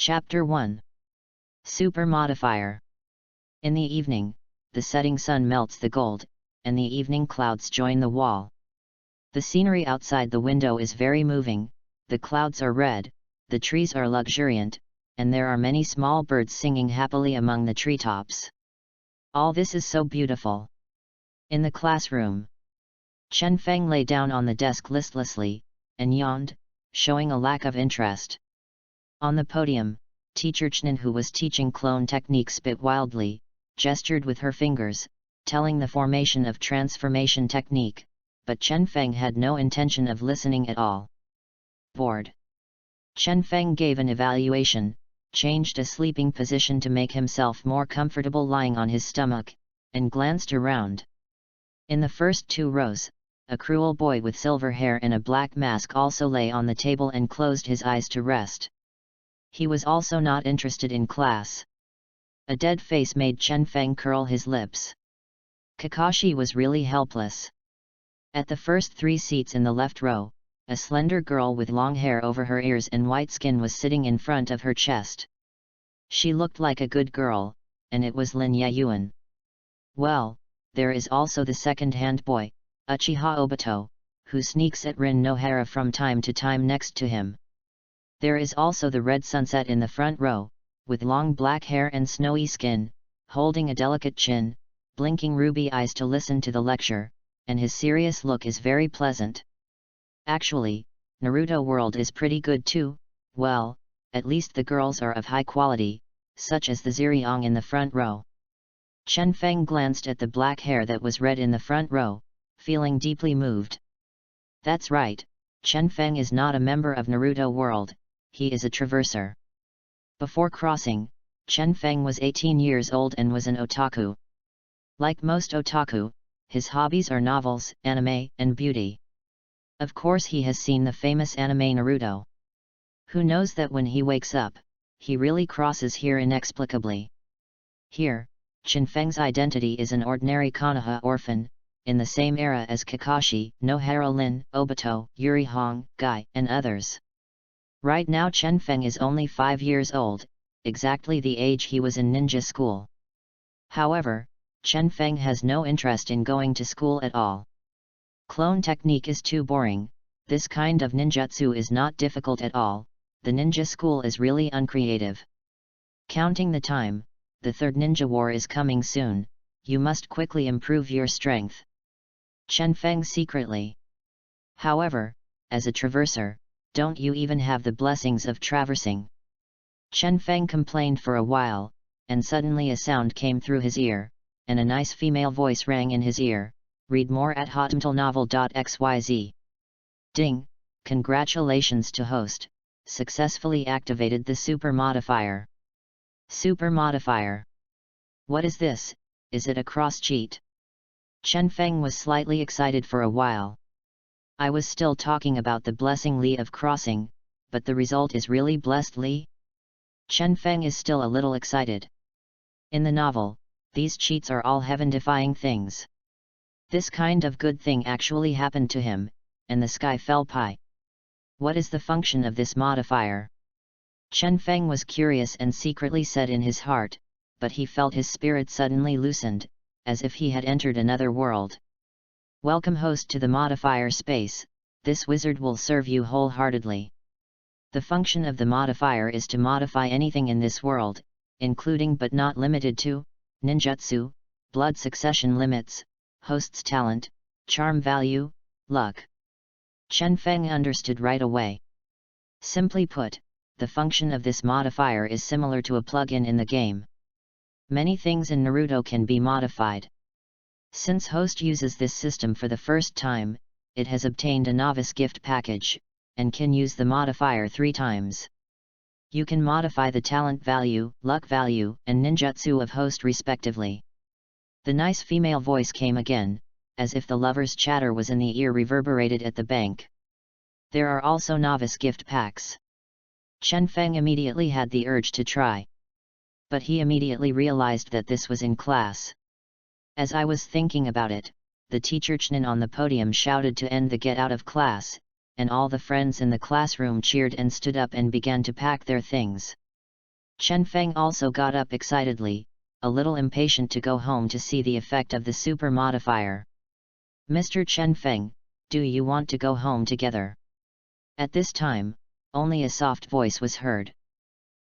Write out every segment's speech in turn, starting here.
Chapter 1. Super Modifier. In the evening, the setting sun melts the gold, and the evening clouds join the wall. The scenery outside the window is very moving, the clouds are red, the trees are luxuriant, and there are many small birds singing happily among the treetops. All this is so beautiful. In the classroom, Chen Feng lay down on the desk listlessly, and yawned, showing a lack of interest. On the podium, teacher Chen, who was teaching clone technique, spit wildly, gestured with her fingers, telling the formation of transformation technique, but Chen Feng had no intention of listening at all. Bored, Chen Feng gave an evaluation, changed a sleeping position to make himself more comfortable lying on his stomach, and glanced around. In the first two rows, a cruel boy with silver hair and a black mask also lay on the table and closed his eyes to rest. He was also not interested in class. A dead face made Chen Feng curl his lips. Kakashi was really helpless. At the first three seats in the left row, a slender girl with long hair over her ears and white skin was sitting in front of her chest. She looked like a good girl, and it was Lin Yayuan. Well, there is also the second-hand boy, Uchiha Obito, who sneaks at Rin Nohara from time to time next to him. There is also the red sunset in the front row, with long black hair and snowy skin, holding a delicate chin, blinking ruby eyes to listen to the lecture, and his serious look is very pleasant. Actually, Naruto World is pretty good too. Well, at least the girls are of high quality, such as the Ziriong in the front row. Chen Feng glanced at the black hair that was red in the front row, feeling deeply moved. That's right, Chen Feng is not a member of Naruto World, he is a traverser. Before crossing, Chen Feng was 18 years old and was an otaku. Like most otaku, his hobbies are novels, anime, and beauty. Of course he has seen the famous anime Naruto. Who knows that when he wakes up, he really crosses here inexplicably. Here, Chen Feng's identity is an ordinary Konoha orphan, in the same era as Kakashi, Nohara Lin, Obito, Yuri Hong, Guy, and others. Right now Chen Feng is only 5 years old, exactly the age he was in ninja school. However, Chen Feng has no interest in going to school at all. Clone technique is too boring, this kind of ninjutsu is not difficult at all, the ninja school is really uncreative. Counting the time, the third ninja war is coming soon, you must quickly improve your strength. Chen Feng secretly. However, as a traverser, don't you even have the blessings of traversing? Chen Feng complained for a while, and suddenly a sound came through his ear, and a nice female voice rang in his ear. Read more at hotmtlnovel.xyz. Ding! Congratulations to host, successfully activated the Super Modifier. Super Modifier. What is this, is it a cross cheat? Chen Feng was slightly excited for a while. I was still talking about the blessing Li of crossing, but the result is really blessed Li? Chen Feng is still a little excited. In the novel, these cheats are all heaven-defying things. This kind of good thing actually happened to him, and the sky fell pie. What is the function of this modifier? Chen Feng was curious and secretly said in his heart, but he felt his spirit suddenly loosened, as if he had entered another world. Welcome host to the modifier space, this wizard will serve you wholeheartedly. The function of the modifier is to modify anything in this world, including but not limited to, ninjutsu, blood succession limits, host's talent, charm value, luck. Chen Feng understood right away. Simply put, the function of this modifier is similar to a plugin in the game. Many things in Naruto can be modified. Since host uses this system for the first time, it has obtained a novice gift package, and can use the modifier 3 times. You can modify the talent value, luck value, and ninjutsu of host respectively. The nice female voice came again, as if the lover's chatter was in the ear reverberated at the bank. There are also novice gift packs. Chen Feng immediately had the urge to try. But he immediately realized that this was in class. As I was thinking about it, the teacher Chen on the podium shouted to end the get out of class, and all the friends in the classroom cheered and stood up and began to pack their things. Chen Feng also got up excitedly, a little impatient to go home to see the effect of the super modifier. Mr. Chen Feng, do you want to go home together? At this time, only a soft voice was heard.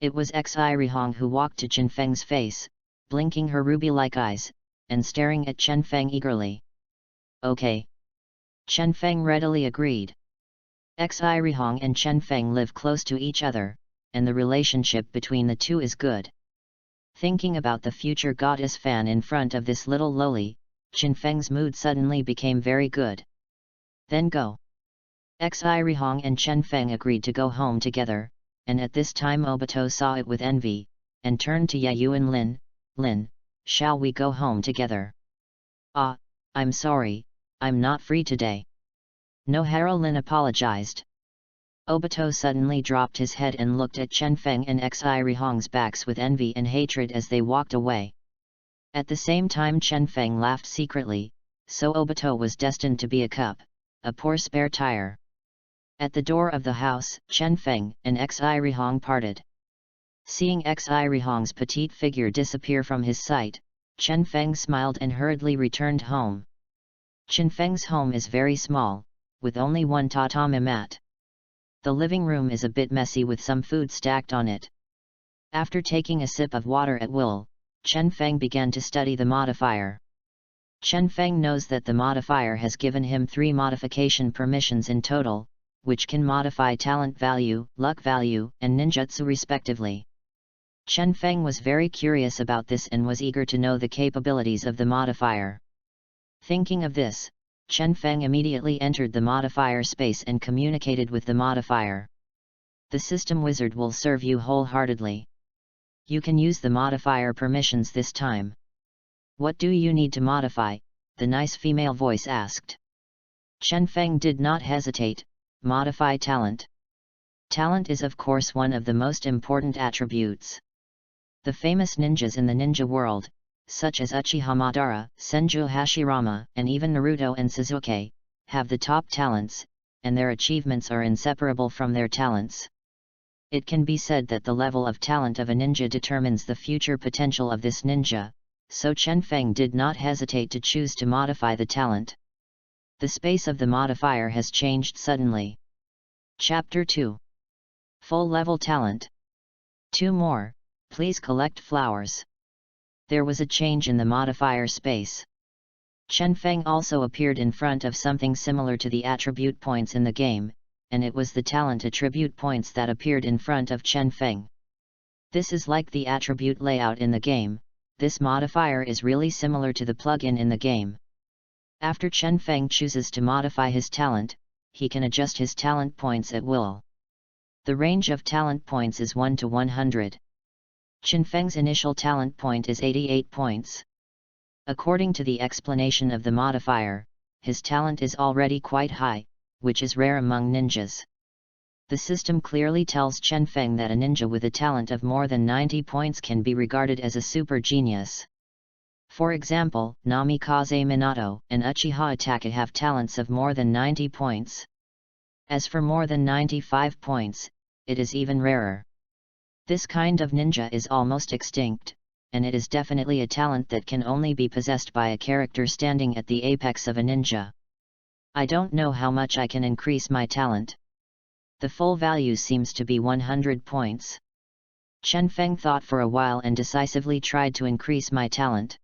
It was Xi Rihong who walked to Chen Feng's face, blinking her ruby-like eyes, and staring at Chen Feng eagerly. Okay. Chen Feng readily agreed. Xi Rihong and Chen Feng live close to each other, and the relationship between the two is good. Thinking about the future goddess Fan in front of this little loli, Chen Feng's mood suddenly became very good. Then go. Xi Rihong and Chen Feng agreed to go home together, and at this time Obito saw it with envy, and turned to Yayu and Lin. Lin, shall we go home together? Ah, I'm sorry, I'm not free today. Nohara Lin apologized. Obito suddenly dropped his head and looked at Chen Feng and Xi Rihong's backs with envy and hatred as they walked away. At the same time Chen Feng laughed secretly, so Obito was destined to be a poor spare tire. At the door of the house, Chen Feng and Xi Rihong parted. Seeing Xi Rihong's petite figure disappear from his sight, Chen Feng smiled and hurriedly returned home. Chen Feng's home is very small, with only one tatami mat. The living room is a bit messy with some food stacked on it. After taking a sip of water at will, Chen Feng began to study the modifier. Chen Feng knows that the modifier has given him 3 modification permissions in total, which can modify talent value, luck value, and ninjutsu respectively. Chen Feng was very curious about this and was eager to know the capabilities of the modifier. Thinking of this, Chen Feng immediately entered the modifier space and communicated with the modifier. The system wizard will serve you wholeheartedly. You can use the modifier permissions this time. What do you need to modify? The nice female voice asked. Chen Feng did not hesitate. Modify talent. Talent is of course one of the most important attributes. The famous ninjas in the ninja world, such as Uchiha Madara, Senju Hashirama, and even Naruto and Sasuke, have the top talents, and their achievements are inseparable from their talents. It can be said that the level of talent of a ninja determines the future potential of this ninja, so Chen Feng did not hesitate to choose to modify the talent. The space of the modifier has changed suddenly. Chapter 2. Full level talent. 2 more, please collect flowers. There was a change in the modifier space. Chen Feng also appeared in front of something similar to the attribute points in the game, and it was the talent attribute points that appeared in front of Chen Feng. This is like the attribute layout in the game. This modifier is really similar to the plugin in the game. After Chen Feng chooses to modify his talent, he can adjust his talent points at will. The range of talent points is 1 to 100. Chen Feng's initial talent point is 88 points. According to the explanation of the modifier, his talent is already quite high, which is rare among ninjas. The system clearly tells Chen Feng that a ninja with a talent of more than 90 points can be regarded as a super genius. For example, Namikaze Minato and Uchiha Itachi have talents of more than 90 points. As for more than 95 points, it is even rarer. This kind of ninja is almost extinct, and it is definitely a talent that can only be possessed by a character standing at the apex of a ninja. I don't know how much I can increase my talent. The full value seems to be 100 points. Chen Feng thought for a while and decisively tried to increase my talent.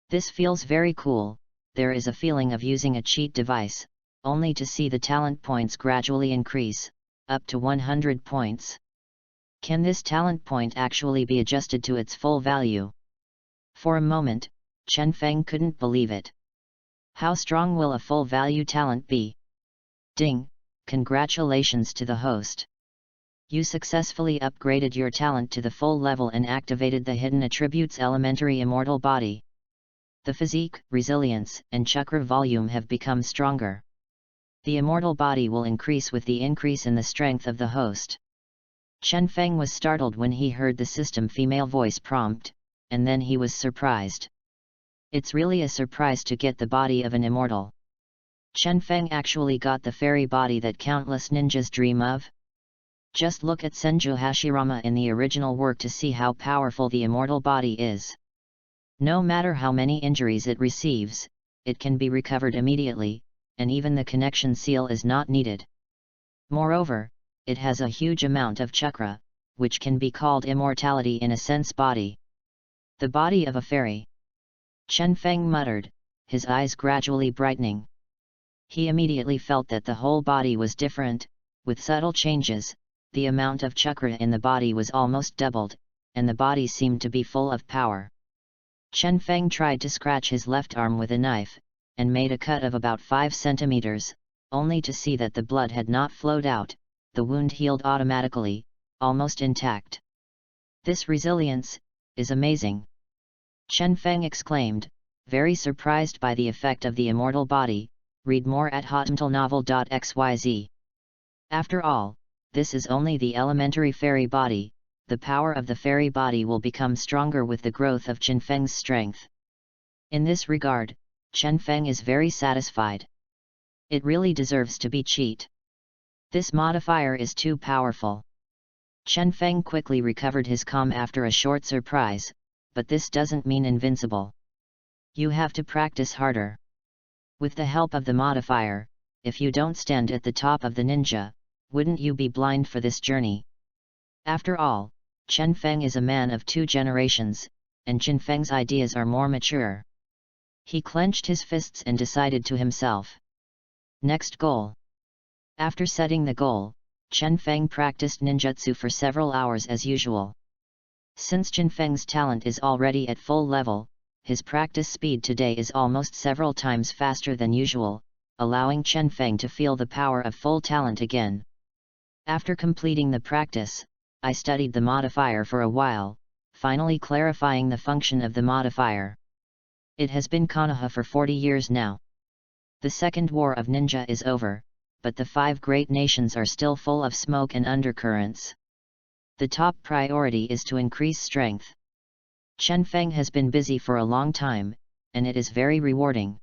This feels very cool. There is a feeling of using a cheat device, only to see the talent points gradually increase, up to 100 points. Can this talent point actually be adjusted to its full value? For a moment, Chen Feng couldn't believe it. How strong will a full value talent be? Ding! Congratulations to the host. You successfully upgraded your talent to the full level and activated the hidden attributes elementary immortal body. The physique, resilience, and chakra volume have become stronger. The immortal body will increase with the increase in the strength of the host. Chen Feng was startled when he heard the system female voice prompt, and then he was surprised. It's really a surprise to get the body of an immortal. Chen Feng actually got the fairy body that countless ninjas dream of. Just look at Senju Hashirama in the original work to see how powerful the immortal body is. No matter how many injuries it receives, it can be recovered immediately, and even the connection seal is not needed. Moreover, it has a huge amount of chakra, which can be called immortality in a sense body. The body of a fairy. Chen Feng muttered, his eyes gradually brightening. He immediately felt that the whole body was different, with subtle changes. The amount of chakra in the body was almost doubled, and the body seemed to be full of power. Chen Feng tried to scratch his left arm with a knife, and made a cut of about 5 centimeters, only to see that the blood had not flowed out. The wound healed automatically, almost intact. This resilience is amazing! Chen Feng exclaimed, very surprised by the effect of the immortal body. Read more at hotmailnovel.xyz. After all, this is only the elementary fairy body. The power of the fairy body will become stronger with the growth of Chen Feng's strength. In this regard, Chen Feng is very satisfied. It really deserves to be cheat. This modifier is too powerful. Chen Feng quickly recovered his calm after a short surprise, but this doesn't mean invincible. You have to practice harder. With the help of the modifier, if you don't stand at the top of the ninja, wouldn't you be blind for this journey? After all, Chen Feng is a man of 2 generations, and Chen Feng's ideas are more mature. He clenched his fists and decided to himself. Next goal. After setting the goal, Chen Feng practiced ninjutsu for several hours as usual. Since Chen Feng's talent is already at full level, his practice speed today is almost several times faster than usual, allowing Chen Feng to feel the power of full talent again. After completing the practice, I studied the modifier for a while, finally clarifying the function of the modifier. It has been Konoha for 40 years now. The Second War of Ninja is over, but the 5 great nations are still full of smoke and undercurrents. The top priority is to increase strength. Chen Feng has been busy for a long time, and it is very rewarding.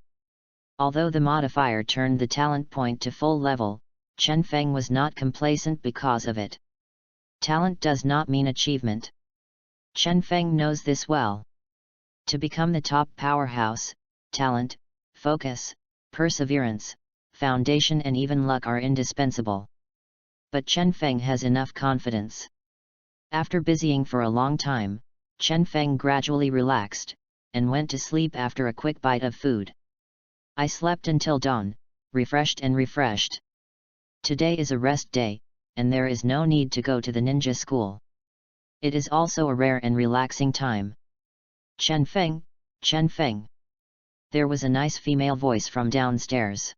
Although the modifier turned the talent point to full level, Chen Feng was not complacent because of it. Talent does not mean achievement. Chen Feng knows this well. To become the top powerhouse, talent, focus, perseverance, foundation and even luck are indispensable. But Chen Feng has enough confidence. After busying for a long time, Chen Feng gradually relaxed, and went to sleep after a quick bite of food. I slept until dawn, refreshed. Today is a rest day, and there is no need to go to the ninja school. It is also a rare and relaxing time. Chen Feng, Chen Feng. There was a nice female voice from downstairs.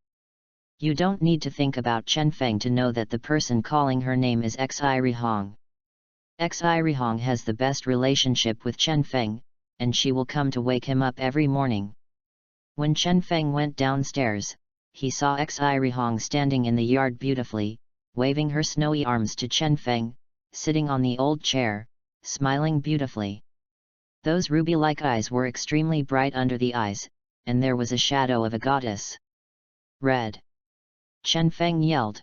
You don't need to think about Chen Feng to know that the person calling her name is Xi Rihong. Xi Rihong has the best relationship with Chen Feng, and she will come to wake him up every morning. When Chen Feng went downstairs, he saw Xi Rihong standing in the yard beautifully, waving her snowy arms to Chen Feng, sitting on the old chair, smiling beautifully. Those ruby-like eyes were extremely bright under the eyes, and there was a shadow of a goddess. Red. Chen Feng yelled.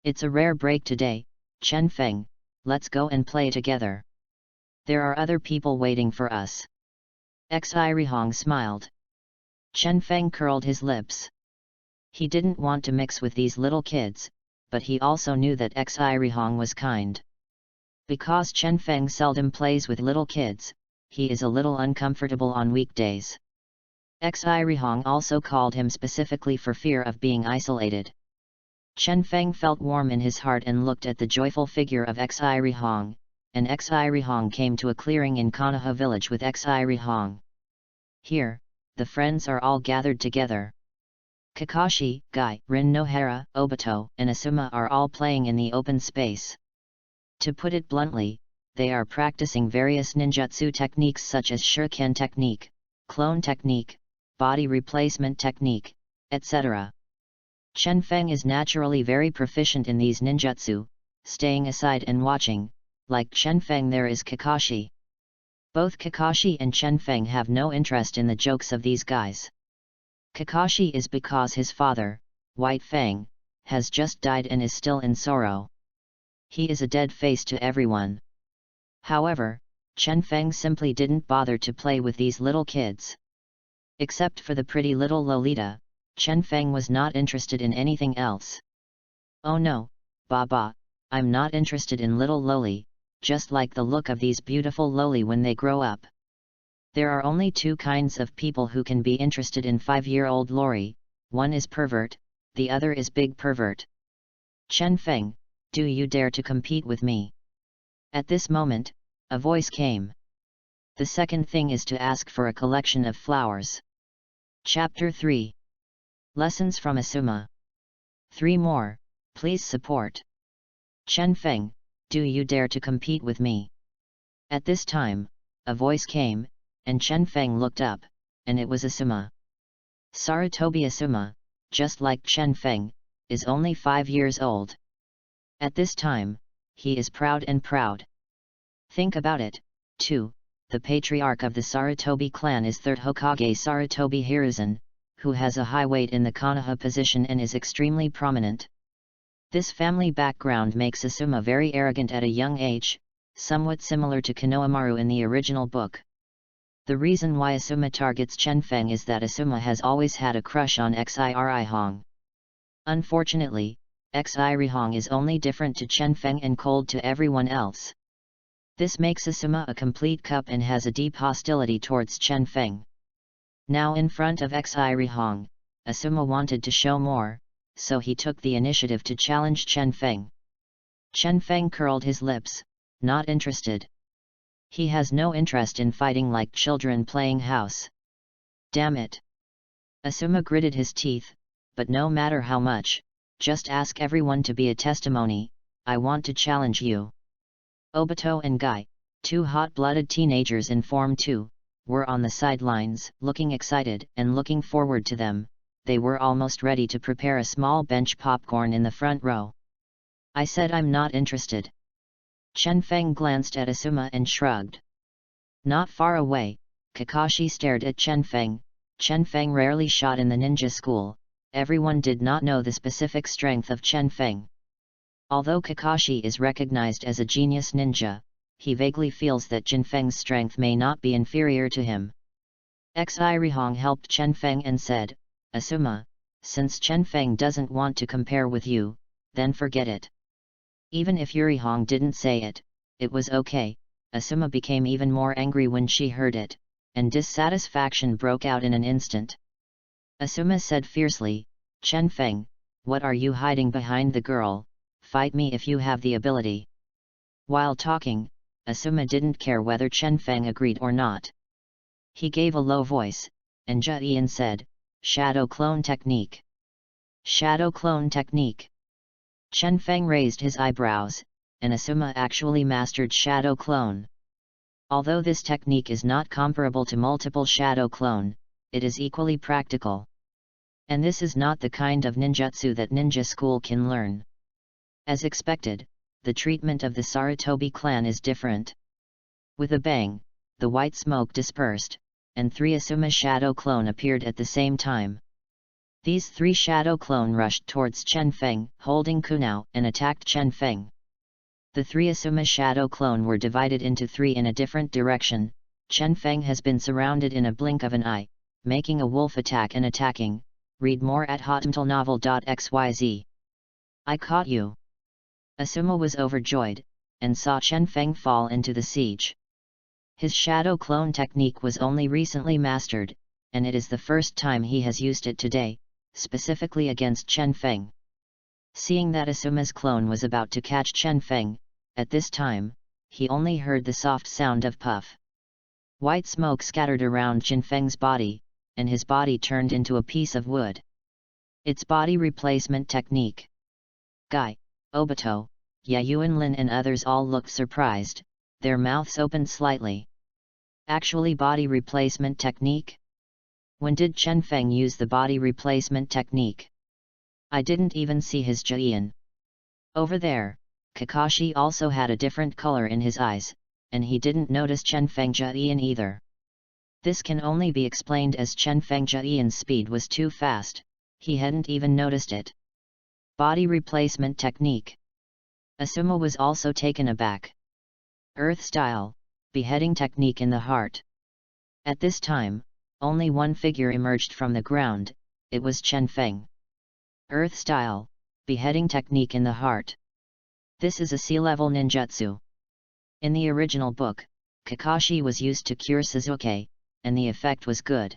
It's a rare break today, Chen Feng, let's go and play together. There are other people waiting for us. Xi Rihong smiled. Chen Feng curled his lips. He didn't want to mix with these little kids, but he also knew that Xi Rihong was kind. Because Chen Feng seldom plays with little kids, he is a little uncomfortable on weekdays. Xi Rihong also called him specifically for fear of being isolated. Chen Feng felt warm in his heart and looked at the joyful figure of Xi Rihong, and Xi Rihong came to a clearing in Konoha village with Xi Rihong. Here, the friends are all gathered together. Kakashi, Gai, Rin Nohara, Obito, and Asuma are all playing in the open space. To put it bluntly, they are practicing various ninjutsu techniques such as shuriken technique, clone technique, body replacement technique, etc. Chen Feng is naturally very proficient in these ninjutsu, staying aside and watching. Like Chen Feng, there is Kakashi. Both Kakashi and Chen Feng have no interest in the jokes of these guys. Kakashi is because his father, White Fang, has just died and is still in sorrow. He is a dead face to everyone. However, Chen Feng simply didn't bother to play with these little kids. Except for the pretty little Lolita, Chen Feng was not interested in anything else. Oh no, Baba, I'm not interested in little Loli, just like the look of these beautiful Loli when they grow up. There are only two kinds of people who can be interested in 5-year-old Lori, one is pervert, the other is big pervert. Chen Feng, do you dare to compete with me? At this moment, a voice came. The second thing is to ask for a collection of flowers. Chapter 3. Lessons from Asuma. 3 more, please support. Chen Feng, do you dare to compete with me? At this time, a voice came, and Chen Feng looked up, and it was Asuma. Sarutobi Asuma, just like Chen Feng, is only 5 years old. At this time, he is proud and proud. Think about it, too, the patriarch of the Sarutobi clan is 3rd Hokage Sarutobi Hiruzen, who has a high weight in the Konoha position and is extremely prominent. This family background makes Asuma very arrogant at a young age, somewhat similar to Konohamaru in the original book. The reason why Asuma targets Chen Feng is that Asuma has always had a crush on Xiri Hong. Unfortunately, Xiri Hong is only different to Chen Feng and cold to everyone else. This makes Asuma a complete cup and has a deep hostility towards Chen Feng. Now in front of Xiri Hong, Asuma wanted to show more, so he took the initiative to challenge Chen Feng. Chen Feng curled his lips, not interested. He has no interest in fighting like children playing house. Damn it! Asuma gritted his teeth, but no matter how much, just ask everyone to be a testimony, I want to challenge you. Obito and Guy, 2 hot-blooded teenagers in Form 2, were on the sidelines, looking excited and looking forward to them. They were almost ready to prepare a small bench popcorn in the front row. I said I'm not interested. Chen Feng glanced at Asuma and shrugged. Not far away, Kakashi stared at Chen Feng. Chen Feng rarely shot in the ninja school, everyone did not know the specific strength of Chen Feng. Although Kakashi is recognized as a genius ninja, he vaguely feels that Chen Feng's strength may not be inferior to him. Xiri Hong helped Chen Feng and said, Asuma, since Chen Feng doesn't want to compare with you, then forget it. Even if Yuri Hong didn't say it, it was okay. Asuma became even more angry when she heard it, and dissatisfaction broke out in an instant. Asuma said fiercely, Chen Feng, what are you hiding behind the girl? Fight me if you have the ability. While talking, Asuma didn't care whether Chen Feng agreed or not. He gave a low voice, and Jia said, Shadow Clone Technique. Shadow Clone Technique. Chen Feng raised his eyebrows, and Asuma actually mastered Shadow Clone. Although this technique is not comparable to multiple Shadow Clone, it is equally practical. And this is not the kind of ninjutsu that ninja school can learn. As expected, the treatment of the Sarutobi clan is different. With a bang, the white smoke dispersed, and 3 Asuma Shadow Clone appeared at the same time. These 3 Shadow Clone rushed towards Chen Feng, holding Kunao, and attacked Chen Feng. The 3 Asuma Shadow Clone were divided into 3 in a different direction. Chen Feng has been surrounded in a blink of an eye, making a wolf attack and attacking. Read more at hotmtlnovel.xyz. I caught you. Asuma was overjoyed, and saw Chen Feng fall into the siege. His Shadow Clone technique was only recently mastered, and it is the first time he has used it today, specifically against Chen Feng. Seeing that Asuma's clone was about to catch Chen Feng, at this time, he only heard the soft sound of puff. White smoke scattered around Chen Feng's body, and his body turned into a piece of wood. It's body replacement technique. Guy, Obito, Yuanlin and others all looked surprised, their mouths opened slightly. Actually body replacement technique? When did Chen Feng use the body replacement technique? I didn't even see his Jian. Over there, Kakashi also had a different color in his eyes, and he didn't notice Chen Feng Jian either. This can only be explained as Chen Feng Jian's speed was too fast, he hadn't even noticed it. Body replacement technique. Asuma was also taken aback. Earth style, beheading technique in the heart. At this time, only one figure emerged from the ground, it was Chen Feng. Earth style, beheading technique in the heart. This is a sea-level ninjutsu. In the original book, Kakashi was used to cure Sasuke, and the effect was good.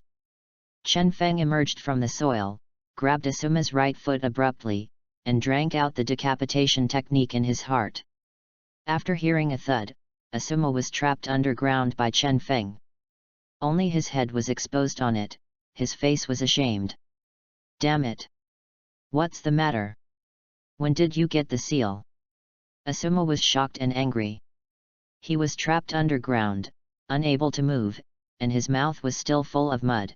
Chen Feng emerged from the soil, grabbed Asuma's right foot abruptly, and drank out the decapitation technique in his heart. After hearing a thud, Asuma was trapped underground by Chen Feng. Only his head was exposed on it, his face was ashamed. Damn it! What's the matter? When did you get the seal? Asuma was shocked and angry. He was trapped underground, unable to move, and his mouth was still full of mud.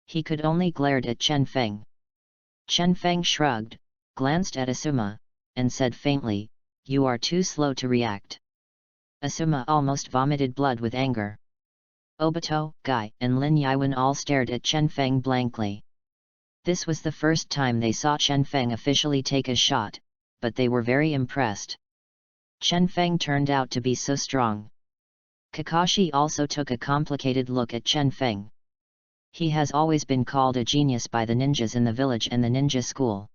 He could only glare at Chen Feng. Chen Feng shrugged, glanced at Asuma, and said faintly, "You are too slow to react." Asuma almost vomited blood with anger. Obito, Guy, and Lin Yiwen all stared at Chen Feng blankly. This was the first time they saw Chen Feng officially take a shot, but they were very impressed. Chen Feng turned out to be so strong. Kakashi also took a complicated look at Chen Feng. He has always been called a genius by the ninjas in the village and the ninja school.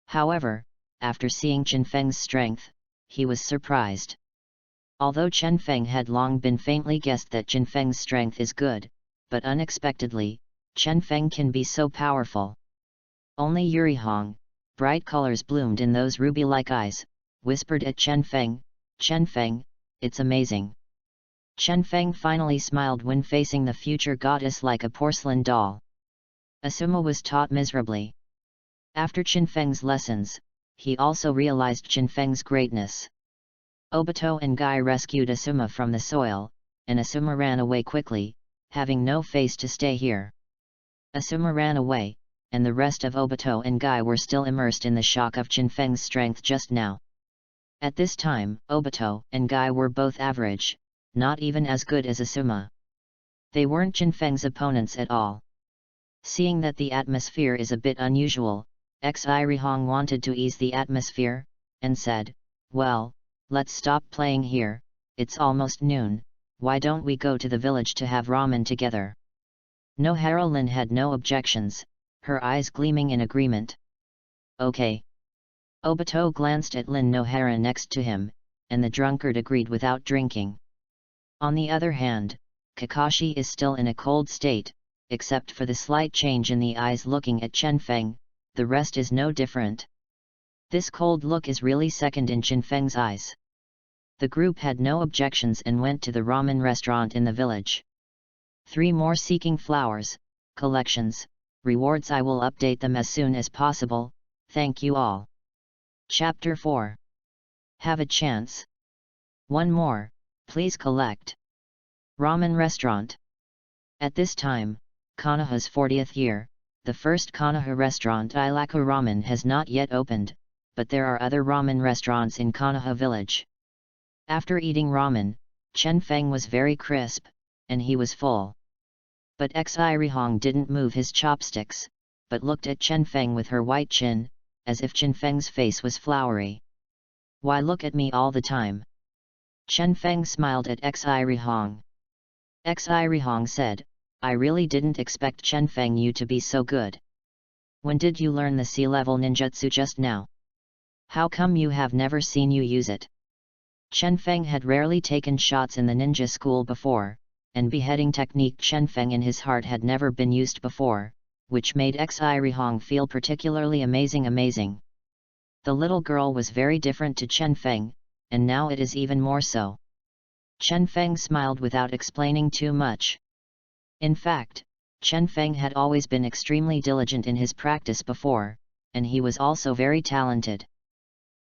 However, after seeing Chen Feng's strength, he was surprised. Although Chen Feng had long been faintly guessed that Chen Feng's strength is good, but unexpectedly, Chen Feng can be so powerful. Only Yuri Hong, bright colors bloomed in those ruby-like eyes, whispered at Chen Feng, "Chen Feng, it's amazing." Chen Feng finally smiled when facing the future goddess like a porcelain doll. Asuma was taught miserably. After Chen Feng's lessons, he also realized Chen Feng's greatness. Obito and Guy rescued Asuma from the soil, and Asuma ran away quickly, having no face to stay here. Asuma ran away, and the rest of Obito and Guy were still immersed in the shock of Chen Feng's strength just now. At this time, Obito and Guy were both average, not even as good as Asuma. They weren't Chen Feng's opponents at all. Seeing that the atmosphere is a bit unusual, Xirihong wanted to ease the atmosphere, and said, "Well, let's stop playing here, it's almost noon, why don't we go to the village to have ramen together?" Nohara Lin had no objections, her eyes gleaming in agreement. "Okay." Obito glanced at Lin Nohara next to him, and the drunkard agreed without drinking. On the other hand, Kakashi is still in a cold state, except for the slight change in the eyes looking at Chen Feng, the rest is no different. This cold look is really second in Chen Feng's eyes. The group had no objections and went to the ramen restaurant in the village. 3 more seeking flowers, collections, rewards. I will update them as soon as possible, thank you all. Chapter 4. Have a chance. 1 more, please collect. Ramen restaurant. At this time, Konoha's 40th year, the first Konoha restaurant Ilaku Ramen has not yet opened, but there are other ramen restaurants in Konoha village. After eating ramen, Chen Feng was very crisp, and he was full. But Xirihong didn't move his chopsticks, but looked at Chen Feng with her white chin, as if Chen Feng's face was floury. "Why look at me all the time?" Chen Feng smiled at Xirihong. Xirihong said, "I really didn't expect Chen Feng you to be so good. When did you learn the sea-level ninjutsu just now? How come you have never seen you use it?" Chen Feng had rarely taken shots in the ninja school before, and beheading technique Chen Feng in his heart had never been used before, which made Xirihong feel particularly amazing. The little girl was very different to Chen Feng, and now it is even more so. Chen Feng smiled without explaining too much. In fact, Chen Feng had always been extremely diligent in his practice before, and he was also very talented.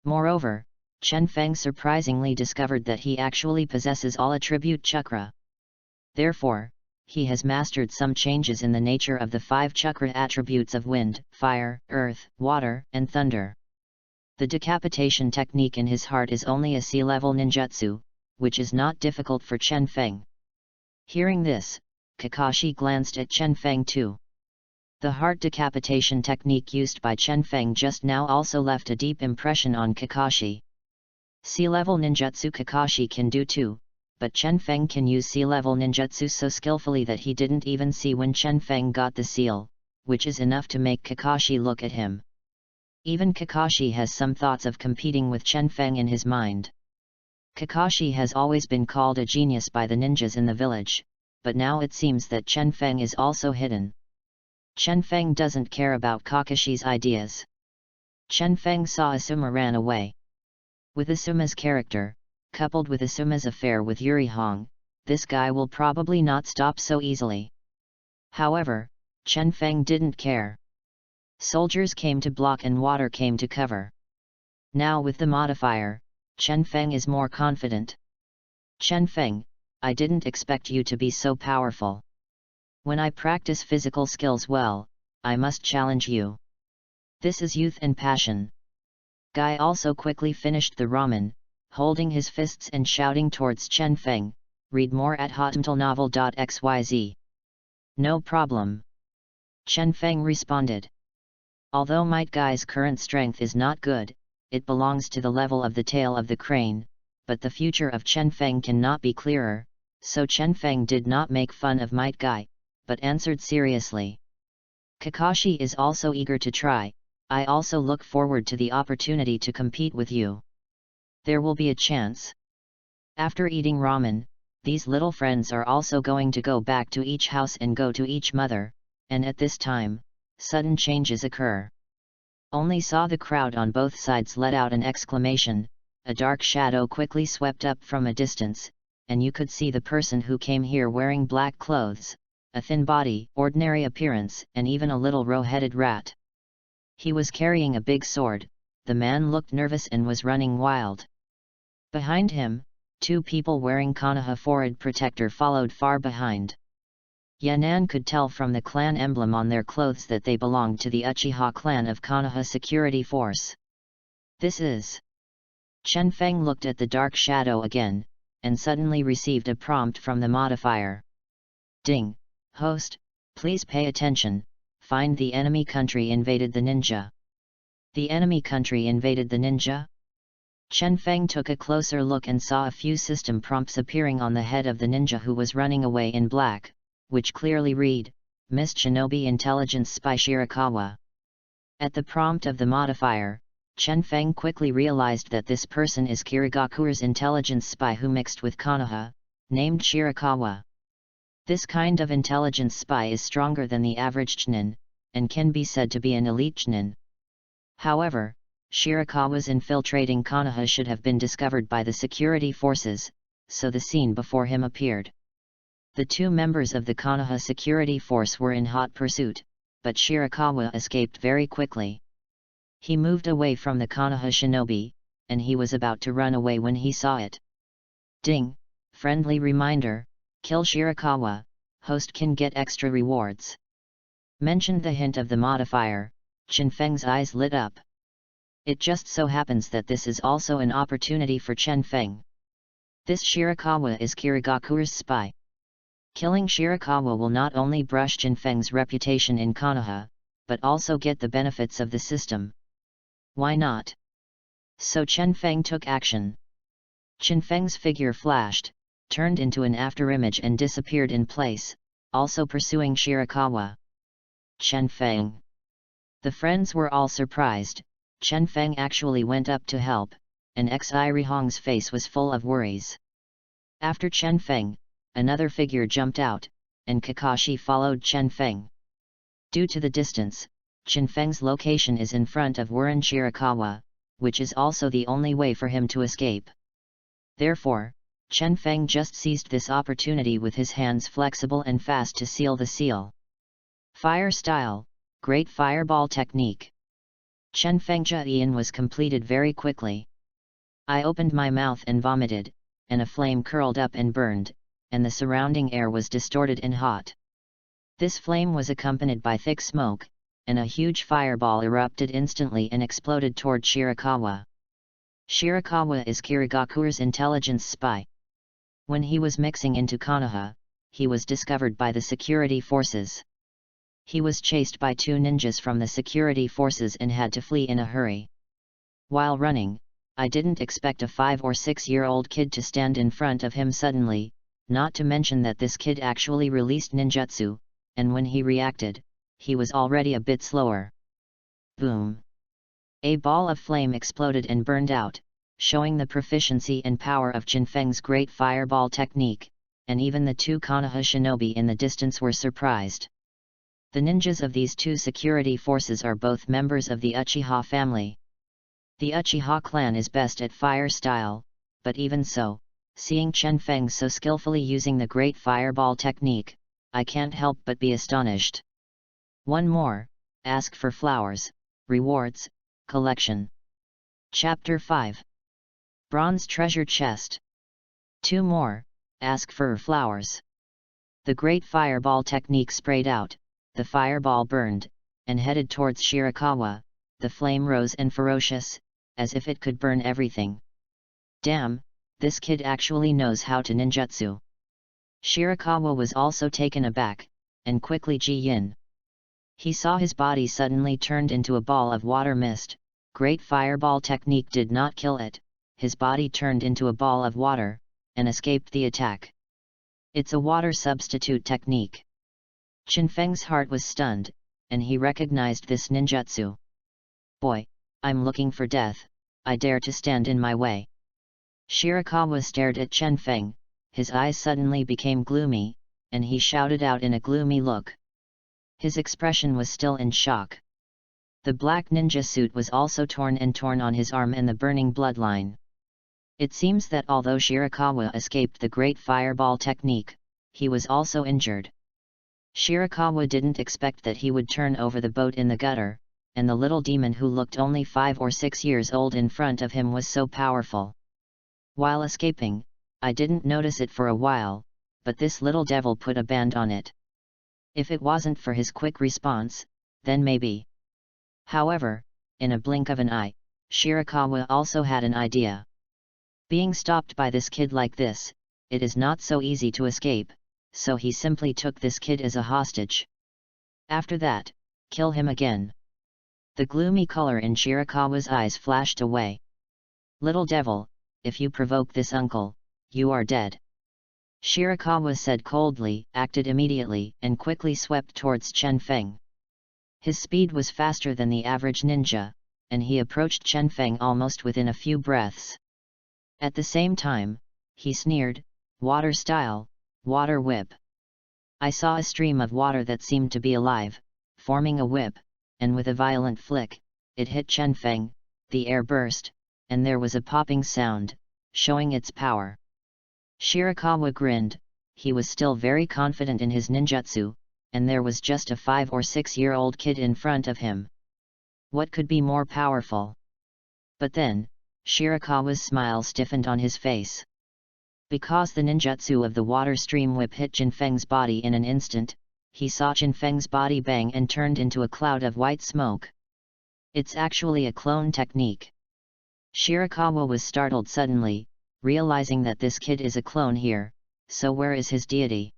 Moreover, Chen Feng surprisingly discovered that he actually possesses all attribute chakra. Therefore, he has mastered some changes in the nature of the 5 chakra attributes of wind, fire, earth, water, and thunder. The decapitation technique in his heart is only a sea-level ninjutsu, which is not difficult for Chen Feng. Hearing this, Kakashi glanced at Chen Feng too. The heart decapitation technique used by Chen Feng just now also left a deep impression on Kakashi. Sea-level ninjutsu Kakashi can do too, but Chen Feng can use sea-level ninjutsu so skillfully that he didn't even see when Chen Feng got the seal, which is enough to make Kakashi look at him. Even Kakashi has some thoughts of competing with Chen Feng in his mind. Kakashi has always been called a genius by the ninjas in the village, but now it seems that Chen Feng is also hidden. Chen Feng doesn't care about Kakashi's ideas. Chen Feng saw Asuma ran away. With Asuma's character, coupled with Asuma's affair with Yuri Hong, this guy will probably not stop so easily. However, Chen Feng didn't care. Soldiers came to block and water came to cover. Now with the modifier, Chen Feng is more confident. Chen Feng, I didn't expect you to be so powerful. When I practice physical skills well, I must challenge you. This is youth and passion. Guy also quickly finished the ramen, holding his fists and shouting towards Chen Feng. Read more at hotnovel.xyz. No problem. Chen Feng responded. Although Might Guy's current strength is not good, it belongs to the level of the tail of the crane, but the future of Chen Feng cannot be clearer, so Chen Feng did not make fun of Might Guy, but answered seriously. Kakashi is also eager to try. I also look forward to the opportunity to compete with you. There will be a chance. After eating ramen, these little friends are also going to go back to each house and go to each mother, and at this time, sudden changes occur. Only saw the crowd on both sides let out an exclamation, a dark shadow quickly swept up from a distance, and you could see the person who came here wearing black clothes, a thin body, ordinary appearance, and even a little row-headed rat. He was carrying a big sword. The man looked nervous and was running wild. Behind him, two people wearing Konoha forehead protector followed far behind. Yan'an could tell from the clan emblem on their clothes that they belonged to the Uchiha clan of Konoha security force. This is... Chen Feng looked at the dark shadow again, and suddenly received a prompt from the modifier. Ding! Host, please pay attention, find the enemy country invaded the ninja. The enemy country invaded the ninja? Chen Feng took a closer look and saw a few system prompts appearing on the head of the ninja who was running away in black, which clearly read, Missed Shinobi Intelligence Spy Shirakawa. At the prompt of the modifier, Chen Feng quickly realized that this person is Kirigakure's intelligence spy who mixed with Konoha, named Shirakawa. This kind of intelligence spy is stronger than the average Chunin, and can be said to be an elite Chunin. However, Shirakawa's infiltrating Konoha should have been discovered by the security forces, so the scene before him appeared. The two members of the Konoha security force were in hot pursuit, but Shirakawa escaped very quickly. He moved away from the Konoha shinobi, and he was about to run away when he saw it. Ding! Friendly reminder, kill Shirakawa, host can get extra rewards. Mentioned the hint of the modifier, Chen Feng's eyes lit up. It just so happens that this is also an opportunity for Chen Feng. This Shirakawa is Kirigakure's spy. Killing Shirakawa will not only brush Chen Feng's reputation in Konoha, but also get the benefits of the system. Why not? So Chen Feng took action. Chen Feng's figure flashed, turned into an afterimage and disappeared in place, also pursuing Shirakawa. Chen Feng. The friends were all surprised. Chen Feng actually went up to help, and Xi Hong's face was full of worries. After Chen Feng, another figure jumped out, and Kakashi followed Chen Feng. Due to the distance, Chen Feng's location is in front of Wuren Shirakawa, which is also the only way for him to escape. Therefore, Chen Feng just seized this opportunity with his hands flexible and fast to seal the seal. Fire style, great fireball technique. Chen Feng Jian was completed very quickly. I opened my mouth and vomited, and a flame curled up and burned, and the surrounding air was distorted and hot. This flame was accompanied by thick smoke, and a huge fireball erupted instantly and exploded toward Shirakawa. Shirakawa is Kirigakure's intelligence spy. When he was mixing into Konoha, he was discovered by the security forces. He was chased by two ninjas from the security forces and had to flee in a hurry. While running, I didn't expect a 5 or 6-year-old kid to stand in front of him suddenly, not to mention that this kid actually released ninjutsu, and when he reacted, he was already a bit slower. Boom! A ball of flame exploded and burned out, showing the proficiency and power of Jinfeng's great fireball technique, and even the 2 Konoha shinobi in the distance were surprised. The ninjas of these 2 security forces are both members of the Uchiha family. The Uchiha clan is best at fire style, but even so, seeing Chen Feng so skillfully using the great fireball technique, I can't help but be astonished. One more, ask for flowers, rewards, collection. Chapter 5. Bronze treasure chest. 2 more, ask for flowers. The great fireball technique sprayed out, the fireball burned, and headed towards Shirakawa. The flame rose and ferocious, as if it could burn everything. Damn, this kid actually knows how to ninjutsu. Shirakawa was also taken aback, and quickly Ji-yin. He saw his body suddenly turned into a ball of water mist. Great fireball technique did not kill it, his body turned into a ball of water, and escaped the attack. It's a water substitute technique. Chen Feng's heart was stunned, and he recognized this ninjutsu. Boy, I'm looking for death, I dare to stand in my way. Shirakawa stared at Chen Feng, his eyes suddenly became gloomy, and he shouted out in a gloomy look. His expression was still in shock. The black ninja suit was also torn on his arm and the burning bloodline. It seems that although Shirakawa escaped the great fireball technique, he was also injured. Shirakawa didn't expect that he would turn over the boat in the gutter, and the little demon who looked only 5 or 6 years old in front of him was so powerful. While escaping, I didn't notice it for a while, but this little devil put a band on it. If it wasn't for his quick response, then maybe. However, in a blink of an eye, Shirakawa also had an idea. Being stopped by this kid like this, it is not so easy to escape, so he simply took this kid as a hostage. After that, kill him again. The gloomy color in Shirakawa's eyes flashed away. Little devil, if you provoke this uncle, you are dead. Shirakawa said coldly, acted immediately, and quickly swept towards Chen Feng. His speed was faster than the average ninja, and he approached Chen Feng almost within a few breaths. At the same time, he sneered, "Water style, water whip." I saw a stream of water that seemed to be alive, forming a whip, and with a violent flick, it hit Chen Feng, the air burst, and there was a popping sound, showing its power. Shirakawa grinned, he was still very confident in his ninjutsu, and there was just a 5 or 6-year-old kid in front of him. What could be more powerful? But then, Shirakawa's smile stiffened on his face. Because the ninjutsu of the water stream whip hit Jinfeng's body in an instant, he saw Jinfeng's body bang and turned into a cloud of white smoke. It's actually a clone technique. Shirakawa was startled suddenly, realizing that this kid is a clone here, so where is his deity?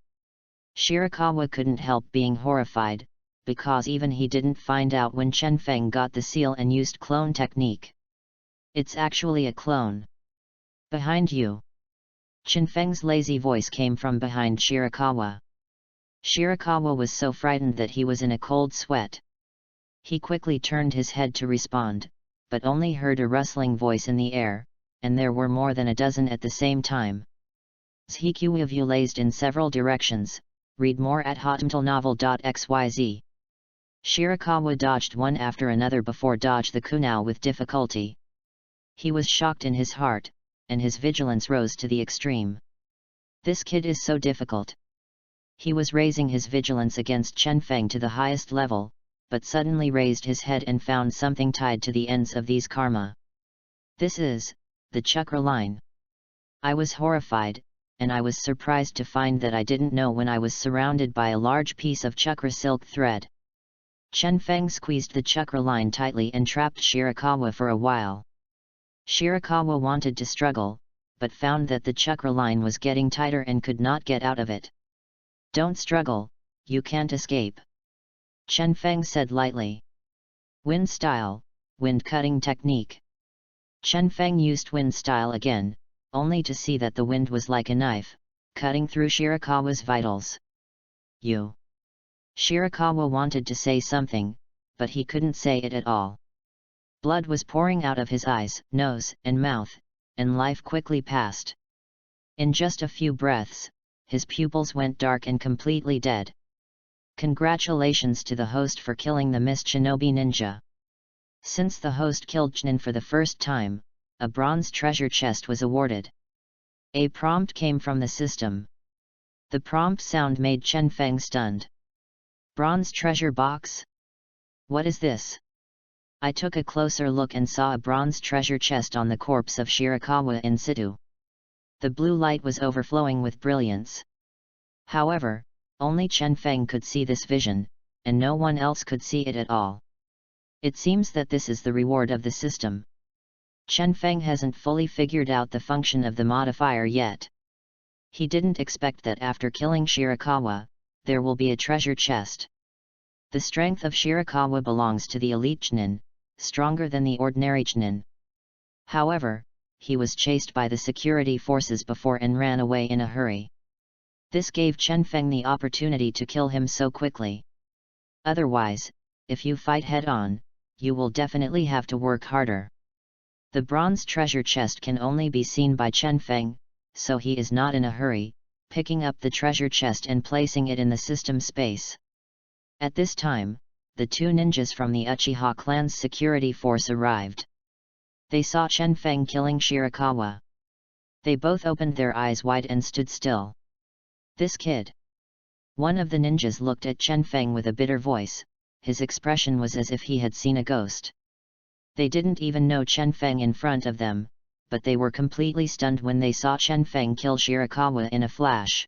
Shirakawa couldn't help being horrified, because even he didn't find out when Chen Feng got the seal and used clone technique. It's actually a clone. Behind you. Chen Feng's lazy voice came from behind Shirakawa. Shirakawa was so frightened that he was in a cold sweat. He quickly turned his head to respond, but only heard a rustling voice in the air, and there were more than a dozen at the same time. Zhikuvulazed in several directions. Read more at hotmtlnovel.xyz. Shirakawa dodged one after another before dodged the kunai with difficulty. He was shocked in his heart, and his vigilance rose to the extreme. This kid is so difficult. He was raising his vigilance against Chen Feng to the highest level, but suddenly raised his head and found something tied to the ends of these karma. This is the chakra line. I was horrified, and I was surprised to find that I didn't know when I was surrounded by a large piece of chakra silk thread. Chen Feng squeezed the chakra line tightly and trapped Shirakawa for a while. Shirakawa wanted to struggle, but found that the chakra line was getting tighter and could not get out of it. Don't struggle, you can't escape. Chen Feng said lightly. Wind style, wind cutting technique. Chen Feng used wind style again, only to see that the wind was like a knife, cutting through Shirakawa's vitals. You. Shirakawa wanted to say something, but he couldn't say it at all. Blood was pouring out of his eyes, nose, and mouth, and life quickly passed. In just a few breaths, his pupils went dark and completely dead. Congratulations to the host for killing the Mist Shinobi Ninja. Since the host killed Chnin for the first time, a bronze treasure chest was awarded. A prompt came from the system. The prompt sound made Chen Feng stunned. Bronze treasure box? What is this? I took a closer look and saw a bronze treasure chest on the corpse of Shirakawa in situ. The blue light was overflowing with brilliance. However, only Chen Feng could see this vision, and no one else could see it at all. It seems that this is the reward of the system. Chen Feng hasn't fully figured out the function of the modifier yet. He didn't expect that after killing Shirakawa, there will be a treasure chest. The strength of Shirakawa belongs to the elite Chnin, stronger than the ordinary Chnin. However, he was chased by the security forces before and ran away in a hurry. This gave Chen Feng the opportunity to kill him so quickly. Otherwise, if you fight head-on, you will definitely have to work harder. The bronze treasure chest can only be seen by Chen Feng, so he is not in a hurry, picking up the treasure chest and placing it in the system space. At this time, the two ninjas from the Uchiha clan's security force arrived. They saw Chen Feng killing Shirakawa. They both opened their eyes wide and stood still. This kid. One of the ninjas looked at Chen Feng with a bitter voice. His expression was as if he had seen a ghost. They didn't even know Chen Feng in front of them, but they were completely stunned when they saw Chen Feng kill Shirakawa in a flash.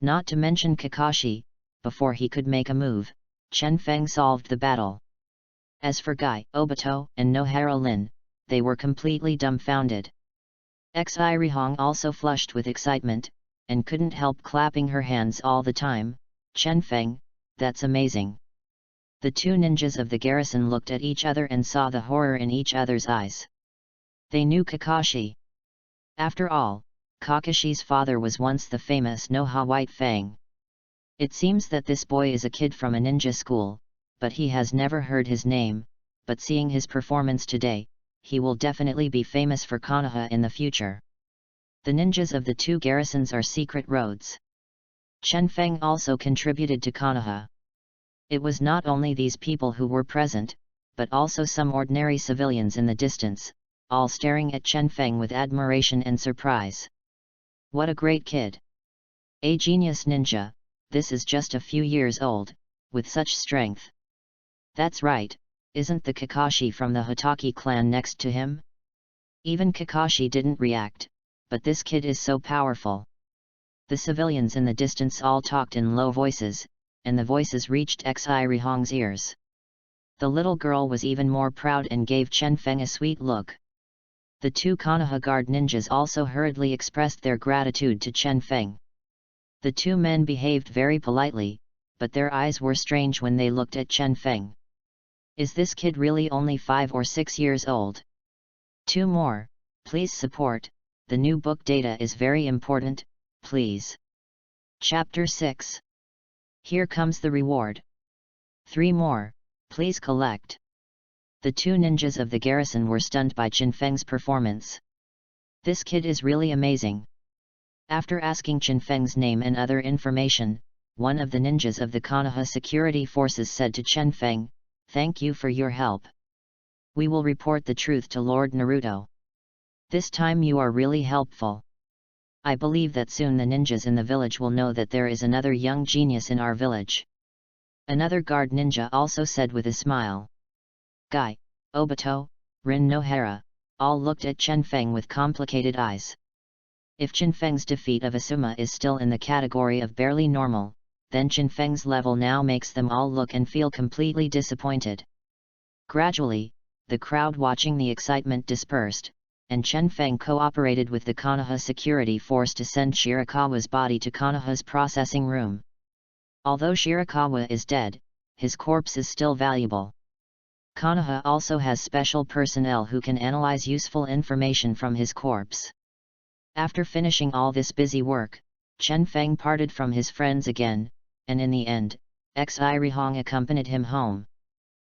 Not to mention Kakashi, before he could make a move, Chen Feng solved the battle. As for Guy, Obito, and Nohara Lin, they were completely dumbfounded. Xirihong also flushed with excitement, and couldn't help clapping her hands all the time. Chen Feng, that's amazing. The two ninjas of the garrison looked at each other and saw the horror in each other's eyes. They knew Kakashi. After all, Kakashi's father was once the famous Noha White Fang. It seems that this boy is a kid from a ninja school, but he has never heard his name, but seeing his performance today, he will definitely be famous for Konoha in the future. The ninjas of the two garrisons are secret roads. Chen Feng also contributed to Konoha. It was not only these people who were present, but also some ordinary civilians in the distance, all staring at Chen Feng with admiration and surprise. What a great kid! A genius ninja, this is just a few years old, with such strength. That's right, isn't the Kakashi from the Hokage clan next to him? Even Kakashi didn't react, but this kid is so powerful. The civilians in the distance all talked in low voices, and the voices reached Xirihong's ears. The little girl was even more proud and gave Chen Feng a sweet look. The two Konoha guard ninjas also hurriedly expressed their gratitude to Chen Feng. The two men behaved very politely, but their eyes were strange when they looked at Chen Feng. Is this kid really only 5 or 6 years old? 2 more, please support, the new book data is very important, please. Chapter 6. Here comes the reward. 3 more, please collect. The two ninjas of the garrison were stunned by Chen Feng's performance. This kid is really amazing. After asking Chen Feng's name and other information, one of the ninjas of the Konoha security forces said to Chen Feng, "Thank you for your help. We will report the truth to Lord Naruto. This time you are really helpful. I believe that soon the ninjas in the village will know that there is another young genius in our village." Another guard ninja also said with a smile. Guy, Obito, Rin Nohara, all looked at Chen Feng with complicated eyes. If Chen Feng's defeat of Asuma is still in the category of barely normal, then Chen Feng's level now makes them all look and feel completely disappointed. Gradually, the crowd watching the excitement dispersed, and Chen Feng cooperated with the Konoha security force to send Shirakawa's body to Konoha's processing room. Although Shirakawa is dead, his corpse is still valuable. Konoha also has special personnel who can analyze useful information from his corpse. After finishing all this busy work, Chen Feng parted from his friends again, and in the end, Xi Rihong accompanied him home.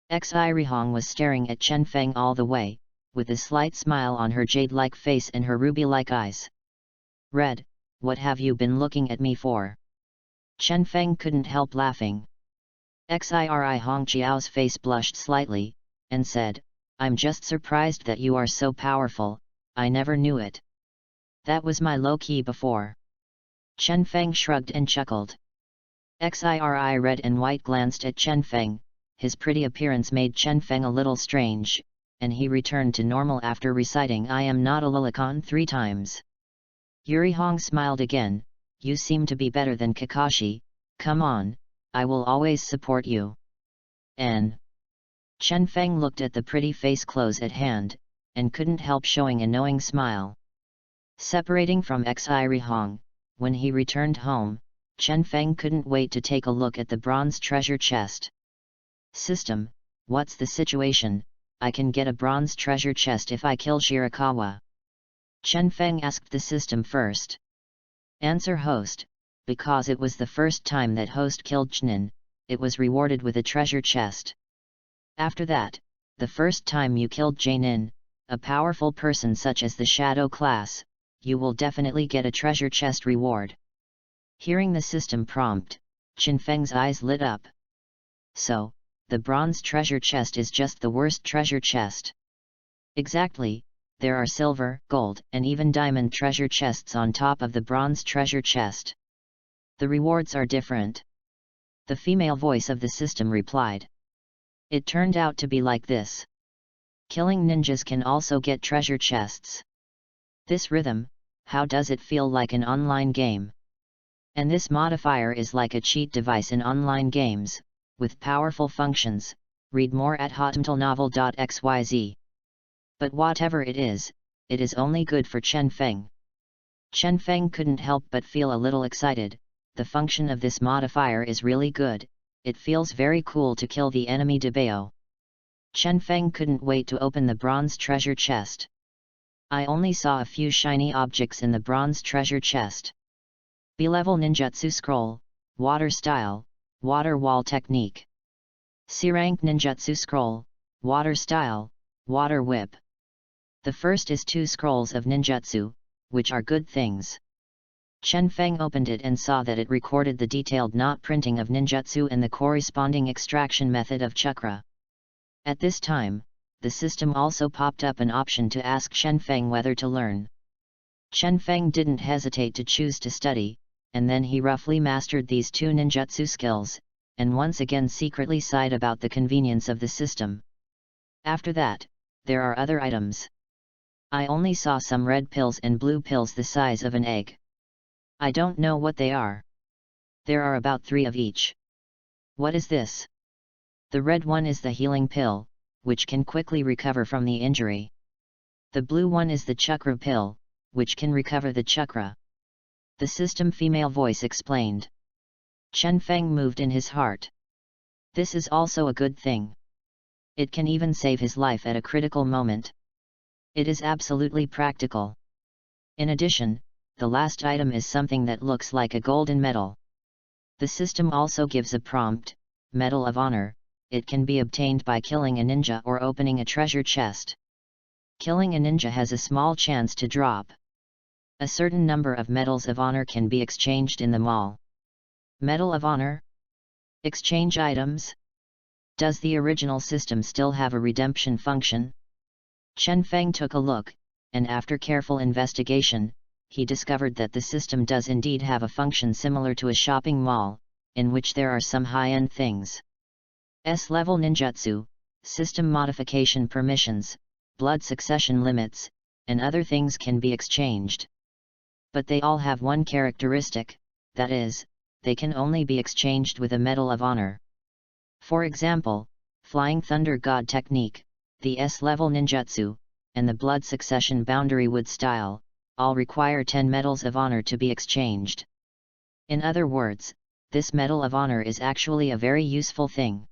Xi Rihong was staring at Chen Feng all the way, with a slight smile on her jade-like face and her ruby-like eyes. "Red, what have you been looking at me for?" Chen Feng couldn't help laughing. Xiri Hong Chiao's face blushed slightly, and said, "I'm just surprised that you are so powerful, I never knew it. That was my low-key before." Chen Feng shrugged and chuckled. Xiri Red and White glanced at Chen Feng. His pretty appearance made Chen Feng a little strange, and he returned to normal after reciting "I am not a lolicon" 3 times. Yuri Hong smiled again. "You seem to be better than Kakashi, come on, I will always support you." N. Chen Feng looked at the pretty face close at hand, and couldn't help showing a knowing smile. Separating from Xiri Hong, when he returned home, Chen Feng couldn't wait to take a look at the bronze treasure chest. "System, what's the situation? I can get a bronze treasure chest if I kill Shirakawa." Chen Feng asked the system first. Answer: Host, because it was the first time that Host killed Chnin, it was rewarded with a treasure chest. After that, the first time you killed Jainin, a powerful person such as the Shadow class, you will definitely get a treasure chest reward. Hearing the system prompt, Chen Feng's eyes lit up. So, the bronze treasure chest is just the worst treasure chest. Exactly, there are silver, gold, and even diamond treasure chests on top of the bronze treasure chest. The rewards are different. The female voice of the system replied. It turned out to be like this. Killing ninjas can also get treasure chests. This rhythm, how does it feel like an online game? And this modifier is like a cheat device in online games, with powerful functions. Read more at hotmtlnovel.xyz. But whatever it is only good for Chen Feng. Chen Feng couldn't help but feel a little excited. The function of this modifier is really good, it feels very cool to kill the enemy Debao. Chen Feng couldn't wait to open the bronze treasure chest. I only saw a few shiny objects in the bronze treasure chest. B-level ninjutsu scroll, water style, water wall technique. C-rank ninjutsu scroll, water style, water whip. The first is 2 scrolls of ninjutsu, which are good things. Chen Feng opened it and saw that it recorded the detailed not printing of ninjutsu and the corresponding extraction method of chakra. At this time, the system also popped up an option to ask Chen Feng whether to learn. Chen Feng didn't hesitate to choose to study, and then he roughly mastered these 2 ninjutsu skills, and once again secretly sighed about the convenience of the system. After that, there are other items. I only saw some red pills and blue pills the size of an egg. I don't know what they are. There are about 3 of each. What is this? The red one is the healing pill, which can quickly recover from the injury. The blue one is the chakra pill, which can recover the chakra. The system female voice explained. Chen Feng moved in his heart. This is also a good thing. It can even save his life at a critical moment. It is absolutely practical. In addition, the last item is something that looks like a golden medal. The system also gives a prompt, Medal of Honor. It can be obtained by killing a ninja or opening a treasure chest. Killing a ninja has a small chance to drop. A certain number of medals of honor can be exchanged in the mall. Medal of Honor? Exchange items? Does the original system still have a redemption function? Chen Feng took a look, and after careful investigation, he discovered that the system does indeed have a function similar to a shopping mall, in which there are some high-end things. S-level ninjutsu, system modification permissions, blood succession limits, and other things can be exchanged. But they all have one characteristic, that is, they can only be exchanged with a Medal of Honor. For example, Flying Thunder God Technique, the S-level ninjutsu, and the blood succession boundary wood style, all require 10 medals of honor to be exchanged. In other words, this Medal of Honor is actually a very useful thing.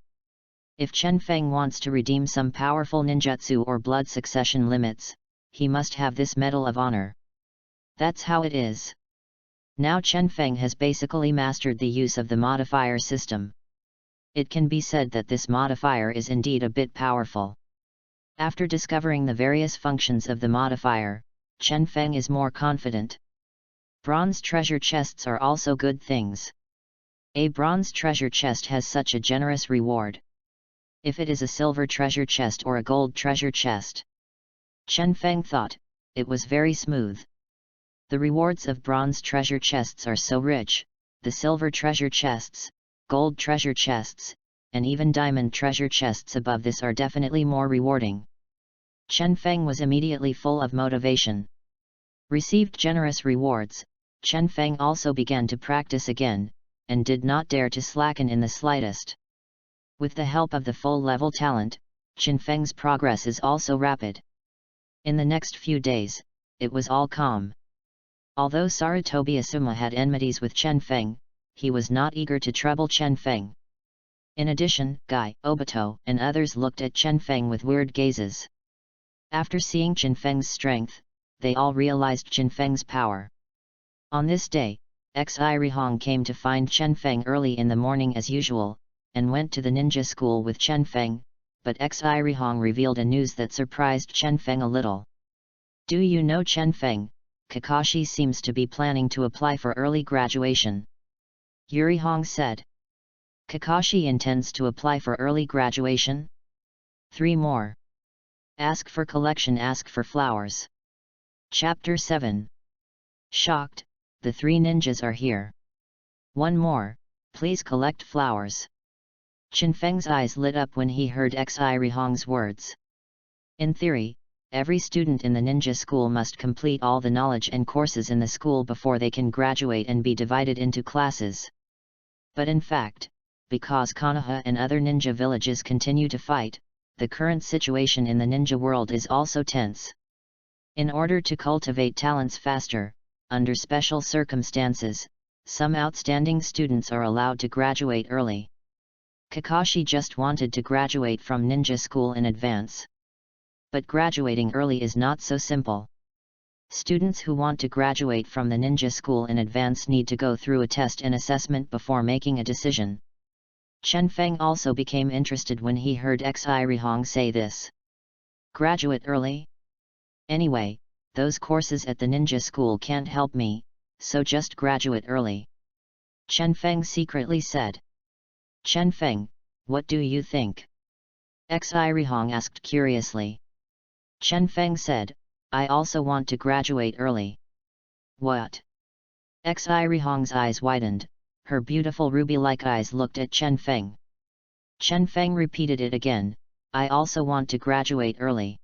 If Chen Feng wants to redeem some powerful ninjutsu or blood succession limits, he must have this Medal of Honor. That's how it is. Now Chen Feng has basically mastered the use of the modifier system. It can be said that this modifier is indeed a bit powerful. After discovering the various functions of the modifier, Chen Feng is more confident. Bronze treasure chests are also good things. A bronze treasure chest has such a generous reward. If it is a silver treasure chest or a gold treasure chest, Chen Feng thought, it was very smooth. The rewards of bronze treasure chests are so rich, the silver treasure chests, gold treasure chests, and even diamond treasure chests above this are definitely more rewarding. Chen Feng was immediately full of motivation. Received generous rewards, Chen Feng also began to practice again, and did not dare to slacken in the slightest. With the help of the full-level talent, Chen Feng's progress is also rapid. In the next few days, it was all calm. Although Sarutobi Asuma had enmities with Chen Feng, he was not eager to trouble Chen Feng. In addition, Guy, Obito, and others looked at Chen Feng with weird gazes. After seeing Chen Feng's strength, they all realized Chen Feng's power. On this day, Xi Rihong came to find Chen Feng early in the morning as usual, and went to the ninja school with Chen Feng, but Xi Rihong revealed a news that surprised Chen Feng a little. Do you know Chen Feng? Kakashi seems to be planning to apply for early graduation. Yuri Hong said. Kakashi intends to apply for early graduation? 3 more. Ask for collection, ask for flowers. Chapter 7. Shocked, the 3 ninjas are here. 1 more, please collect flowers. Chen Feng's eyes lit up when he heard Xi Rihong's words. In theory, every student in the ninja school must complete all the knowledge and courses in the school before they can graduate and be divided into classes. But in fact, because Konoha and other ninja villages continue to fight, the current situation in the ninja world is also tense. In order to cultivate talents faster, under special circumstances, some outstanding students are allowed to graduate early. Kakashi just wanted to graduate from ninja school in advance. But graduating early is not so simple. Students who want to graduate from the ninja school in advance need to go through a test and assessment before making a decision. Chen Feng also became interested when he heard Xi Rihong say this. Graduate early? Anyway, those courses at the ninja school can't help me, so just graduate early. Chen Feng secretly said. Chen Feng, what do you think? Xi Rihong asked curiously. Chen Feng said, I also want to graduate early. What? Xi Rihong's eyes widened, her beautiful ruby-like eyes looked at Chen Feng. Chen Feng repeated it again, I also want to graduate early.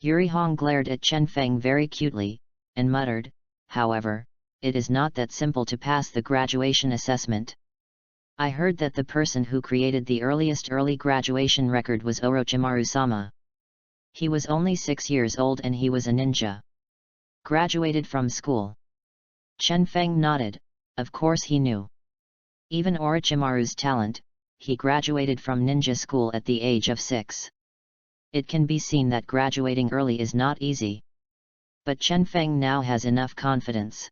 Yuri Hong glared at Chen Feng very cutely, and muttered, however, it is not that simple to pass the graduation assessment. I heard that the person who created the earliest early graduation record was Orochimaru-sama. He was only 6 years old and he was a ninja. Graduated from school. Chen Feng nodded, of course he knew. Even Orochimaru's talent, he graduated from ninja school at the age of 6. It can be seen that graduating early is not easy. But Chen Feng now has enough confidence.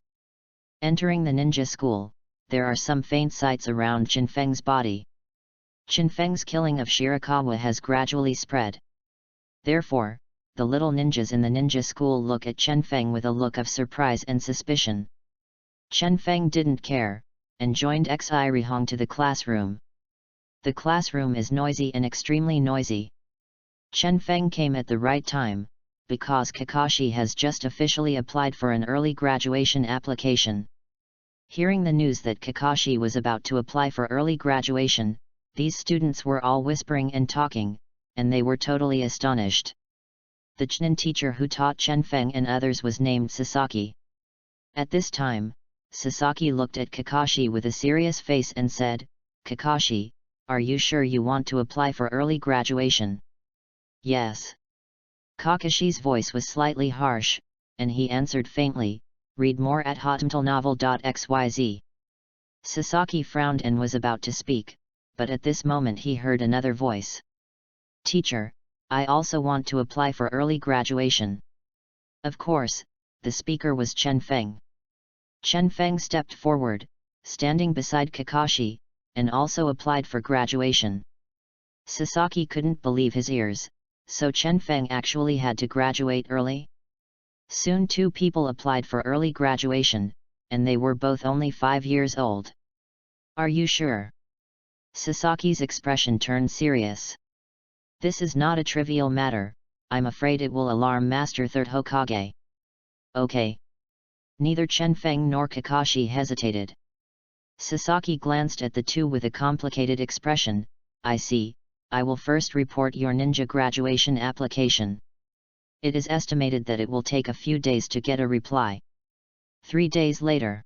Entering the ninja school, there are some faint sights around Chen Feng's body. Chen Feng's killing of Shirakawa has gradually spread. Therefore, the little ninjas in the ninja school look at Chen Feng with a look of surprise and suspicion. Chen Feng didn't care, and joined Xi Rihong to the classroom. The classroom is noisy and extremely noisy. Chen Feng came at the right time, because Kakashi has just officially applied for an early graduation application. Hearing the news that Kakashi was about to apply for early graduation, these students were all whispering and talking, and they were totally astonished. The Chunin teacher who taught Chen Feng and others was named Sasaki. At this time, Sasaki looked at Kakashi with a serious face and said, Kakashi, are you sure you want to apply for early graduation? Yes. Kakashi's voice was slightly harsh, and he answered faintly, read more at hotmtlnovel.xyz. Sasaki frowned and was about to speak, but at this moment he heard another voice. "Teacher, I also want to apply for early graduation." Of course, the speaker was Chen Feng. Chen Feng stepped forward, standing beside Kakashi, and also applied for graduation. Sasaki couldn't believe his ears, so Chen Feng actually had to graduate early? Soon two people applied for early graduation, and they were both only 5 years old. "Are you sure?" Sasaki's expression turned serious. "This is not a trivial matter, I'm afraid it will alarm Master Third Hokage." "Okay." Neither Chen Feng nor Kakashi hesitated. Sasaki glanced at the two with a complicated expression. "I see, I will first report your ninja graduation application. It is estimated that it will take a few days to get a reply." 3 days later.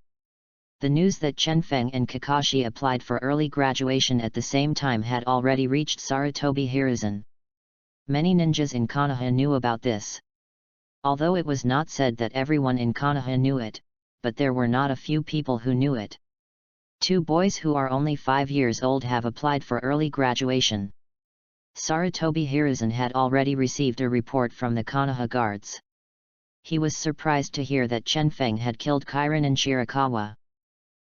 The news that Chen Feng and Kakashi applied for early graduation at the same time had already reached Sarutobi Hiruzen. Many ninjas in Konoha knew about this. Although it was not said that everyone in Konoha knew it, but there were not a few people who knew it. 2 boys who are only 5 years old have applied for early graduation. Sarutobi Hiruzen had already received a report from the Konoha guards. He was surprised to hear that Chen Feng had killed Kirin and Shirakawa.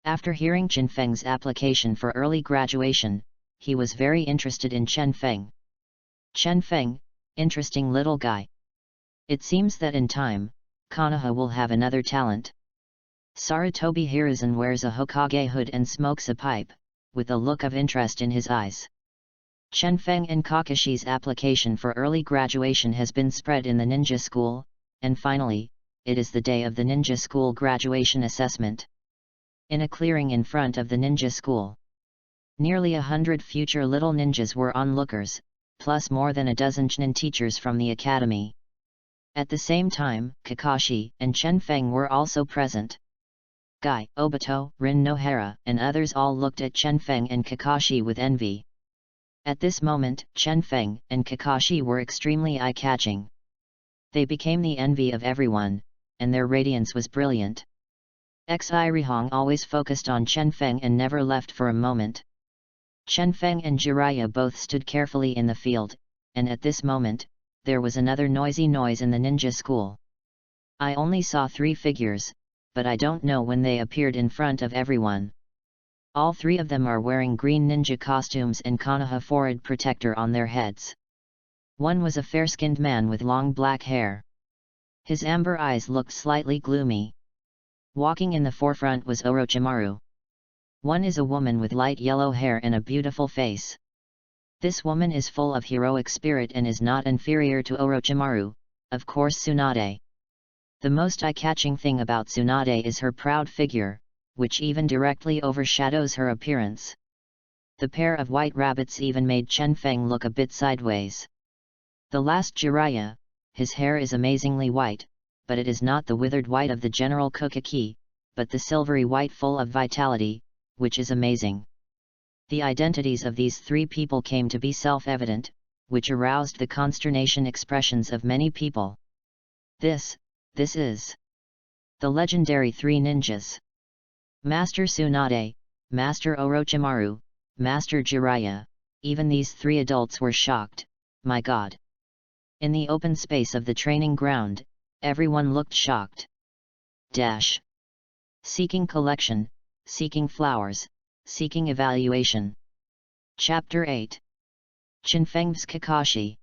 After hearing Chen Feng's application for early graduation, he was very interested in Chen Feng. "Chen Feng, interesting little guy. It seems that in time, Konoha will have another talent." Sarutobi Hiruzen wears a Hokage hood and smokes a pipe, with a look of interest in his eyes. Chen Feng and Kakashi's application for early graduation has been spread in the ninja school, and finally, it is the day of the ninja school graduation assessment. In a clearing in front of the ninja school, nearly 100 future little ninjas were onlookers, plus more than a dozen Chunin teachers from the academy. At the same time, Kakashi and Chen Feng were also present. Guy, Obito, Rin Nohara, and others all looked at Chen Feng and Kakashi with envy. At this moment, Chen Feng and Kakashi were extremely eye-catching. They became the envy of everyone, and their radiance was brilliant. Rihong always focused on Chen Feng and never left for a moment. Chen Feng and Jiraiya both stood carefully in the field, and at this moment, there was another noisy noise in the ninja school. I only saw 3 figures, but I don't know when they appeared in front of everyone. All 3 of them are wearing green ninja costumes and Konoha forehead protector on their heads. One was a fair-skinned man with long black hair. His amber eyes looked slightly gloomy. Walking in the forefront was Orochimaru. One is a woman with light yellow hair and a beautiful face. This woman is full of heroic spirit and is not inferior to Orochimaru, of course Tsunade. The most eye-catching thing about Tsunade is her proud figure, which even directly overshadows her appearance. The pair of white rabbits even made Chen Feng look a bit sideways. The last Jiraiya, his hair is amazingly white, but it is not the withered white of the General Kokaki, but the silvery white full of vitality, which is amazing. The identities of these 3 people came to be self-evident, which aroused the consternation expressions of many people. This is the legendary 3 ninjas. Master Tsunade, Master Orochimaru, Master Jiraiya, even these 3 adults were shocked. My God! In the open space of the training ground, everyone looked shocked. Seeking collection, seeking flowers, seeking evaluation. Chapter 8. Chen Feng's Kakashi.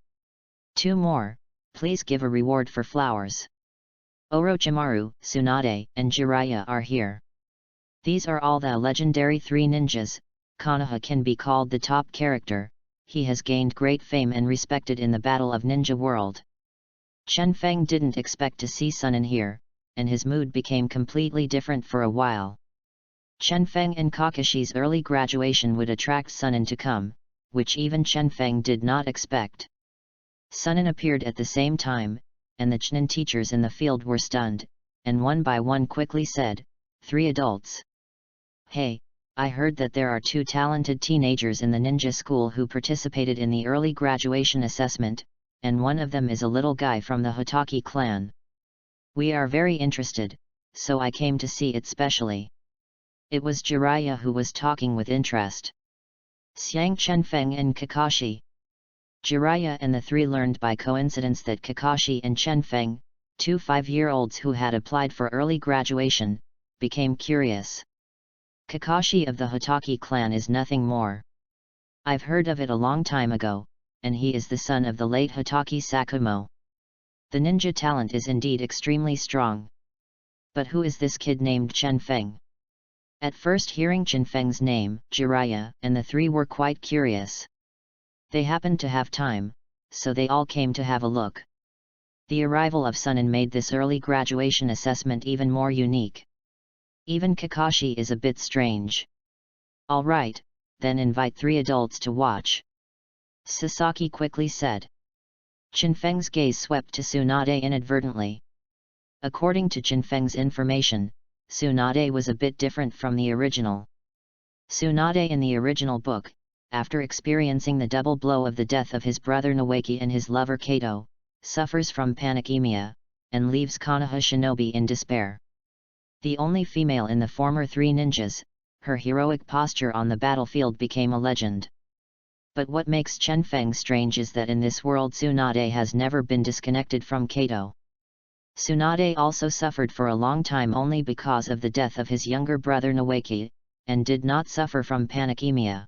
2 more, please give a reward for flowers. Orochimaru, Tsunade, and Jiraiya are here. These are all the legendary 3 ninjas. Konoha can be called the top character. He has gained great fame and respected in the battle of ninja world. Chen Feng didn't expect to see Sunin here, and his mood became completely different for a while. Chen Feng and Kakashi's early graduation would attract Sunin to come, which even Chen Feng did not expect. Sunin appeared at the same time, and the Chunin teachers in the field were stunned, and one by one quickly said, 3 adults. Hey, I heard that there are 2 talented teenagers in the ninja school who participated in the early graduation assessment, and one of them is a little guy from the Hotaki clan. We are very interested, so I came to see it specially. It was Jiraiya who was talking with interest. Xiang Chenfeng and Kakashi. Jiraiya and the three learned by coincidence that Kakashi and Chenfeng, two 5-year-olds who had applied for early graduation, became curious. Kakashi of the Hokage clan is nothing more. I've heard of it a long time ago, and he is the son of the late Hokage Sakumo. The ninja talent is indeed extremely strong. But who is this kid named Chenfeng? At first hearing Chenfeng's name, Jiraiya and the three were quite curious. They happened to have time, so they all came to have a look. The arrival of Sunin made this early graduation assessment even more unique. Even Kakashi is a bit strange. Alright, then invite 3 adults to watch. Sasaki quickly said. Chenfeng's gaze swept to Tsunade inadvertently. According to Chenfeng's information, Tsunade was a bit different from the original. Tsunade in the original book, after experiencing the double blow of the death of his brother Nawaki and his lover Kato, suffers from panicemia, and leaves Konoha Shinobi in despair. The only female in the former 3 ninjas, her heroic posture on the battlefield became a legend. But what makes Chenfeng strange is that in this world Tsunade has never been disconnected from Kato. Tsunade also suffered for a long time only because of the death of his younger brother Nawaki, and did not suffer from panicemia.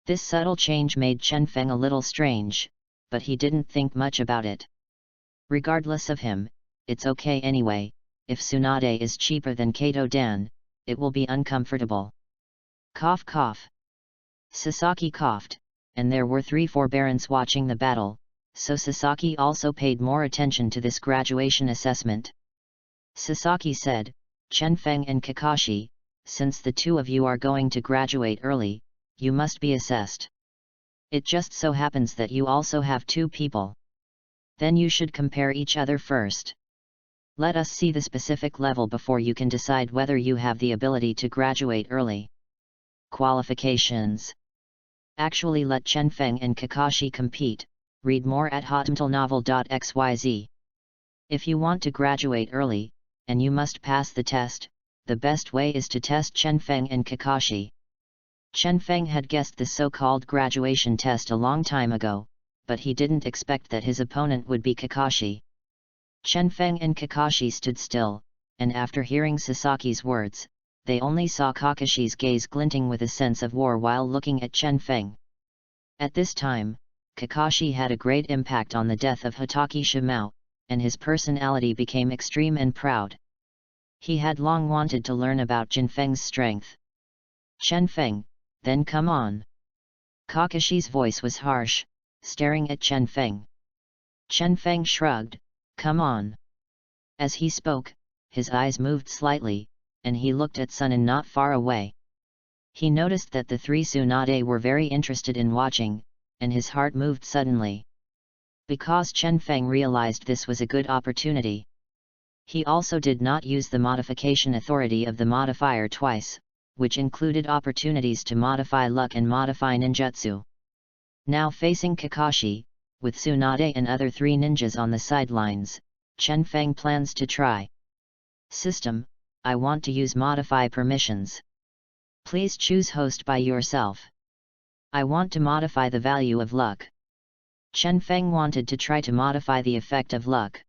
This subtle change made Chenfeng a little strange, but he didn't think much about it. Regardless of him, it's okay anyway, if Tsunade is cheaper than Kato-dan, it will be uncomfortable. Cough cough. Sasaki coughed, and there were 3 forbearants watching the battle, so Sasaki also paid more attention to this graduation assessment. Sasaki said, Chenfeng and Kakashi, since the 2 of you are going to graduate early, you must be assessed. It just so happens that you also have 2 people. Then you should compare each other first. Let us see the specific level before you can decide whether you have the ability to graduate early. Qualifications. Actually let Chenfeng and Kakashi compete, read more at hotmtlnovel.xyz. If you want to graduate early, and you must pass the test, the best way is to test Chenfeng and Kakashi. Chenfeng had guessed the so-called graduation test a long time ago, but he didn't expect that his opponent would be Kakashi. Chenfeng and Kakashi stood still, and after hearing Sasaki's words, they only saw Kakashi's gaze glinting with a sense of war while looking at Chenfeng. At this time, Kakashi had a great impact on the death of Hokage Shimao, and his personality became extreme and proud. He had long wanted to learn about Chenfeng's strength. Chenfeng, then come on. Kakashi's voice was harsh, staring at Chenfeng. Chenfeng shrugged, come on. As he spoke, his eyes moved slightly, and he looked at Sunin not far away. He noticed that the 3 Tsunade were very interested in watching, and his heart moved suddenly. Because Chenfeng realized this was a good opportunity. He also did not use the modification authority of the modifier twice, which included opportunities to modify luck and modify ninjutsu. Now facing Kakashi, with Tsunade and other 3 ninjas on the sidelines, Chenfeng plans to try. System, I want to use modify permissions. Please choose host by yourself. I want to modify the value of luck. Chenfeng wanted to try to modify the effect of luck.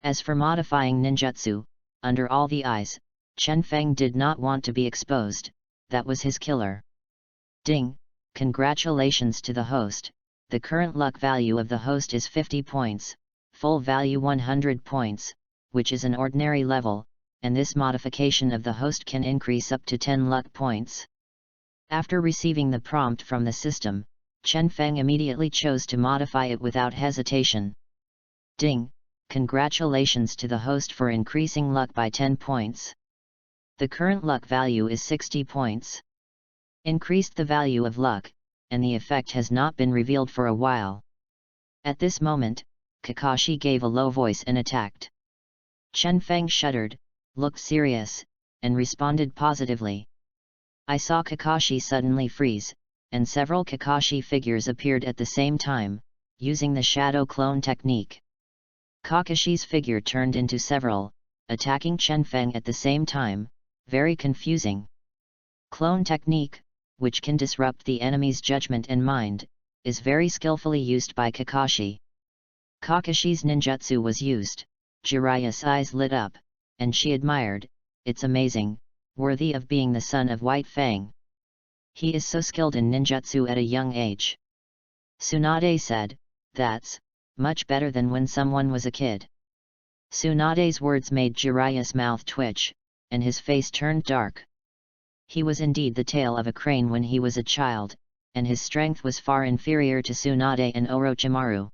As for modifying ninjutsu, under all the eyes, Chenfeng did not want to be exposed, that was his killer. Ding, congratulations to the host. The current luck value of the host is 50 points, full value 100 points, which is an ordinary level, and this modification of the host can increase up to 10 luck points. After receiving the prompt from the system, Chenfeng immediately chose to modify it without hesitation. Ding, congratulations to the host for increasing luck by 10 points. The current luck value is 60 points. Increased the value of luck, and the effect has not been revealed for a while. At this moment, Kakashi gave a low voice and attacked. Chenfeng shuddered, looked serious, and responded positively. I saw Kakashi suddenly freeze, and several Kakashi figures appeared at the same time, using the shadow clone technique. Kakashi's figure turned into several, attacking Chenfeng at the same time, very confusing. Clone technique, which can disrupt the enemy's judgment and mind, is very skillfully used by Kakashi. Kakashi's ninjutsu was used. Jiraiya's eyes lit up, and she admired, "It's amazing, worthy of being the son of White Fang. He is so skilled in ninjutsu at a young age." Tsunade said, "That's much better than when someone was a kid." Tsunade's words made Jiraiya's mouth twitch, and his face turned dark. He was indeed the tail of a crane when he was a child, and his strength was far inferior to Tsunade and Orochimaru.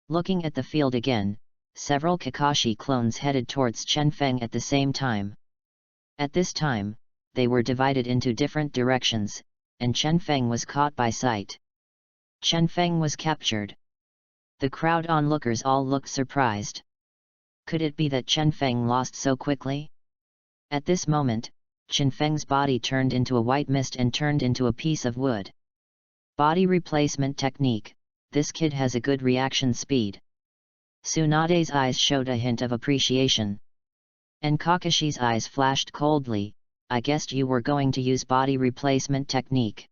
Looking at the field again, several Kakashi clones headed towards Chenfeng at the same time. At this time, they were divided into different directions, and Chenfeng was caught by sight. Chenfeng was captured. The crowd onlookers all looked surprised. Could it be that Chenfeng lost so quickly? At this moment, Chenfeng's body turned into a white mist and turned into a piece of wood. Body replacement technique, this kid has a good reaction speed. Tsunade's eyes showed a hint of appreciation. And Kakashi's eyes flashed coldly, "I guessed you were going to use body replacement technique."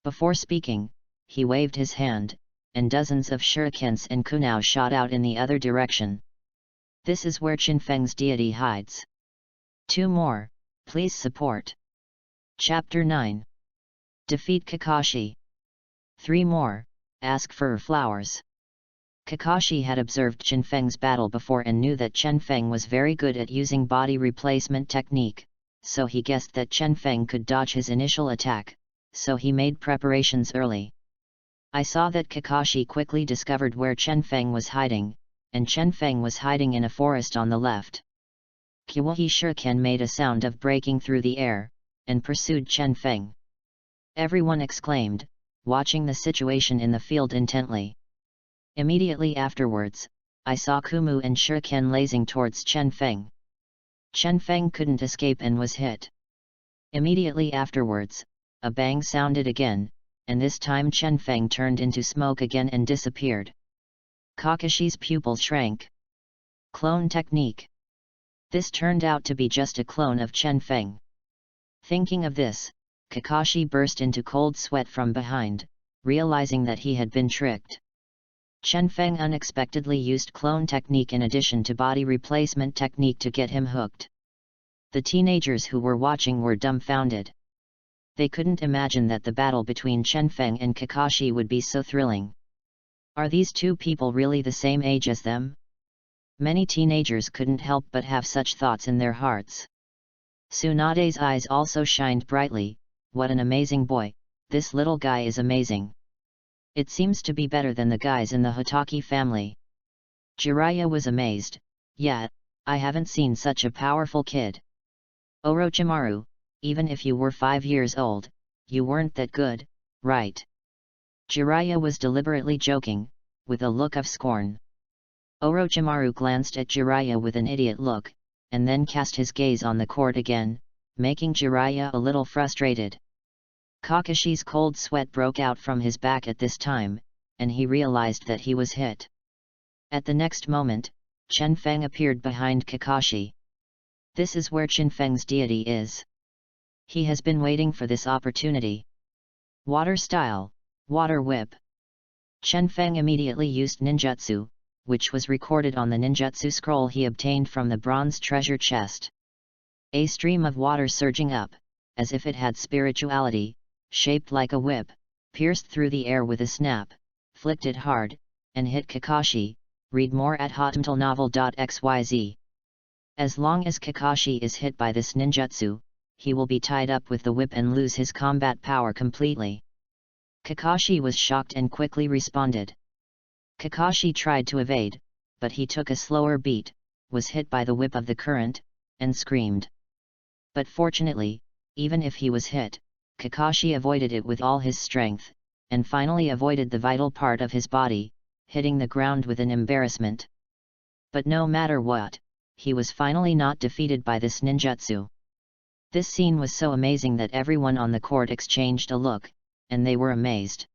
Before speaking, he waved his hand, and dozens of shurikens and kunao shot out in the other direction. This is where Chenfeng's deity hides. 2 more, please support. Chapter 9. Defeat Kakashi. 3 more, ask for flowers. Kakashi had observed Chenfeng's battle before and knew that Chenfeng was very good at using body replacement technique, so he guessed that Chenfeng could dodge his initial attack, so he made preparations early. I saw that Kakashi quickly discovered where Chenfeng was hiding, and Chenfeng was hiding in a forest on the left. Kiwahi Shuriken made a sound of breaking through the air, and pursued Chenfeng. Everyone exclaimed, watching the situation in the field intently. Immediately afterwards, I saw Kumu and Shuriken lasing towards Chenfeng. Chenfeng couldn't escape and was hit. Immediately afterwards, a bang sounded again, and this time Chenfeng turned into smoke again and disappeared. Kakashi's pupil shrank. Clone technique. This turned out to be just a clone of Chenfeng. Thinking of this, Kakashi burst into cold sweat from behind, realizing that he had been tricked. Chenfeng unexpectedly used clone technique in addition to body replacement technique to get him hooked. The teenagers who were watching were dumbfounded. They couldn't imagine that the battle between Chenfeng and Kakashi would be so thrilling. Are these two people really the same age as them? Many teenagers couldn't help but have such thoughts in their hearts. Tsunade's eyes also shined brightly. "What an amazing boy, this little guy is amazing. It seems to be better than the guys in the Hokage family." Jiraiya was amazed, "Yeah, I haven't seen such a powerful kid. Orochimaru, even if you were 5 years old, you weren't that good, right?" Jiraiya was deliberately joking, with a look of scorn. Orochimaru glanced at Jiraiya with an idiot look, and then cast his gaze on the court again, making Jiraiya a little frustrated. Kakashi's cold sweat broke out from his back at this time, and he realized that he was hit. At the next moment, Chenfeng appeared behind Kakashi. This is where Chenfeng's deity is. He has been waiting for this opportunity. Water style, water whip. Chenfeng immediately used ninjutsu, which was recorded on the ninjutsu scroll he obtained from the bronze treasure chest. A stream of water surging up, as if it had spirituality, shaped like a whip, pierced through the air with a snap, flicked it hard, and hit Kakashi. Read more at hotmtlnovel.xyz. As long as Kakashi is hit by this ninjutsu, he will be tied up with the whip and lose his combat power completely. Kakashi was shocked and quickly responded. Kakashi tried to evade, but he took a slower beat, was hit by the whip of the current, and screamed. But fortunately, even if he was hit, Kakashi avoided it with all his strength, and finally avoided the vital part of his body, hitting the ground with an embarrassment. But no matter what, he was finally not defeated by this ninjutsu. This scene was so amazing that everyone on the court exchanged a look, and they were amazed.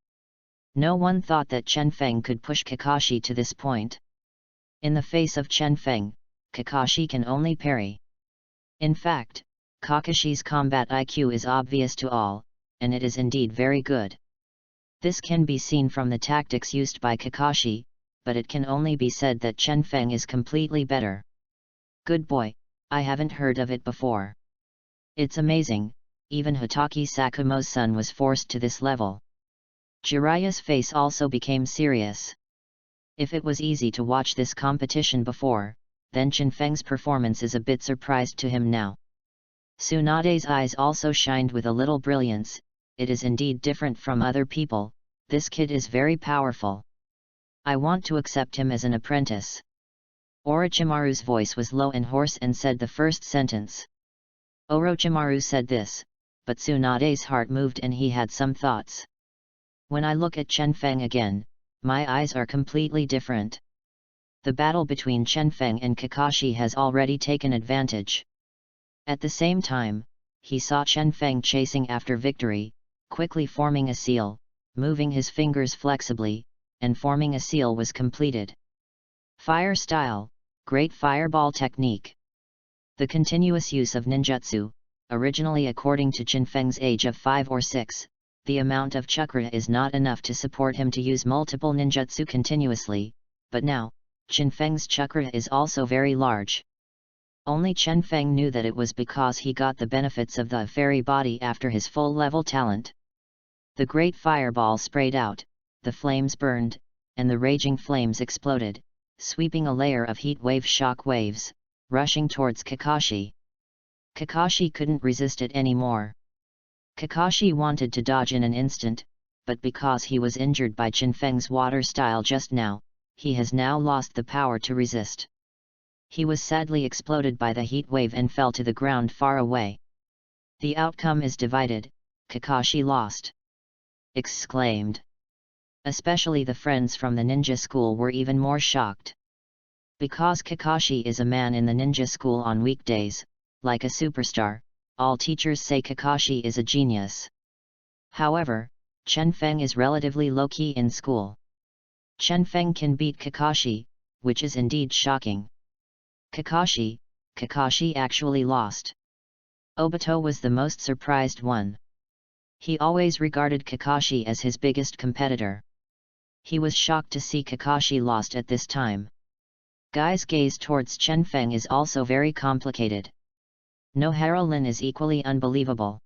No one thought that Chenfeng could push Kakashi to this point. In the face of Chenfeng, Kakashi can only parry. In fact, Kakashi's combat IQ is obvious to all, and it is indeed very good. This can be seen from the tactics used by Kakashi, but it can only be said that Chen Feng is completely better. Good boy, I haven't heard of it before. It's amazing, even Hotaki Sakumo's son was forced to this level. Jiraiya's face also became serious. If it was easy to watch this competition before, then Chen Feng's performance is a bit surprised to him now. Tsunade's eyes also shined with a little brilliance. It is indeed different from other people, this kid is very powerful. I want to accept him as an apprentice. Orochimaru's voice was low and hoarse and said the first sentence. Orochimaru said this, but Tsunade's heart moved and he had some thoughts. When I look at Chen Feng again, my eyes are completely different. The battle between Chen Feng and Kakashi has already taken advantage. At the same time, he saw Chen Feng chasing after victory, quickly forming a seal, moving his fingers flexibly, and forming a seal was completed. Fire style, great fireball technique. The continuous use of ninjutsu, originally according to Chen Feng's age of 5 or 6, the amount of chakra is not enough to support him to use multiple ninjutsu continuously, but now, Chen Feng's chakra is also very large. Only Chen Feng knew that it was because he got the benefits of the fairy body after his full-level talent. The great fireball sprayed out, the flames burned, and the raging flames exploded, sweeping a layer of heat wave shock waves, rushing towards Kakashi. Kakashi couldn't resist it anymore. Kakashi wanted to dodge in an instant, but because he was injured by Chen Feng's water style just now, he has now lost the power to resist. He was sadly exploded by the heat wave and fell to the ground far away. The outcome is divided, Kakashi lost. Exclaimed. Especially the friends from the ninja school were even more shocked. Because Kakashi is a man in the ninja school on weekdays, like a superstar, all teachers say Kakashi is a genius. However, Chen Feng is relatively low-key in school. Chen Feng can beat Kakashi, which is indeed shocking. Kakashi actually lost. Obito was the most surprised one. He always regarded Kakashi as his biggest competitor. He was shocked to see Kakashi lost at this time. Guy's gaze towards Chen Feng is also very complicated. Nohara Lin is equally unbelievable.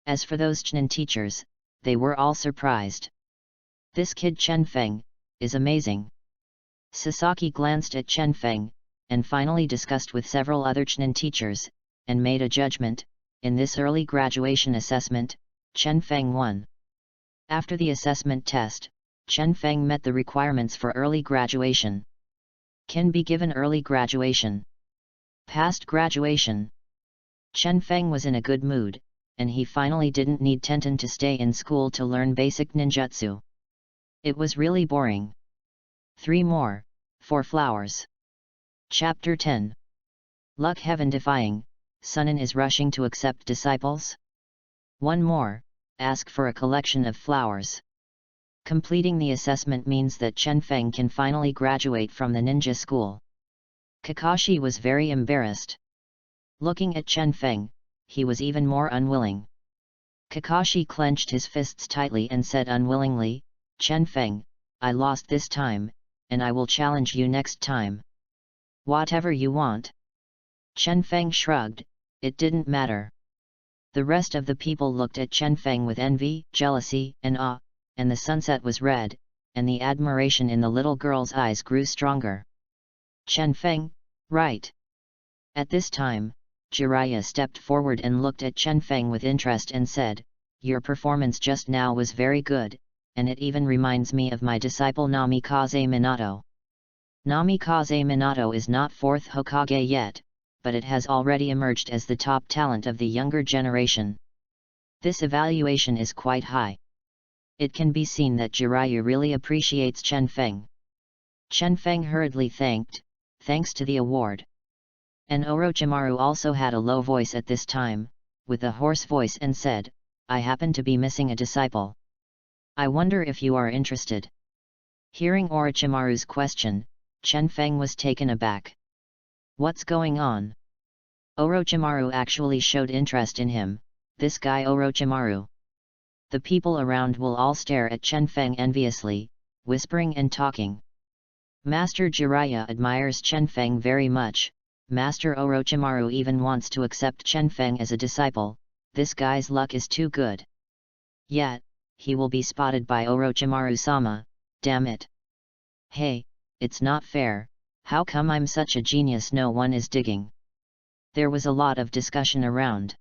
As for those Chunin teachers, they were all surprised. This kid Chen Feng is amazing. Sasaki glanced at Chen Feng, and finally discussed with several other Chunin teachers, and made a judgment. In this early graduation assessment, Chen Feng won. After the assessment test, Chen Feng met the requirements for early graduation. Can be given early graduation. Past graduation. Chen Feng was in a good mood, and he finally didn't need Tenten to stay in school to learn basic ninjutsu. It was really boring. 3 more, 4 flowers. Chapter 10. Luck heaven defying, Sunin is rushing to accept disciples. 1 more, ask for a collection of flowers. Completing the assessment means that Chen Feng can finally graduate from the ninja school. Kakashi was very embarrassed. Looking at Chen Feng, he was even more unwilling. Kakashi clenched his fists tightly and said unwillingly, Chen Feng, I lost this time, and I will challenge you next time. Whatever you want. Chen Feng shrugged, it didn't matter. The rest of the people looked at Chen Feng with envy, jealousy, and awe, and the sunset was red, and the admiration in the little girl's eyes grew stronger. Chen Feng, right. At this time, Jiraiya stepped forward and looked at Chen Feng with interest and said, your performance just now was very good, and it even reminds me of my disciple Namikaze Minato. Namikaze Minato is not 4th Hokage yet, but it has already emerged as the top talent of the younger generation. This evaluation is quite high. It can be seen that Jiraiya really appreciates Chen Feng. Chen Feng hurriedly thanked, thanks to the award. And Orochimaru also had a low voice at this time, with a hoarse voice and said, I happen to be missing a disciple. I wonder if you are interested. Hearing Orochimaru's question, Chen Feng was taken aback. What's going on? Orochimaru actually showed interest in him, this guy Orochimaru. The people around will all stare at Chen Feng enviously, whispering and talking. Master Jiraiya admires Chen Feng very much. Master Orochimaru even wants to accept Chen Feng as a disciple. This guy's luck is too good. Yet, he will be spotted by Orochimaru-sama, damn it. Hey, it's not fair, how come I'm such a genius no one is digging? There was a lot of discussion around.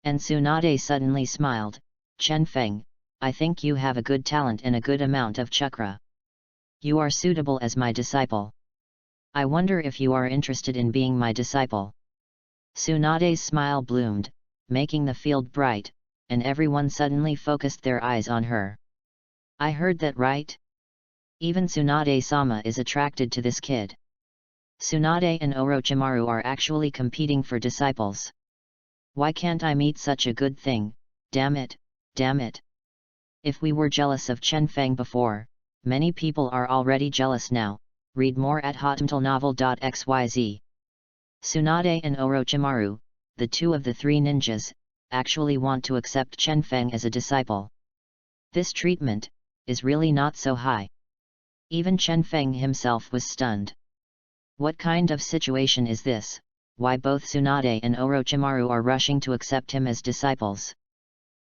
And Tsunade suddenly smiled, Chen Feng, I think you have a good talent and a good amount of chakra. You are suitable as my disciple. I wonder if you are interested in being my disciple. Tsunade's smile bloomed, making the field bright, and everyone suddenly focused their eyes on her. I heard that right? Even Tsunade-sama is attracted to this kid. Tsunade and Orochimaru are actually competing for disciples. Why can't I meet such a good thing, damn it, damn it. If we were jealous of Chen Feng before, many people are already jealous now. Read more at hotmtlnovel.xyz. Tsunade and Orochimaru, the two of the three ninjas, actually want to accept Chen Feng as a disciple. This treatment is really not so high. Even Chen Feng himself was stunned. What kind of situation is this? Why both Tsunade and Orochimaru are rushing to accept him as disciples?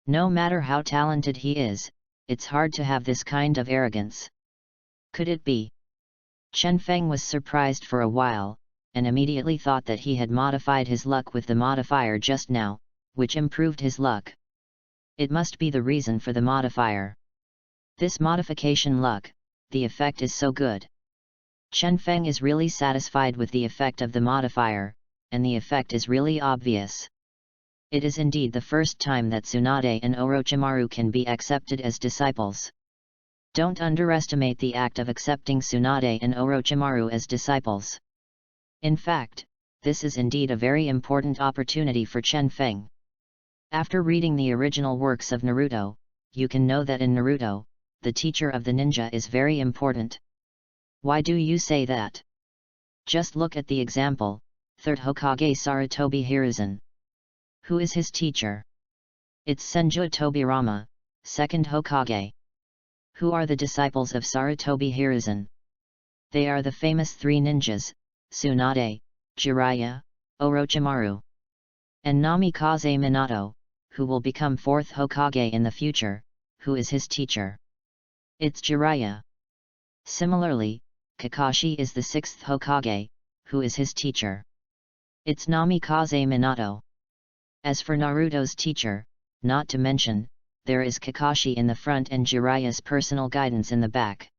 No matter how talented he is, it's hard to have this kind of arrogance. Could it be? Chen Feng was surprised for a while, and immediately thought that he had modified his luck with the modifier just now, which improved his luck. It must be the reason for the modifier. This modification luck, the effect is so good. Chen Feng is really satisfied with the effect of the modifier, and the effect is really obvious. It is indeed the first time that Tsunade and Orochimaru can be accepted as disciples. Don't underestimate the act of accepting Tsunade and Orochimaru as disciples. In fact, this is indeed a very important opportunity for Chen Feng. After reading the original works of Naruto, you can know that in Naruto, the teacher of the ninja is very important. Why do you say that? Just look at the example, 3rd Hokage Sarutobi Hiruzen. Who is his teacher? It's Senju Tobirama, 2nd Hokage. Who are the disciples of Sarutobi Hiruzen? They are the famous three ninjas, Tsunade, Jiraiya, Orochimaru. And Namikaze Minato, who will become 4th Hokage in the future, who is his teacher? It's Jiraiya. Similarly, Kakashi is the 6th Hokage, who is his teacher? It's Namikaze Minato. As for Naruto's teacher, not to mention, there is Kakashi in the front and Jiraiya's personal guidance in the back.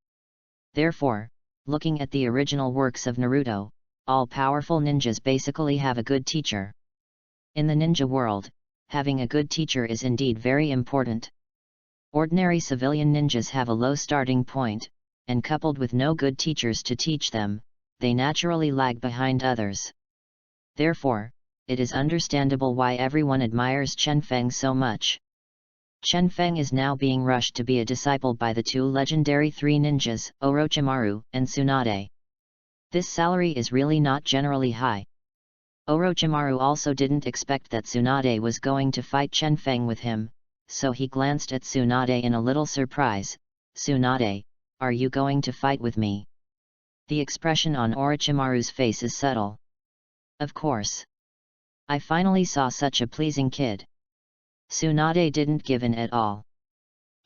Therefore, looking at the original works of Naruto, all powerful ninjas basically have a good teacher. In the ninja world, having a good teacher is indeed very important. Ordinary civilian ninjas have a low starting point, and coupled with no good teachers to teach them, they naturally lag behind others. Therefore, it is understandable why everyone admires Chen Feng so much. Chen Feng is now being rushed to be a disciple by the two legendary three ninjas, Orochimaru and Tsunade. This salary is really not generally high. Orochimaru also didn't expect that Tsunade was going to fight Chen Feng with him, so he glanced at Tsunade in a little surprise. Tsunade, are you going to fight with me? The expression on Orochimaru's face is subtle. Of course. I finally saw such a pleasing kid. Tsunade didn't give in at all.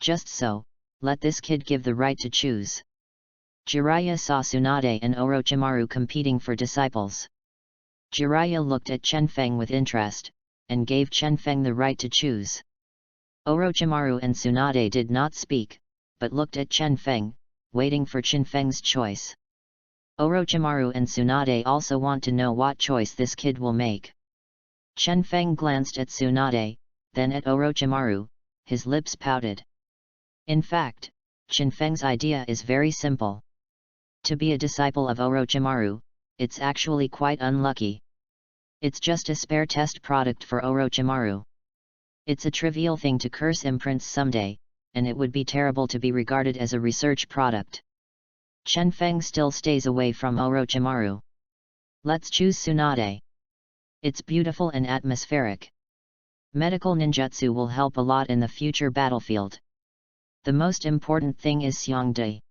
Just so, let this kid give the right to choose. Jiraiya saw Tsunade and Orochimaru competing for disciples. Jiraiya looked at Chen Feng with interest, and gave Chen Feng the right to choose. Orochimaru and Tsunade did not speak, but looked at Chen Feng, waiting for Chen Feng's choice. Orochimaru and Tsunade also want to know what choice this kid will make. Chen Feng glanced at Tsunade, then at Orochimaru, his lips pouted. In fact, Chen Feng's idea is very simple. To be a disciple of Orochimaru, it's actually quite unlucky. It's just a spare test product for Orochimaru. It's a trivial thing to curse imprints someday, and it would be terrible to be regarded as a research product. Chen Feng still stays away from Orochimaru. Let's choose Tsunade. It's beautiful and atmospheric. Medical ninjutsu will help a lot in the future battlefield. The most important thing is Xiangde.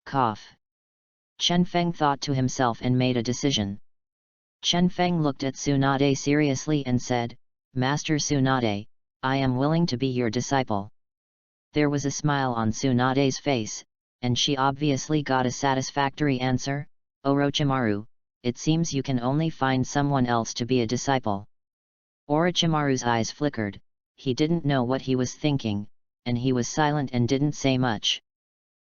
Cough. Chen Feng thought to himself and made a decision. Chen Feng looked at Tsunade seriously and said, Master Tsunade, I am willing to be your disciple. There was a smile on Tsunade's face, and she obviously got a satisfactory answer. Orochimaru, it seems you can only find someone else to be a disciple. Orochimaru's eyes flickered, he didn't know what he was thinking, and he was silent and didn't say much.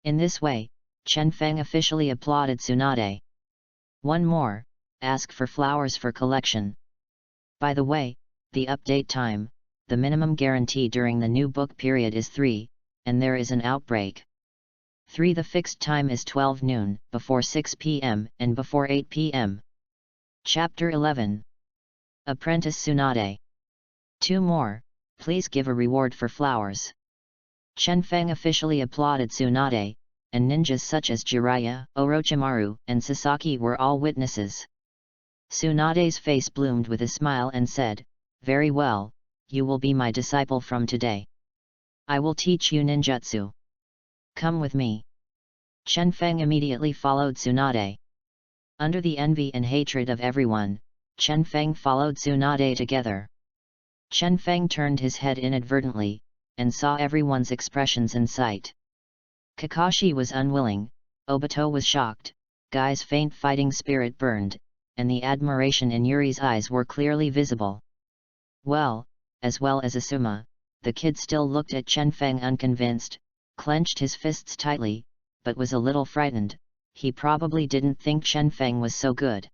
In this way, Chen Feng officially applauded Tsunade. One more, ask for flowers for collection. By the way, the update time, the minimum guarantee during the new book period is 3, and there is an outbreak. 3. The fixed time is 12 noon, before 6 p.m. and before 8 p.m. Chapter 11. Apprentice Tsunade. 2 more, please give a reward for flowers. Chen Feng officially applauded Tsunade, and ninjas such as Jiraiya, Orochimaru, and Sasaki were all witnesses. Tsunade's face bloomed with a smile and said, Very well, you will be my disciple from today. I will teach you ninjutsu. Come with me. Chen Feng immediately followed Tsunade. Under the envy and hatred of everyone, Chen Feng followed Tsunade together. Chen Feng turned his head inadvertently, and saw everyone's expressions in sight. Kakashi was unwilling, Obito was shocked, Guy's faint fighting spirit burned, and the admiration in Yuri's eyes were clearly visible. Well as Asuma, the kid still looked at Chen Feng unconvinced, clenched his fists tightly, but was a little frightened. He probably didn't think Chen Feng was so good.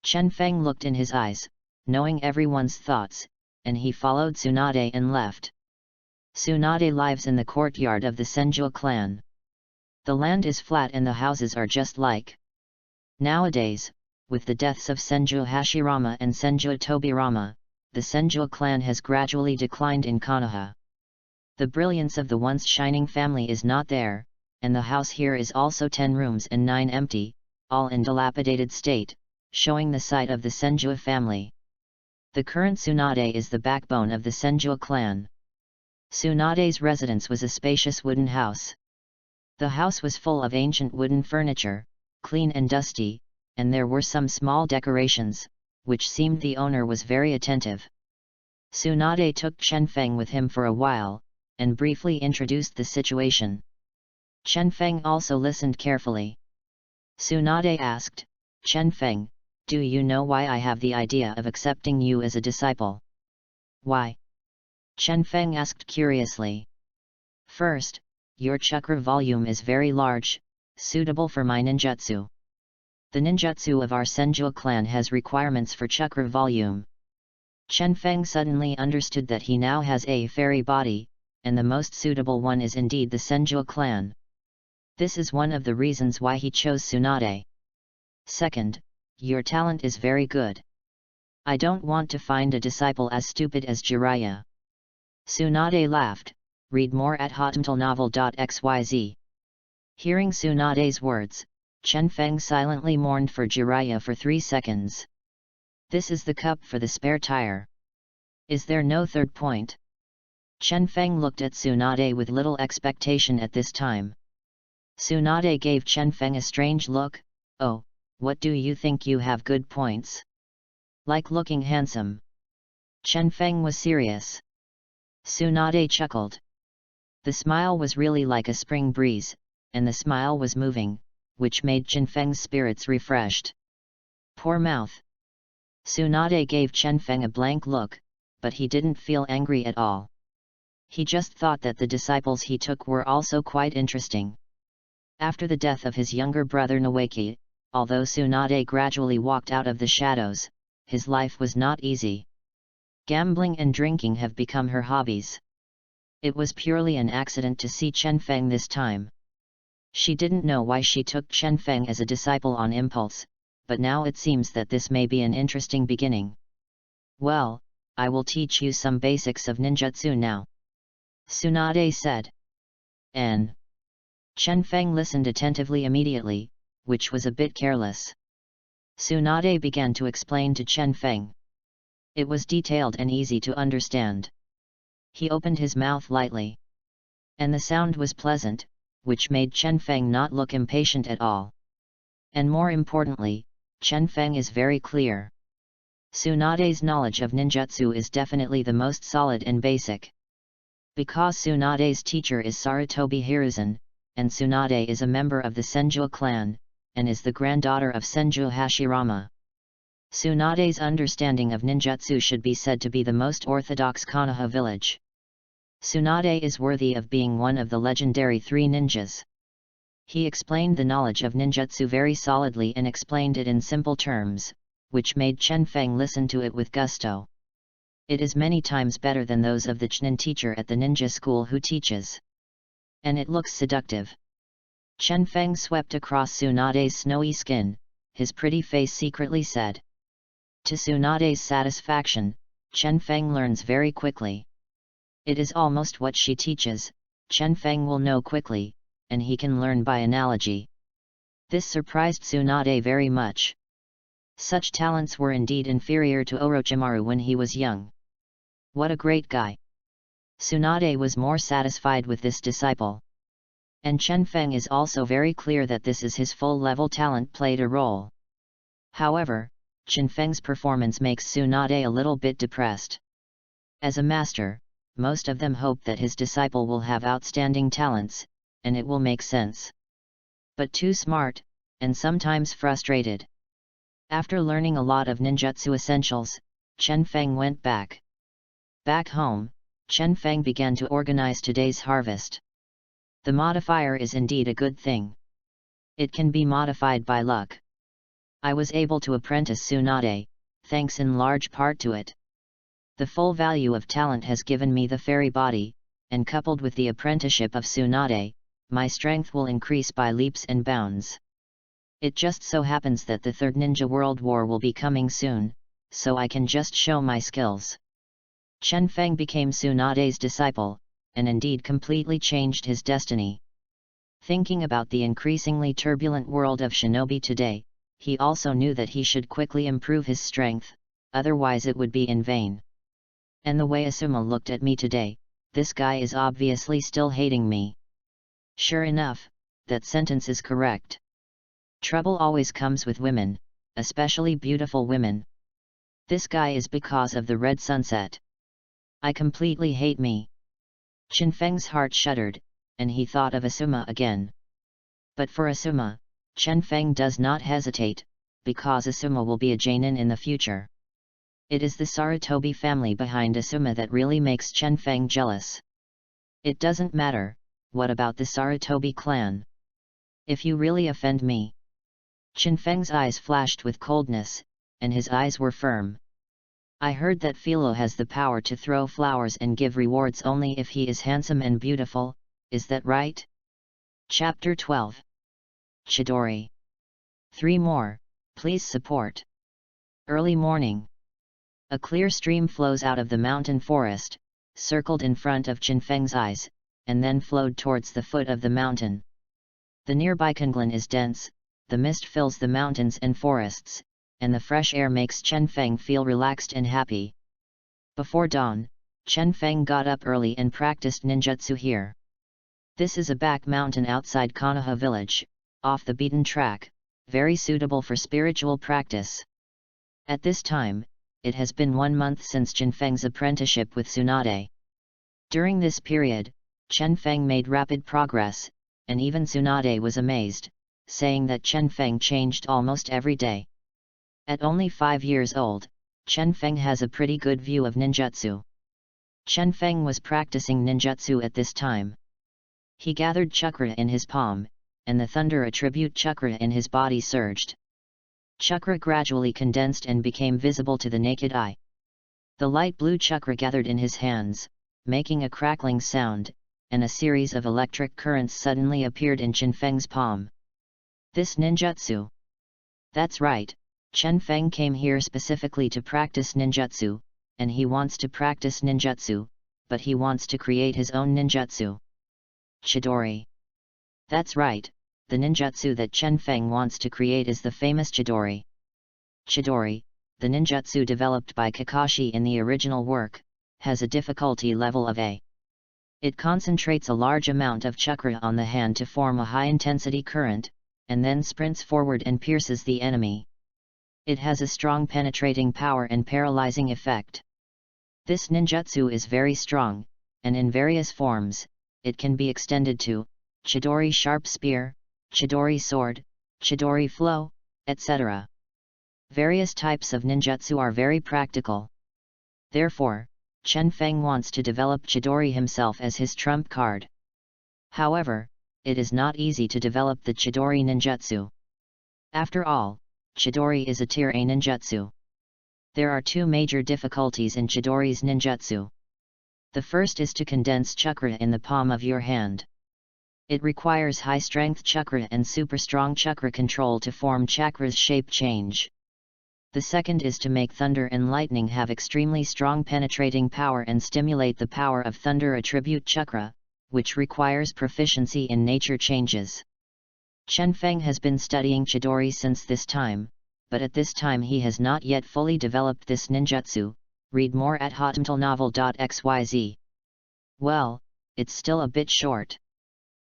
Chen Feng looked in his eyes, knowing everyone's thoughts, and he followed Tsunade and left. Tsunade lives in the courtyard of the Senju clan. The land is flat and the houses are just like. Nowadays, with the deaths of Senju Hashirama and Senju Tobirama, the Senju clan has gradually declined in Konoha. The brilliance of the once shining family is not there, and the house here is also 10 rooms and 9 empty, all in dilapidated state, showing the site of the Senju family. The current Tsunade is the backbone of the Senju clan. Tsunade's residence was a spacious wooden house. The house was full of ancient wooden furniture, clean and dusty, and there were some small decorations, which seemed the owner was very attentive. Tsunade took Chen Feng with him for a while, and briefly introduced the situation. Chen Feng also listened carefully. Tsunade asked, Chen Feng, do you know why I have the idea of accepting you as a disciple? Why? Chen Feng asked curiously. First, your chakra volume is very large, suitable for my ninjutsu. The ninjutsu of our Senju clan has requirements for chakra volume. Chen Feng suddenly understood that he now has a fairy body, and the most suitable one is indeed the Senju clan. This is one of the reasons why he chose Tsunade. Second, your talent is very good. I don't want to find a disciple as stupid as Jiraiya. Tsunade laughed. Read more at hotmtlnovel.xyz. Hearing Tsunade's words, Chen Feng silently mourned for Jiraiya for 3 seconds. This is the cup for the spare tire. Is there no third point? Chen Feng looked at Tsunade with little expectation at this time. Tsunade gave Chen Feng a strange look. Oh, what do you think you have good points? Like looking handsome. Chen Feng was serious. Tsunade chuckled. The smile was really like a spring breeze, and the smile was moving, which made Chen Feng's spirits refreshed. Poor mouth. Tsunade gave Chen Feng a blank look, but he didn't feel angry at all. He just thought that the disciples he took were also quite interesting. After the death of his younger brother Nawaki, although Tsunade gradually walked out of the shadows, his life was not easy. Gambling and drinking have become her hobbies. It was purely an accident to see Chen Feng this time. She didn't know why she took Chen Feng as a disciple on impulse, but now it seems that this may be an interesting beginning. Well, I will teach you some basics of ninjutsu now. Tsunade said. N. Chen Feng listened attentively immediately, which was a bit careless. Tsunade began to explain to Chen Feng. It was detailed and easy to understand. He opened his mouth lightly. And the sound was pleasant, which made Chen Feng not look impatient at all. And more importantly, Chen Feng is very clear. Tsunade's knowledge of ninjutsu is definitely the most solid and basic. Because Tsunade's teacher is Sarutobi Hiruzen, and Tsunade is a member of the Senju clan, and is the granddaughter of Senju Hashirama. Tsunade's understanding of ninjutsu should be said to be the most orthodox Konoha village. Tsunade is worthy of being one of the legendary 3 ninjas. He explained the knowledge of ninjutsu very solidly and explained it in simple terms, which made Chen Feng listen to it with gusto. It is many times better than those of the Chunin teacher at the ninja school who teaches. And it looks seductive. Chen Feng swept across Tsunade's snowy skin, his pretty face secretly said. To Tsunade's satisfaction, Chen Feng learns very quickly. It is almost what she teaches, Chen Feng will know quickly, and he can learn by analogy. This surprised Tsunade very much. Such talents were indeed inferior to Orochimaru when he was young. What a great guy! Tsunade was more satisfied with this disciple. And Chen Feng is also very clear that this is his full-level talent played a role. However, Chen Feng's performance makes Tsunade a little bit depressed. As a master, most of them hope that his disciple will have outstanding talents, and it will make sense. But too smart, and sometimes frustrated. After learning a lot of ninjutsu essentials, Chen Feng went back. Back home, Chen Feng began to organize today's harvest. The modifier is indeed a good thing. It can be modified by luck. I was able to apprentice Tsunade, thanks in large part to it. The full value of talent has given me the fairy body, and coupled with the apprenticeship of Tsunade, my strength will increase by leaps and bounds. It just so happens that the Third Ninja World War will be coming soon, so I can just show my skills. Chen Feng became Tsunade's disciple, and indeed completely changed his destiny. Thinking about the increasingly turbulent world of shinobi today, he also knew that he should quickly improve his strength, otherwise it would be in vain. And the way Asuma looked at me today, this guy is obviously still hating me. Sure enough, that sentence is correct. Trouble always comes with women, especially beautiful women. This guy is because of the red sunset. I completely hate me. Chen Feng's heart shuddered, and he thought of Asuma again. But for Asuma, Chen Feng does not hesitate, because Asuma will be a Jainin in the future. It is the Sarutobi family behind Asuma that really makes Chen Feng jealous. It doesn't matter, what about the Sarutobi clan? If you really offend me. Chen Feng's eyes flashed with coldness, and his eyes were firm. I heard that Philo has the power to throw flowers and give rewards only if he is handsome and beautiful, is that right? Chapter 12. Chidori. 3 more, please support. Early morning. A clear stream flows out of the mountain forest, circled in front of Chen Feng's eyes, and then flowed towards the foot of the mountain. The nearby Kindle is dense, the mist fills the mountains and forests, and the fresh air makes Chen Feng feel relaxed and happy. Before dawn, Chen Feng got up early and practiced ninjutsu here. This is a back mountain outside Konoha village, off the beaten track, very suitable for spiritual practice. At this time, it has been 1 month since Chen Feng's apprenticeship with Tsunade. During this period, Chen Feng made rapid progress, and even Tsunade was amazed, saying that Chen Feng changed almost every day. At only 5 years old, Chen Feng has a pretty good view of ninjutsu. Chen Feng was practicing ninjutsu at this time. He gathered chakra in his palm, and the thunder attribute chakra in his body surged. Chakra gradually condensed and became visible to the naked eye. The light blue chakra gathered in his hands, making a crackling sound, and a series of electric currents suddenly appeared in Chen Feng's palm. This ninjutsu. That's right, Chen Feng came here specifically to practice ninjutsu, and he wants to practice ninjutsu, but he wants to create his own ninjutsu. Chidori. That's right, the ninjutsu that Chen Feng wants to create is the famous Chidori. Chidori, the ninjutsu developed by Kakashi in the original work, has a difficulty level of A. It concentrates a large amount of chakra on the hand to form a high-intensity current, and then sprints forward and pierces the enemy. It has a strong penetrating power and paralyzing effect. This ninjutsu is very strong, and in various forms. It can be extended to Chidori sharp spear, Chidori sword, Chidori flow, etc. Various types of ninjutsu are very practical. Therefore, Chen Feng wants to develop Chidori himself as his trump card. However, it is not easy to develop the Chidori ninjutsu. After all, Chidori is a tier A ninjutsu. There are two major difficulties in Chidori's ninjutsu. The first is to condense chakra in the palm of your hand. It requires high-strength chakra and super-strong chakra control to form chakra's shape change. The second is to make thunder and lightning have extremely strong penetrating power and stimulate the power of thunder attribute chakra, which requires proficiency in nature changes. Chen Feng has been studying Chidori since this time, but at this time he has not yet fully developed this ninjutsu. Read more at hotmtlnovel.xyz. Well, it's still a bit short.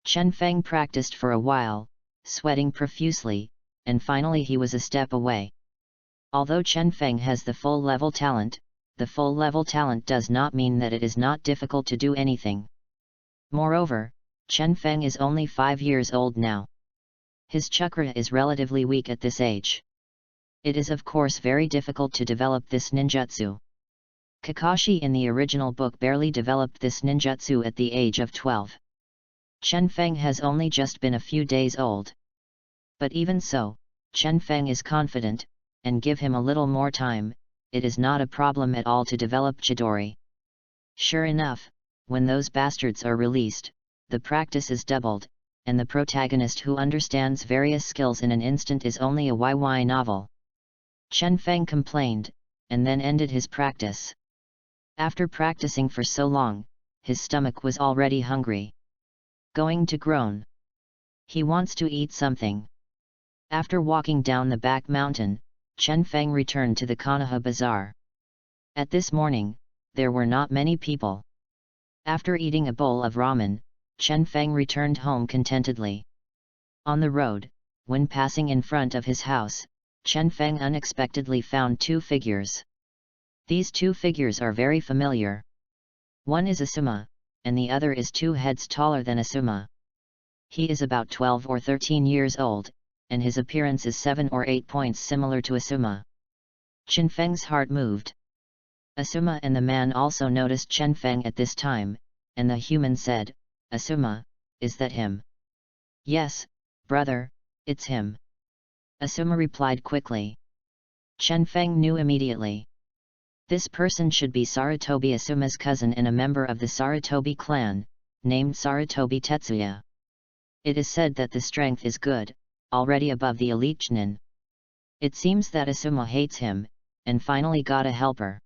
Chen Feng practiced for a while, sweating profusely, and finally he was a step away. Although Chen Feng has the full-level talent, the full-level talent does not mean that it is not difficult to do anything. Moreover, Chen Feng is only 5 years old now. His chakra is relatively weak at this age. It is of course very difficult to develop this ninjutsu. Kakashi in the original book barely developed this ninjutsu at the age of 12. Chen Feng has only just been a few days old. But even so, Chen Feng is confident, and give him a little more time, it is not a problem at all to develop Chidori. Sure enough, when those bastards are released, the practice is doubled, and the protagonist who understands various skills in an instant is only a YY novel. Chen Feng complained, and then ended his practice. After practicing for so long, his stomach was already hungry. Going to groan. He wants to eat something. After walking down the back mountain, Chen Feng returned to the Konoha Bazaar. At this morning, there were not many people. After eating a bowl of ramen, Chen Feng returned home contentedly. On the road, when passing in front of his house, Chen Feng unexpectedly found two figures. These two figures are very familiar. One is Asuma, and the other is 2 heads taller than Asuma. He is about 12 or 13 years old, and his appearance is 7 or 8 points similar to Asuma. Chen Feng's heart moved. Asuma and the man also noticed Chen Feng at this time, and the human said, "Asuma, is that him?" "Yes, brother, it's him." Asuma replied quickly. Chen Feng knew immediately. This person should be Sarutobi Asuma's cousin and a member of the Sarutobi clan, named Sarutobi Tetsuya. It is said that the strength is good, already above the elite Chunin. It seems that Asuma hates him, and finally got a helper.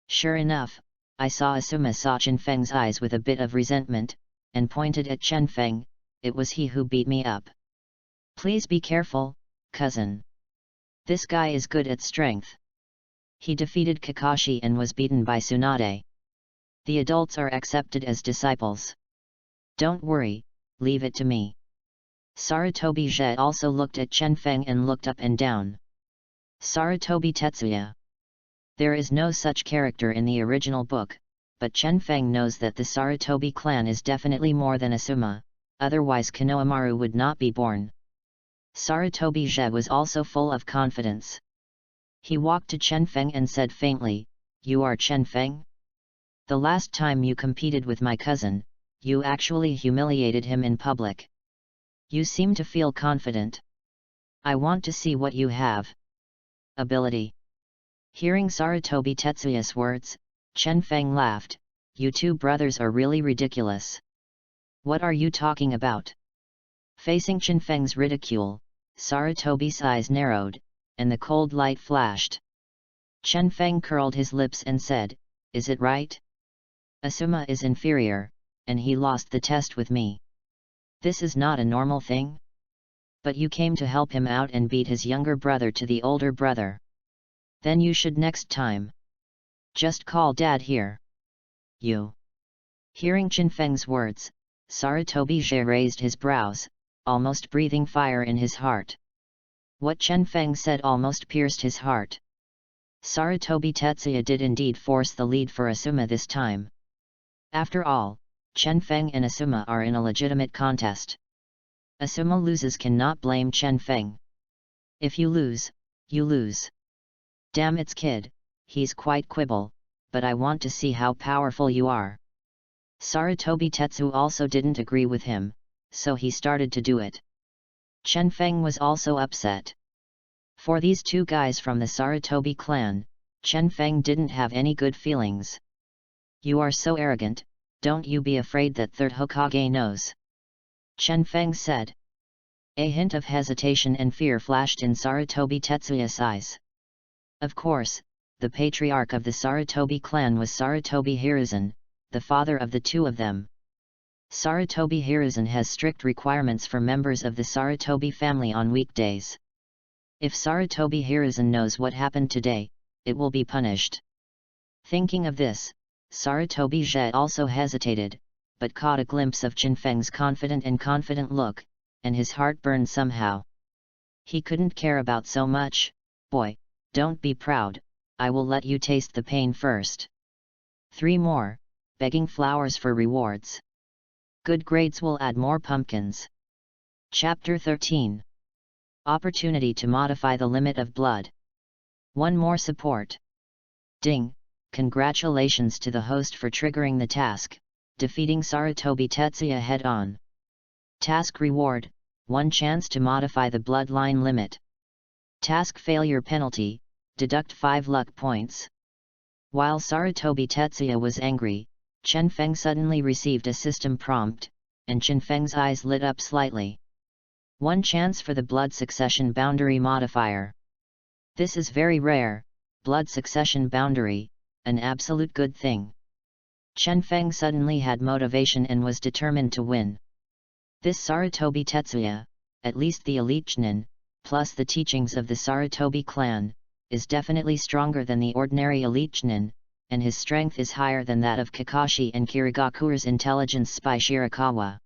Sure enough, I saw Asuma saw Chen Feng's eyes with a bit of resentment, and pointed at Chen Feng. "It was he who beat me up. Please be careful, cousin. This guy is good at strength. He defeated Kakashi and was beaten by Tsunade. The adults are accepted as disciples. Don't worry, leave it to me." Sarutobi Je also looked at Chen Feng and looked up and down. Sarutobi Tetsuya. There is no such character in the original book, but Chen Feng knows that the Sarutobi clan is definitely more than Asuma, otherwise Konohamaru would not be born. Sarutobi Je was also full of confidence. He walked to Chen Feng and said faintly, "You are Chen Feng? The last time you competed with my cousin, you actually humiliated him in public. You seem to feel confident. I want to see what you have." Ability. Hearing Sarutobi Tetsuya's words, Chen Feng laughed. "You two brothers are really ridiculous. What are you talking about?" Facing Chen Feng's ridicule, Sarutobi's eyes narrowed, and the cold light flashed. Chen Feng curled his lips and said, "Is it right? Asuma is inferior, and he lost the test with me. This is not a normal thing? But you came to help him out and beat his younger brother to the older brother. Then you should next time. Just call Dad here. You. Hearing Chen Feng's words, Sarutobi Zhe raised his brows, almost breathing fire in his heart. What Chen Feng said almost pierced his heart. Sarutobi Tetsuya did indeed force the lead for Asuma this time. After all, Chen Feng and Asuma are in a legitimate contest. Asuma loses cannot blame Chen Feng. If you lose, you lose. Damn it's kid, he's quite quibble, but I want to see how powerful you are. Sarutobi Tetsu also didn't agree with him, so he started to do it. Chen Feng was also upset. For these two guys from the Sarutobi clan, Chen Feng didn't have any good feelings. You are so arrogant, don't you be afraid that third Hokage knows. Chen Feng said. A hint of hesitation and fear flashed in Sarutobi Tetsuya's eyes. Of course, the patriarch of the Sarutobi clan was Sarutobi Hiruzen, the father of the two of them. Sarutobi Hiruzen has strict requirements for members of the Sarutobi family on weekdays. If Sarutobi Hiruzen knows what happened today, it will be punished. Thinking of this, Sarutobi Zhe also hesitated, but caught a glimpse of Chen Feng's confident look, and his heart burned somehow. He couldn't care about so much. Boy, don't be proud, I will let you taste the pain first. 3 more, begging flowers for rewards. Good grades will add more pumpkins. Chapter 13. Opportunity to modify the limit of blood. 1 more support. Ding, congratulations to the host for triggering the task, defeating Sarutobi Tetsuya head-on. Task reward, 1 chance to modify the bloodline limit. Task failure penalty, deduct 5 luck points. While Sarutobi Tetsuya was angry, Chen Feng suddenly received a system prompt, and Chen Feng's eyes lit up slightly. 1 chance for the blood succession boundary modifier. This is very rare, blood succession boundary, an absolute good thing. Chen Feng suddenly had motivation and was determined to win. This Sarutobi Tetsuya, at least the elite Chunin, plus the teachings of the Sarutobi clan, is definitely stronger than the ordinary elite Chunin, and his strength is higher than that of Kakashi and Kirigakuru's intelligence spy Shirakawa.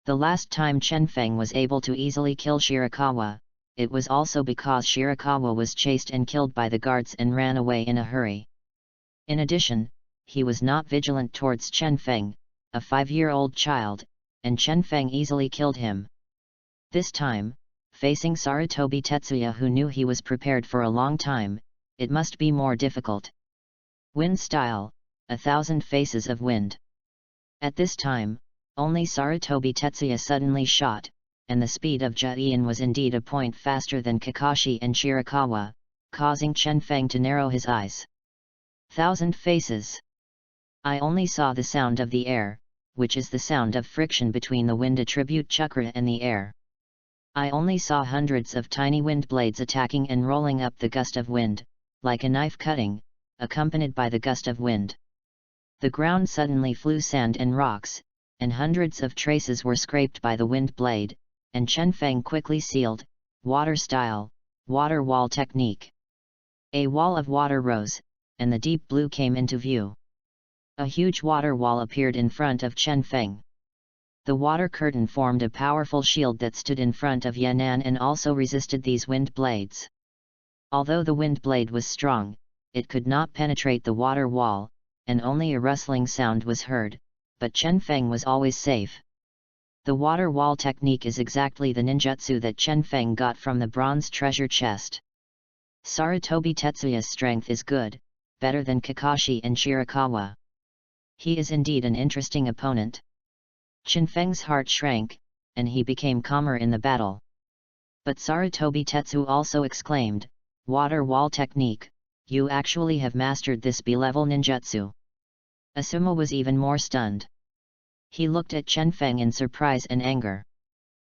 The last time Chen Feng was able to easily kill Shirakawa, it was also because Shirakawa was chased and killed by the guards and ran away in a hurry. In addition, he was not vigilant towards Chen Feng, a 5-year-old child, and Chen Feng easily killed him. This time, facing Sarutobi Tetsuya who knew he was prepared for a long time, it must be more difficult. Wind style, 1,000 faces of wind. At this time, only Sarutobi Tetsuya suddenly shot, and the speed of Jian was indeed a point faster than Kakashi and Shirakawa, causing Chen Feng to narrow his eyes. 1,000 faces. I only saw the sound of the air, which is the sound of friction between the wind attribute chakra and the air. I only saw hundreds of tiny wind blades attacking and rolling up the gust of wind, like a knife cutting, accompanied by the gust of wind. The ground suddenly flew sand and rocks, and hundreds of traces were scraped by the wind blade, and Chen Feng quickly sealed, water style, water wall technique. A wall of water rose, and the deep blue came into view. A huge water wall appeared in front of Chen Feng. The water curtain formed a powerful shield that stood in front of Yan'an and also resisted these wind blades. Although the wind blade was strong, it could not penetrate the water wall, and only a rustling sound was heard, but Chen Feng was always safe. The water wall technique is exactly the ninjutsu that Chen Feng got from the bronze treasure chest. Sarutobi Tetsuya's strength is good, better than Kakashi and Shirakawa. He is indeed an interesting opponent. Chen Feng's heart shrank, and he became calmer in the battle. But Sarutobi Tetsu also exclaimed, "Water wall technique, you actually have mastered this B-level ninjutsu." Asuma was even more stunned. He looked at Chen Feng in surprise and anger.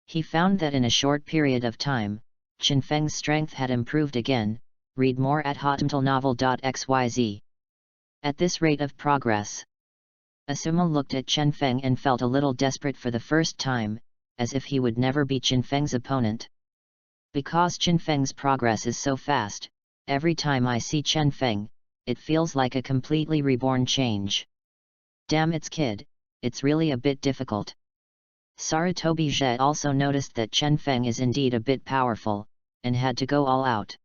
He found that in a short period of time, Chen Feng's strength had improved again. Read more at hotmtlnovel.xyz. At this rate of progress, Asuma looked at Chen Feng and felt a little desperate for the first time, as if he would never be Chen Feng's opponent. Because Chen Feng's progress is so fast, every time I see Chen Feng, it feels like a completely reborn change. Damn, it's kid, it's really a bit difficult. Sarutobi Zhe also noticed that Chen Feng is indeed a bit powerful, and had to go all out.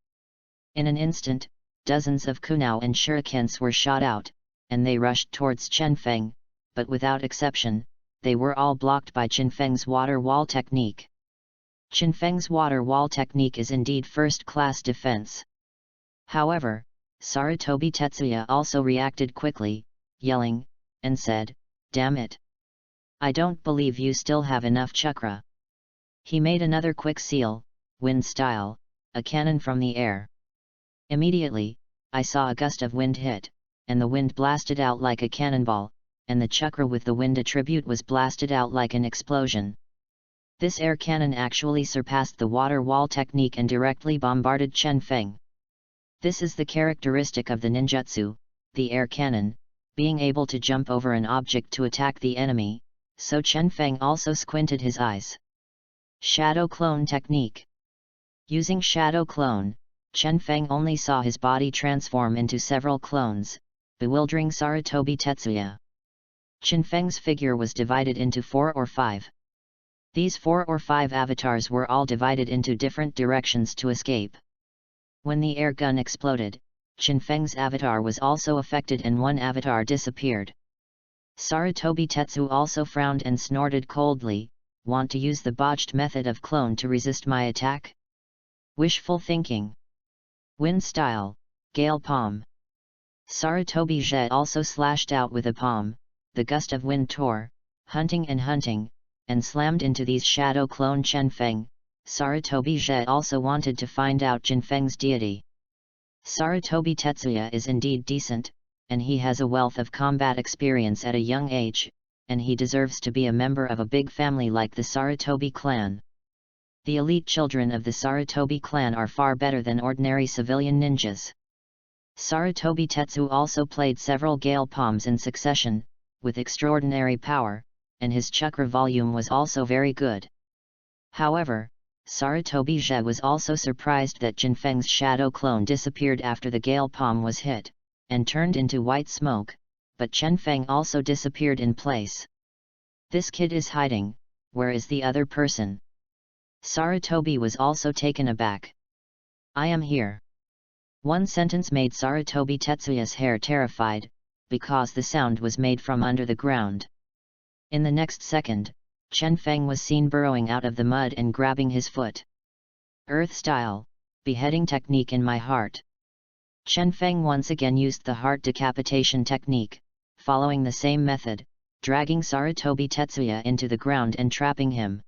In an instant, dozens of kunao and shurikens were shot out, and they rushed towards Chen Feng, but without exception, they were all blocked by Chen Feng's water wall technique. Chen Feng's water wall technique is indeed first-class defense. However, Sarutobi Tetsuya also reacted quickly, yelling, and said, "Damn it! I don't believe you still have enough chakra." He made another quick seal, wind style, a cannon from the air. Immediately, I saw a gust of wind hit, and the wind blasted out like a cannonball, and the chakra with the wind attribute was blasted out like an explosion. This air cannon actually surpassed the water wall technique and directly bombarded Chen Feng. This is the characteristic of the ninjutsu, the air cannon, being able to jump over an object to attack the enemy, so Chen Feng also squinted his eyes. Shadow Clone Technique. Using Shadow Clone, Chen Feng only saw his body transform into several clones, bewildering Sarutobi Tetsuya. Chen Feng's figure was divided into 4 or 5. These 4 or 5 avatars were all divided into different directions to escape. When the air gun exploded, Chen Feng's avatar was also affected and one avatar disappeared. Sarutobi Tetsu also frowned and snorted coldly, "Want to use the botched method of clone to resist my attack?" Wishful thinking. Wind style, gale palm. Sarutobi Zhe also slashed out with a palm, the gust of wind tore, hunting, and slammed into these shadow clone Chen Feng. Sarutobi Zhe also wanted to find out Chen Feng's deity. Sarutobi Tetsuya is indeed decent, and he has a wealth of combat experience at a young age, and he deserves to be a member of a big family like the Sarutobi clan. The elite children of the Sarutobi clan are far better than ordinary civilian ninjas. Sarutobi Tetsu also played several gale palms in succession, with extraordinary power, and his chakra volume was also very good. However, Sarutobi Zhe was also surprised that Chen Feng's shadow clone disappeared after the gale palm was hit, and turned into white smoke, but Chen Feng also disappeared in place. This kid is hiding, where is the other person? Sarutobi was also taken aback. "I am here." One sentence made Sarutobi Tetsuya's hair terrified, because the sound was made from under the ground. In the next second, Chen Feng was seen burrowing out of the mud and grabbing his foot. Earth style, beheading technique in my heart. Chen Feng once again used the heart decapitation technique, following the same method, dragging Sarutobi Tetsuya into the ground and trapping him.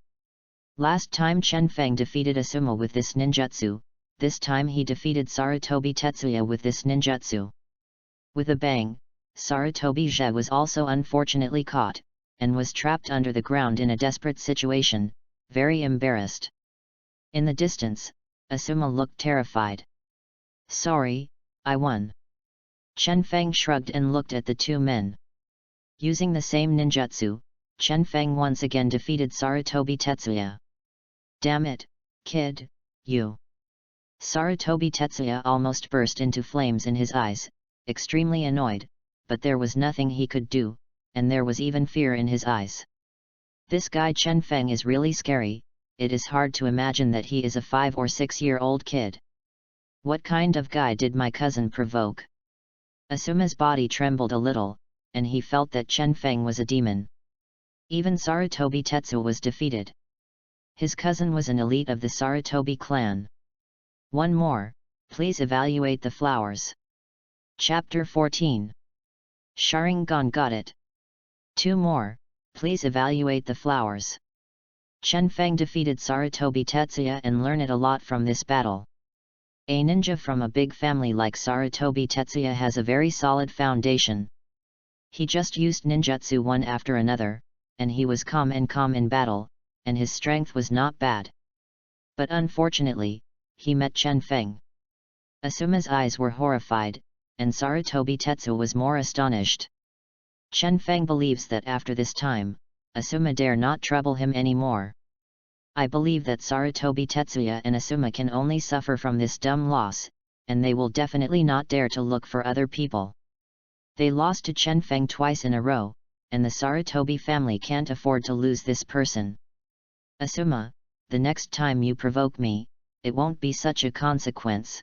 Last time Chen Feng defeated Asuma with this ninjutsu, this time he defeated Sarutobi Tetsuya with this ninjutsu. With a bang, Sarutobi Zhe was also unfortunately caught, and was trapped under the ground in a desperate situation, very embarrassed. In the distance, Asuma looked terrified. "Sorry, I won." Chen Feng shrugged and looked at the two men. Using the same ninjutsu, Chen Feng once again defeated Sarutobi Tetsuya. "Damn it, kid, you!" Sarutobi Tetsuya almost burst into flames in his eyes, extremely annoyed, but there was nothing he could do, and there was even fear in his eyes. This guy Chen Feng is really scary, it is hard to imagine that he is a 5 or 6-year-old kid. What kind of guy did my cousin provoke? Asuma's body trembled a little, and he felt that Chen Feng was a demon. Even Sarutobi Tetsu was defeated. His cousin was an elite of the Sarutobi clan. One more, please evaluate the flowers. Chapter 14. Sharingan got it. 2 more, please evaluate the flowers. Chen Feng defeated Sarutobi Tetsuya and learned a lot from this battle. A ninja from a big family like Sarutobi Tetsuya has a very solid foundation. He just used ninjutsu one after another, and he was calm in battle, and his strength was not bad. But unfortunately, he met Chen Feng. Asuma's eyes were horrified, and Sarutobi Tetsu was more astonished. Chen Feng believes that after this time, Asuma dare not trouble him anymore. I believe that Sarutobi Tetsuya and Asuma can only suffer from this dumb loss, and they will definitely not dare to look for other people. They lost to Chen Feng twice in a row, and the Sarutobi family can't afford to lose this person. Asuma, the next time you provoke me, it won't be such a consequence.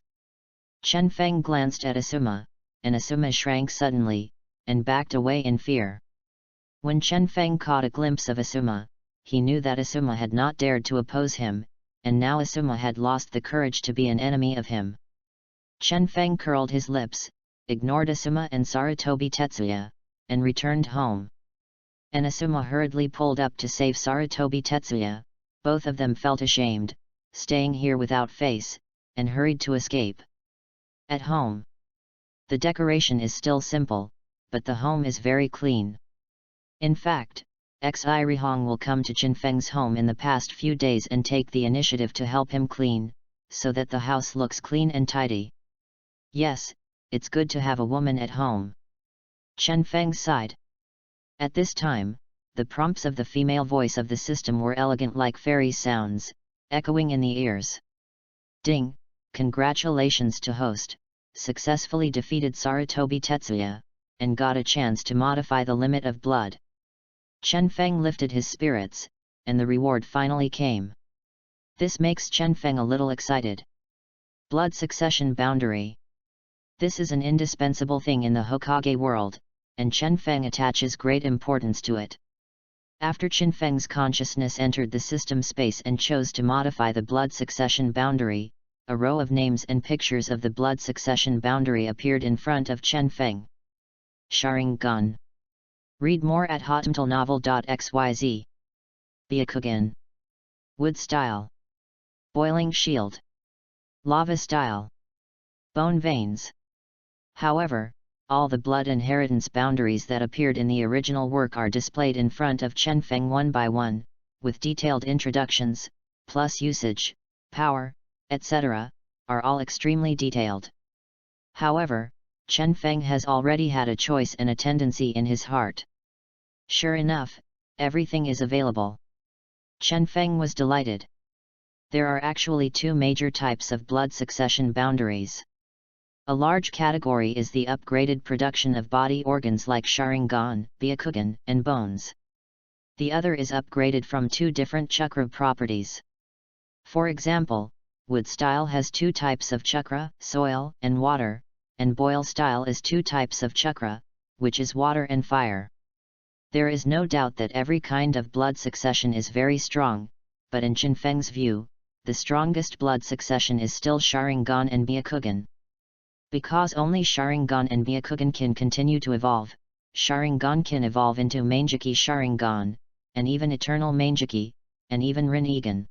Chen Feng glanced at Asuma, and Asuma shrank suddenly, and backed away in fear. When Chen Feng caught a glimpse of Asuma, he knew that Asuma had not dared to oppose him, and now Asuma had lost the courage to be an enemy of him. Chen Feng curled his lips, ignored Asuma and Sarutobi Tetsuya, and returned home. And Asuma hurriedly pulled up to save Sarutobi Tetsuya. Both of them felt ashamed, staying here without face, and hurried to escape. At home, the decoration is still simple, but the home is very clean. In fact, Xi Rihong will come to Chen Feng's home in the past few days and take the initiative to help him clean, so that the house looks clean and tidy. Yes, it's good to have a woman at home. Chen Feng sighed. At this time, the prompts of the female voice of the system were elegant like fairy sounds, echoing in the ears. Ding, congratulations to host, successfully defeated Sarutobi Tetsuya, and got a chance to modify the limit of blood. Chen Feng lifted his spirits, and the reward finally came. This makes Chen Feng a little excited. Blood succession boundary. This is an indispensable thing in the Hokage world, and Chen Feng attaches great importance to it. After Chen Feng's consciousness entered the system space and chose to modify the blood succession boundary, a row of names and pictures of the blood succession boundary appeared in front of Chen Feng. Sharingan. Read more at hotmtlnovel.xyz. Byakugan. Wood style. Boiling shield. Lava style. Bone veins. However, all the blood inheritance boundaries that appeared in the original work are displayed in front of Chen Feng one by one, with detailed introductions, plus usage, power, etc., are all extremely detailed. However, Chen Feng has already had a choice and a tendency in his heart. Sure enough, everything is available. Chen Feng was delighted. There are actually two major types of blood succession boundaries. A large category is the upgraded production of body organs like Sharingan, Byakugan, and bones. The other is upgraded from two different chakra properties. For example, wood style has two types of chakra, soil and water, and boil style is two types of chakra, which is water and fire. There is no doubt that every kind of blood succession is very strong, but in Chen Feng's view, the strongest blood succession is still Sharingan and Byakugan. Because only Sharingan and Byakugan can continue to evolve, Sharingan can evolve into Manjiki Sharingan, and even Eternal Manjiki, and even Rinnegan.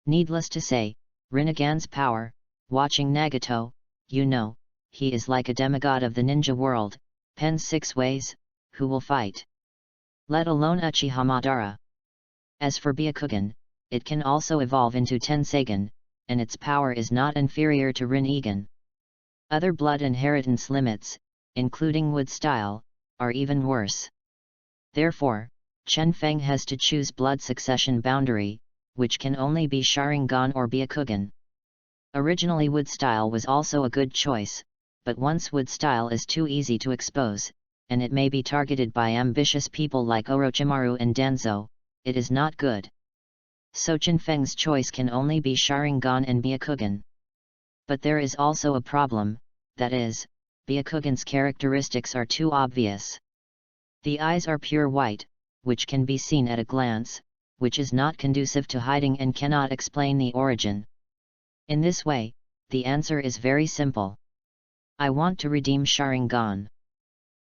Needless to say, Rinnegan's power, watching Nagato, you know, he is like a demigod of the ninja world, pens 6 ways, who will fight. Let alone Uchiha Madara. As for Byakugan, it can also evolve into Tensagan, and its power is not inferior to Rinnegan. Other blood inheritance limits, including wood style, are even worse. Therefore, Chen Feng has to choose blood succession boundary, which can only be Sharingan or Byakugan. Originally wood style was also a good choice, but once wood style is too easy to expose, and it may be targeted by ambitious people like Orochimaru and Danzo, it is not good. So Chen Feng's choice can only be Sharingan and Byakugan. But there is also a problem, that is, Byakugan's characteristics are too obvious. The eyes are pure white, which can be seen at a glance, which is not conducive to hiding and cannot explain the origin. In this way, the answer is very simple. I want to redeem Sharingan.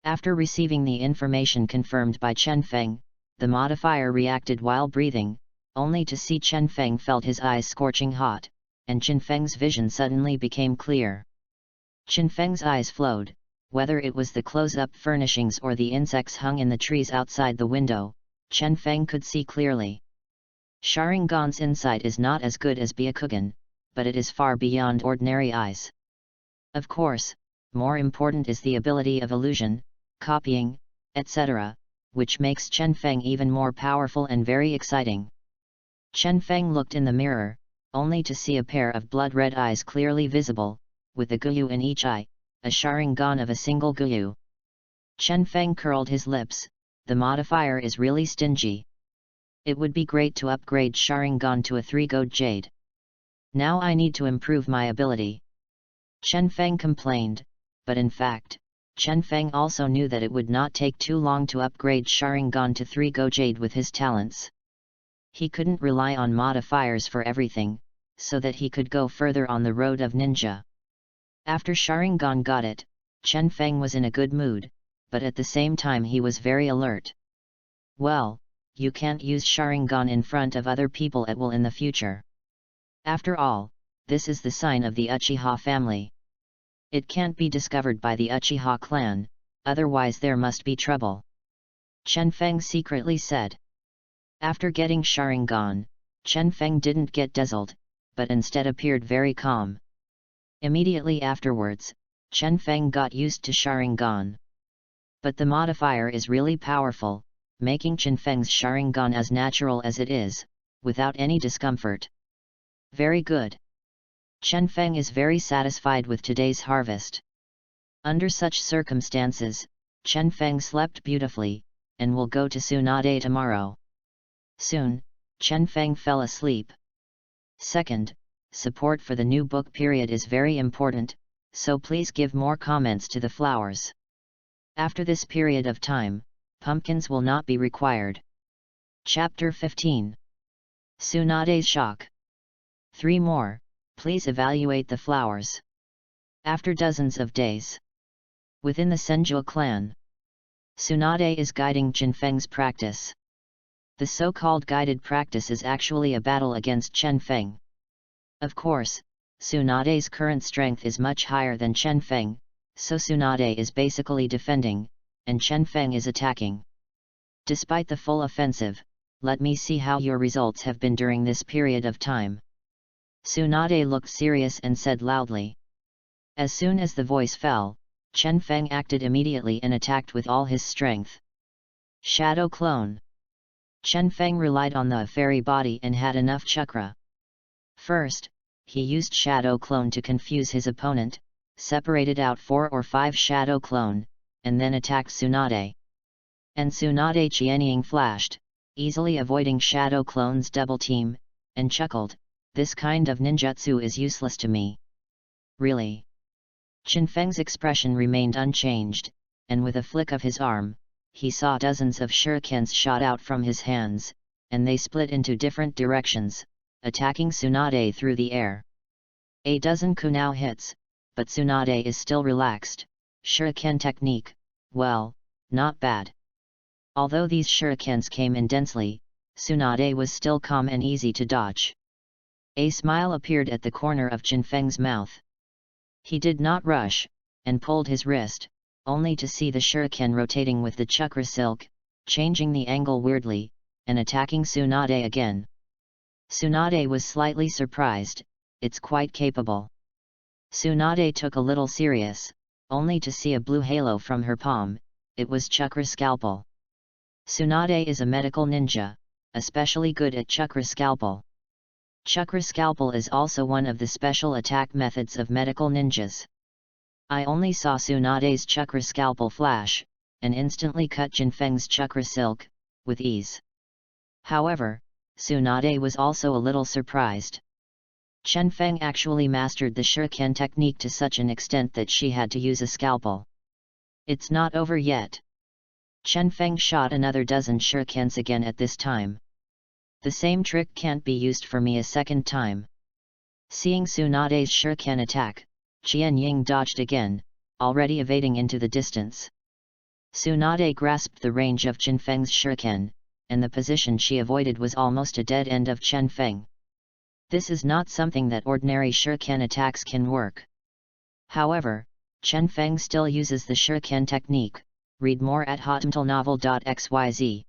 After receiving the information confirmed by Chen Feng, the modifier reacted while breathing, only to see Chen Feng felt his eyes scorching hot, and Chen Feng's vision suddenly became clear. Chen Feng's eyes flowed, whether it was the close-up furnishings or the insects hung in the trees outside the window, Chen Feng could see clearly. Sharingan's insight is not as good as Byakugan, but it is far beyond ordinary eyes. Of course, more important is the ability of illusion, copying, etc., which makes Chen Feng even more powerful and very exciting. Chen Feng looked in the mirror, only to see a pair of blood-red eyes clearly visible, with a Guyu in each eye, a Sharingan of a single Guyu. Chen Feng curled his lips, the modifier is really stingy. It would be great to upgrade Sharingan to a 3-Go Jade. Now I need to improve my ability. Chen Feng complained, but in fact, Chen Feng also knew that it would not take too long to upgrade Sharingan to 3-Go Jade with his talents. He couldn't rely on modifiers for everything, so that he could go further on the road of ninja. After Sharingan got it, Chen Feng was in a good mood, but at the same time he was very alert. Well, you can't use Sharingan in front of other people at will in the future. After all, this is the sign of the Uchiha family. It can't be discovered by the Uchiha clan, otherwise there must be trouble. Chen Feng secretly said. After getting Sharingan, Chen Feng didn't get dazzled, but instead appeared very calm. Immediately afterwards, Chen Feng got used to Sharingan. But the modifier is really powerful, making Chen Feng's Sharingan as natural as it is, without any discomfort. Very good. Chen Feng is very satisfied with today's harvest. Under such circumstances, Chen Feng slept beautifully, and will go to Tsunade tomorrow. Soon, Chen Feng fell asleep. Second, support for the new book period is very important, so please give more comments to the flowers. After this period of time, pumpkins will not be required. Chapter 15. Tsunade's shock. 3 more, please evaluate the flowers. After dozens of days. Within the Senju clan, Tsunade is guiding Chen Feng's practice. The so-called guided practice is actually a battle against Chen Feng. Of course, Tsunade's current strength is much higher than Chen Feng, so Tsunade is basically defending, and Chen Feng is attacking. Despite the full offensive, let me see how your results have been during this period of time. Tsunade looked serious and said loudly. As soon as the voice fell, Chen Feng acted immediately and attacked with all his strength. Shadow Clone. Chen Feng relied on the fairy body and had enough chakra. First, he used Shadow Clone to confuse his opponent, separated out 4 or 5 Shadow Clone, and then attacked Tsunade. And Tsunade Qianying flashed, easily avoiding Shadow Clone's double team, and chuckled, "This kind of ninjutsu is useless to me." Really? Chen Feng's expression remained unchanged, and with a flick of his arm, he saw dozens of shurikens shot out from his hands, and they split into different directions, attacking Tsunade through the air. A dozen kunao hits, but Tsunade is still relaxed. Shuriken technique, well, not bad. Although these shurikens came in densely, Tsunade was still calm and easy to dodge. A smile appeared at the corner of Chen Feng's mouth. He did not rush, and pulled his wrist, only to see the shuriken rotating with the chakra silk, changing the angle weirdly, and attacking Tsunade again. Tsunade was slightly surprised, it's quite capable. Tsunade took a little serious, only to see a blue halo from her palm, it was chakra scalpel. Tsunade is a medical ninja, especially good at chakra scalpel. Chakra scalpel is also one of the special attack methods of medical ninjas. I only saw Tsunade's chakra scalpel flash, and instantly cut Chen Feng's chakra silk, with ease. However, Tsunade was also a little surprised. Chen Feng actually mastered the shuriken technique to such an extent that she had to use a scalpel. It's not over yet. Chen Feng shot another dozen shurikens again at this time. The same trick can't be used for me a second time. Seeing Tsunade's shuriken attack, Qian Ying dodged again, already evading into the distance. Tsunade grasped the range of Chen Feng's shuriken, and the position she avoided was almost a dead end of Chen Feng. This is not something that ordinary shuriken attacks can work. However, Chen Feng still uses the shuriken technique. Read more at hotmtlnovel.xyz.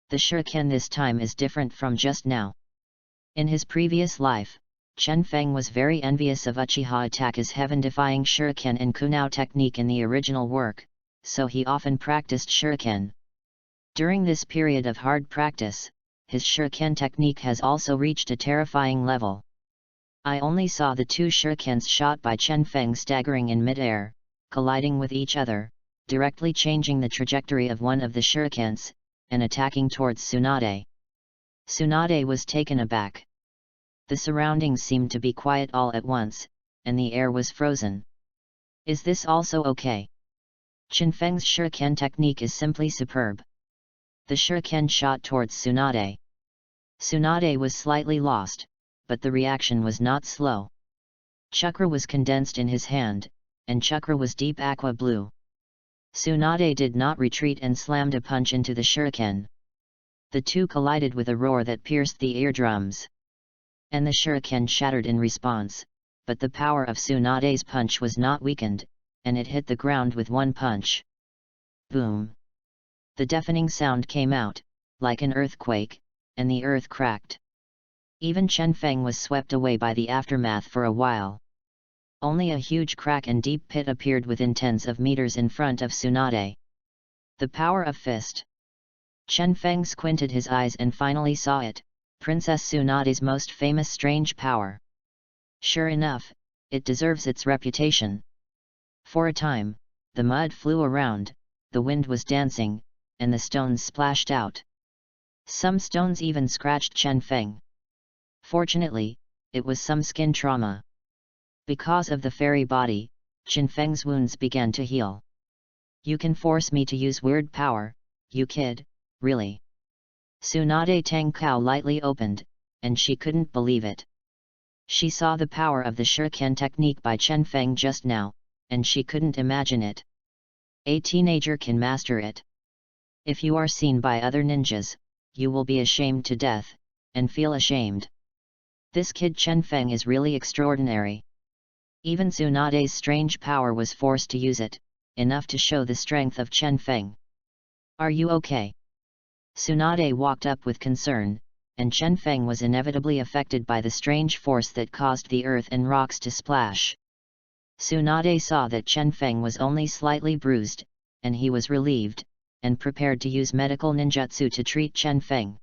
The shuriken this time is different from just now. In his previous life, Chen Feng was very envious of Uchiha Attacker's heaven-defying shuriken and kunao technique in the original work, so he often practiced shuriken. During this period of hard practice, his shuriken technique has also reached a terrifying level. I only saw the two shurikens shot by Chen Feng staggering in mid-air, colliding with each other, directly changing the trajectory of one of the shurikens, and attacking towards Tsunade. Tsunade was taken aback. The surroundings seemed to be quiet all at once, and the air was frozen. Is this also okay? Chen Feng's shuriken technique is simply superb. The shuriken shot towards Tsunade. Tsunade was slightly lost, but the reaction was not slow. Chakra was condensed in his hand, and chakra was deep aqua blue. Tsunade did not retreat and slammed a punch into the shuriken. The two collided with a roar that pierced the eardrums. And the shuriken shattered in response, but the power of Tsunade's punch was not weakened, and it hit the ground with one punch. Boom! The deafening sound came out, like an earthquake, and the earth cracked. Even Chen Feng was swept away by the aftermath for a while. Only a huge crack and deep pit appeared within tens of meters in front of Tsunade. The power of fist. Chen Feng squinted his eyes and finally saw it, Princess Tsunade's most famous strange power. Sure enough, it deserves its reputation. For a time, the mud flew around, the wind was dancing, and the stones splashed out. Some stones even scratched Chen Feng. Fortunately, it was some skin trauma. Because of the fairy body, Chen Feng's wounds began to heal. You can force me to use weird power, you kid, really? Tsunade Tang Kao lightly opened, and she couldn't believe it. She saw the power of the shuriken technique by Chen Feng just now, and she couldn't imagine it. A teenager can master it. If you are seen by other ninjas, you will be ashamed to death, and feel ashamed. This kid Chen Feng is really extraordinary. Even Tsunade's strange power was forced to use it, enough to show the strength of Chen Feng. Are you okay? Tsunade walked up with concern, and Chen Feng was inevitably affected by the strange force that caused the earth and rocks to splash. Tsunade saw that Chen Feng was only slightly bruised, and he was relieved, and prepared to use medical ninjutsu to treat Chen Feng.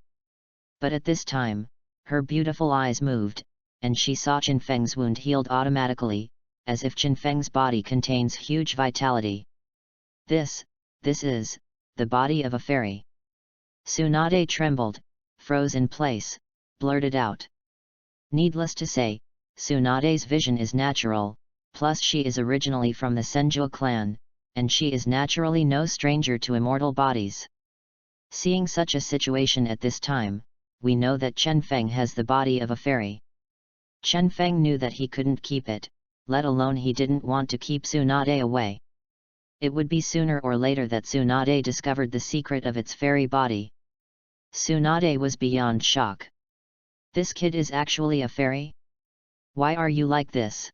But at this time, her beautiful eyes moved, and she saw Chen Feng's wound healed automatically, as if Chen Feng's body contains huge vitality. This is, the body of a fairy. Tsunade trembled, froze in place, blurted out. Needless to say, Tsunade's vision is natural, plus she is originally from the Senju clan, and she is naturally no stranger to immortal bodies. Seeing such a situation at this time, we know that Chen Feng has the body of a fairy. Chen Feng knew that he couldn't keep it, let alone he didn't want to keep Tsunade away. It would be sooner or later that Tsunade discovered the secret of its fairy body. Tsunade was beyond shock. This kid is actually a fairy? Why are you like this?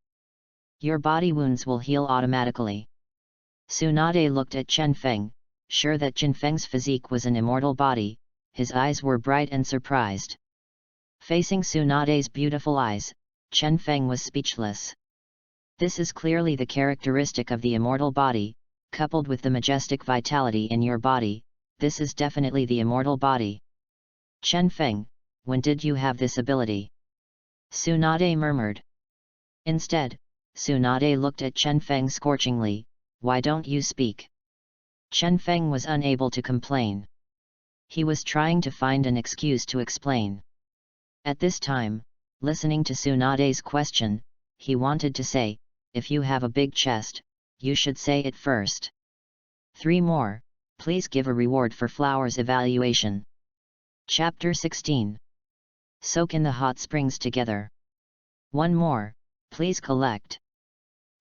Your body wounds will heal automatically. Tsunade looked at Chen Feng, sure that Chen Feng's physique was an immortal body, his eyes were bright and surprised. Facing Tsunade's beautiful eyes, Chen Feng was speechless. This is clearly the characteristic of the immortal body, coupled with the majestic vitality in your body, this is definitely the immortal body. Chen Feng, when did you have this ability? Tsunade murmured. Instead, Tsunade looked at Chen Feng scorchingly, why don't you speak? Chen Feng was unable to complain. He was trying to find an excuse to explain. At this time, listening to Tsunade's question, he wanted to say, if you have a big chest, you should say it first. 3 more, please give a reward for flowers evaluation. Chapter 16. Soak in the hot springs together. 1 more, please collect.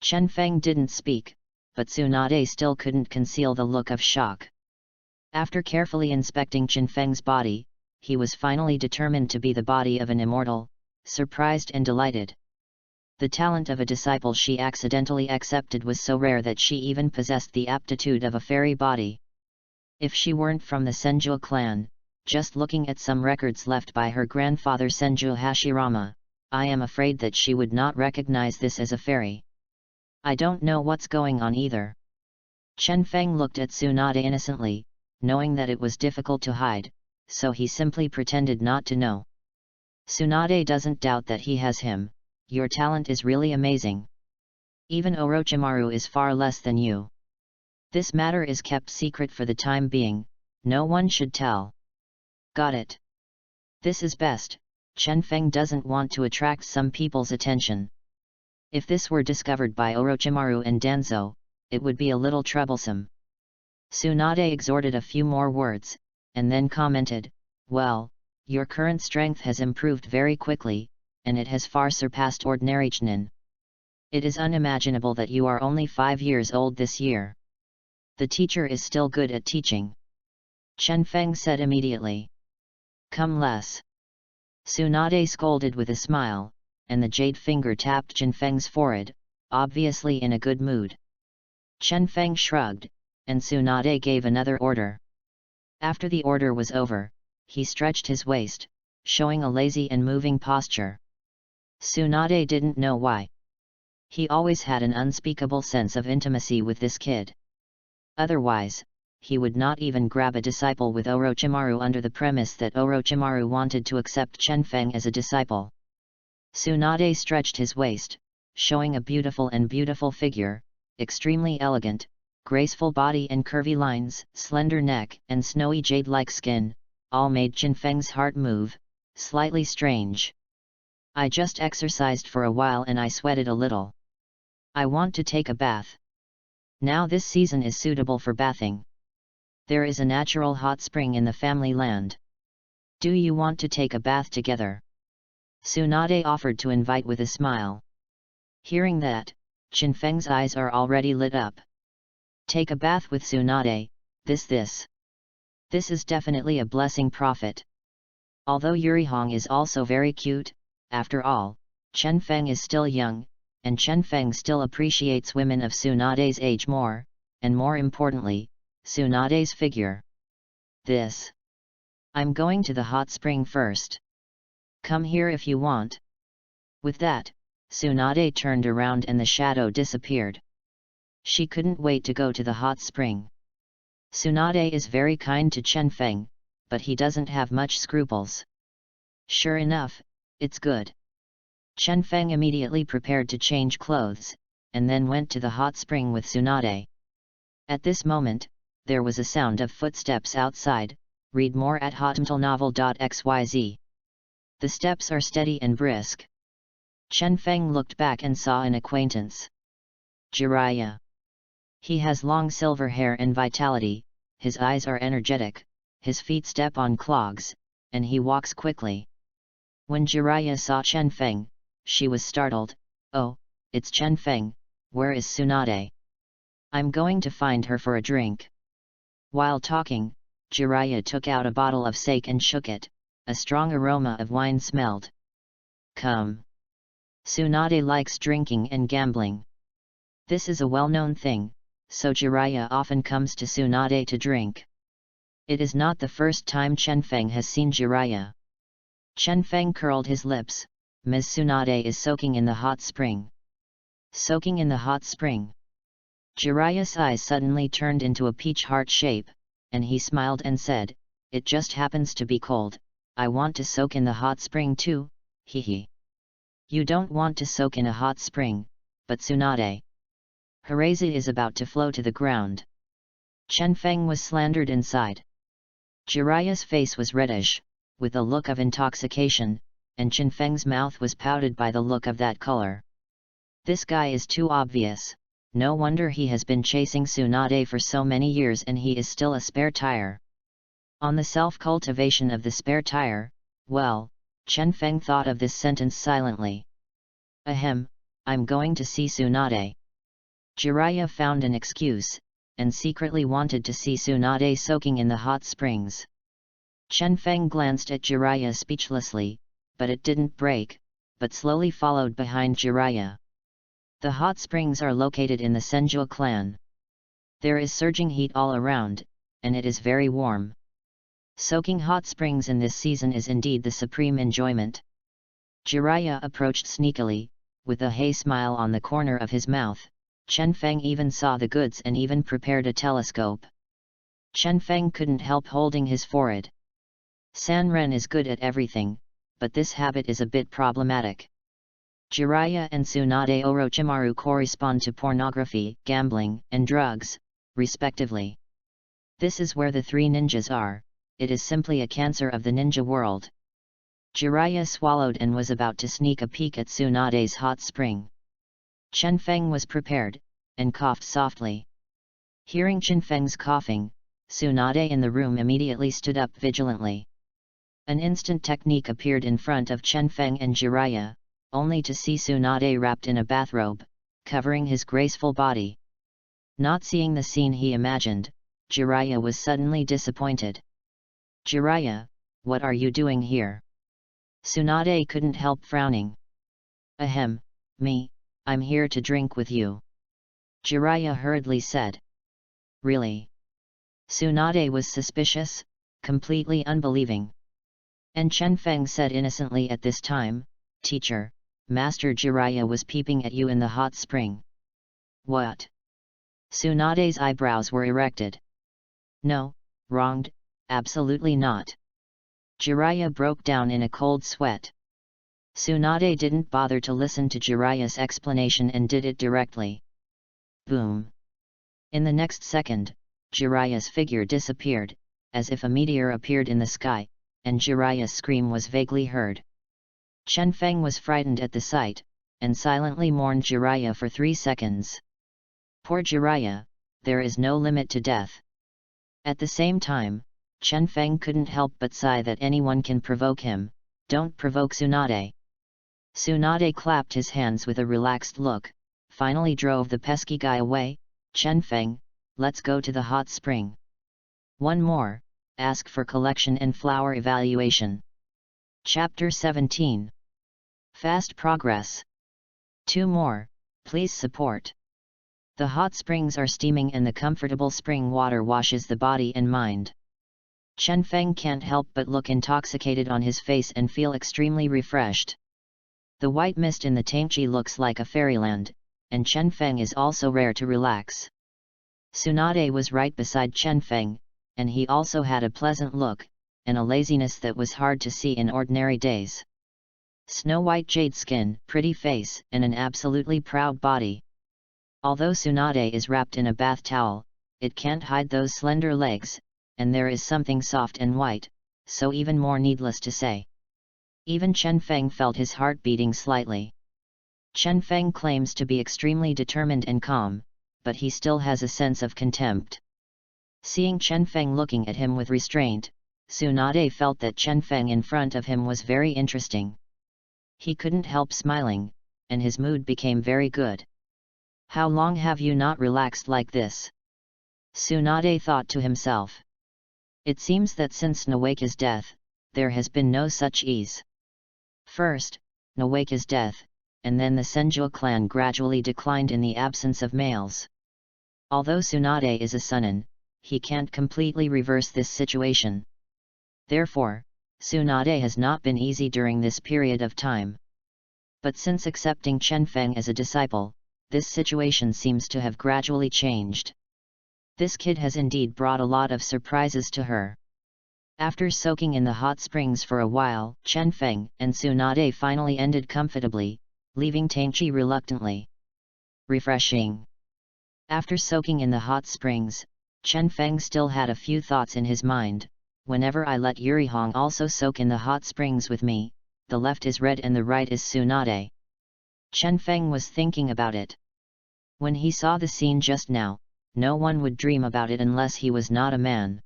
Chen Feng didn't speak, but Tsunade still couldn't conceal the look of shock. After carefully inspecting Chen Feng's body, he was finally determined to be the body of an immortal, surprised and delighted. The talent of a disciple she accidentally accepted was so rare that she even possessed the aptitude of a fairy body. If she weren't from the Senju clan, just looking at some records left by her grandfather Senju Hashirama, I am afraid that she would not recognize this as a fairy. I don't know what's going on either. Chen Feng looked at Tsunade innocently, knowing that it was difficult to hide, so he simply pretended not to know. Tsunade doesn't doubt that he has him, your talent is really amazing. Even Orochimaru is far less than you. This matter is kept secret for the time being, no one should tell. Got it. This is best, Chen Feng doesn't want to attract some people's attention. If this were discovered by Orochimaru and Danzo, it would be a little troublesome. Tsunade exhorted a few more words, and then commented, well, your current strength has improved very quickly, and it has far surpassed ordinary Chunin. It is unimaginable that you are only 5 years old this year. The teacher is still good at teaching. Chen Feng said immediately. Come less. Tsunade scolded with a smile, and the jade finger tapped Chen Feng's forehead, obviously in a good mood. Chen Feng shrugged, and Tsunade gave another order. After the order was over, he stretched his waist, showing a lazy and moving posture. Tsunade didn't know why. He always had an unspeakable sense of intimacy with this kid. Otherwise, he would not even grab a disciple with Orochimaru under the premise that Orochimaru wanted to accept Chen Feng as a disciple. Tsunade stretched his waist, showing a beautiful figure, extremely elegant, graceful body and curvy lines, slender neck and snowy jade-like skin, all made Chen Feng's heart move, slightly strange. I just exercised for a while and I sweated a little. I want to take a bath. Now this season is suitable for bathing. There is a natural hot spring in the family land. Do you want to take a bath together? Tsunade offered to invite with a smile. Hearing that, Chen Feng's eyes are already lit up. Take a bath with Tsunade, this is definitely a blessing prophet. Although Yurihong is also very cute, after all, Chen Feng is still young, and Chen Feng still appreciates women of Tsunade's age more, and more importantly, Tsunade's figure. I'm going to the hot spring first. Come here if you want. With that, Tsunade turned around and the shadow disappeared. She couldn't wait to go to the hot spring. Tsunade is very kind to Chen Feng, but he doesn't have much scruples. Sure enough, it's good. Chen Feng immediately prepared to change clothes, and then went to the hot spring with Tsunade. At this moment, there was a sound of footsteps outside. Read more at hotmtlnovel.xyz. The steps are steady and brisk. Chen Feng looked back and saw an acquaintance. Jiraiya. He has long silver hair and vitality, his eyes are energetic, his feet step on clogs, and he walks quickly. When Jiraiya saw Chen Feng, she was startled. Oh, it's Chen Feng, where is Tsunade? I'm going to find her for a drink. While talking, Jiraiya took out a bottle of sake and shook it. A strong aroma of wine smelled. Come. Tsunade likes drinking and gambling. This is a well-known thing, so Jiraiya often comes to Tsunade to drink. It is not the first time Chen Feng has seen Jiraiya. Chen Feng curled his lips. Ms. Tsunade is soaking in the hot spring. Soaking in the hot spring. Jiraiya's eyes suddenly turned into a peach heart shape, and he smiled and said, it just happens to be cold, I want to soak in the hot spring too, hehe. You don't want to soak in a hot spring, but Tsunade. Hiraizu is about to flow to the ground. Chen Feng was slandered inside. Jiraiya's face was reddish, with a look of intoxication, and Chen Feng's mouth was pouted by the look of that color. This guy is too obvious, no wonder he has been chasing Tsunade for so many years and he is still a spare tire. On the self-cultivation of the spare tire, well, Chen Feng thought of this sentence silently. Ahem, I'm going to see Tsunade. Jiraiya found an excuse, and secretly wanted to see Tsunade soaking in the hot springs. Chen Feng glanced at Jiraiya speechlessly, but it didn't break, but slowly followed behind Jiraiya. The hot springs are located in the Senju clan. There is surging heat all around, and it is very warm. Soaking hot springs in this season is indeed the supreme enjoyment. Jiraiya approached sneakily, with a hey smile on the corner of his mouth. Chen Feng even saw the goods and even prepared a telescope. Chen Feng couldn't help holding his forehead. San Ren is good at everything, but this habit is a bit problematic. Jiraiya and Tsunade Orochimaru correspond to pornography, gambling, and drugs, respectively. This is where the three ninjas are. It is simply a cancer of the ninja world. Jiraiya swallowed and was about to sneak a peek at Tsunade's hot spring. Chen Feng was prepared, and coughed softly. Hearing Chen Feng's coughing, Tsunade in the room immediately stood up vigilantly. An instant technique appeared in front of Chen Feng and Jiraiya, only to see Tsunade wrapped in a bathrobe, covering his graceful body. Not seeing the scene he imagined, Jiraiya was suddenly disappointed. "Jiraiya, what are you doing here?" Tsunade couldn't help frowning. "Ahem, me, I'm here to drink with you," Jiraiya hurriedly said. "Really?" Tsunade was suspicious, completely unbelieving. And Chen Feng said innocently at this time, "Teacher, Master Jiraiya was peeping at you in the hot spring." "What?" Tsunade's eyebrows were erected. "No, wronged, absolutely not." Jiraiya broke down in a cold sweat. Tsunade didn't bother to listen to Jiraiya's explanation and did it directly. Boom! In the next second, Jiraiya's figure disappeared, as if a meteor appeared in the sky, and Jiraiya's scream was vaguely heard. Chen Feng was frightened at the sight, and silently mourned Jiraiya for 3 seconds. Poor Jiraiya, there is no limit to death. At the same time, Chen Feng couldn't help but sigh that anyone can provoke him. Don't provoke Tsunade. Tsunade clapped his hands with a relaxed look, finally drove the pesky guy away. "Chen Feng, let's go to the hot spring. One more, ask for collection and flower evaluation." Chapter 17. Fast progress. 2 more, please support. The hot springs are steaming and the comfortable spring water washes the body and mind. Chen Feng can't help but look intoxicated on his face and feel extremely refreshed. The white mist in the Tangchi looks like a fairyland, and Chen Feng is also rare to relax. Tsunade was right beside Chen Feng, and he also had a pleasant look, and a laziness that was hard to see in ordinary days. Snow-white jade skin, pretty face, and an absolutely proud body. Although Tsunade is wrapped in a bath towel, it can't hide those slender legs, and there is something soft and white, so even more needless to say. Even Chen Feng felt his heart beating slightly. Chen Feng claims to be extremely determined and calm, but he still has a sense of contempt. Seeing Chen Feng looking at him with restraint, Tsunade felt that Chen Feng in front of him was very interesting. He couldn't help smiling, and his mood became very good. "How long have you not relaxed like this?" Tsunade thought to himself. It seems that since Nawaka's death, there has been no such ease. First, Nawaka's death, and then the Senju clan gradually declined in the absence of males. Although Tsunade is a Sunin, he can't completely reverse this situation. Therefore, Tsunade has not been easy during this period of time. But since accepting Chen Feng as a disciple, this situation seems to have gradually changed. This kid has indeed brought a lot of surprises to her. After soaking in the hot springs for a while, Chen Feng and Tsunade finally ended comfortably, leaving Tangchi reluctantly. Refreshing. After soaking in the hot springs, Chen Feng still had a few thoughts in his mind. "Whenever I let Yurihong also soak in the hot springs with me, the left is red and the right is Tsunade." Chen Feng was thinking about it. When he saw the scene just now, no one would dream about it unless he was not a man.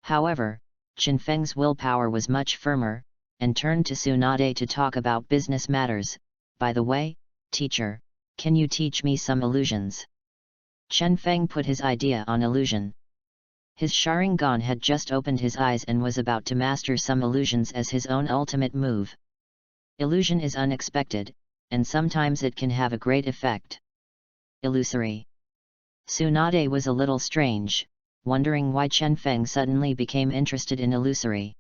However, Chen Feng's willpower was much firmer, and turned to Tsunade to talk about business matters. "By the way, teacher, can you teach me some illusions?" Chen Feng put his idea on illusion. His Sharingan had just opened his eyes and was about to master some illusions as his own ultimate move. Illusion is unexpected, and sometimes it can have a great effect. Illusory. Tsunade was a little strange, wondering why Chen Feng suddenly became interested in illusory.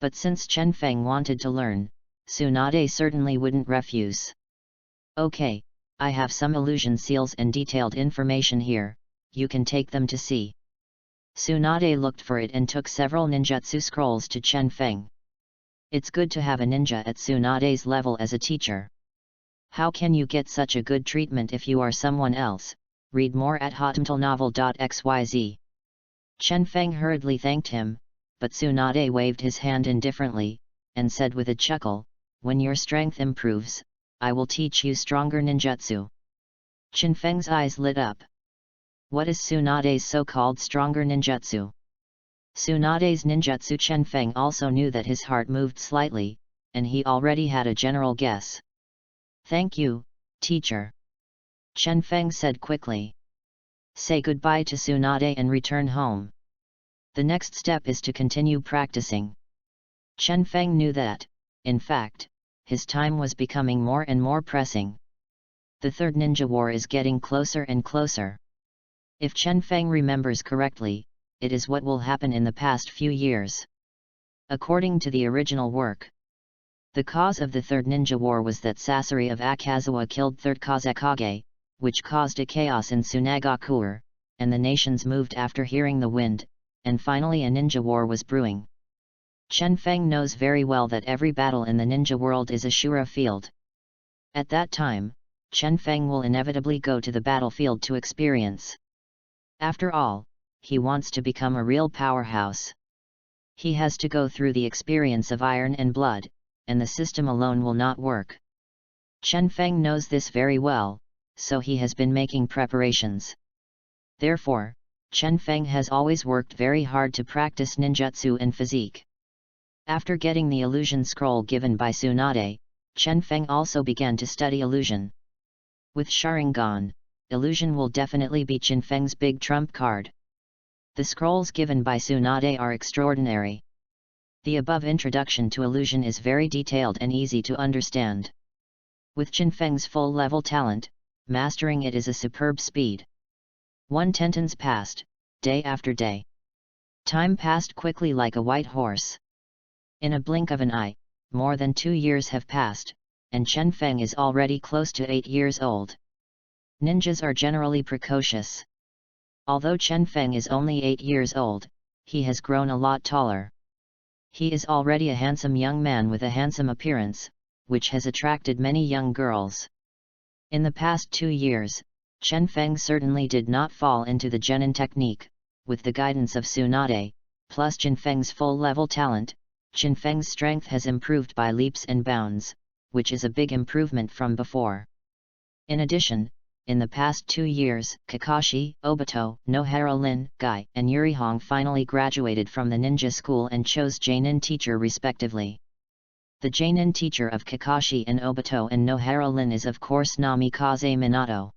But since Chen Feng wanted to learn, Tsunade certainly wouldn't refuse. "Okay, I have some illusion seals and detailed information here, you can take them to see." Tsunade looked for it and took several ninjutsu scrolls to Chen Feng. It's good to have a ninja at Tsunade's level as a teacher. How can you get such a good treatment if you are someone else? Read more at hotmtlnovel.xyz. Chen Feng hurriedly thanked him, but Tsunade waved his hand indifferently, and said with a chuckle, when your strength improves, I will teach you stronger ninjutsu. Chen Feng's eyes lit up. What is Tsunade's so-called stronger ninjutsu? Tsunade's ninjutsu. Chen Feng also knew that his heart moved slightly, and he already had a general guess. Thank you, teacher. Chen Feng said quickly. Say goodbye to Tsunade and return home. The next step is to continue practicing. Chen Feng knew that, in fact, his time was becoming more and more pressing. The Third Ninja War is getting closer and closer. If Chen Feng remembers correctly, it is what will happen in the past few years. According to the original work, the cause of the Third Ninja War was that Sasori of Akazawa killed Third Hokage, which caused a chaos in Tsunagakuer, and the nations moved after hearing the wind, and finally a ninja war was brewing. Chen Feng knows very well that every battle in the ninja world is a Shura field. At that time, Chen Feng will inevitably go to the battlefield to experience. After all, he wants to become a real powerhouse. He has to go through the experience of iron and blood, and the system alone will not work. Chen Feng knows this very well, so he has been making preparations. Therefore, Chen Feng has always worked very hard to practice ninjutsu and physique. After getting the illusion scroll given by Tsunade, Chen Feng also began to study illusion. With Sharingan, illusion will definitely be Chen Feng's big trump card. The scrolls given by Tsunade are extraordinary. The above introduction to illusion is very detailed and easy to understand. With Chen Feng's full-level talent, mastering it is a superb speed. 1 tentons passed, day after day. Time passed quickly like a white horse. In a blink of an eye, more than 2 years have passed, and Chen Feng is already close to 8 years old. Ninjas are generally precocious. Although Chen Feng is only 8 years old, he has grown a lot taller. He is already a handsome young man with a handsome appearance, which has attracted many young girls. In the past 2 years, Chen Feng certainly did not fall into the genin technique. With the guidance of Tsunade, plus Chen Feng's full-level talent, Chen Feng's strength has improved by leaps and bounds, which is a big improvement from before. In addition, in the past 2 years, Kakashi, Obito, Nohara Lin, Guy, and Yurihong finally graduated from the ninja school and chose Jainin teacher respectively. The Jainin teacher of Kakashi and Obito and Nohara Lin is of course Namikaze Minato.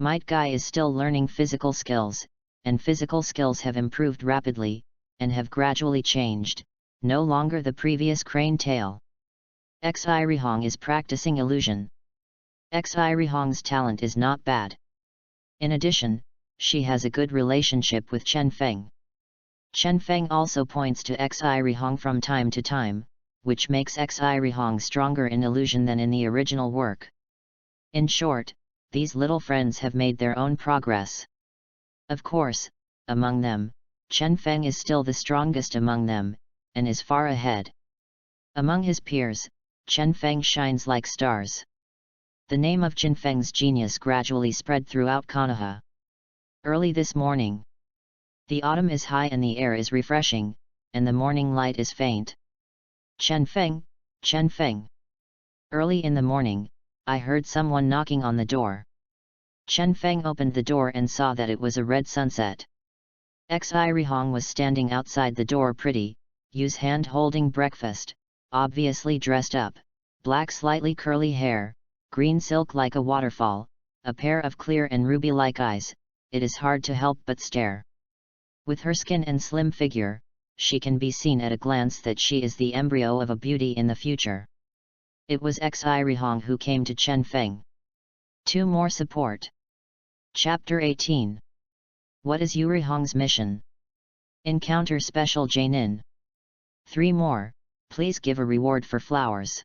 Might Guy is still learning physical skills, and physical skills have improved rapidly, and have gradually changed, no longer the previous crane tail. Xirihong is practicing illusion. Xirihong's talent is not bad. In addition, she has a good relationship with Chen Feng. Chen Feng also points to Xirihong from time to time, which makes Xirihong stronger in illusion than in the original work. In short, these little friends have made their own progress. Of course, among them, Chen Feng is still the strongest among them, and is far ahead. Among his peers, Chen Feng shines like stars. The name of Chen Feng's genius gradually spread throughout Konoha. Early this morning. The autumn is high and the air is refreshing, and the morning light is faint. Chen Feng, Chen Feng. Early in the morning, I heard someone knocking on the door. Chen Feng opened the door and saw that it was a red sunset. Xirihong was standing outside the door pretty, use hand holding breakfast, obviously dressed up, black slightly curly hair, green silk like a waterfall, a pair of clear and ruby-like eyes, it is hard to help but stare. With her skin and slim figure, she can be seen at a glance that she is the embryo of a beauty in the future. It was Xirihong who came to Chen Feng. 2 more support. Chapter 18. What is Yurihong's mission? Encounter special Jainin. 3 more, please give a reward for flowers.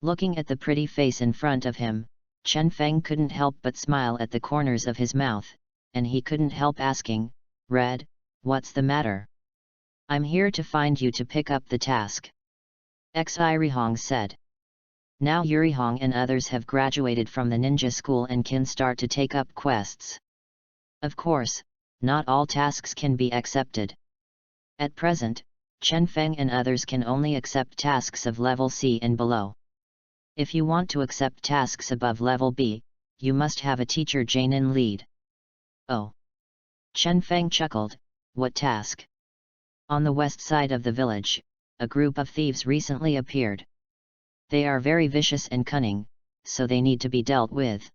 Looking at the pretty face in front of him, Chen Feng couldn't help but smile at the corners of his mouth, and he couldn't help asking, Red, what's the matter? I'm here to find you to pick up the task. Xirihong said. Now Yurihong and others have graduated from the ninja school and can start to take up quests. Of course, not all tasks can be accepted. At present, Chen Feng and others can only accept tasks of level C and below. If you want to accept tasks above level B, you must have a teacher Jainin lead. Oh! Chen Feng chuckled, what task? On the west side of the village, a group of thieves recently appeared. They are very vicious and cunning, so they need to be dealt with.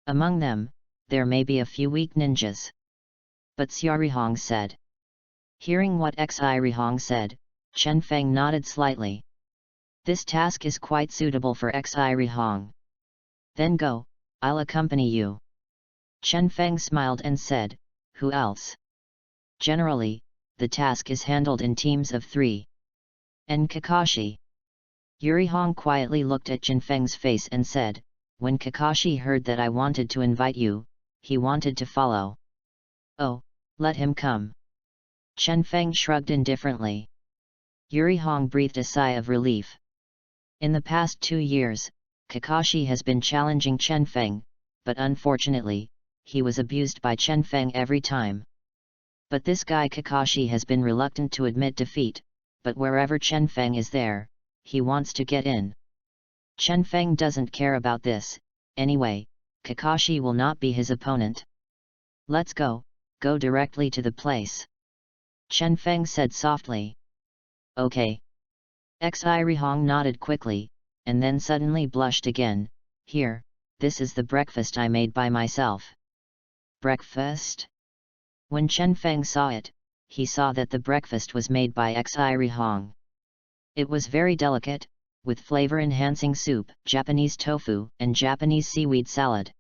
Among them, there may be a few weak ninjas. But Xiaorihong said. Hearing what Xirihong said, Chen Feng nodded slightly. This task is quite suitable for Xirihong. Then go, I'll accompany you. Chen Feng smiled and said, who else? Generally, the task is handled in teams of 3. And Kakashi? Yurihong quietly looked at Chen Feng's face and said, when Kakashi heard that I wanted to invite you, he wanted to follow. Oh, let him come. Chen Feng shrugged indifferently. Yurihong breathed a sigh of relief. In the past 2 years, Kakashi has been challenging Chen Feng, but unfortunately, he was abused by Chen Feng every time. But this guy Kakashi has been reluctant to admit defeat, but wherever Chen Feng is there, he wants to get in. Chen Feng doesn't care about this, anyway, Kakashi will not be his opponent. Let's go directly to the place. Chen Feng said softly. Okay. Xirihong nodded quickly, and then suddenly blushed again. Here, this is the breakfast I made by myself. Breakfast? When Chen Feng saw it, he saw that the breakfast was made by Xirihong. It was very delicate, with flavor-enhancing soup, Japanese tofu, and Japanese seaweed salad.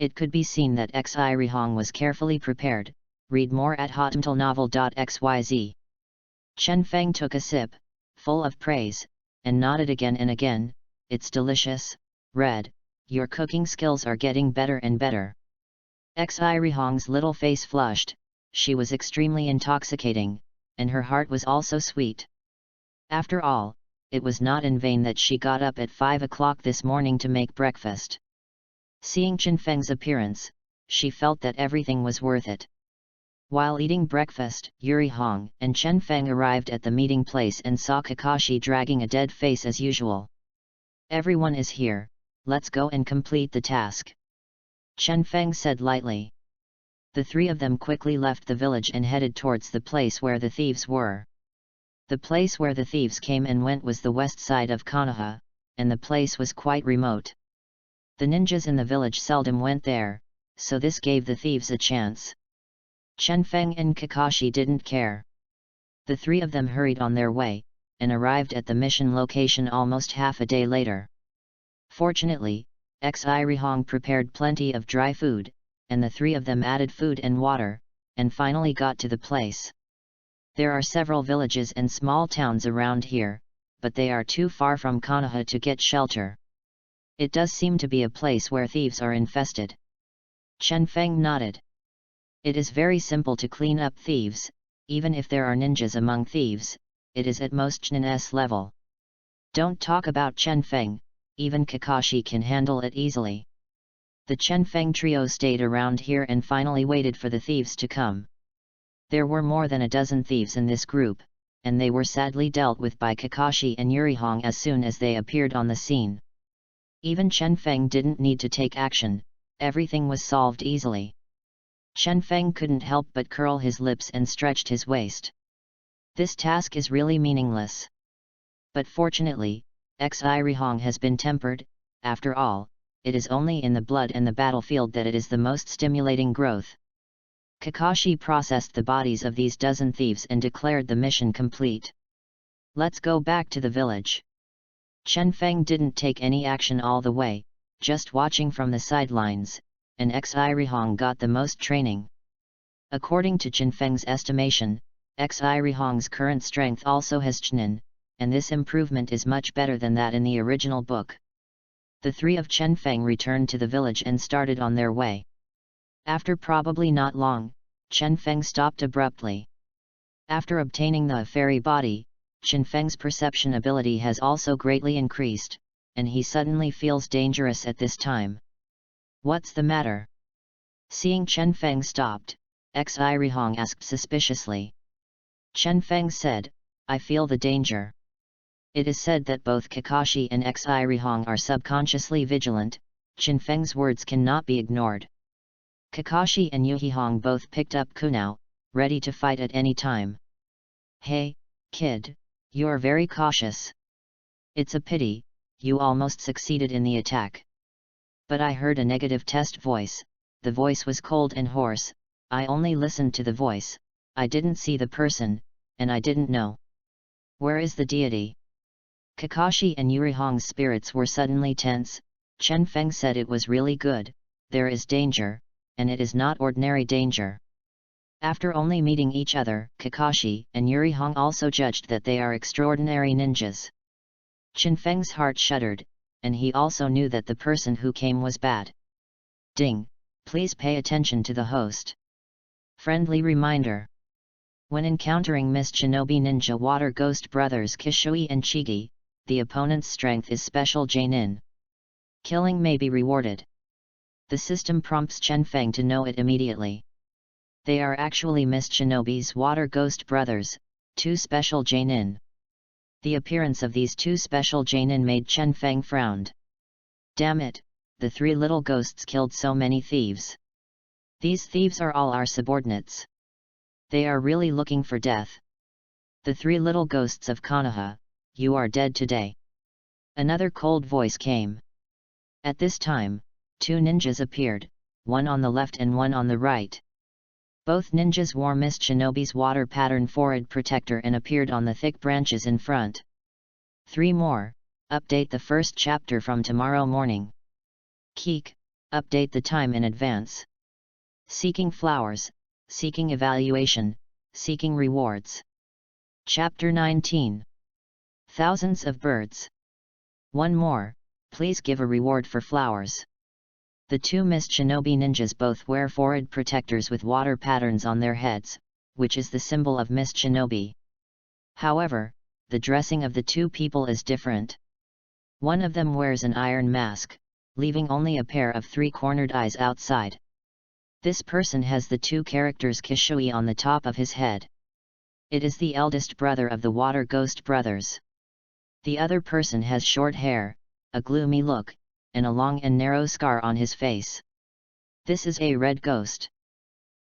It could be seen that Xirihong was carefully prepared. Read more at hotmtlnovel.xyz. Chen Feng took a sip, full of praise, and nodded again and again. It's delicious, Red, your cooking skills are getting better and better. Xirihong's little face flushed, she was extremely intoxicating, and her heart was also sweet. After all, it was not in vain that she got up at 5 o'clock this morning to make breakfast. Seeing Chen Feng's appearance, she felt that everything was worth it. While eating breakfast, Yurihong and Chen Feng arrived at the meeting place and saw Kakashi dragging a dead face as usual. Everyone is here, let's go and complete the task. Chen Feng said lightly. The 3 of them quickly left the village and headed towards the place where the thieves were. The place where the thieves came and went was the west side of Konoha, and the place was quite remote. The ninjas in the village seldom went there, so this gave the thieves a chance. Chen Feng and Kakashi didn't care. The 3 of them hurried on their way, and arrived at the mission location almost half a day later. Fortunately, Xirihong prepared plenty of dry food, and the 3 of them added food and water, and finally got to the place. There are several villages and small towns around here, but they are too far from Konoha to get shelter. It does seem to be a place where thieves are infested. Chen Feng nodded. It is very simple to clean up thieves, even if there are ninjas among thieves, it is at most Chunin's level. Don't talk about Chen Feng, even Kakashi can handle it easily. The Chen Feng trio stayed around here and finally waited for the thieves to come. There were more than a dozen thieves in this group, and they were sadly dealt with by Kakashi and Yurihong as soon as they appeared on the scene. Even Chen Feng didn't need to take action, everything was solved easily. Chen Feng couldn't help but curl his lips and stretched his waist. This task is really meaningless. But fortunately, Xirihong has been tempered. After all, it is only in the blood and the battlefield that it is the most stimulating growth. Kakashi processed the bodies of these dozen thieves and declared the mission complete. Let's go back to the village. Chen Feng didn't take any action all the way, just watching from the sidelines, and Xirihong got the most training. According to Chen Feng's estimation, Xirihong's current strength also has Chunin, and this improvement is much better than that in the original book. The 3 of Chen Feng returned to the village and started on their way. After probably not long, Chen Feng stopped abruptly. After obtaining the fairy body, Chen Feng's perception ability has also greatly increased, and he suddenly feels dangerous at this time. What's the matter? Seeing Chen Feng stopped, Xi Rihong asked suspiciously. Chen Feng said, I feel the danger. It is said that both Kakashi and Xi Rihong are subconsciously vigilant. Chen Feng's words cannot be ignored. Kakashi and Yuhihong both picked up kunao, ready to fight at any time. Hey, kid, you're very cautious. It's a pity, you almost succeeded in the attack. But I heard a negative test voice, the voice was cold and hoarse, I only listened to the voice, I didn't see the person, and I didn't know. Where is the deity? Kakashi and Yurihong's spirits were suddenly tense. Chen Feng said it was really good, there is danger, and it is not ordinary danger. After only meeting each other, Kakashi and Yurihong also judged that they are extraordinary ninjas. Chen Feng's heart shuddered, and he also knew that the person who came was bad. Ding, please pay attention to the host. Friendly reminder. When encountering Mist Shinobi Ninja Water Ghost Brothers Kishui and Chigi, the opponent's strength is special Jainin. Killing may be rewarded. The system prompts Chen Feng to know it immediately. They are actually Mist Shinobi's Water Ghost Brothers, 2 special Jainin. The appearance of these 2 special Jainin made Chen Feng frowned. Damn it, the 3 little ghosts killed so many thieves. These thieves are all our subordinates. They are really looking for death. The 3 little ghosts of Konoha, you are dead today. Another cold voice came. At this time, 2 ninjas appeared, one on the left and one on the right. Both ninjas wore Mist Shinobi's water pattern forehead protector and appeared on the thick branches in front. 3 more, update the first chapter from tomorrow morning. Keek, update the time in advance. Seeking flowers, seeking evaluation, seeking rewards. Chapter 19. Thousands of birds. One more, please give a reward for flowers. The 2 Mist Shinobi ninjas both wear forehead protectors with water patterns on their heads, which is the symbol of Mist Shinobi. However, the dressing of the 2 people is different. One of them wears an iron mask, leaving only a pair of 3-cornered eyes outside. This person has the 2 characters Kishui on the top of his head. It is the eldest brother of the Water Ghost Brothers. The other person has short hair, a gloomy look, and a long and narrow scar on his face. This is a red ghost.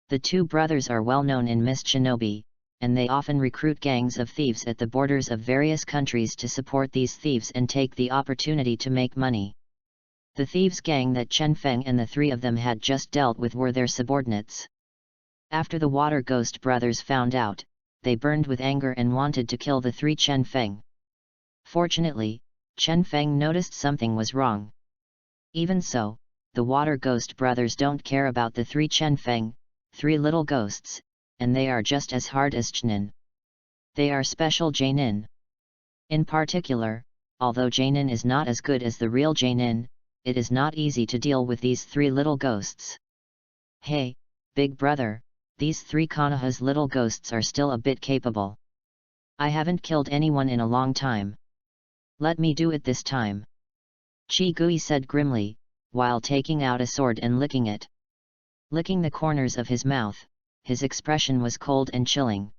The 2 brothers are well known in Mist Shinobi, and they often recruit gangs of thieves at the borders of various countries to support these thieves and take the opportunity to make money. The thieves' gang that Chen Feng and the 3 of them had just dealt with were their subordinates. After the Water Ghost Brothers found out, they burned with anger and wanted to kill the 3 Chen Feng. Fortunately, Chen Feng noticed something was wrong. Even so, the Water Ghost Brothers don't care about the 3 Chen Feng, 3 little ghosts, and they are just as hard as Chnin. They are special Jainin. In particular, although Jainin is not as good as the real Jainin, it is not easy to deal with these 3 little ghosts. Hey, big brother, these 3 Konoha's little ghosts are still a bit capable. I haven't killed anyone in a long time. Let me do it this time. Chi Gui said grimly, while taking out a sword and licking it. Licking the corners of his mouth, his expression was cold and chilling.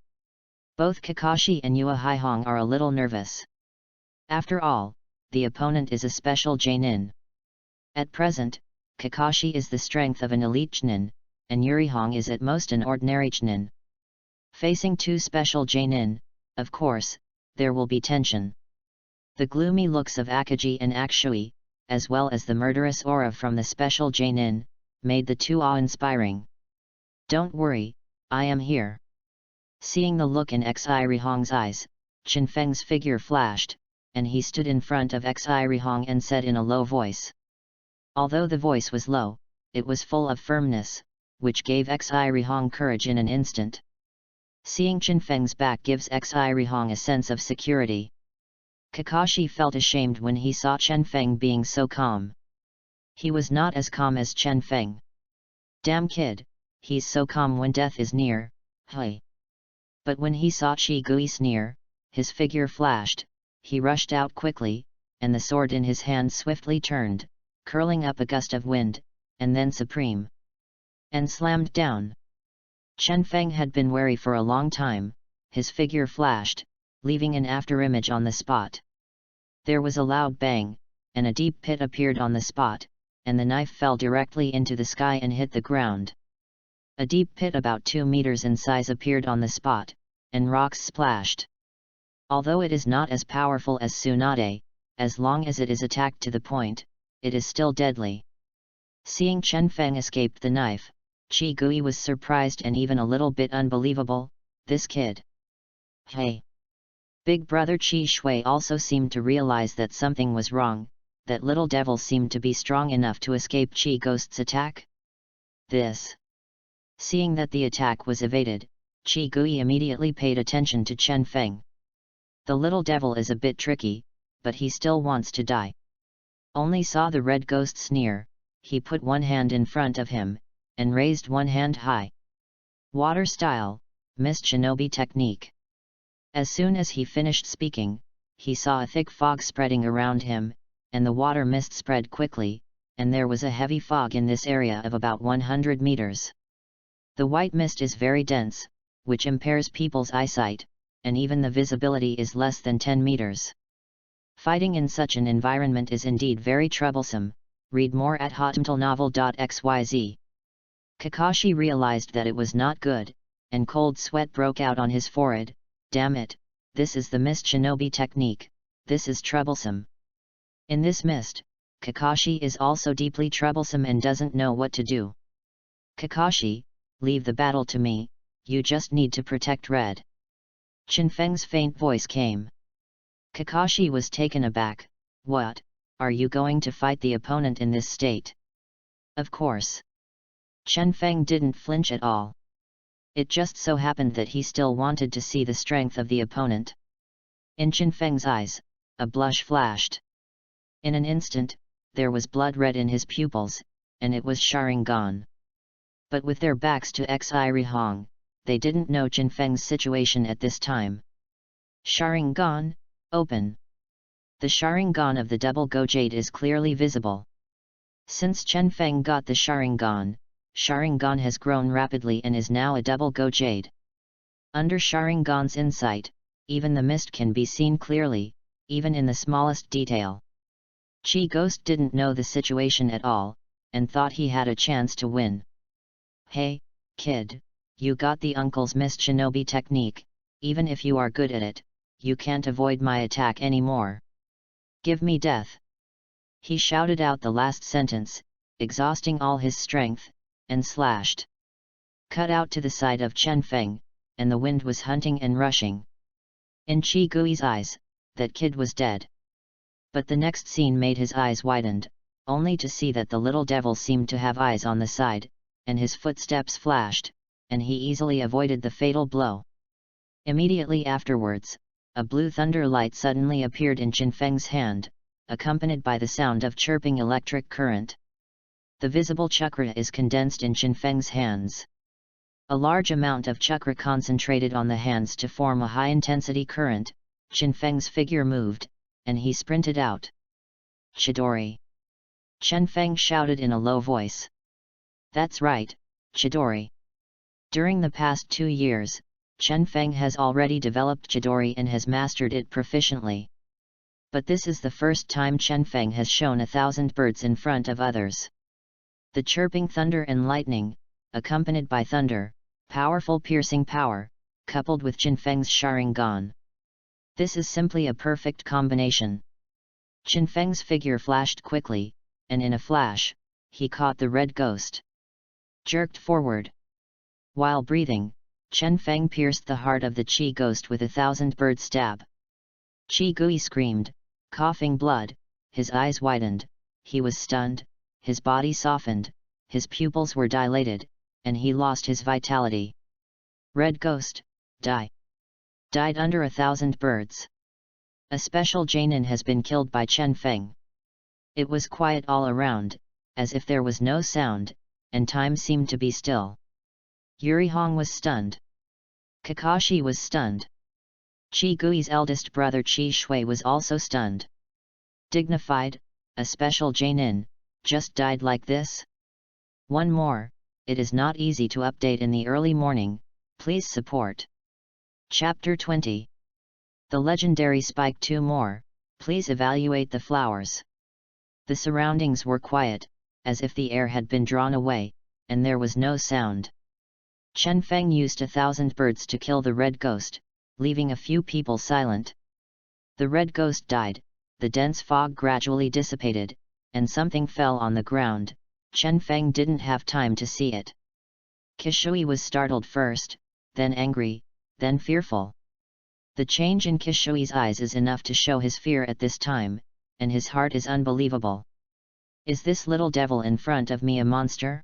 Both Kakashi and Yuhihong are a little nervous. After all, the opponent is a special Jainin. At present, Kakashi is the strength of an elite Chnin, and Yurihong is at most an ordinary Chnin. Facing 2 special Jainin, of course, there will be tension. The gloomy looks of Hokage and Akshui, as well as the murderous aura from the special Jainin, made the 2 awe-inspiring. Don't worry, I am here. Seeing the look in Xi Rihong's eyes, Chen Feng's figure flashed, and he stood in front of Xi Rihong and said in a low voice. Although the voice was low, it was full of firmness, which gave Xi Rihong courage in an instant. Seeing Chen Feng's back gives Xi Rihong a sense of security. Kakashi felt ashamed when he saw Chen Feng being so calm. He was not as calm as Chen Feng. Damn kid, he's so calm when death is near, hey. But when he saw Chi Gui sneer, his figure flashed, he rushed out quickly, and the sword in his hand swiftly turned, curling up a gust of wind, and then supreme, and slammed down. Chen Feng had been wary for a long time. His figure flashed, leaving an afterimage on the spot. There was a loud bang, and a deep pit appeared on the spot, and the knife fell directly into the sky and hit the ground. A deep pit about 2 meters in size appeared on the spot, and rocks splashed. Although it is not as powerful as Tsunade, as long as it is attacked to the point, it is still deadly. Seeing Chen Feng escape the knife, Qi Gui was surprised and even a little bit unbelievable. This kid. Hey! Big brother Qi Shui also seemed to realize that something was wrong, that little devil seemed to be strong enough to escape Qi Ghost's attack. This. Seeing that the attack was evaded, Qi Gui immediately paid attention to Chen Feng. The little devil is a bit tricky, but he still wants to die. Only saw the red ghost sneer, he put one hand in front of him, and raised one hand high. Water style, mist shinobi technique. As soon as he finished speaking, he saw a thick fog spreading around him, and the water mist spread quickly, and there was a heavy fog in this area of about 100 meters. The white mist is very dense, which impairs people's eyesight, and even the visibility is less than 10 meters. Fighting in such an environment is indeed very troublesome. Read more at hotmtlnovel.xyz. Kakashi realized that it was not good, and cold sweat broke out on his forehead. Damn it, this is the mist shinobi technique, this is troublesome. In this mist, Kakashi is also deeply troublesome and doesn't know what to do. Kakashi, leave the battle to me, you just need to protect Red. Chen Feng's faint voice came. Kakashi was taken aback. What, are you going to fight the opponent in this state? Of course. Chen Feng didn't flinch at all. It just so happened that he still wanted to see the strength of the opponent. In Chen Feng's eyes, a blush flashed. In an instant, there was blood red in his pupils, and it was Sharingan. But with their backs to Xirihong, they didn't know Chen Feng's situation at this time. Sharingan, open. The Sharingan of the double Gojade is clearly visible. Since Chen Feng got the Sharingan, Sharingan has grown rapidly and is now a double Gojade. Under Sharingan's insight, even the mist can be seen clearly, even in the smallest detail. Qi Ghost didn't know the situation at all, and thought he had a chance to win. Hey, kid, you got the uncle's mist shinobi technique, even if you are good at it, you can't avoid my attack anymore. Give me death. He shouted out the last sentence, exhausting all his strength, and slashed. Cut out to the side of Chen Feng, and the wind was hunting and rushing. In Qi Gui's eyes, that kid was dead. But the next scene made his eyes widened, only to see that the little devil seemed to have eyes on the side, and his footsteps flashed, and he easily avoided the fatal blow. Immediately afterwards, a blue thunder light suddenly appeared in Chen Feng's hand, accompanied by the sound of chirping electric current. The visible chakra is condensed in Chen Feng's hands. A large amount of chakra concentrated on the hands to form a high-intensity current. Chen Feng's figure moved, and he sprinted out. Chidori! Chen Feng shouted in a low voice. That's right, Chidori. During the past 2 years, Chen Feng has already developed Chidori and has mastered it proficiently. But this is the first time Chen Feng has shown 1,000 birds in front of others. The chirping thunder and lightning, accompanied by thunder, powerful piercing power, coupled with Chen Feng's Sharingan. This is simply a perfect combination. Chen Feng's figure flashed quickly, and in a flash, he caught the red ghost. Jerked forward. While breathing, Chen Feng pierced the heart of the Qi ghost with 1,000 bird stab. Qi Gui screamed, coughing blood, his eyes widened, he was stunned, his body softened, his pupils were dilated, and he lost his vitality. Red ghost, die. Died under 1,000 birds. A special Jainin has been killed by Chen Feng. It was quiet all around, as if there was no sound, and time seemed to be still. Yurihong was stunned. Kakashi was stunned. Qi Gui's eldest brother Qi Shui was also stunned. dignified, a special Jainin, just died like this? One more, it is not easy to update in the early morning, please support. Chapter 20. The legendary Spike 2 more, please evaluate the flowers. The surroundings were quiet, as if the air had been drawn away, and there was no sound. Chen Feng used 1,000 birds to kill the red ghost, leaving a few people silent. The red ghost died, the dense fog gradually dissipated, and something fell on the ground. Chen Feng didn't have time to see it. Kishui was startled first, then angry, then fearful. The change in Kishui's eyes is enough to show his fear at this time, and his heart is unbelievable. Is this little devil in front of me a monster?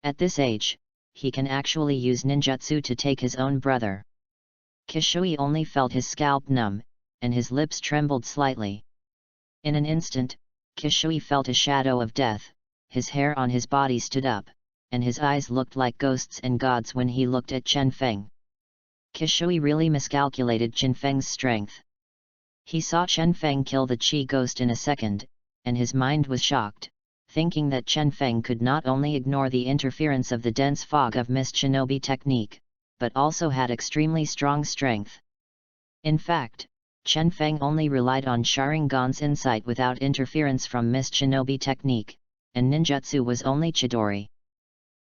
At this age, he can actually use ninjutsu to take his own brother. Kishui only felt his scalp numb, and his lips trembled slightly. In an instant, Kishui felt a shadow of death, his hair on his body stood up, and his eyes looked like ghosts and gods when he looked at Chen Feng. Kishui really miscalculated Chen Feng's strength. He saw Chen Feng kill the Qi ghost in a second, and his mind was shocked, thinking that Chen Feng could not only ignore the interference of the dense fog of mist shinobi technique, but also had extremely strong strength. In fact, Chen Feng only relied on Sharingan's insight without interference from mist shinobi technique, and ninjutsu was only Chidori.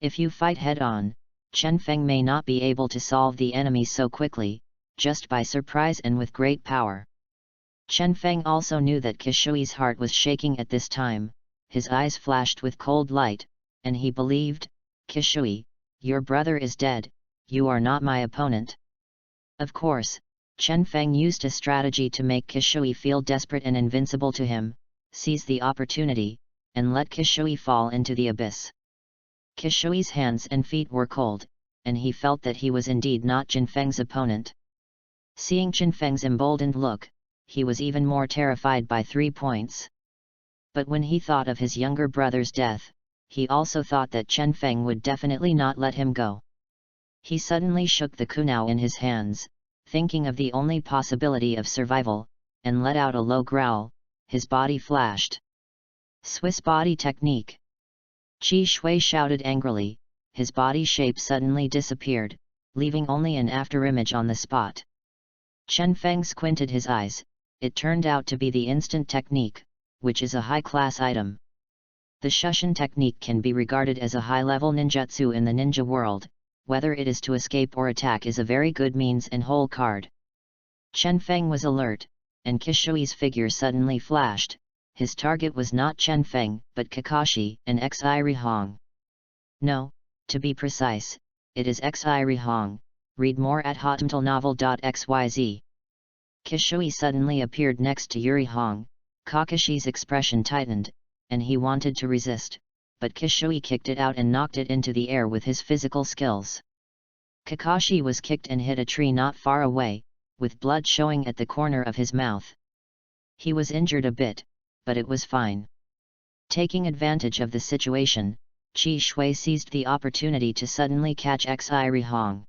If you fight head-on, Chen Feng may not be able to solve the enemy so quickly, just by surprise and with great power. Chen Feng also knew that Kishui's heart was shaking at this time, his eyes flashed with cold light, and he believed, Kishui, your brother is dead, you are not my opponent. Of course, Chen Feng used a strategy to make Kishui feel desperate and invincible to him, seize the opportunity, and let Kishui fall into the abyss. Kishui's hands and feet were cold, and he felt that he was indeed not Chen Feng's opponent. Seeing Chen Feng's emboldened look, he was even more terrified by 3 points. But when he thought of his younger brother's death, he also thought that Chen Feng would definitely not let him go. He suddenly shook the kunao in his hands, thinking of the only possibility of survival, and let out a low growl. His body flashed. Swiss body technique. Qi Shui shouted angrily, his body shape suddenly disappeared, leaving only an afterimage on the spot. Chen Feng squinted his eyes, it turned out to be the instant technique, which is a high-class item. The Shushin technique can be regarded as a high-level ninjutsu in the ninja world, whether it is to escape or attack is a very good means and whole card. Chen Feng was alert, and Kishui's figure suddenly flashed. His target was not Chen Feng, but Kakashi and Xi Rihong. No, to be precise, it is Xi Rihong. Read more at hotmtlnovel.xyz. Kishui suddenly appeared next to Yuri Hong. Kakashi's expression tightened, and he wanted to resist, but Kishui kicked it out and knocked it into the air with his physical skills. Kakashi was kicked and hit a tree not far away, with blood showing at the corner of his mouth. He was injured a bit, but it was fine. Taking advantage of the situation, Qi Shui seized the opportunity to suddenly catch Xi Rihong.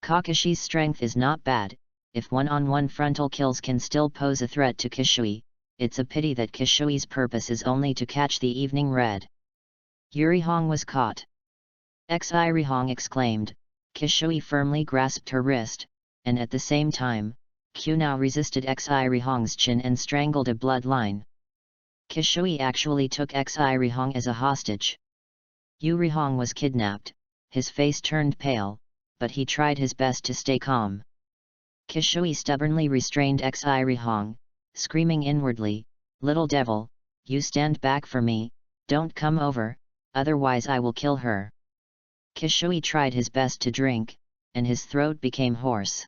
Kakashi's strength is not bad, if one-on-one frontal kills can still pose a threat to Kishui, it's a pity that Kishui's purpose is only to catch the evening red. Yuri Hong was caught. Xi Rihong exclaimed. Kishui firmly grasped her wrist, and at the same time, Kunao resisted Xi Rihong's chin and strangled a bloodline. Kishui actually took Xi Rihong as a hostage. Yuri Hong was kidnapped, his face turned pale, but he tried his best to stay calm. Kishui stubbornly restrained Xi Rihong, screaming inwardly, "Little devil, you stand back for me, don't come over, otherwise I will kill her." Kishui tried his best to drink, and his throat became hoarse.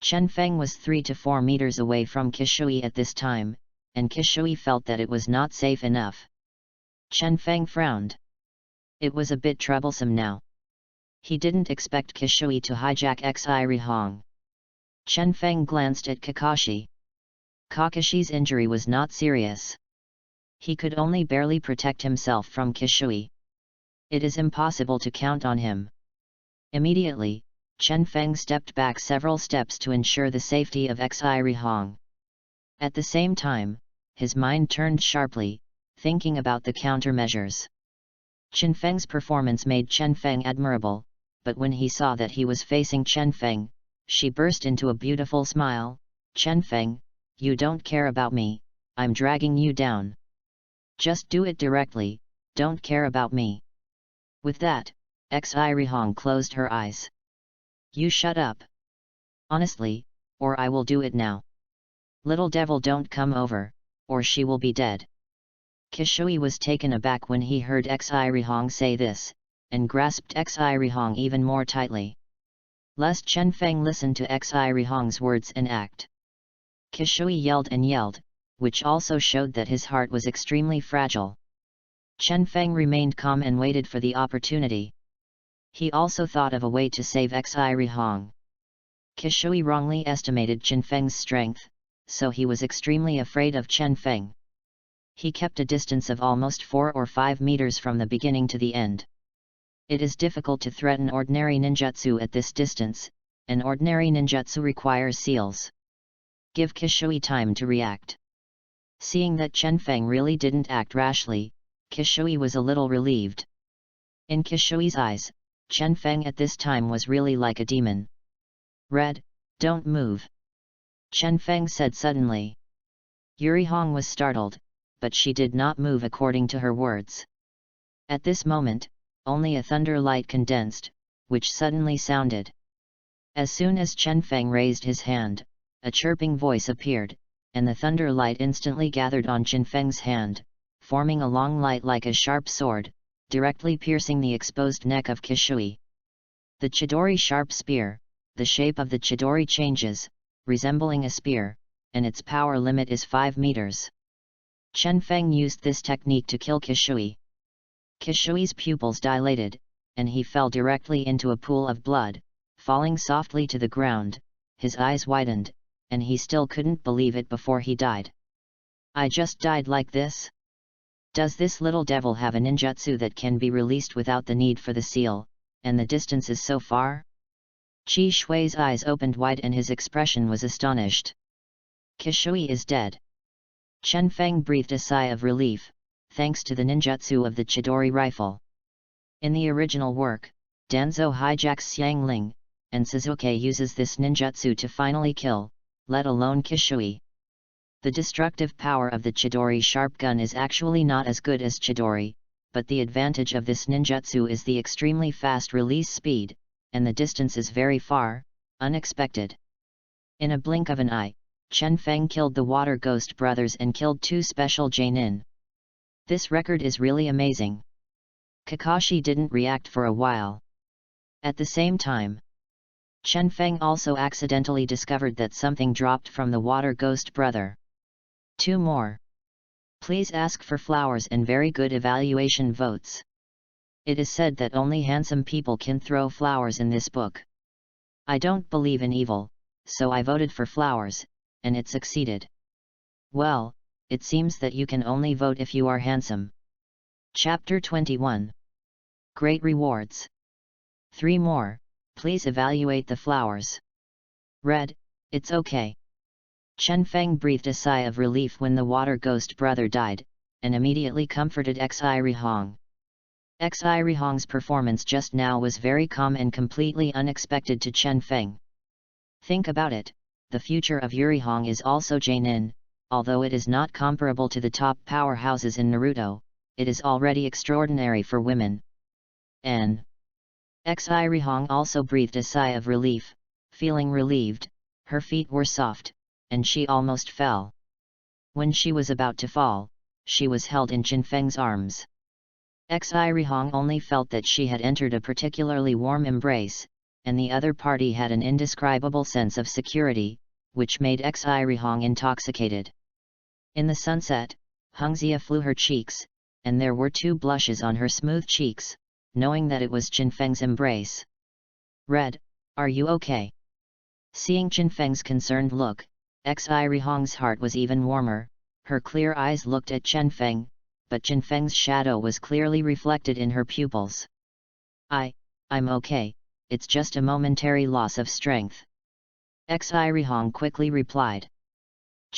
Chen Feng was 3 to 4 meters away from Kishui at this time, and Kishui felt that it was not safe enough. Chen Feng frowned. It was a bit troublesome now. He didn't expect Kishui to hijack Xi Rihong. Chen Feng glanced at Kakashi. Kakashi's injury was not serious. He could only barely protect himself from Kishui. It is impossible to count on him. Immediately, Chen Feng stepped back several steps to ensure the safety of Xi Rihong. At the same time, his mind turned sharply, thinking about the countermeasures. Chen Feng's performance made Chen Feng admirable, but when he saw that he was facing Chen Feng, she burst into a beautiful smile. Chen Feng, you don't care about me, I'm dragging you down. Just do it directly, don't care about me. With that, Xi Rihong closed her eyes. You shut up. Honestly, or I will do it now. Little devil, don't come over, or she will be dead. Kishui was taken aback when he heard Xi Rihong say this, and grasped Xi Rihong even more tightly. Lest Chen Feng listen to Xi Rihong's words and act. Kishui yelled and yelled, which also showed that his heart was extremely fragile. Chen Feng remained calm and waited for the opportunity. He also thought of a way to save Xi Rihong. Kishui wrongly estimated Chen Feng's strength, so he was extremely afraid of Chen Feng. He kept a distance of almost 4 or 5 meters from the beginning to the end. It is difficult to threaten ordinary ninjutsu at this distance, and ordinary ninjutsu requires seals. Give Kishui time to react. Seeing that Chen Feng really didn't act rashly, Kishui was a little relieved. In Kishui's eyes, Chen Feng at this time was really like a demon. Red, don't move. Chen Feng said suddenly. Yuri Hong was startled, but she did not move according to her words. At this moment, only a thunder light condensed, which suddenly sounded. As soon as Chen Feng raised his hand, a chirping voice appeared, and the thunder light instantly gathered on Chen Feng's hand, forming a long light like a sharp sword, directly piercing the exposed neck of Kishui. The Chidori sharp spear, the shape of the Chidori changes, resembling a spear, and its power limit is 5 meters. Chen Feng used this technique to kill Kishui. Kishui's pupils dilated, and he fell directly into a pool of blood, falling softly to the ground. His eyes widened, and he still couldn't believe it before he died. I just died like this? Does this little devil have a ninjutsu that can be released without the need for the seal, and the distance is so far? Qi Shui's eyes opened wide and his expression was astonished. Kishui is dead. Chen Feng breathed a sigh of relief, thanks to the ninjutsu of the Chidori rifle. In the original work, Danzo hijacks Xiang Ling, and Suzuki uses this ninjutsu to finally kill, let alone Kishui. The destructive power of the Chidori sharp gun is actually not as good as Chidori, but the advantage of this ninjutsu is the extremely fast release speed, and the distance is very far, unexpected. In a blink of an eye, Chen Feng killed the Water Ghost brothers and killed 2 special Jainin. This record is really amazing. Kakashi didn't react for a while. At the same time, Chen Feng also accidentally discovered that something dropped from the Water Ghost brother. 2 more. Please ask for flowers and very good evaluation votes. It is said that only handsome people can throw flowers in this book. I don't believe in evil, so I voted for flowers, and it succeeded. Well, it seems that you can only vote if you are handsome. Chapter 21. Great rewards. 3 more, please evaluate the flowers. Red, it's okay. Chen Feng breathed a sigh of relief when the Water Ghost brother died, and immediately comforted Xi Rihong. Xi Rihong's performance just now was very calm and completely unexpected to Chen Feng. Think about it, the future of Yuri Hong is also Jainin, although it is not comparable to the top powerhouses in Naruto, it is already extraordinary for women. N. Xi Rihong also breathed a sigh of relief, feeling relieved, her feet were soft, and she almost fell. When she was about to fall, she was held in Chen Feng's arms. Xi Rihong only felt that she had entered a particularly warm embrace, and the other party had an indescribable sense of security, which made Xi Rihong intoxicated. In the sunset, Hongxia flew her cheeks, and there were 2 blushes on her smooth cheeks, knowing that it was Chen Feng's embrace. Red, are you okay? Seeing Chen Feng's concerned look, Xi Rihong's heart was even warmer, her clear eyes looked at Chen Feng, but Chen Feng's shadow was clearly reflected in her pupils. I'm okay, it's just a momentary loss of strength. Xi Rihong quickly replied.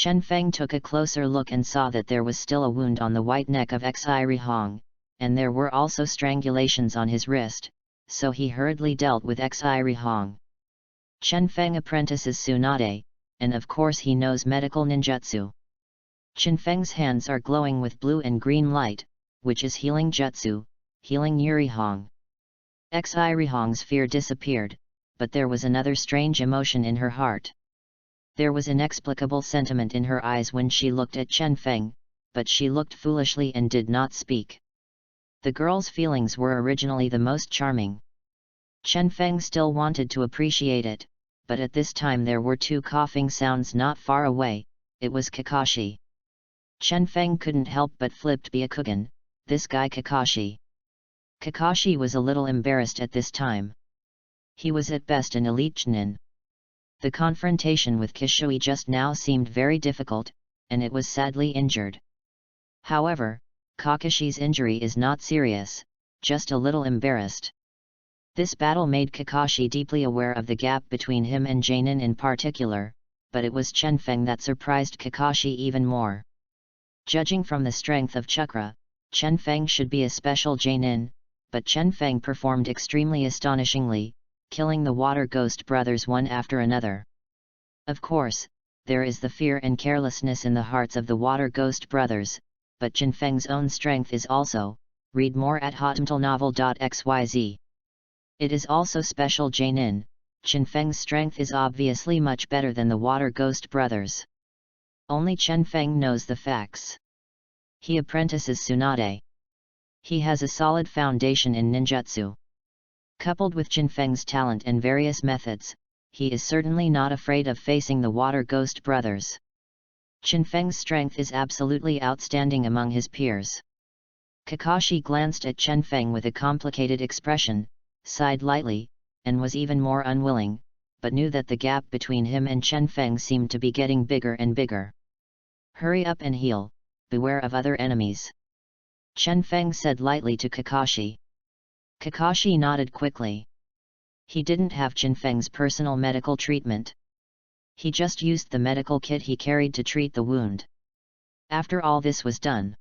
Chen Feng took a closer look and saw that there was still a wound on the white neck of Xi Rihong, and there were also strangulations on his wrist, so he hurriedly dealt with Xi Rihong. Chen Feng apprentices Tsunade, and of course he knows medical ninjutsu. Chen Feng's hands are glowing with blue and green light, which is healing jutsu, healing Yurihong. Xi Rihong's fear disappeared, but there was another strange emotion in her heart. There was inexplicable sentiment in her eyes when she looked at Chen Feng, but she looked foolishly and did not speak. The girl's feelings were originally the most charming. Chen Feng still wanted to appreciate it, but at this time there were two coughing sounds not far away. It was Kakashi. Chen Feng couldn't help but flipped Byakugan, this guy Kakashi. Kakashi was a little embarrassed at this time. He was at best an elite chunin. The confrontation with Kishui just now seemed very difficult, and it was sadly injured. However, Kakashi's injury is not serious, just a little embarrassed. This battle made Kakashi deeply aware of the gap between him and Jainin in particular, but it was Chen Feng that surprised Kakashi even more. Judging from the strength of chakra, Chen Feng should be a special Jainin, but Chen Feng performed extremely astonishingly, killing the Water Ghost brothers one after another. Of course, there is the fear and carelessness in the hearts of the Water Ghost brothers, but Chen Feng's own strength is also. Read more at hotmtlnovel.xyz. It is also special Jainin. Chen Feng's strength is obviously much better than the Water Ghost brothers. Only Chen Feng knows the facts. He apprentices Tsunade. He has a solid foundation in ninjutsu. Coupled with Chen Feng's talent and various methods, he is certainly not afraid of facing the Water Ghost brothers. Chen Feng's strength is absolutely outstanding among his peers. Kakashi glanced at Chen Feng with a complicated expression, sighed lightly, and was even more unwilling, but knew that the gap between him and Chen Feng seemed to be getting bigger and bigger. Hurry up and heal, beware of other enemies. Chen Feng said lightly to Kakashi. Kakashi nodded quickly. He didn't have Chen Feng's personal medical treatment. He just used the medical kit he carried to treat the wound. After all this was done,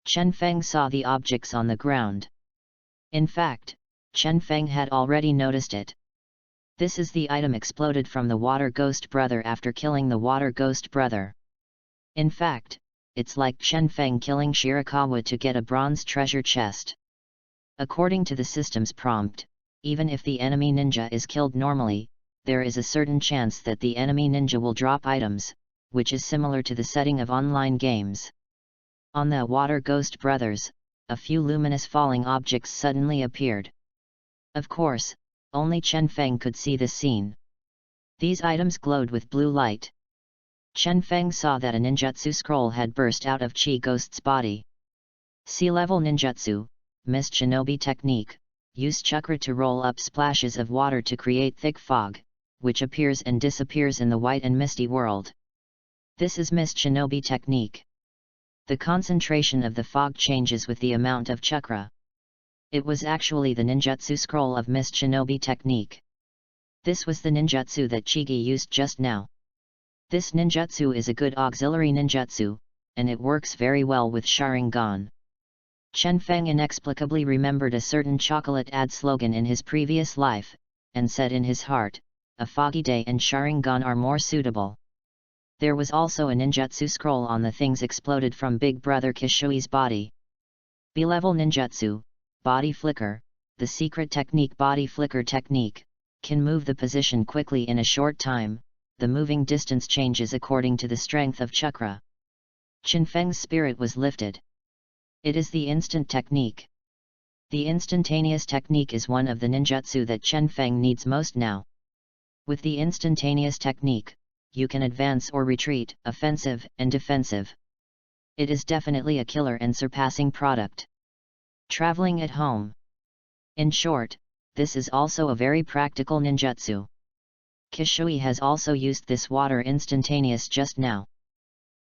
Chen Feng saw the objects on the ground. In fact, Chen Feng had already noticed it. This is the item exploded from the Water Ghost brother after killing the Water Ghost brother. In fact, it's like Chen Feng killing Shirakawa to get a bronze treasure chest. According to the system's prompt, even if the enemy ninja is killed normally, there is a certain chance that the enemy ninja will drop items, which is similar to the setting of online games. On the Water Ghost brothers, a few luminous falling objects suddenly appeared. Of course, only Chen Feng could see this scene. These items glowed with blue light. Chen Feng saw that a ninjutsu scroll had burst out of Chi Ghost's body. Sea-level ninjutsu, Mist Shinobi technique, use chakra to roll up splashes of water to create thick fog, which appears and disappears in the white and misty world. This is Mist Shinobi technique. The concentration of the fog changes with the amount of chakra. It was actually the ninjutsu scroll of Mist Shinobi technique. This was the ninjutsu that Chigi used just now. This ninjutsu is a good auxiliary ninjutsu, and it works very well with Sharingan. Chen Feng inexplicably remembered a certain chocolate ad slogan in his previous life, and said in his heart, a foggy day and Sharingan are more suitable. There was also a ninjutsu scroll on the things exploded from Big Brother Kishui's body. B-level ninjutsu, body flicker, the secret technique body flicker technique, can move the position quickly in a short time. The moving distance changes according to the strength of chakra. Chen Feng's spirit was lifted. It is the instant technique. The instantaneous technique is one of the ninjutsu that Chen Feng needs most now. With the instantaneous technique, you can advance or retreat, offensive and defensive. It is definitely a killer and surpassing product. Traveling at home. In short, this is also a very practical ninjutsu. Kishui has also used this water instantaneous just now.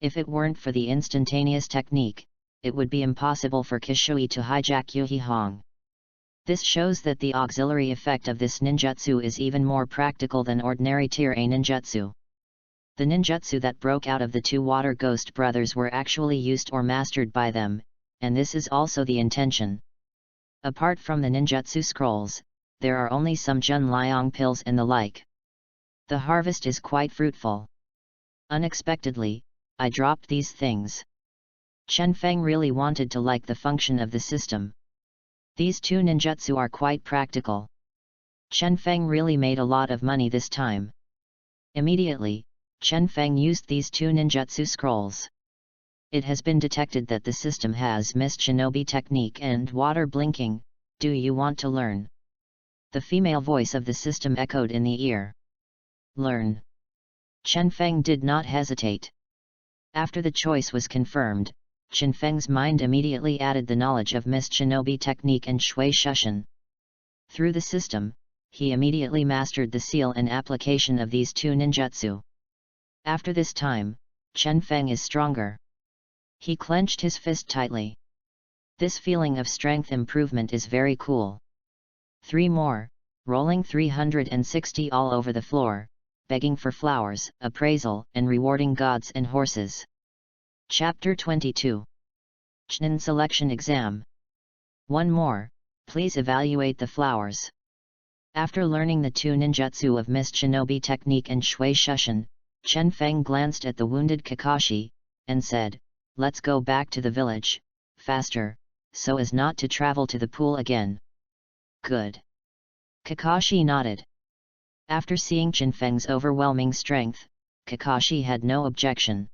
If it weren't for the instantaneous technique, it would be impossible for Kishui to hijack Yuhihong. This shows that the auxiliary effect of this ninjutsu is even more practical than ordinary tier A ninjutsu. The ninjutsu that broke out of the two water ghost brothers were actually used or mastered by them, and this is also the intention. Apart from the ninjutsu scrolls, there are only some Junliang pills and the like. The harvest is quite fruitful. Unexpectedly, I dropped these things. Chen Feng really wanted to like the function of the system. These two ninjutsu are quite practical. Chen Feng really made a lot of money this time. Immediately, Chen Feng used these two ninjutsu scrolls. It has been detected that the system has mist shinobi technique and water blinking. Do you want to learn? The female voice of the system echoed in the ear. Learn. Chen Feng did not hesitate. After the choice was confirmed, Chen Feng's mind immediately added the knowledge of mist shinobi technique and shui shushin. Through the system, he immediately mastered the seal and application of these two ninjutsu. After this time, Chen Feng is stronger. He clenched his fist tightly. This feeling of strength improvement is very cool. 3 more, rolling 360 all over the floor, begging for flowers, appraisal, and rewarding gods and horses. Chapter 22. Chnin Selection Exam. 1 more, please evaluate the flowers. After learning the two ninjutsu of mist shinobi technique and shui shushin, Chen Feng glanced at the wounded Kakashi, and said, "Let's go back to the village, faster, so as not to travel to the pool again." Good. Kakashi nodded. After seeing Chen Feng's overwhelming strength, Kakashi had no objection.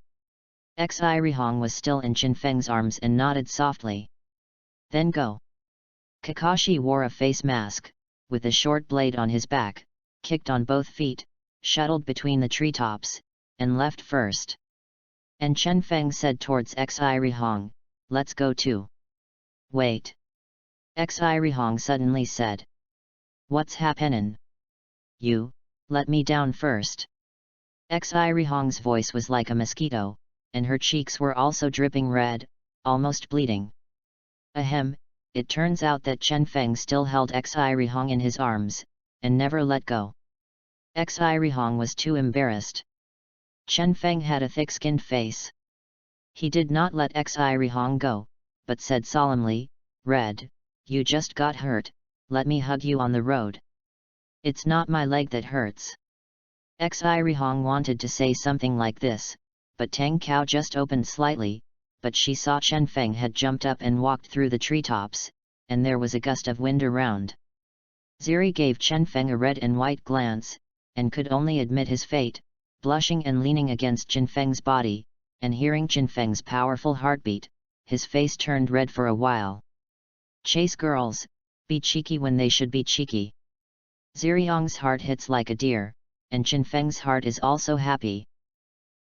Xi Rihong was still in Chen Feng's arms and nodded softly. Then go. Kakashi wore a face mask, with a short blade on his back, kicked on both feet, shuttled between the treetops, and left first. And Chen Feng said towards Xi Rihong, "Let's go too." Wait. Xi Rihong suddenly said. "What's happenin'? You, let me down first." Xi Rihong's voice was like a mosquito, and her cheeks were also dripping red, almost bleeding. Ahem, it turns out that Chen Feng still held Xi Rihong in his arms, and never let go. Xi Rihong was too embarrassed. Chen Feng had a thick-skinned face. He did not let Xi Rihong go, but said solemnly, "Red, you just got hurt, let me hug you on the road." "It's not my leg that hurts." Xi Rihong wanted to say something like this, but Tang Kao just opened slightly, but she saw Chen Feng had jumped up and walked through the treetops, and there was a gust of wind around. Ziri gave Chen Feng a red and white glance, and could only admit his fate, blushing and leaning against Chen Feng's body, and hearing Chen Feng's powerful heartbeat, his face turned red for a while. Chase girls, be cheeky when they should be cheeky. Ziriong's heart hits like a deer, and Chen Feng's heart is also happy.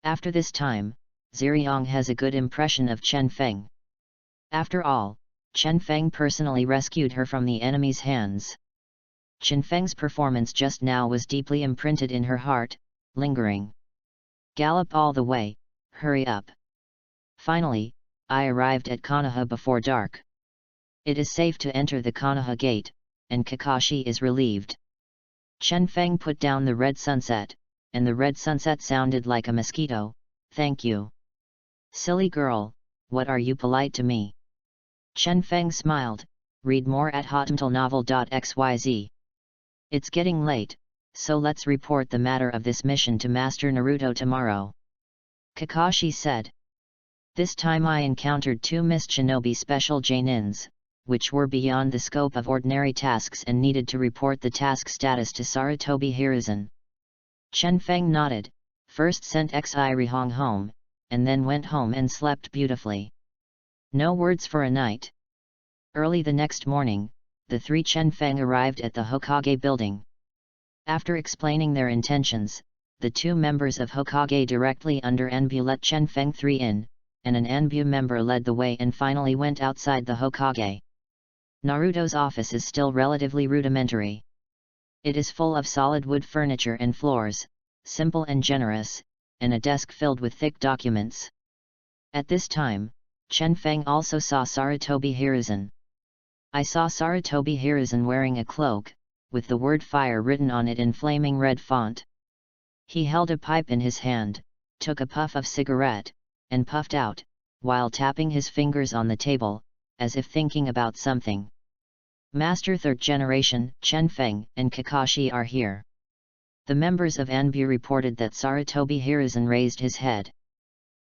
After this time, Ziriong has a good impression of Chen Feng. After all, Chen Feng personally rescued her from the enemy's hands. Chen Feng's performance just now was deeply imprinted in her heart, lingering. Gallop all the way, hurry up. Finally, I arrived at Konoha before dark. It is safe to enter the Konoha gate, and Kakashi is relieved. Chen Feng put down the red sunset, and the red sunset sounded like a mosquito. "Thank you." "Silly girl, what are you polite to me?" Chen Feng smiled. Read more at hotmailnovel.xyz. It's getting late, so let's report the matter of this mission to Master Naruto tomorrow. Kakashi said. This time I encountered 2 Mist Shinobi special Janins, which were beyond the scope of ordinary tasks and needed to report the task status to Sarutobi Hiruzen. Chen Feng nodded, first sent Xi Rihong home, and then went home and slept beautifully. No words for a night. Early the next morning, the 3 Chen Feng arrived at the Hokage building. After explaining their intentions, the 2 members of Hokage directly under Enbu let Chen Feng 3 in, and an Enbu member led the way and finally went outside the Hokage. Naruto's office is still relatively rudimentary. It is full of solid wood furniture and floors, simple and generous, and a desk filled with thick documents. At this time, Chen Feng also saw Sarutobi Hiruzen. I saw Sarutobi Hiruzen wearing a cloak, with the word fire written on it in flaming red font. He held a pipe in his hand, took a puff of cigarette, and puffed out, while tapping his fingers on the table, as if thinking about something. Master Third Generation, Chen Feng, and Kakashi are here. The members of Anbu reported that Sarutobi Hiruzen raised his head.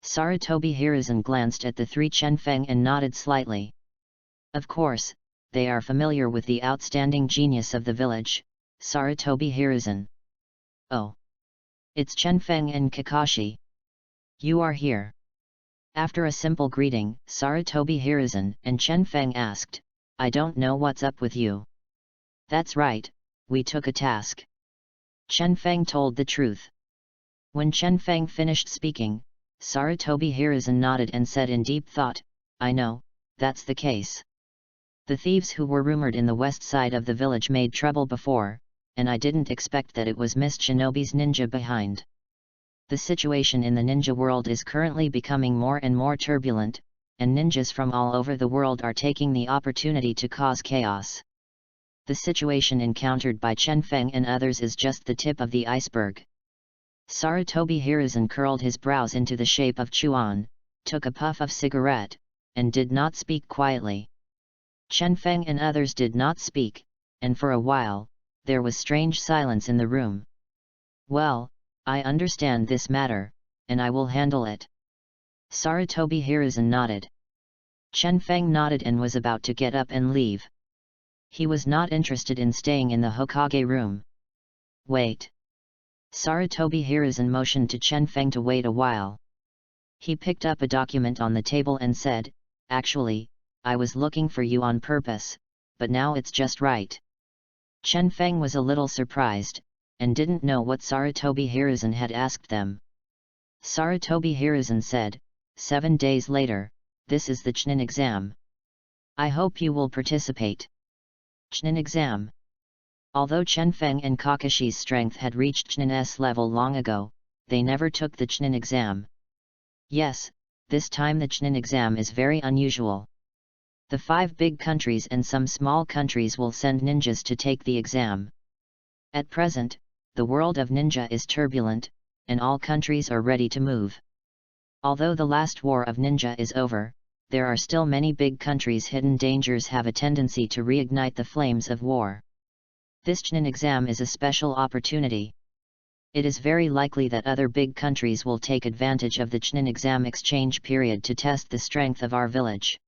Sarutobi Hiruzen glanced at the three Chen Feng and nodded slightly. Of course, they are familiar with the outstanding genius of the village, Sarutobi Hiruzen. Oh! It's Chen Feng and Kakashi. You are here. After a simple greeting, Sarutobi Hiruzen and Chen Feng asked, I don't know what's up with you. That's right, we took a task. Chen Feng told the truth. When Chen Feng finished speaking, Sarutobi Hiruzen nodded and said in deep thought, I know, that's the case. The thieves who were rumored in the west side of the village made trouble before, and I didn't expect that it was Mist Shinobi's ninja behind. The situation in the ninja world is currently becoming more and more turbulent, and ninjas from all over the world are taking the opportunity to cause chaos. The situation encountered by Chen Feng and others is just the tip of the iceberg. Sarutobi Hiruzen curled his brows into the shape of Chuan, took a puff of cigarette, and did not speak quietly. Chen Feng and others did not speak, and for a while, there was strange silence in the room. Well, I understand this matter, and I will handle it. Sarutobi Hiruzen nodded. Chen Feng nodded and was about to get up and leave. He was not interested in staying in the Hokage room. Wait. Sarutobi Hiruzen motioned to Chen Feng to wait a while. He picked up a document on the table and said, Actually, I was looking for you on purpose, but now it's just right. Chen Feng was a little surprised, and didn't know what Sarutobi Hiruzen had asked them. Sarutobi Hiruzen said, 7 days later, this is the Chunin exam. I hope you will participate. Chunin exam. Although Chen Feng and Kakashi's strength had reached Chunin's level long ago, they never took the Chunin exam. Yes, this time the Chunin exam is very unusual. The 5 big countries and some small countries will send ninjas to take the exam. At present, the world of ninja is turbulent, and all countries are ready to move. Although the last war of ninja is over, there are still many big countries' hidden dangers have a tendency to reignite the flames of war. This Chunin exam is a special opportunity. It is very likely that other big countries will take advantage of the Chunin exam exchange period to test the strength of our village.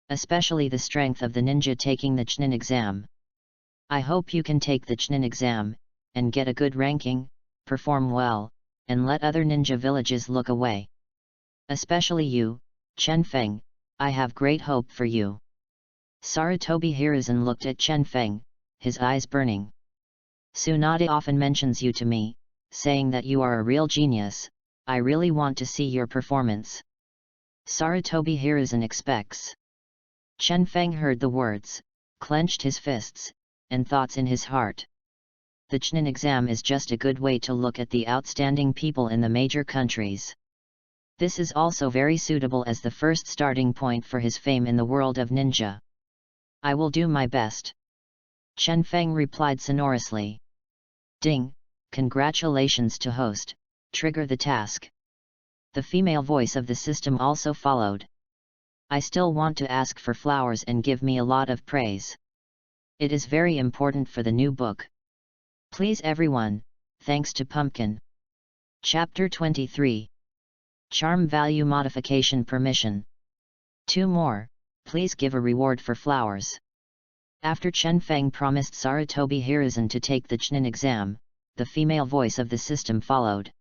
Especially the strength of the ninja taking the Chunin exam. I hope you can take the Chunin exam, and get a good ranking, perform well, and let other ninja villages look away. Especially you, Chen Feng, I have great hope for you. Sarutobi Hiruzen looked at Chen Feng, his eyes burning. Tsunade often mentions you to me, saying that you are a real genius. I really want to see your performance. Sarutobi Hiruzen expects. Chen Feng heard the words, clenched his fists, and thoughts in his heart. The Chunin exam is just a good way to look at the outstanding people in the major countries. This is also very suitable as the first starting point for his fame in the world of ninja. I will do my best. Chen Feng replied sonorously. Ding, congratulations to host, trigger the task. The female voice of the system also followed. I still want to ask for flowers and give me a lot of praise. It is very important for the new book. Please everyone, thanks to Pumpkin. Chapter 23. Charm Value Modification Permission. 2 more, please give a reward for flowers. After Chen Feng promised Sarutobi Hiruzen to take the Chunin exam, the female voice of the system followed.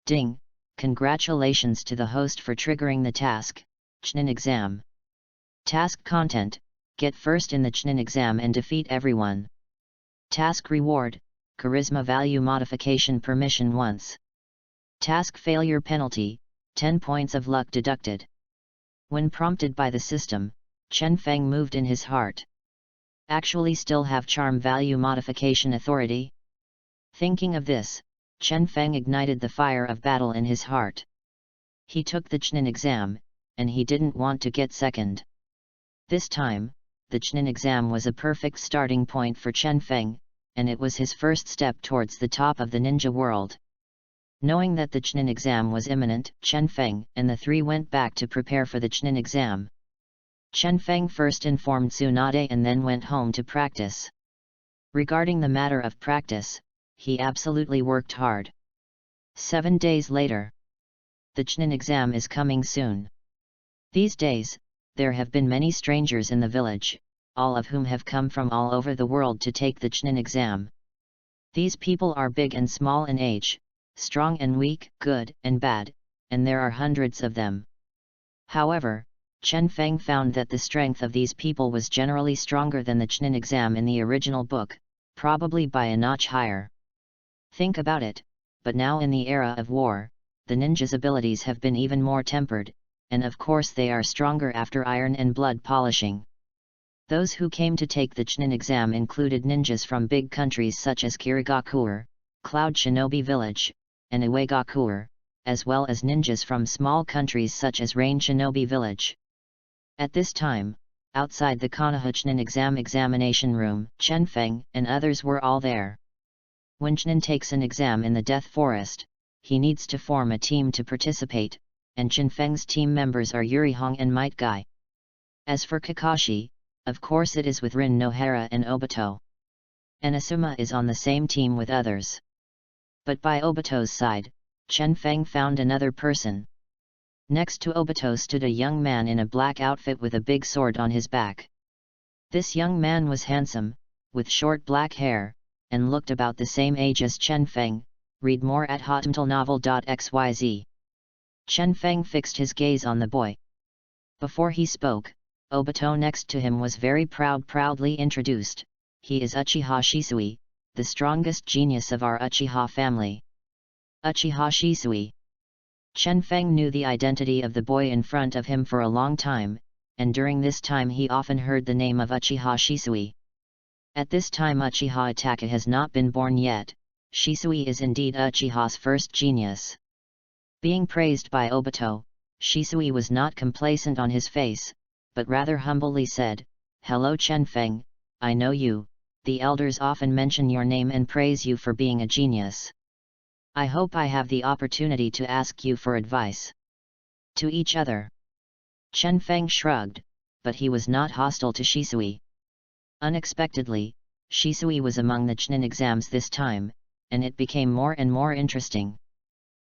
Ding, congratulations to the host for triggering the task, Chunin exam. Task content, get first in the Chunin exam and defeat everyone. Task reward, charisma value modification permission once. Task failure penalty, 10 points of luck deducted. When prompted by the system, Chen Feng moved in his heart. Actually still have charm value modification authority? Thinking of this, Chen Feng ignited the fire of battle in his heart. He took the Chunin exam, and he didn't want to get second. This time, the Chunin exam was a perfect starting point for Chen Feng, and it was his first step towards the top of the ninja world. Knowing that the Chunin exam was imminent, Chen Feng and the three went back to prepare for the Chunin exam. Chen Feng first informed Tsunade and then went home to practice. Regarding the matter of practice, he absolutely worked hard. 7 days later. The Chunin exam is coming soon. These days, there have been many strangers in the village, all of whom have come from all over the world to take the Chunin exam. These people are big and small in age, strong and weak, good and bad, and there are hundreds of them. However, Chen Feng found that the strength of these people was generally stronger than the Chunin exam in the original book, probably by a notch higher. Think about it, but now in the era of war, the ninjas' abilities have been even more tempered, and of course they are stronger after iron and blood polishing. Those who came to take the Chunin exam included ninjas from big countries such as Kirigakuer, Cloud Shinobi Village, and Uegakuer, as well as ninjas from small countries such as Rain Shinobi Village. At this time, outside the Konoha Chunin examination room, Chen Feng and others were all there. When Chunin takes an exam in the Death Forest, he needs to form a team to participate, and Chen Feng's team members are Yuri Hong and Might Guy. As for Kakashi, of course it is with Rin Nohara and Obito. And Asuma is on the same team with others. But by Obito's side, Chen Feng found another person. Next to Obito stood a young man in a black outfit with a big sword on his back. This young man was handsome, with short black hair, and looked about the same age as Chen Feng. Read more at hotmailnovel.xyz. Chen Feng fixed his gaze on the boy. Before he spoke, Obito next to him was very proudly introduced. He is Uchiha Shisui, the strongest genius of our Uchiha family. Uchiha Shisui. Chen Feng knew the identity of the boy in front of him for a long time, and during this time he often heard the name of Uchiha Shisui. At this time Uchiha Itachi has not been born yet. Shisui is indeed Uchiha's first genius. Being praised by Obito, Shisui was not complacent on his face, but rather humbly said, "Hello Chen Feng, I know you, the elders often mention your name and praise you for being a genius. I hope I have the opportunity to ask you for advice." To each other. Chen Feng shrugged, but he was not hostile to Shisui. Unexpectedly, Shisui was among the Chunin exams this time, and it became more and more interesting.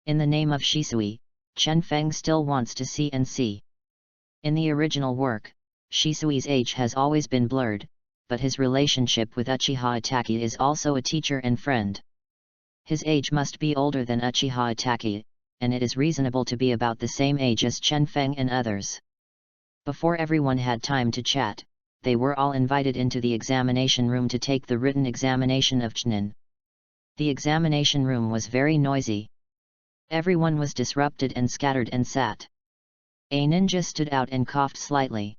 In the name of Shisui, Chen Feng still wants to see and see. In the original work, Shisui's age has always been blurred, but his relationship with Uchiha Itachi is also a teacher and friend. His age must be older than Uchiha Itachi, and it is reasonable to be about the same age as Chen Feng and others. Before everyone had time to chat, they were all invited into the examination room to take the written examination of Chunin. The examination room was very noisy. Everyone was disrupted and scattered and sat. A ninja stood out and coughed slightly.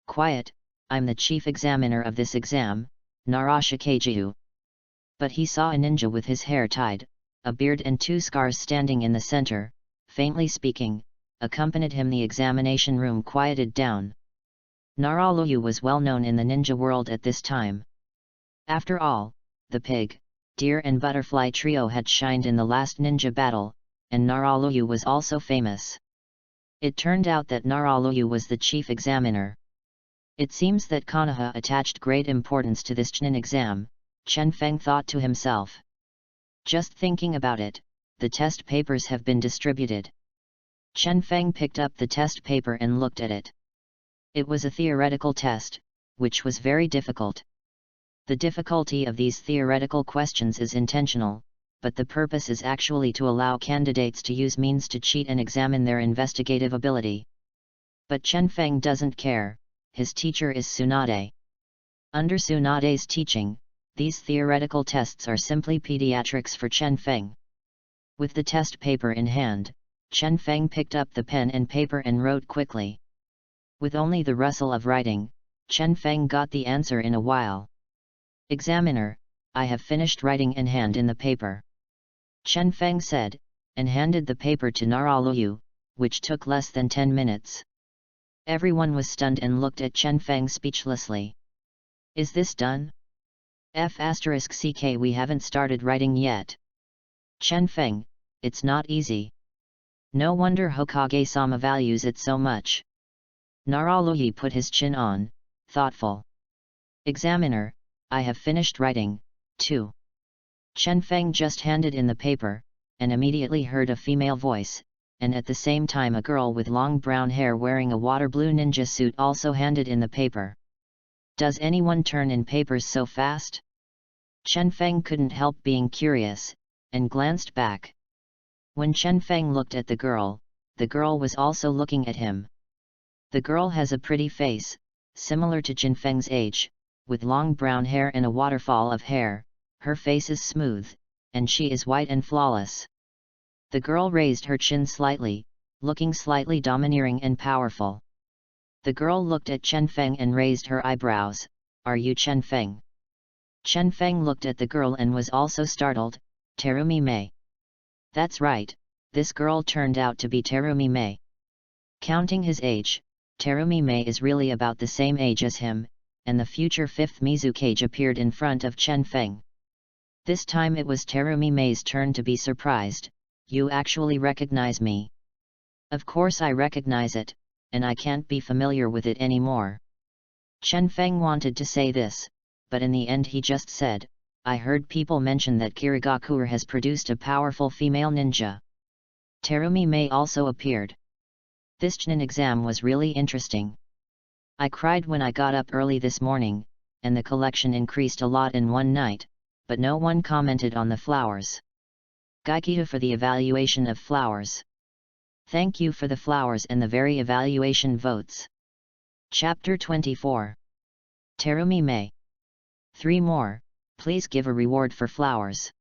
"Quiet, I'm the chief examiner of this exam, Narashikageyu." But he saw a ninja with his hair tied, a beard and 2 scars standing in the center, faintly speaking, accompanied him. The examination room quieted down. Naraluyu was well known in the ninja world at this time. After all, the pig, deer and butterfly trio had shined in the last ninja battle, and Naraluyu was also famous. It turned out that Naraluyu was the chief examiner. It seems that Konoha attached great importance to this Chunin exam, Chen Feng thought to himself. Just thinking about it, the test papers have been distributed. Chen Feng picked up the test paper and looked at it. It was a theoretical test, which was very difficult. The difficulty of these theoretical questions is intentional, but the purpose is actually to allow candidates to use means to cheat and examine their investigative ability. But Chen Feng doesn't care, his teacher is Tsunade. Under Tsunade's teaching, these theoretical tests are simply pediatrics for Chen Feng. With the test paper in hand, Chen Feng picked up the pen and paper and wrote quickly. With only the rustle of writing, Chen Feng got the answer in a while. "Examiner, I have finished writing in hand in the paper," Chen Feng said, and handed the paper to Naraluyu, which took less than 10 minutes. Everyone was stunned and looked at Chen Feng speechlessly. "Is this done? F***ck, we haven't started writing yet." Chen Feng, it's not easy. No wonder Hokage-sama values it so much. Naraluhi put his chin on, thoughtful. Examiner, I have finished writing, too. Chen Feng just handed in the paper, and immediately heard a female voice, and at the same time a girl with long brown hair wearing a water blue ninja suit also handed in the paper. Does anyone turn in papers so fast? Chen Feng couldn't help being curious, and glanced back. When Chen Feng looked at the girl was also looking at him. The girl has a pretty face, similar to Chen Feng's age, with long brown hair and a waterfall of hair. Her face is smooth, and she is white and flawless. The girl raised her chin slightly, looking slightly domineering and powerful. The girl looked at Chen Feng and raised her eyebrows. Are you Chen Feng? Chen Feng looked at the girl and was also startled. Terumi Mei. That's right, this girl turned out to be Terumi Mei. Counting his age, Terumi Mei is really about the same age as him, and the future fifth Mizukage appeared in front of Chen Feng. This time it was Terumi Mei's turn to be surprised. You actually recognize me? Of course I recognize it, and I can't be familiar with it anymore. Chen Feng wanted to say this, but in the end he just said, I heard people mention that Kirigakure has produced a powerful female ninja. Terumi Mei also appeared. This Chunin exam was really interesting. I cried when I got up early this morning, and the collection increased a lot in one night, but no one commented on the flowers. Gaikiha for the evaluation of flowers. Thank you for the flowers and the very evaluation votes. Chapter 24. Terumi Mei. 3 more, please give a reward for flowers.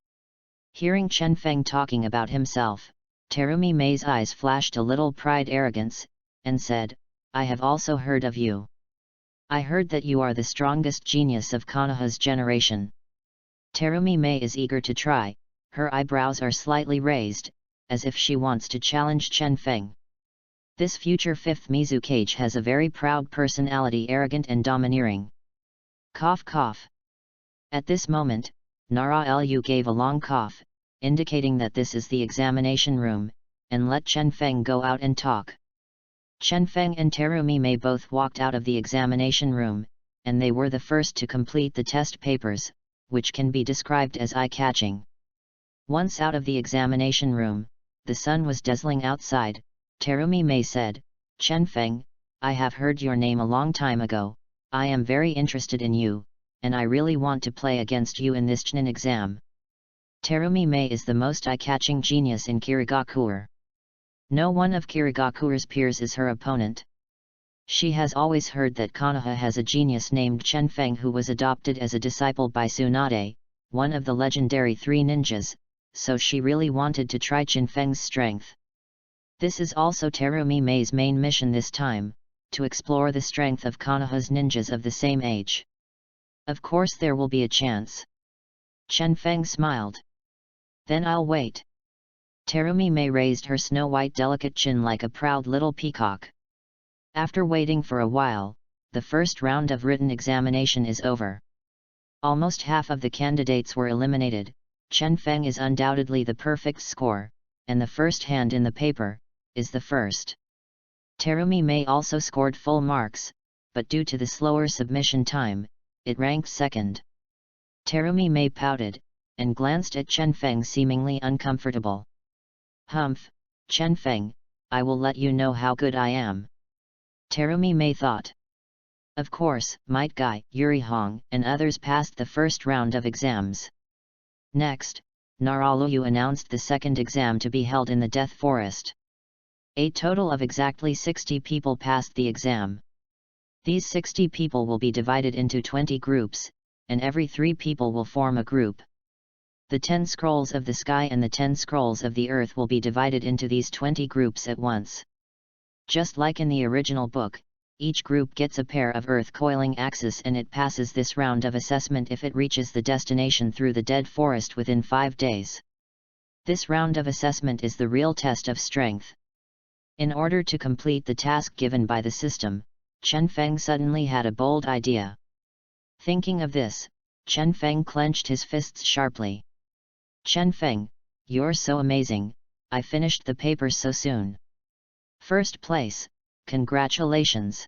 Hearing Chen Feng talking about himself, Terumi Mei's eyes flashed a little pride arrogance, and said, I have also heard of you. I heard that you are the strongest genius of Konoha's generation. Terumi Mei is eager to try, her eyebrows are slightly raised, as if she wants to challenge Chen Feng. This future fifth Mizukage has a very proud personality, arrogant and domineering. Cough cough. At this moment, Nara Lu gave a long cough, indicating that this is the examination room, and let Chen Feng go out and talk. Chen Feng and Terumi Mei both walked out of the examination room, and they were the first to complete the test papers, which can be described as eye-catching. Once out of the examination room, the sun was dazzling outside. Terumi Mei said, Chen Feng, I have heard your name a long time ago, I am very interested in you, and I really want to play against you in this Chunin exam. Terumi Mei is the most eye-catching genius in Kirigakure. No one of Kirigakure's peers is her opponent. She has always heard that Konoha has a genius named Chen Feng who was adopted as a disciple by Tsunade, one of the legendary 3 ninjas, so she really wanted to try Chen Feng's strength. This is also Terumi Mei's main mission this time, to explore the strength of Konoha's ninjas of the same age. Of course there will be a chance. Chen Feng smiled. Then I'll wait. Terumi Mei raised her snow-white delicate chin like a proud little peacock. After waiting for a while, the first round of written examination is over. Almost half of the candidates were eliminated. Chen Feng is undoubtedly the perfect score, and the first hand in the paper is the first. Terumi Mei also scored full marks, but due to the slower submission time, it ranked second. Terumi Mei pouted, and glanced at Chen Feng seemingly uncomfortable. Humph, Chen Feng, I will let you know how good I am. Terumi Mei thought. Of course, Might Guy, Yuri Hong, and others passed the first round of exams. Next, Naralu announced the second exam to be held in the Death Forest. A total of exactly 60 people passed the exam. These 60 people will be divided into 20 groups, and every 3 people will form a group. The 10 scrolls of the sky and the 10 scrolls of the earth will be divided into these 20 groups at once. Just like in the original book, each group gets a pair of earth coiling axes and it passes this round of assessment if it reaches the destination through the dead forest within 5 days. This round of assessment is the real test of strength. In order to complete the task given by the system, Chen Feng suddenly had a bold idea. Thinking of this, Chen Feng clenched his fists sharply. Chen Feng, you're so amazing, I finished the papers so soon. First place, congratulations.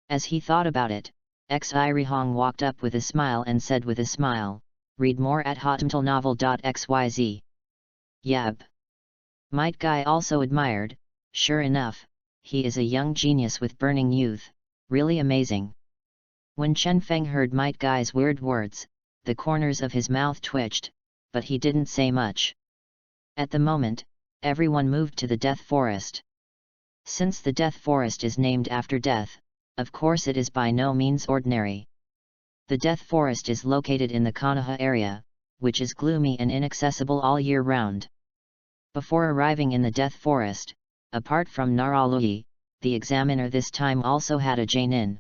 As he thought about it, Xirihong walked up with a smile and said with a smile, read more at hotmtlnovel.xyz. Yep. Might Guy also admired, sure enough, he is a young genius with burning youth, really amazing. When Chen Feng heard Might Guy's weird words, the corners of his mouth twitched, but he didn't say much. At the moment, everyone moved to the Death Forest. Since the Death Forest is named after death, of course it is by no means ordinary. The Death Forest is located in the Konoha area, which is gloomy and inaccessible all year round. Before arriving in the Death Forest, apart from Naralui, the examiner this time also had a Jainin,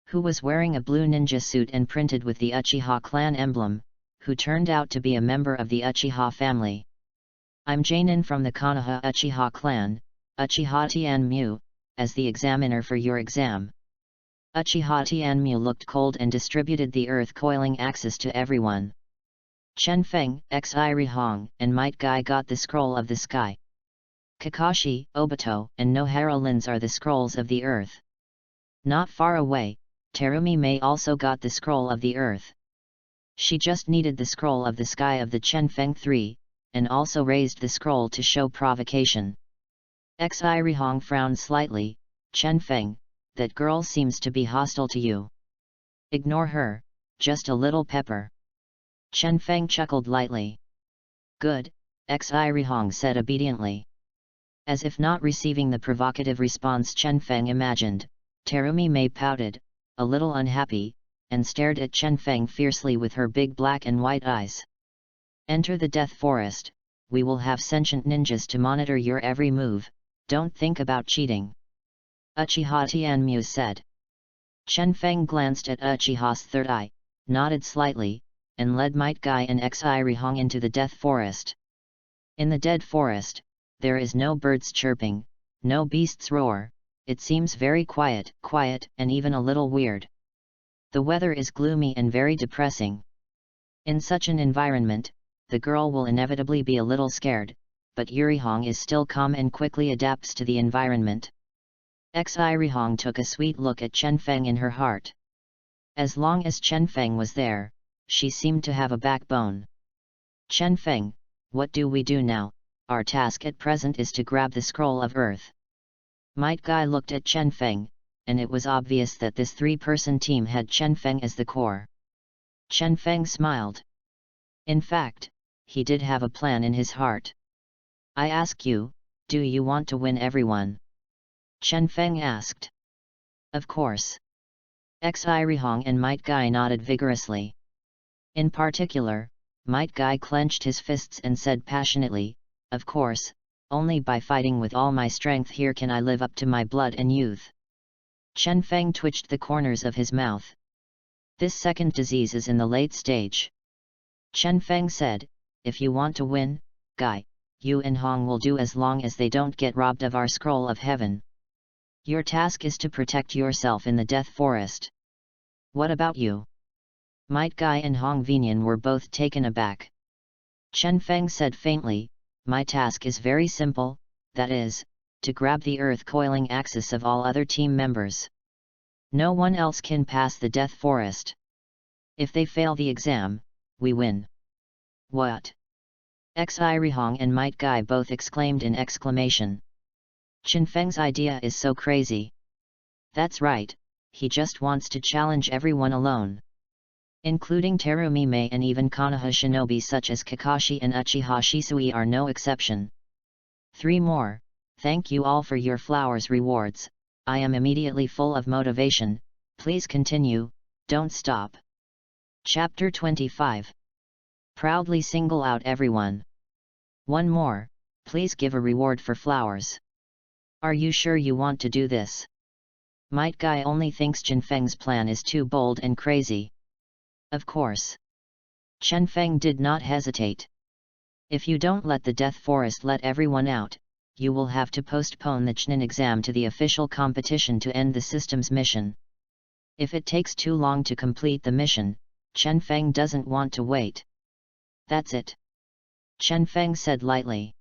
who was wearing a blue ninja suit and printed with the Uchiha clan emblem, who turned out to be a member of the Uchiha family. I'm Jainin from the Konoha Uchiha clan, Uchiha Tianmu, as the examiner for your exam. Uchiha Tianmu looked cold and distributed the earth coiling axis to everyone. Chen Feng, Xirihong, and Might Guy got the scroll of the sky. Kakashi, Obito, and Nohara Lins are the scrolls of the earth. Not far away, Terumi Mei also got the scroll of the earth. She just needed the scroll of the sky of the Chen Feng 3, and also raised the scroll to show provocation. Xirihong frowned slightly. Chen Feng, that girl seems to be hostile to you. Ignore her, just a little pepper. Chen Feng chuckled lightly. Good, Xirihong said obediently. As if not receiving the provocative response Chen Feng imagined, Terumi Mei pouted, a little unhappy, and stared at Chen Feng fiercely with her big black and white eyes. Enter the Death Forest, we will have sentient ninjas to monitor your every move, don't think about cheating. Uchiha Tianmu said. Chen Feng glanced at Uchiha's third eye, nodded slightly, and led Might Guy and Xirihong into the Death Forest. In the Dead Forest, there is no birds chirping, no beasts roar, it seems very quiet, and even a little weird. The weather is gloomy and very depressing. In such an environment, the girl will inevitably be a little scared, but Yurihong is still calm and quickly adapts to the environment. Xirihong took a sweet look at Chen Feng in her heart. As long as Chen Feng was there, she seemed to have a backbone. Chen Feng, what do we do now? Our task at present is to grab the scroll of earth. Might Guy looked at Chen Feng, and it was obvious that this three-person team had Chen Feng as the core. Chen Feng smiled. In fact, he did have a plan in his heart. I ask you, do you want to win everyone? Chen Feng asked. Of course. Xirihong and Might Guy nodded vigorously. In particular, Might Guy clenched his fists and said passionately, of course, only by fighting with all my strength here can I live up to my blood and youth. Chen Feng twitched the corners of his mouth. This second disease is in the late stage. Chen Feng said, if you want to win, Guy, you and Hong will do as long as they don't get robbed of our scroll of heaven. Your task is to protect yourself in the Death Forest. What about you? Might Guy and Hong Vinian were both taken aback. Chen Feng said faintly, my task is very simple, that is, to grab the earth coiling axis of all other team members. No one else can pass the Death Forest. If they fail the exam, we win. What? Xirihong and Might Guy both exclaimed in exclamation. Chen Feng's idea is so crazy. That's right, he just wants to challenge everyone alone. Including Terumi Mei and even Konoha shinobi such as Kakashi and Uchiha Shisui are no exception. 3 more, thank you all for your flowers rewards, I am immediately full of motivation, please continue, don't stop. Chapter 25. Proudly single out everyone. 1 more, please give a reward for flowers. Are you sure you want to do this? Might Guy only thinks Chen Feng's plan is too bold and crazy. Of course. Chen Feng did not hesitate. If you don't let the Death Forest let everyone out, you will have to postpone the Chunin exam to the official competition to end the system's mission. If it takes too long to complete the mission, Chen Feng doesn't want to wait. That's it. Chen Feng said lightly.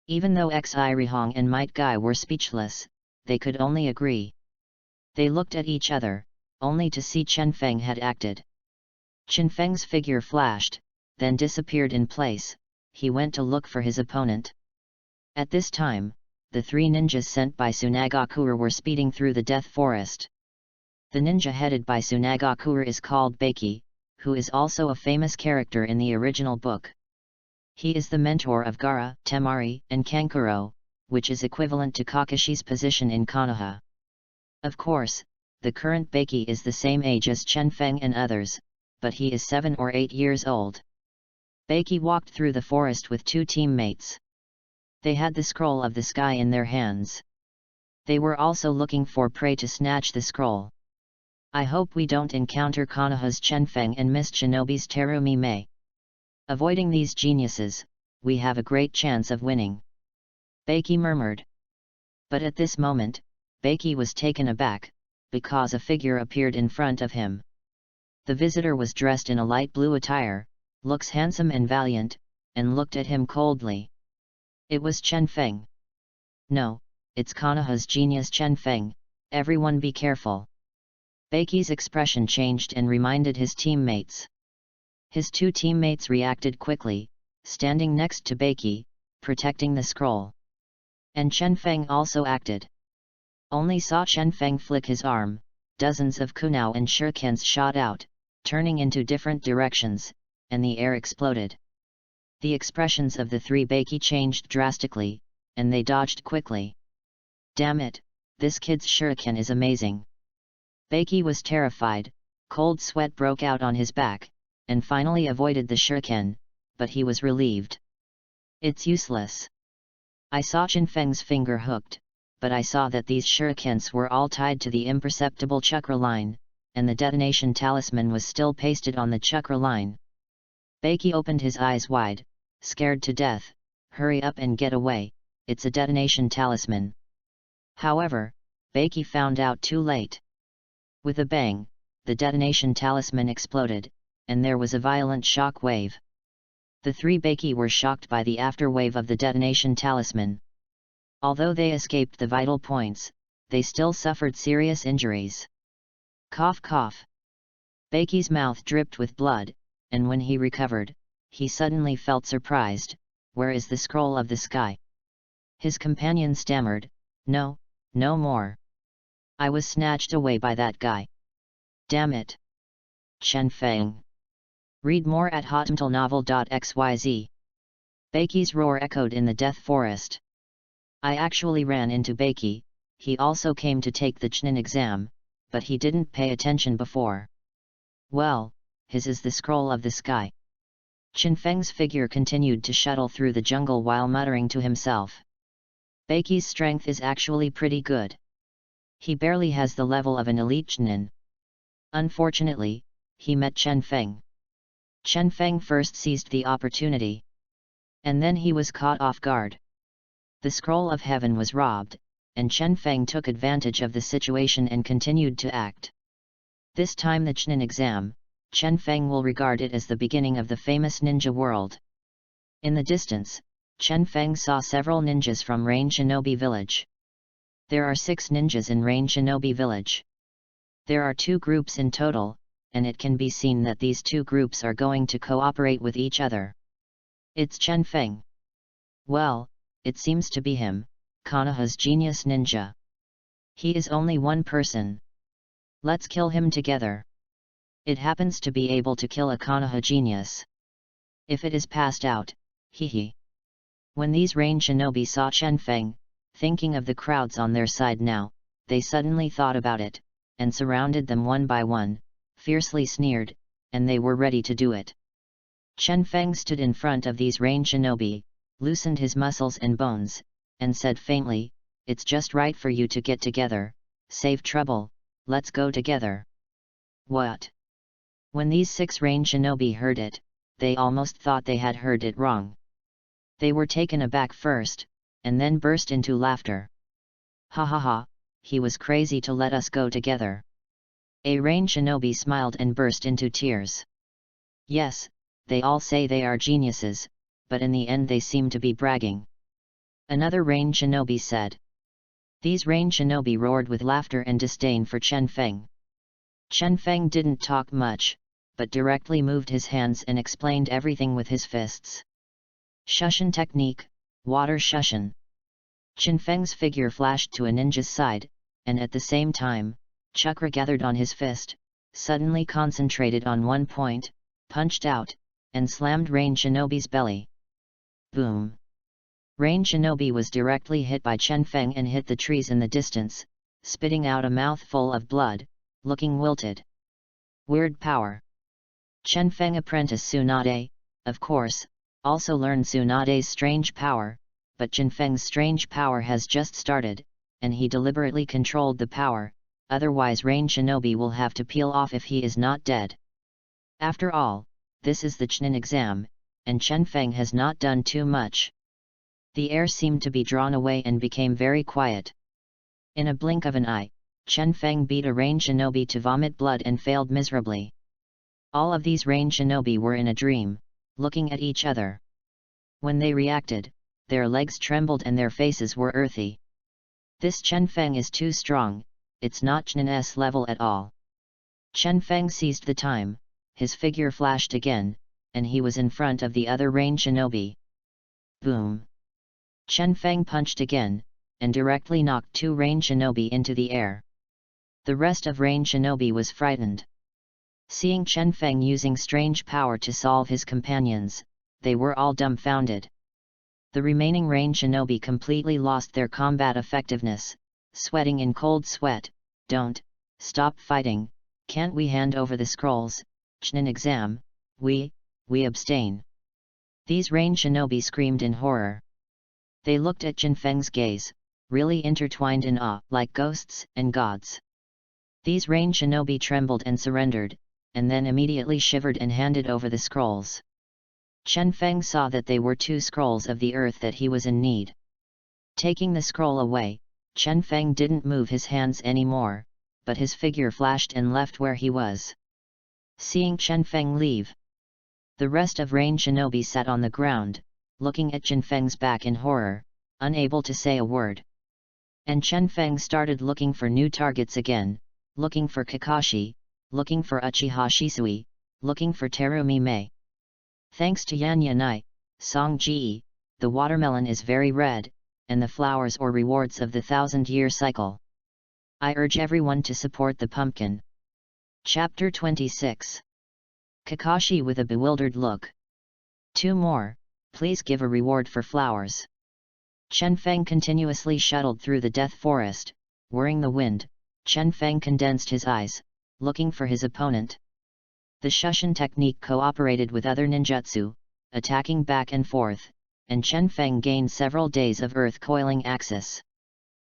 Even though Xirihong and Might Guy were speechless, they could only agree. They looked at each other, only to see Chen Feng had acted. Chen Feng's figure flashed, then disappeared in place. He went to look for his opponent. At this time, the three ninjas sent by Tsunagakure were speeding through the Death Forest. The ninja headed by Tsunagakure is called Beiki, who is also a famous character in the original book. He is the mentor of Gaara, Temari, and Kankuro, which is equivalent to Kakashi's position in Konoha. Of course, the current Beiki is the same age as Chen Feng and others, but he is 7 or 8 years old. Beiki walked through the forest with two teammates. They had the scroll of the sky in their hands. They were also looking for prey to snatch the scroll. I hope we don't encounter Konoha's Chen Feng and Miss Shinobi's Terumi Mei. Avoiding these geniuses, we have a great chance of winning. Beiki murmured. But at this moment, Beiki was taken aback, because a figure appeared in front of him. The visitor was dressed in a light blue attire, looks handsome and valiant, and looked at him coldly. It was Chen Feng. No, it's Konoha's genius Chen Feng, everyone be careful. Beiki's expression changed and reminded his teammates. His two teammates reacted quickly, standing next to Beiki, protecting the scroll. And Chen Feng also acted. Only saw Chen Feng flick his arm, dozens of kunao and shurikens shot out, turning into different directions, and the air exploded. The expressions of the three Beiki changed drastically, and they dodged quickly. Damn it, this kid's shuriken is amazing. Beiki was terrified, cold sweat broke out on his back, and finally avoided the shuriken, but he was relieved. It's useless. I saw Chen Feng's finger hooked, but I saw that these shurikens were all tied to the imperceptible chakra line, and the detonation talisman was still pasted on the chakra line. Beiki opened his eyes wide, scared to death. Hurry up and get away, it's a detonation talisman. However, Beiki found out too late. With a bang, the detonation talisman exploded, and there was a violent shock wave. The three Beiki were shocked by the afterwave of the detonation talisman. Although they escaped the vital points, they still suffered serious injuries. Cough cough. Beiki's mouth dripped with blood, and when he recovered, he suddenly felt surprised. Where is the scroll of the sky? His companion stammered, No, no more. I was snatched away by that guy. Damn it. Chen Feng. Read more at hotmtlnovel.xyz. Beiki's roar echoed in the Death Forest. I actually ran into Beiki. He also came to take the Chunin exam, but he didn't pay attention before. Well, his is the scroll of the sky. Chen Feng's figure continued to shuttle through the jungle while muttering to himself. Beiki's strength is actually pretty good. He barely has the level of an elite Chunin. Unfortunately, he met Chen Feng. Chen Feng first seized the opportunity. And then he was caught off guard. The scroll of heaven was robbed, and Chen Feng took advantage of the situation and continued to act. This time the Chunin exam, Chen Feng will regard it as the beginning of the famous ninja world. In the distance, Chen Feng saw several ninjas from Rain Shinobi Village. There are 6 ninjas in Rain Shinobi Village. There are 2 groups in total, and it can be seen that these 2 groups are going to cooperate with each other. It's Chen Feng. Well, it seems to be him, Konoha's genius ninja. He is only one person. Let's kill him together. It happens to be able to kill a Konoha genius. If it is passed out, hee. When these Rain Shinobi saw Chen Feng, thinking of the crowds on their side now, they suddenly thought about it, and surrounded them one by one, fiercely sneered, and they were ready to do it. Chen Feng stood in front of these Rain Shinobi, loosened his muscles and bones, and said faintly, It's just right for you to get together, save trouble, let's go together. What? When these 6 Rain Shinobi heard it, they almost thought they had heard it wrong. They were taken aback first, and then burst into laughter. Ha ha ha, he was crazy to let us go together. A Rain Shinobi smiled and burst into tears. Yes, they all say they are geniuses, but in the end they seem to be bragging. Another rain shinobi said. These rain shinobi roared with laughter and disdain for Chen Feng. Chen Feng didn't talk much, but directly moved his hands and explained everything with his fists. Shushin technique, water shushin. Chen Feng's figure flashed to a ninja's side, and at the same time, chakra gathered on his fist, suddenly concentrated on one point, punched out, and slammed Rain Shinobi's belly. Boom! Rain Shinobi was directly hit by Chen Feng and hit the trees in the distance, spitting out a mouthful of blood, looking wilted. Weird power. Chen Feng apprentice Tsunade, of course, also learned Tsunade's strange power, but Chen Feng's strange power has just started, and he deliberately controlled the power, otherwise Rain Shinobi will have to peel off if he is not dead. After all, this is the Chunin exam, and Chen Feng has not done too much. The air seemed to be drawn away and became very quiet. In a blink of an eye, Chen Feng beat a Rain Shinobi to vomit blood and failed miserably. All of these Rain Shinobi were in a dream, looking at each other. When they reacted, their legs trembled and their faces were earthy. This Chen Feng is too strong, it's not Chunin's level at all. Chen Feng seized the time, his figure flashed again, and he was in front of the other Rain Shinobi. Boom! Chen Feng punched again, and directly knocked 2 Rain Shinobi into the air. The rest of Rain Shinobi was frightened. Seeing Chen Feng using strange power to solve his companions, they were all dumbfounded. The remaining Rain Shinobi completely lost their combat effectiveness, sweating in cold sweat. Don't stop fighting, can't we hand over the scrolls, Chunin exam, we abstain. These Rain Shinobi screamed in horror. They looked at Chen Feng's gaze, really intertwined in awe, like ghosts and gods. These Rain Shinobi trembled and surrendered, and then immediately shivered and handed over the scrolls. Chen Feng saw that they were 2 scrolls of the earth that he was in need. Taking the scroll away, Chen Feng didn't move his hands anymore, but his figure flashed and left where he was. Seeing Chen Feng leave, the rest of Rain Shinobi sat on the ground, looking at Chen Feng's back in horror, unable to say a word. And Chen Feng started looking for new targets again, looking for Kakashi, looking for Uchiha Shisui, looking for Terumi Mei. Thanks to Yan Yanai, Song Ji, the watermelon is very red, and the flowers or rewards of the 1,000-year cycle. I urge everyone to support the pumpkin. Chapter 26. Kakashi with a bewildered look. 2 more, please give a reward for flowers. Chen Feng continuously shuttled through the death forest, whirring the wind. Chen Feng condensed his eyes, looking for his opponent. The Shushin technique cooperated with other ninjutsu, attacking back and forth, and Chen Feng gained several days of earth coiling axis.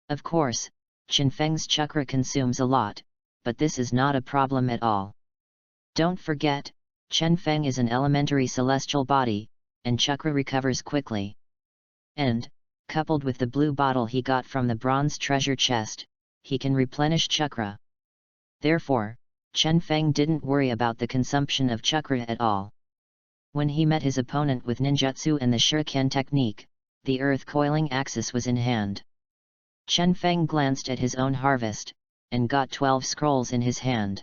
Of course, Chen Feng's chakra consumes a lot, but this is not a problem at all. Don't forget, Chen Feng is an elementary celestial body, and chakra recovers quickly. And, coupled with the blue bottle he got from the bronze treasure chest, he can replenish chakra. Therefore, Chen Feng didn't worry about the consumption of chakra at all. When he met his opponent with ninjutsu and the shuriken technique, the earth coiling axis was in hand. Chen Feng glanced at his own harvest, and got 12 scrolls in his hand.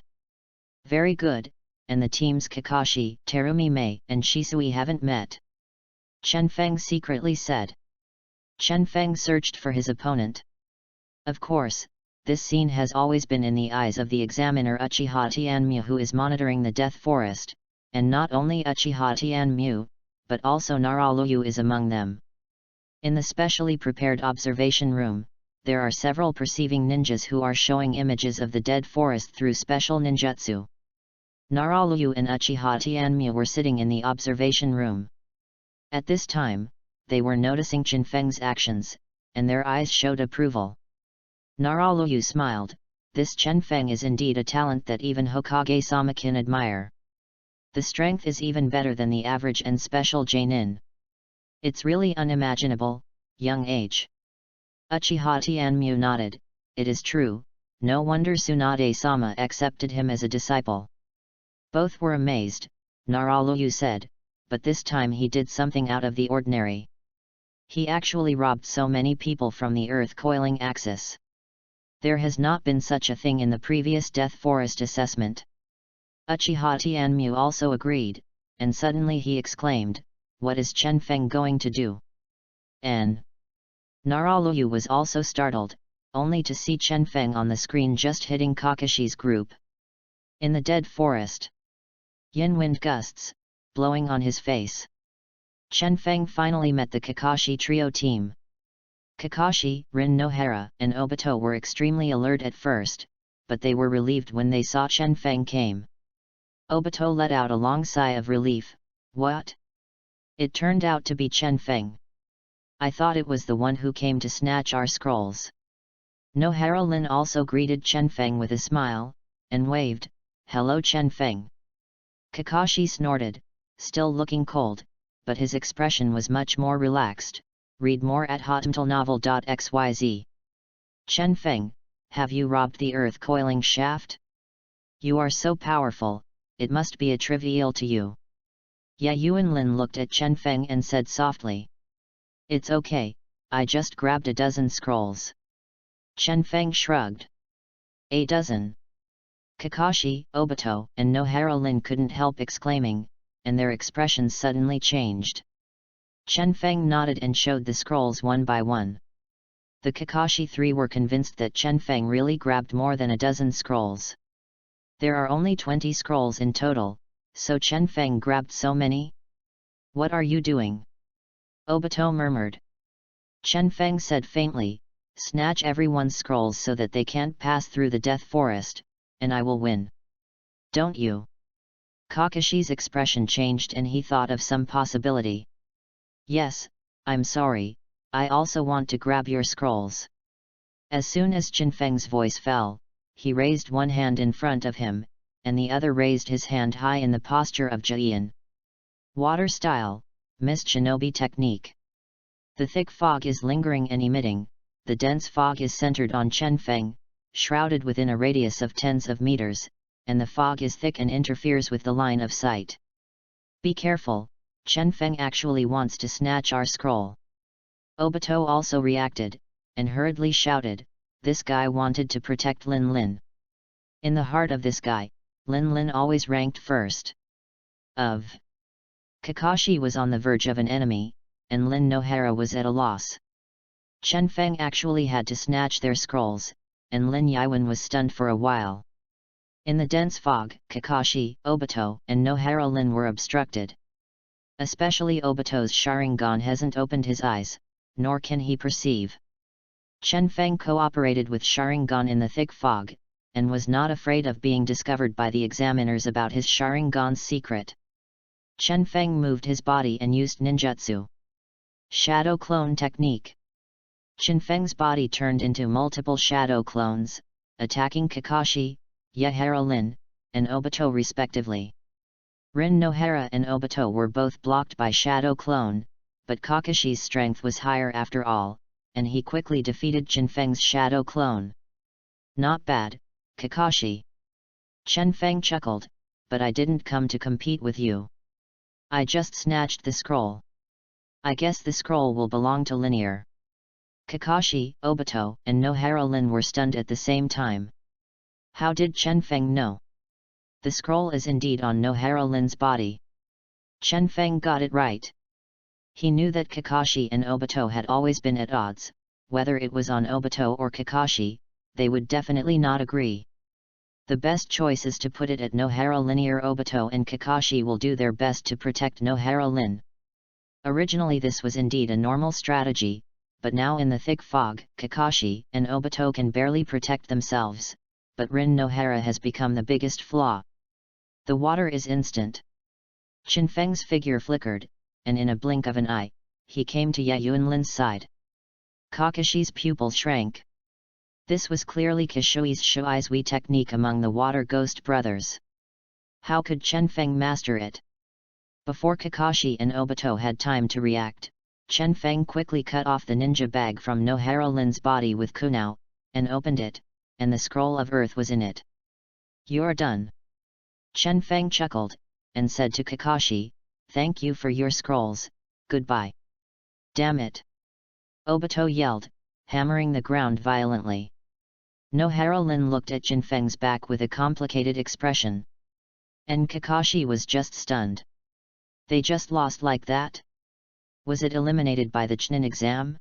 Very good, and the teams Kakashi, Terumi Mei, and Shisui haven't met. Chen Feng secretly said. Chen Feng searched for his opponent. Of course, this scene has always been in the eyes of the examiner Uchiha Tianmu, who is monitoring the death forest, and not only Uchiha Tianmu, but also Naraluyu is among them. In the specially prepared observation room, there are several perceiving ninjas who are showing images of the dead forest through special ninjutsu. Naraluyu and Uchiha Tianmu were sitting in the observation room. At this time, they were noticing Chen Feng's actions, and their eyes showed approval. Naraluyu smiled. This Chen Feng is indeed a talent that even Hokage-sama can admire. The strength is even better than the average and special Jainin. It's really unimaginable, young age. Uchiha Tianmu nodded. It is true, no wonder Tsunade-sama accepted him as a disciple. Both were amazed, Naraluyu said, but this time he did something out of the ordinary. He actually robbed so many people from the Earth coiling axis. There has not been such a thing in the previous Death Forest assessment. Uchiha Tianmu also agreed, and suddenly he exclaimed, "What is Chen Feng going to do?" N. Naraluyu was also startled, only to see Chen Feng on the screen just hitting Kakashi's group. In the dead forest. Yin wind gusts, blowing on his face. Chen Feng finally met the Kakashi trio team. Kakashi, Rin Nohara, and Obito were extremely alert at first, but they were relieved when they saw Chen Feng came. Obito let out a long sigh of relief. "What?" "It turned out to be Chen Feng. I thought it was the one who came to snatch our scrolls." Nohara Lin also greeted Chen Feng with a smile, and waved, "Hello Chen Feng." Kakashi snorted, still looking cold, but his expression was much more relaxed. Read more at hotmtlnovel.xyz. "Chen Feng, have you robbed the earth coiling shaft? You are so powerful, it must be a trivial to you." Ye Yuanlin looked at Chen Feng and said softly, "It's okay, I just grabbed a dozen scrolls." Chen Feng shrugged. "A dozen?" Kakashi, Obito, and Nohara Lin couldn't help exclaiming, and their expressions suddenly changed. Chen Feng nodded and showed the scrolls one by one. The Kakashi three were convinced that Chen Feng really grabbed more than a dozen scrolls. There are only 20 scrolls in total, so Chen Feng grabbed so many? "What are you doing?" Obito murmured. Chen Feng said faintly, "Snatch everyone's scrolls so that they can't pass through the death forest, and I will win. Don't you?" Kakashi's expression changed and he thought of some possibility. "Yes, I'm sorry, I also want to grab your scrolls." As soon as Chen Feng's voice fell, he raised one hand in front of him, and the other raised his hand high in the posture of Jian. Water style, mist shinobi technique. The thick fog is lingering and emitting, the dense fog is centered on Chen Feng, shrouded within a radius of tens of meters, and the fog is thick and interferes with the line of sight. "Be careful, Chen Feng actually wants to snatch our scroll." Obito also reacted, and hurriedly shouted, "This guy wanted to protect Lin Lin." In the heart of this guy, Lin Lin always ranked first. Kakashi was on the verge of an enemy, and Lin Nohara was at a loss. Chen Feng actually had to snatch their scrolls, and Lin Yuan was stunned for a while. In the dense fog, Kakashi, Obito, and Nohara Lin were obstructed. Especially Obito's Sharingan hasn't opened his eyes, nor can he perceive. Chen Feng cooperated with Sharingan in the thick fog, and was not afraid of being discovered by the examiners about his Sharingan's secret. Chen Feng moved his body and used ninjutsu. Shadow clone technique. Chen Feng's body turned into multiple shadow clones, attacking Kakashi, Nohara Lin, and Obito respectively. Rin Nohara and Obito were both blocked by Shadow Clone, but Kakashi's strength was higher after all, and he quickly defeated Chen Feng's Shadow Clone. "Not bad, Kakashi." Chen Feng chuckled, "But I didn't come to compete with you. I just snatched the scroll. I guess the scroll will belong to Linear." Kakashi, Obito, and Nohara Lin were stunned at the same time. How did Chen Feng know? The scroll is indeed on Nohara Lin's body. Chen Feng got it right. He knew that Kakashi and Obito had always been at odds, whether it was on Obito or Kakashi, they would definitely not agree. The best choice is to put it at Nohara Linear. Obito and Kakashi will do their best to protect Nohara Lin. Originally this was indeed a normal strategy, but now in the thick fog, Kakashi and Obito can barely protect themselves, but Rin Nohara has become the biggest flaw. The water is instant. Chen Feng's figure flickered, and in a blink of an eye, he came to Ye Yuanlin's side. Kakashi's pupil shrank. This was clearly Kishui's Shuizui technique among the Water Ghost brothers. How could Chen Feng master it? Before Kakashi and Obito had time to react, Chen Feng quickly cut off the ninja bag from Nohara Lin's body with kunao, and opened it, and the scroll of earth was in it. "You're done." Chen Feng chuckled, and said to Kakashi, "Thank you for your scrolls, goodbye." "Damn it. Obito yelled, hammering the ground violently. Nohara Lin looked at Jinfeng's back with a complicated expression. And Kakashi was just stunned. They just lost like that? Was it eliminated by the Chunin exam?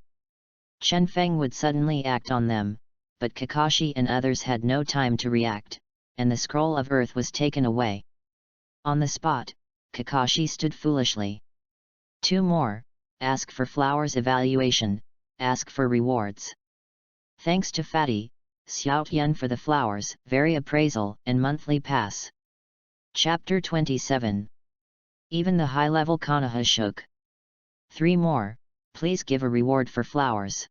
Jinfeng would suddenly act on them, but Kakashi and others had no time to react, and the scroll of earth was taken away. On the spot, Kakashi stood foolishly. 2 more, ask for flowers evaluation, ask for rewards. Thanks to Fatty, Xiaotian for the flowers, very appraisal, and monthly pass. Chapter 27. Even the high-level Konoha shook. 3 more, please give a reward for flowers.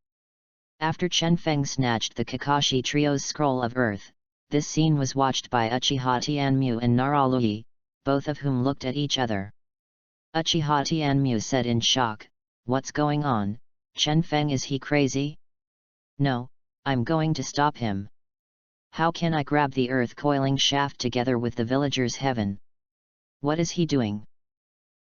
After Jinfeng snatched the Kakashi Trio's scroll of earth, this scene was watched by Uchiha Tianmu and Naraluyi, both of whom looked at each other. Uchiha Tianmu said in shock, "What's going on, Jinfeng, is he crazy? No, I'm going to stop him. How can I grab the earth coiling shaft together with the villager's heaven? What is he doing?"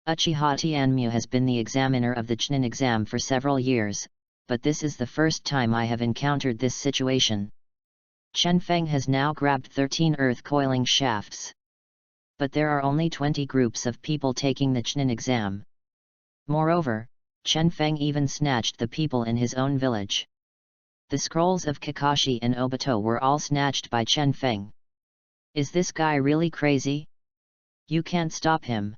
Uchiha Tianmu has been the examiner of the Chunin exam for several years, but this is the first time I have encountered this situation. Jinfeng has now grabbed 13 earth coiling shafts. But there are only 20 groups of people taking the Chunin exam. Moreover, Jinfeng even snatched the people in his own village. The scrolls of Kakashi and Obito were all snatched by Jinfeng. Is this guy really crazy? You can't stop him.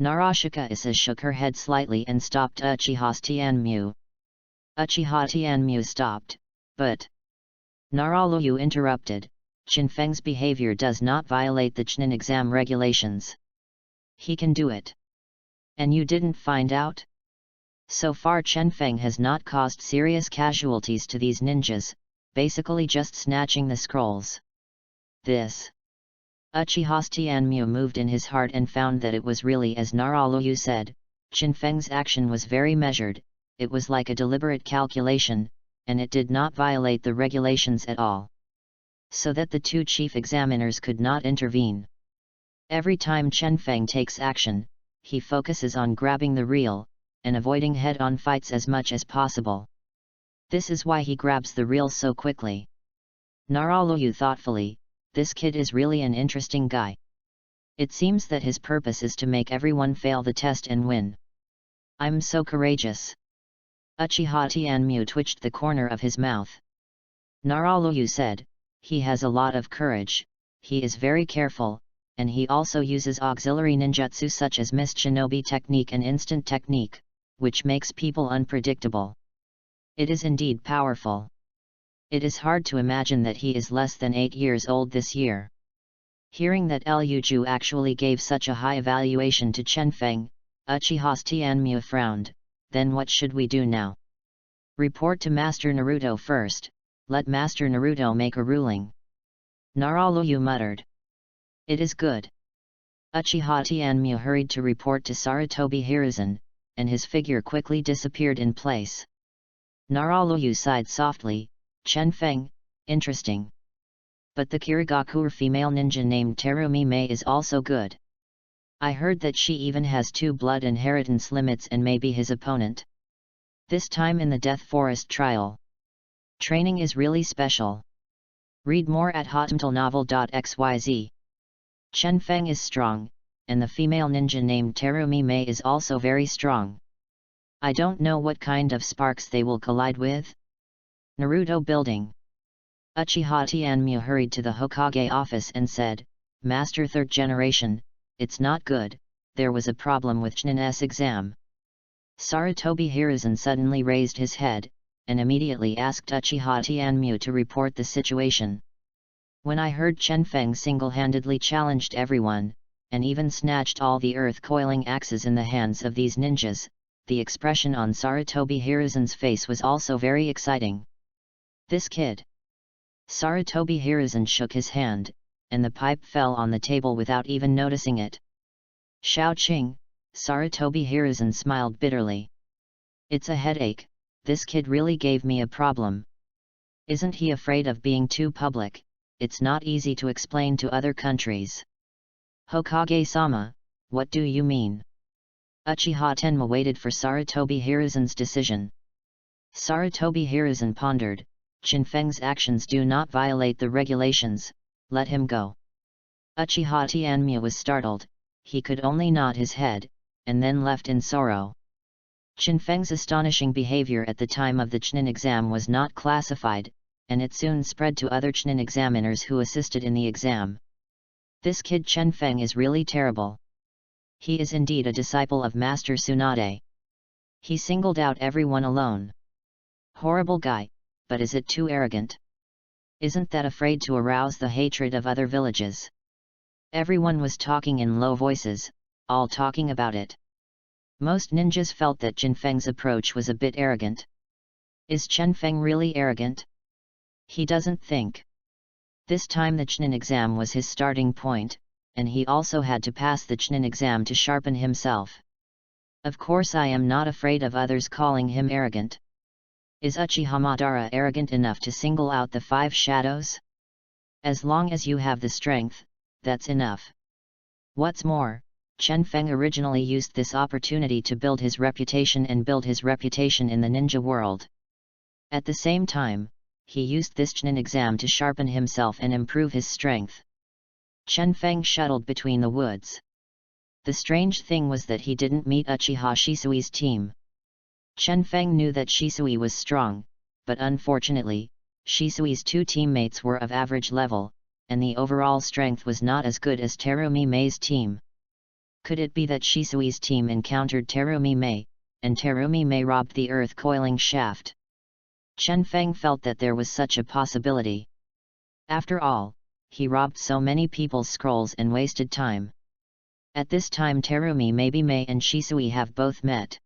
Narashika Issa shook her head slightly and stopped Uchiha Tianmu. Uchiha Tianmu stopped, but Naraluyu interrupted. Jinfeng's behavior does not violate the Chunin exam regulations. He can do it. And you didn't find out? So far Jinfeng has not caused serious casualties to these ninjas, basically just snatching the scrolls. This. Uchiha Tianmu moved in his heart and found that it was really as Naraluyu said, Jinfeng's action was very measured, it was like a deliberate calculation, and it did not violate the regulations at all. So that the 2 chief examiners could not intervene. Every time Jinfeng takes action, he focuses on grabbing the reel, and avoiding head-on fights as much as possible. This is why he grabs the reel so quickly. Naraluyu thoughtfully, this kid is really an interesting guy. It seems that his purpose is to make everyone fail the test and win. I'm so courageous. Uchiha Tianmu twitched the corner of his mouth. Naraluyu said, he has a lot of courage, he is very careful, and he also uses auxiliary ninjutsu such as mist shinobi technique and instant technique, which makes people unpredictable. It is indeed powerful. It is hard to imagine that he is less than 8 years old this year. Hearing that Luju actually gave such a high evaluation to Jinfeng, Uchiha Tianmu frowned. Then what should we do now? Report to Master Naruto first, let Master Naruto make a ruling. Naraluyu muttered. It is good. Uchiha Tianmu hurried to report to Sarutobi Hiruzen, and his figure quickly disappeared in place. Naraluyu sighed softly, Jinfeng, interesting. But the Kirigakure female ninja named Terumi Mei is also good. I heard that she even has 2 blood inheritance limits and may be his opponent. This time in the Death Forest trial. Training is really special. Read more at hotmtlnovel.xyz. Jinfeng is strong, and the female ninja named Terumi Mei is also very strong. I don't know what kind of sparks they will collide with. Naruto building. Uchiha Tianmu hurried to the Hokage office and said, Master 3rd generation, it's not good, there was a problem with Chunin's exam. Sarutobi Hiruzen suddenly raised his head, and immediately asked Uchiha Tianmu to report the situation. When I heard Jinfeng single-handedly challenged everyone, and even snatched all the earth-coiling axes in the hands of these ninjas, the expression on Sarutobi Hiruzen's face was also very exciting. This kid. Sarutobi Hiruzen shook his hand, and the pipe fell on the table without even noticing it. Xiaoqing, Sarutobi Hiruzen smiled bitterly. It's a headache, this kid really gave me a problem. Isn't he afraid of being too public? It's not easy to explain to other countries. Hokage-sama, what do you mean? Uchiha Tenma waited for Sarutobi Hiruzen's decision. Sarutobi Hiruzen pondered, Chinfeng's actions do not violate the regulations, let him go. Uchiha Tianmu was startled, he could only nod his head, and then left in sorrow. Chinfeng's astonishing behavior at the time of the Chunin exam was not classified, and it soon spread to other Chunin examiners who assisted in the exam. This kid Chinfeng is really terrible. He is indeed a disciple of Master Tsunade. He singled out everyone alone. Horrible guy, but is it too arrogant? Isn't that afraid to arouse the hatred of other villages? Everyone was talking in low voices, all talking about it. Most ninjas felt that Chinfeng's approach was a bit arrogant. Is Chinfeng really arrogant? He doesn't think. This time the Chunin exam was his starting point, and he also had to pass the Chunin exam to sharpen himself. Of course I am not afraid of others calling him arrogant. Is Uchiha Madara arrogant enough to single out the 5 shadows? As long as you have the strength, that's enough. What's more, Chinfeng originally used this opportunity to build his reputation in the ninja world. At the same time, he used this Chunin exam to sharpen himself and improve his strength. Chinfeng shuttled between the woods. The strange thing was that he didn't meet Uchiha Shisui's team. Chinfeng knew that Shisui was strong, but unfortunately, Shisui's 2 teammates were of average level, and the overall strength was not as good as Terumi Mei's team. Could it be that Shisui's team encountered Terumi Mei, and Terumi Mei robbed the earth coiling shaft? Chinfeng felt that there was such a possibility. After all, he robbed so many people's scrolls and wasted time. At this time Terumi Mei and Shisui have both met.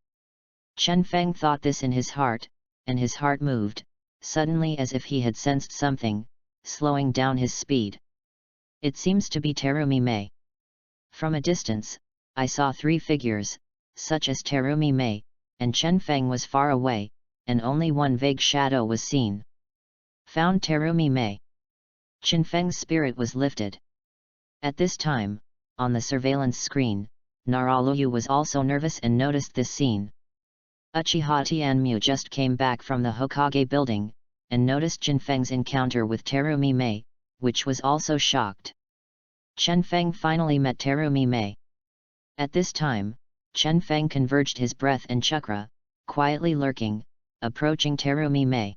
Chinfeng thought this in his heart, and his heart moved, suddenly as if he had sensed something, slowing down his speed. It seems to be Terumi Mei. From a distance, I saw 3 figures, such as Terumi Mei, and Chinfeng was far away, and only one vague shadow was seen. Found Terumi Mei. Chinfeng's spirit was lifted. At this time, on the surveillance screen, Naraluyu was also nervous and noticed this scene. Uchiha Tianmu just came back from the Hokage building, and noticed Chinfeng's encounter with Terumi Mei, which was also shocked. Chinfeng finally met Terumi Mei. At this time, Chinfeng converged his breath and chakra, quietly lurking, approaching Terumi Mei.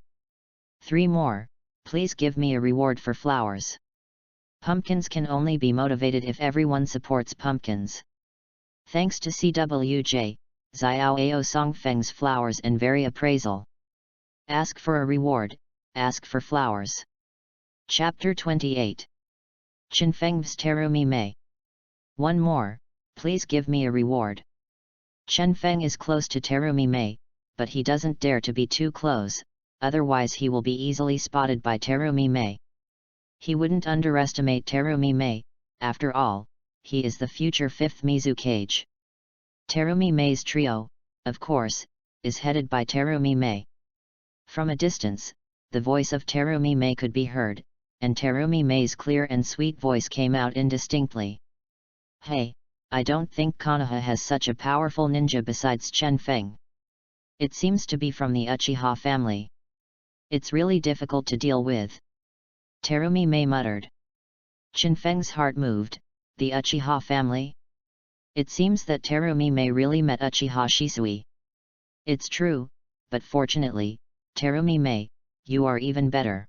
3 more, please give me a reward for flowers. Pumpkins can only be motivated if everyone supports pumpkins. Thanks to CWJ, Xiao Ao Songfeng's flowers and very appraisal. Ask for a reward, ask for flowers. Chapter 28. Chinfeng's Terumi Mei. 1 more, please give me a reward. Chinfeng is close to Terumi Mei, but he doesn't dare to be too close, otherwise he will be easily spotted by Terumi Mei. He wouldn't underestimate Terumi Mei, after all, he is the future 5th Mizukage. Terumi Mei's trio, of course, is headed by Terumi Mei. From a distance, the voice of Terumi Mei could be heard, and Terumi Mei's clear and sweet voice came out indistinctly. Hey, I don't think Konoha has such a powerful ninja besides Chinfeng. It seems to be from the Uchiha family. It's really difficult to deal with. Terumi Mei muttered. Chinfeng's heart moved, the Uchiha family? It seems that Terumi Mei really met Uchiha Shisui. It's true, but fortunately, Terumi Mei, you are even better.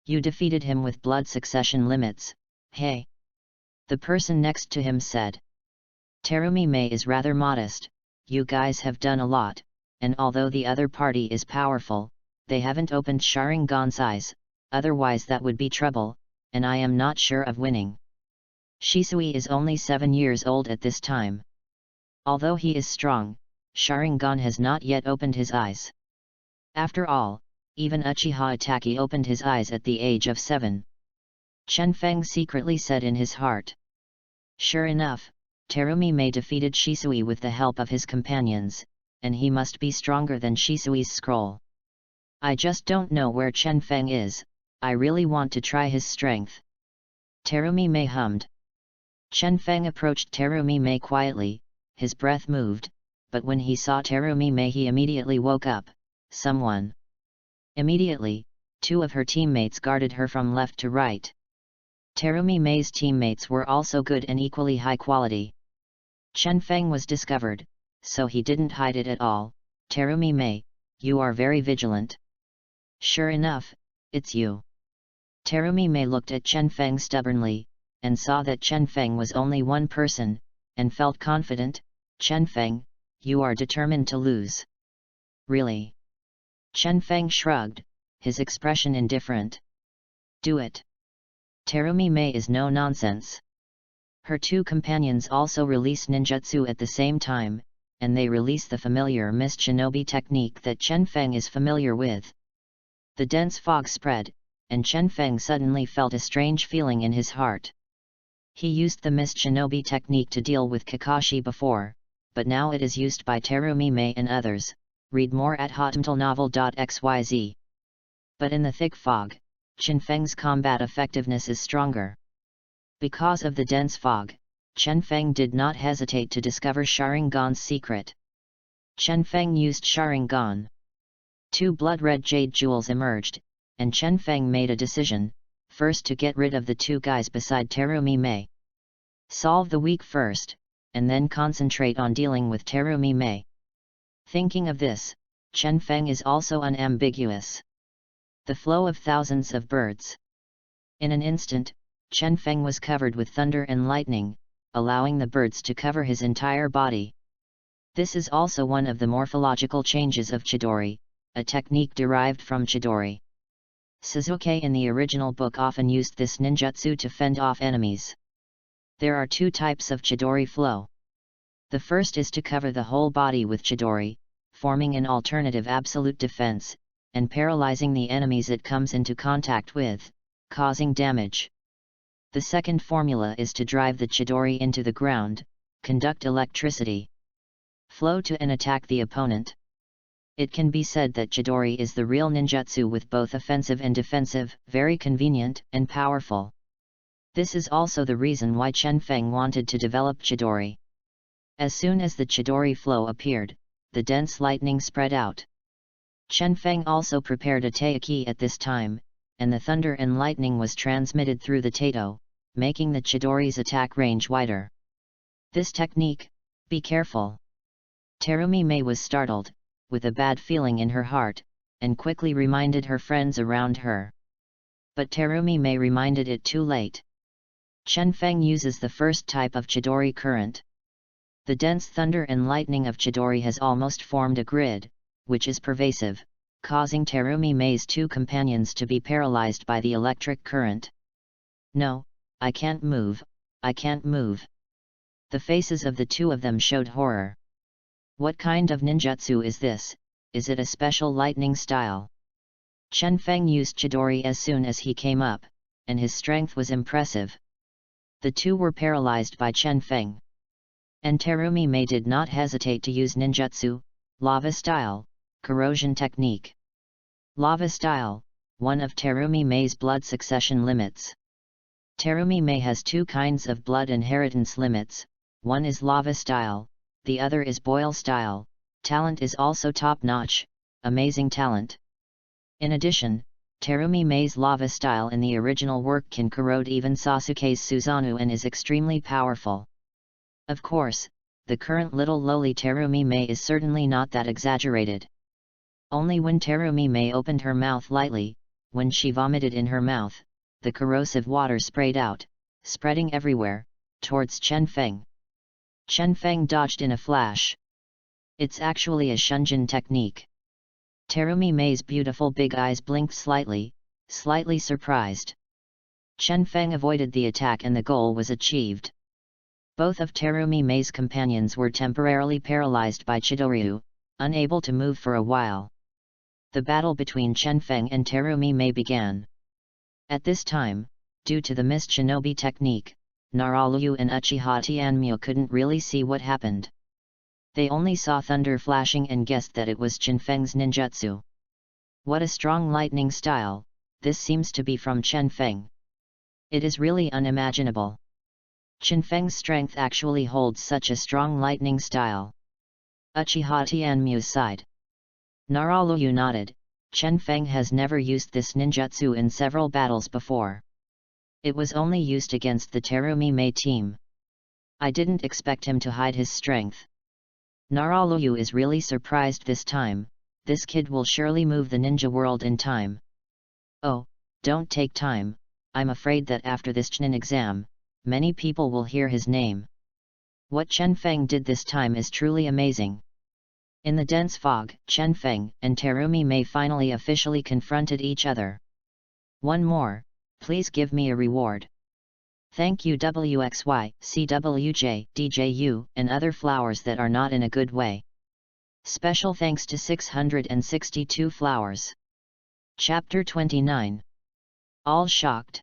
You defeated him with blood succession limits, hey? The person next to him said. Terumi Mei is rather modest, you guys have done a lot, and although the other party is powerful, they haven't opened Sharingan's eyes, otherwise that would be trouble, and I am not sure of winning. Shisui is only 7 years old at this time. Although he is strong, Sharingan has not yet opened his eyes. After all, even Uchiha Itachi opened his eyes at the age of 7. Chinfeng secretly said in his heart. Sure enough, Terumi Mei defeated Shisui with the help of his companions, and he must be stronger than Shisui's scroll. I just don't know where Chinfeng is, I really want to try his strength. Terumi Mei hummed. Chinfeng approached Terumi Mei quietly, his breath moved, but when he saw Terumi Mei he immediately woke up, someone. Immediately, two of her teammates guarded her from left to right. Terumi Mei's teammates were also good and equally high quality. Chen Feng was discovered, so he didn't hide it at all. Terumi Mei, you are very vigilant. Sure enough, it's you. Terumi Mei looked at Chen Feng stubbornly, and saw that Chen Feng was only one person, and felt confident. Chen Feng, you are determined to lose. Really? Chen Feng shrugged, his expression indifferent. Do it. Terumi Mei is no nonsense. Her two companions also release ninjutsu at the same time, and they release the familiar mist shinobi technique that Chen Feng is familiar with. The dense fog spread, and Chen Feng suddenly felt a strange feeling in his heart. He used the mist shinobi technique to deal with Kakashi before, but now it is used by Terumi Mei and others. Read more at hotmtlnovel.xyz. But in the thick fog, Chen Feng's combat effectiveness is stronger. Because of the dense fog, Chen Feng did not hesitate to discover Sharingan's secret. Chen Feng used Sharingan. Two blood-red jade jewels emerged, and Chen Feng made a decision, first to get rid of the two guys beside Terumi Mei. Solve the weak first, and then concentrate on dealing with Terumi Mei. Thinking of this, Chen Feng is also unambiguous. The flow of thousands of birds. In an instant, Chen Feng was covered with thunder and lightning, allowing the birds to cover his entire body. This is also one of the morphological changes of Chidori, a technique derived from Chidori. Suzuki in the original book often used this ninjutsu to fend off enemies. There are two types of Chidori flow. The first is to cover the whole body with Chidori, forming an alternative absolute defense, and paralyzing the enemies it comes into contact with, causing damage. The second formula is to drive the Chidori into the ground, conduct electricity flow to and attack the opponent. It can be said that Chidori is the real ninjutsu with both offensive and defensive, very convenient and powerful. This is also the reason why Chen Feng wanted to develop Chidori. As soon as the Chidori flow appeared, the dense lightning spread out. Chen Feng also prepared a taiki at this time, and the thunder and lightning was transmitted through the tato, making the Chidori's attack range wider. This technique, be careful. Terumi Mei was startled, with a bad feeling in her heart, and quickly reminded her friends around her. But Terumi Mei reminded it too late. Chen Feng uses the first type of Chidori current. The dense thunder and lightning of Chidori has almost formed a grid, which is pervasive, causing Terumi Mei's two companions to be paralyzed by the electric current. No, I can't move, I can't move. The faces of the two of them showed horror. What kind of ninjutsu is this? Is it a special lightning style? Chen Feng used Chidori as soon as he came up, and his strength was impressive. The two were paralyzed by Chen Feng. And Terumi Mei did not hesitate to use ninjutsu, lava style, corrosion technique. Lava style, one of Terumi Mei's blood succession limits. Terumi Mei has two kinds of blood inheritance limits, one is lava style, the other is boil style. Talent is also top-notch, amazing talent. In addition, Terumi Mei's lava style in the original work can corrode even Sasuke's Susanoo and is extremely powerful. Of course, the current little lowly Terumi Mei is certainly not that exaggerated. Only when Terumi Mei opened her mouth lightly, when she vomited in her mouth, the corrosive water sprayed out, spreading everywhere, towards Chen Feng. Chen Feng dodged in a flash. It's actually a shunjin technique. Terumi Mei's beautiful big eyes blinked slightly surprised. Chen Feng avoided the attack and the goal was achieved. Both of Terumi Mei's companions were temporarily paralyzed by Chidori, unable to move for a while. The battle between Chen Feng and Terumi Mei began. At this time, due to the mist shinobi technique, Naralu and Uchiha Tianmyo couldn't really see what happened. They only saw thunder flashing and guessed that it was Chen Feng's ninjutsu. What a strong lightning style, this seems to be from Chen Feng. It is really unimaginable. Chen Feng's strength actually holds such a strong lightning style. Uchiha Tianmyo sighed. Naralu nodded. Chen Feng has never used this ninjutsu in several battles before. It was only used against the Terumi Mei team. I didn't expect him to hide his strength. Naralu is really surprised this time. This kid will surely move the ninja world in time. Oh, don't take time, I'm afraid that after this Chunin exam, many people will hear his name. What Chen Feng did this time is truly amazing. In the dense fog, Chen Feng and Terumi Mei finally officially confronted each other. One more, please give me a reward. Thank you WXY, CWJ, DJU, and other flowers that are not in a good way. Special thanks to 662 flowers. Chapter 29. All shocked.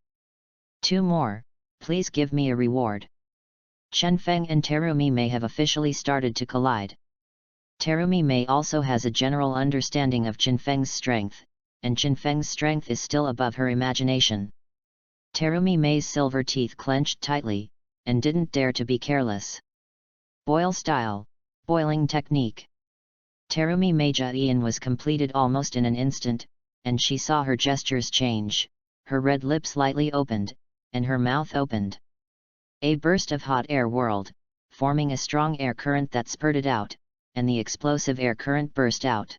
Two more, please give me a reward. Chen Feng and Terumi Mei have officially started to collide. Terumi Mei also has a general understanding of Chen Feng's strength, and Chen Feng's strength is still above her imagination. Terumi Mei's silver teeth clenched tightly, and didn't dare to be careless. Boil style, boiling technique. Terumi Mei Jian was completed almost in an instant, and she saw her gestures change, her red lips slightly opened, and her mouth opened. A burst of hot air whirled, forming a strong air current that spurted out, and the explosive air current burst out.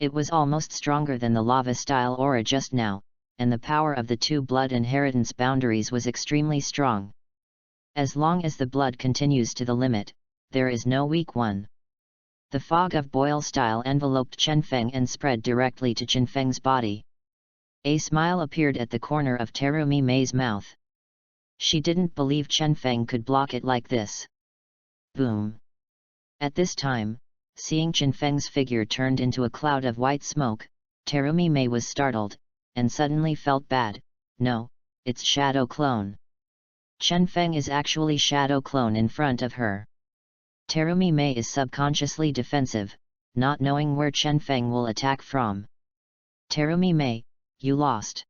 It was almost stronger than the lava-style aura just now, and the power of the two blood inheritance boundaries was extremely strong. As long as the blood continues to the limit, there is no weak one. The fog of boil style enveloped Chen Feng and spread directly to Chen Feng's body. A smile appeared at the corner of Terumi Mei's mouth. She didn't believe Chen Feng could block it like this. Boom! At this time, seeing Chen Feng's figure turned into a cloud of white smoke, Terumi Mei was startled, and suddenly felt bad. No, it's Shadow Clone. Chen Feng is actually Shadow Clone in front of her. Terumi Mei is subconsciously defensive, not knowing where Chen Feng will attack from. Terumi Mei, you lost.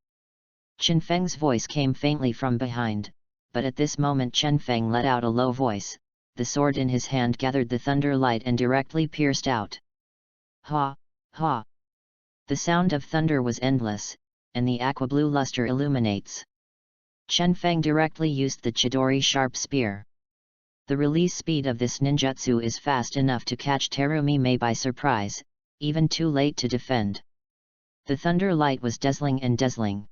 Chen Feng's voice came faintly from behind, but at this moment Chen Feng let out a low voice. The sword in his hand gathered the thunder light and directly pierced out. Ha, ha! The sound of thunder was endless, and the aqua-blue luster illuminates. Chen Feng directly used the Chidori sharp spear. The release speed of this ninjutsu is fast enough to catch Terumi Mei by surprise, even too late to defend. The thunder light was dazzling and dazzling.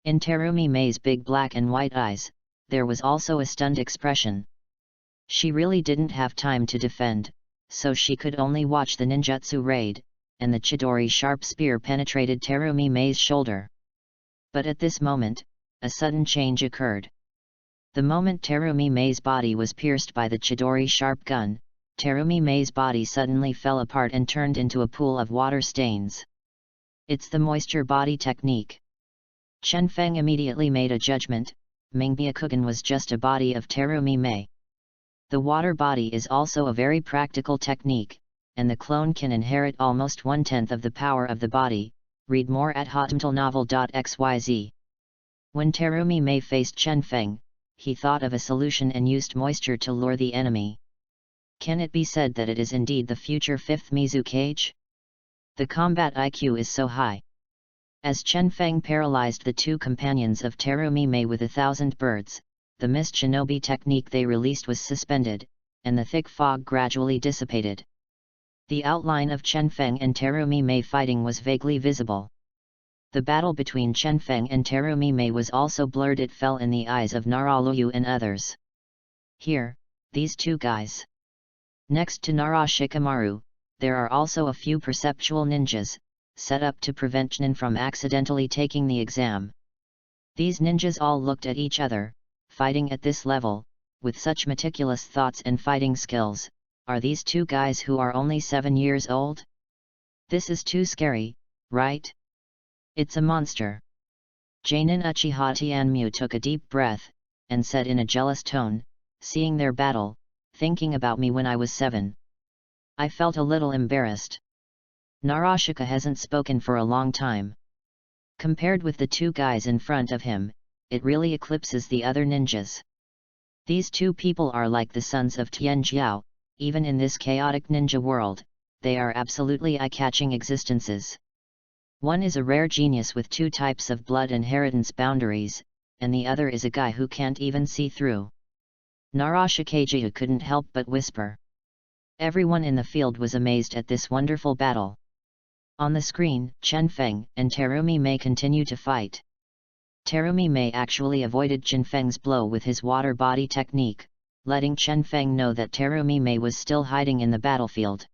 In Terumi Mei's big black and white eyes, there was also a stunned expression. She really didn't have time to defend, so she could only watch the ninjutsu raid, and the Chidori sharp spear penetrated Terumi Mei's shoulder. But at this moment, a sudden change occurred. The moment Terumi Mei's body was pierced by the Chidori sharp gun, Terumi Mei's body suddenly fell apart and turned into a pool of water stains. It's the moisture body technique. Chen Feng immediately made a judgment. Mingbiakugan was just a body of Terumi Mei. The water body is also a very practical technique, and the clone can inherit almost 1/10 of the power of the body. Read more at hotmtlnovel.xyz. When Terumi Mei faced Chen Feng, he thought of a solution and used moisture to lure the enemy. Can it be said that it is indeed the future 5th Mizukage? The combat IQ is so high. As Chen Feng paralyzed the two companions of Terumi Mei with 1,000 birds, the mist shinobi technique they released was suspended, and the thick fog gradually dissipated. The outline of Chen Feng and Terumi Mei fighting was vaguely visible. The battle between Chen Feng and Terumi Mei was also blurred. It fell in the eyes of Naralu and others. Here, these two guys. Next to Nara Shikamaru, there are also a few perceptual ninjas, set up to prevent Chunin from accidentally taking the exam. These ninjas all looked at each other, fighting at this level, with such meticulous thoughts and fighting skills. Are these two guys who are only 7 years old? This is too scary, right? It's a monster. Janin Uchiha Tianmu took a deep breath, and said in a jealous tone, seeing their battle, thinking about me when I was 7. I felt a little embarrassed. Narashika hasn't spoken for a long time. Compared with the two guys in front of him, it really eclipses the other ninjas. These two people are like the sons of Tianjiao. Even in this chaotic ninja world, they are absolutely eye-catching existences. One is a rare genius with 2 types of blood inheritance boundaries, and the other is a guy who can't even see through. Narashikageha couldn't help but whisper. Everyone in the field was amazed at this wonderful battle. On the screen, Chen Feng and Terumi Mei continue to fight. Terumi Mei actually avoided Chen Feng's blow with his water body technique, letting Chen Feng know that Terumi Mei was still hiding in the battlefield.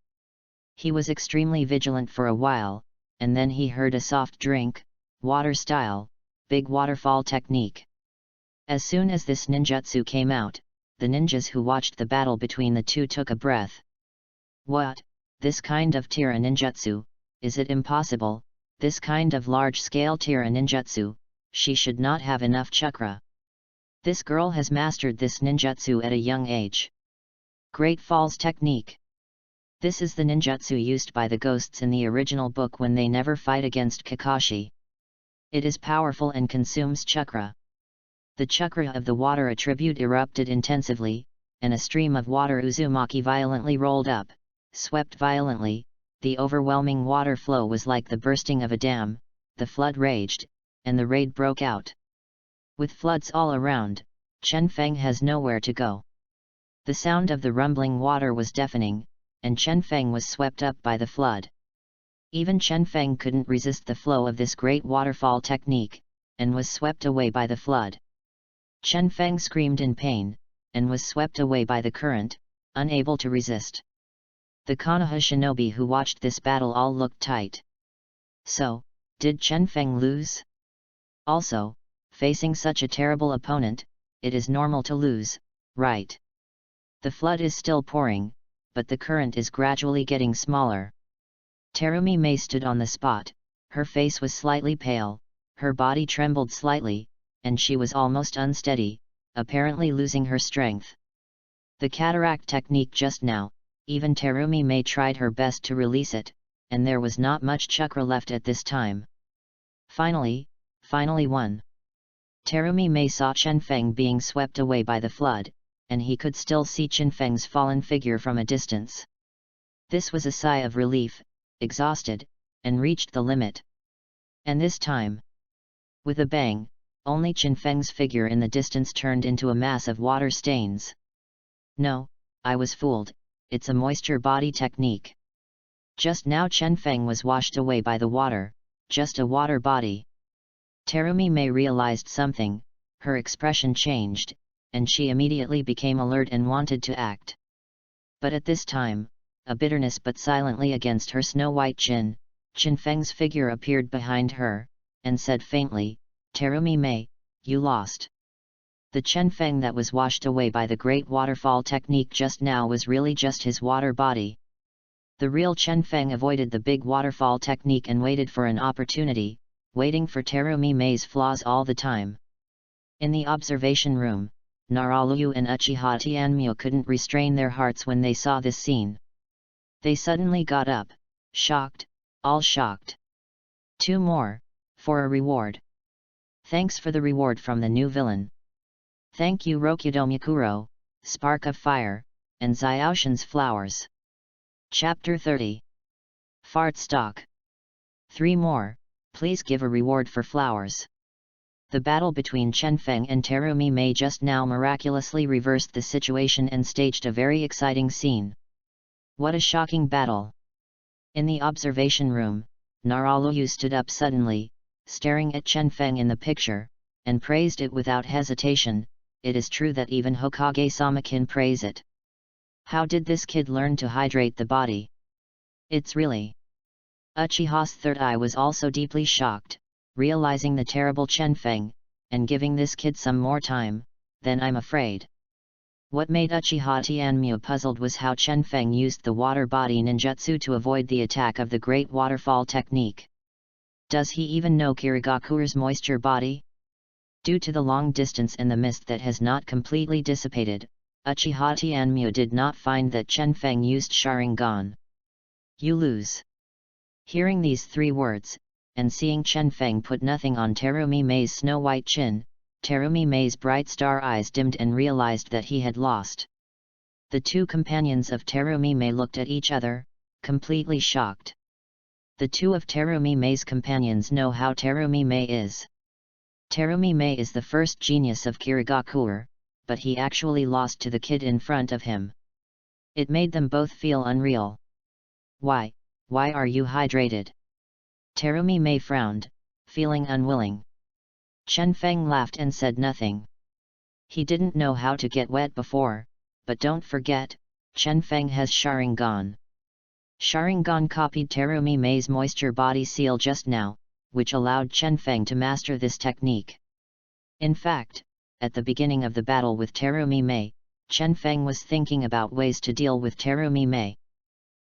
He was extremely vigilant for a while, and then he heard a soft drink, water style, big waterfall technique. As soon as this ninjutsu came out, the ninjas who watched the battle between the two took a breath. What? This kind of Tira ninjutsu? Is it impossible? This kind of large-scale Tira ninjutsu? She should not have enough chakra. This girl has mastered this ninjutsu at a young age. Great Falls technique. This is the ninjutsu used by the ghosts in the original book when they never fight against Kakashi. It is powerful and consumes chakra. The chakra of the water attribute erupted intensively, and a stream of water Uzumaki violently rolled up, swept violently. The overwhelming water flow was like the bursting of a dam. The flood raged, and the raid broke out. With floods all around, Chen Feng has nowhere to go. The sound of the rumbling water was deafening, and Chen Feng was swept up by the flood. Even Chen Feng couldn't resist the flow of this great waterfall technique, and was swept away by the flood. Chen Feng screamed in pain, and was swept away by the current, unable to resist. The Konoha shinobi who watched this battle all looked tight. So, did Chen Feng lose? Also, facing such a terrible opponent, it is normal to lose, right? The flood is still pouring, but the current is gradually getting smaller. Terumi Mei stood on the spot, her face was slightly pale, her body trembled slightly, and she was almost unsteady, apparently losing her strength. The cataract technique just now, even Terumi Mei tried her best to release it, and there was not much chakra left at this time. Finally one. Terumi Mei saw Chen Feng being swept away by the flood, and he could still see Chen Feng's fallen figure from a distance. This was a sigh of relief, exhausted, and reached the limit. And this time, with a bang, only Chen Feng's figure in the distance turned into a mass of water stains. No, I was fooled, it's a moisture body technique. Just now Chen Feng was washed away by the water, just a water body. Terumi Mei realized something, her expression changed, and she immediately became alert and wanted to act. But at this time, a bitterness but silently against her snow-white chin, Chen Feng's figure appeared behind her, and said faintly, "Terumi Mei, you lost." The Chen Feng that was washed away by the great waterfall technique just now was really just his water body. The real Chen Feng avoided the big waterfall technique and waited for an opportunity, waiting for Terumi Mei's flaws all the time. In the observation room, Naralu and Uchiha Tianmyo couldn't restrain their hearts when they saw this scene. They suddenly got up, shocked, all shocked. 2 more, for a reward. Thanks for the reward from the new villain. Thank you Rokudo Mikuro, Spark of Fire, and Xiaoshan's Flowers. Chapter 30. Fart Stock. 3 more, please give a reward for flowers. The battle between Chen Feng and Terumi Mei just now miraculously reversed the situation and staged a very exciting scene. What a shocking battle! In the observation room, Naralu stood up suddenly, staring at Chen Feng in the picture, and praised it without hesitation. It is true that even Hokage-sama can praise it. How did this kid learn to hydrate the body? It's really... Uchiha's third eye was also deeply shocked, realizing the terrible Chen Feng, and giving this kid some more time, then I'm afraid. What made Uchiha Tianmyo puzzled was how Chen Feng used the water body ninjutsu to avoid the attack of the great waterfall technique. Does he even know Kirigakure's moisture body? Due to the long distance and the mist that has not completely dissipated, Uchiha Tianmyo did not find that Chen Feng used Sharingan. You lose. Hearing these 3 words, and seeing Chen Feng put nothing on Terumi Mei's snow-white chin, Terumi Mei's bright star eyes dimmed and realized that he had lost. The 2 companions of Terumi Mei looked at each other, completely shocked. The two of Terumi Mei's companions know how Terumi Mei is. Terumi Mei is the first genius of Kirigakure, but he actually lost to the kid in front of him. It made them both feel unreal. Why are you hydrated? Terumi Mei frowned, feeling unwilling. Chen Feng laughed and said nothing. He didn't know how to get wet before, but don't forget, Chen Feng has Sharingan. Sharingan copied Terumi Mei's moisture body seal just now, which allowed Chen Feng to master this technique. In fact, at the beginning of the battle with Terumi Mei, Chen Feng was thinking about ways to deal with Terumi Mei.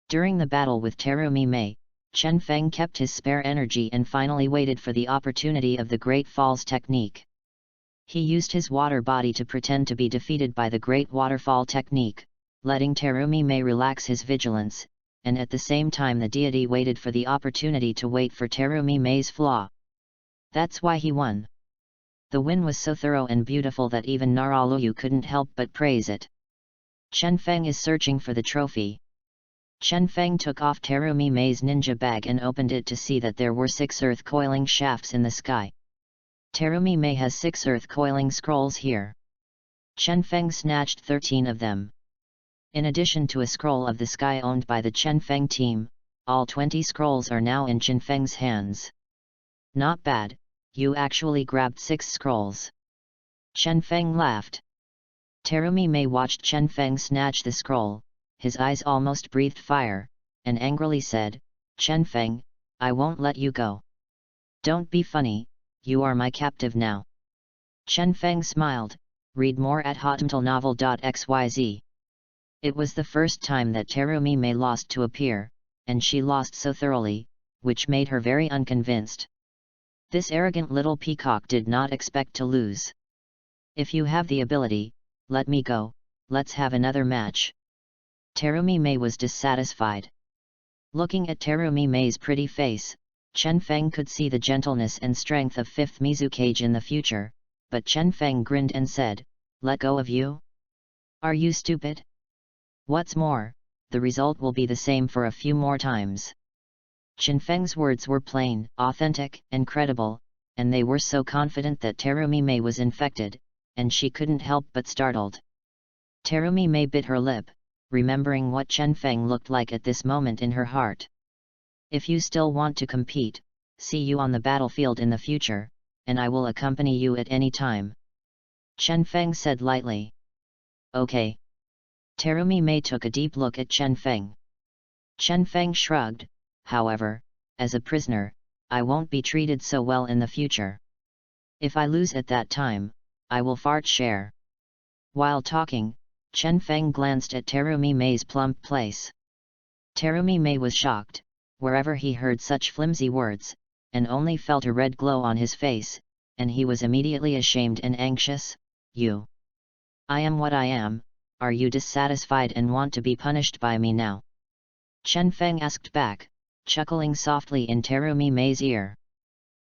During the battle with Terumi Mei, Chen Feng kept his spare energy and finally waited for the opportunity of the Great Falls technique. He used his water body to pretend to be defeated by the Great Waterfall technique, letting Terumi Mei relax his vigilance, and at the same time the deity waited for the opportunity to wait for Terumi Mei's flaw. That's why he won. The win was so thorough and beautiful that even Naraluyu couldn't help but praise it. Chen Feng is searching for the trophy. Chen Feng took off Terumi Mei's ninja bag and opened it to see that there were 6 earth coiling shafts in the sky. Terumi Mei has 6 earth coiling scrolls here. Chen Feng snatched 13 of them. In addition to a scroll of the sky owned by the Chen Feng team, all 20 scrolls are now in Chen Feng's hands. Not bad, you actually grabbed 6 scrolls. Chen Feng laughed. Terumi Mei watched Chen Feng snatch the scroll, his eyes almost breathed fire, and angrily said, Chen Feng, I won't let you go. Don't be funny, you are my captive now. Chen Feng smiled, read more at hotmtlnovel.xyz. It was the first time that Terumi Mei lost to a peer, and she lost so thoroughly, which made her very unconvinced. This arrogant little peacock did not expect to lose. If you have the ability, let me go, let's have another match. Terumi Mei was dissatisfied. Looking at Terumi Mei's pretty face, Chen Feng could see the gentleness and strength of 5th Mizukage in the future, but Chen Feng grinned and said, let go of you? Are you stupid? What's more, the result will be the same for a few more times. Chen Feng's words were plain, authentic, and credible, and they were so confident that Terumi Mei was infected, and she couldn't help but startled. Terumi Mei bit her lip, remembering what Chen Feng looked like at this moment in her heart. If you still want to compete, see you on the battlefield in the future, and I will accompany you at any time. Chen Feng said lightly. Okay. Terumi Mei took a deep look at Chen Feng. Chen Feng shrugged, however, as a prisoner, I won't be treated so well in the future. If I lose at that time, I will fart share. While talking, Chen Feng glanced at Terumi Mei's plump place. Terumi Mei was shocked, wherever he heard such flimsy words, and only felt a red glow on his face, and he was immediately ashamed and anxious. You. I am what I am, are you dissatisfied and want to be punished by me now? Chen Feng asked back, chuckling softly in Terumi Mei's ear.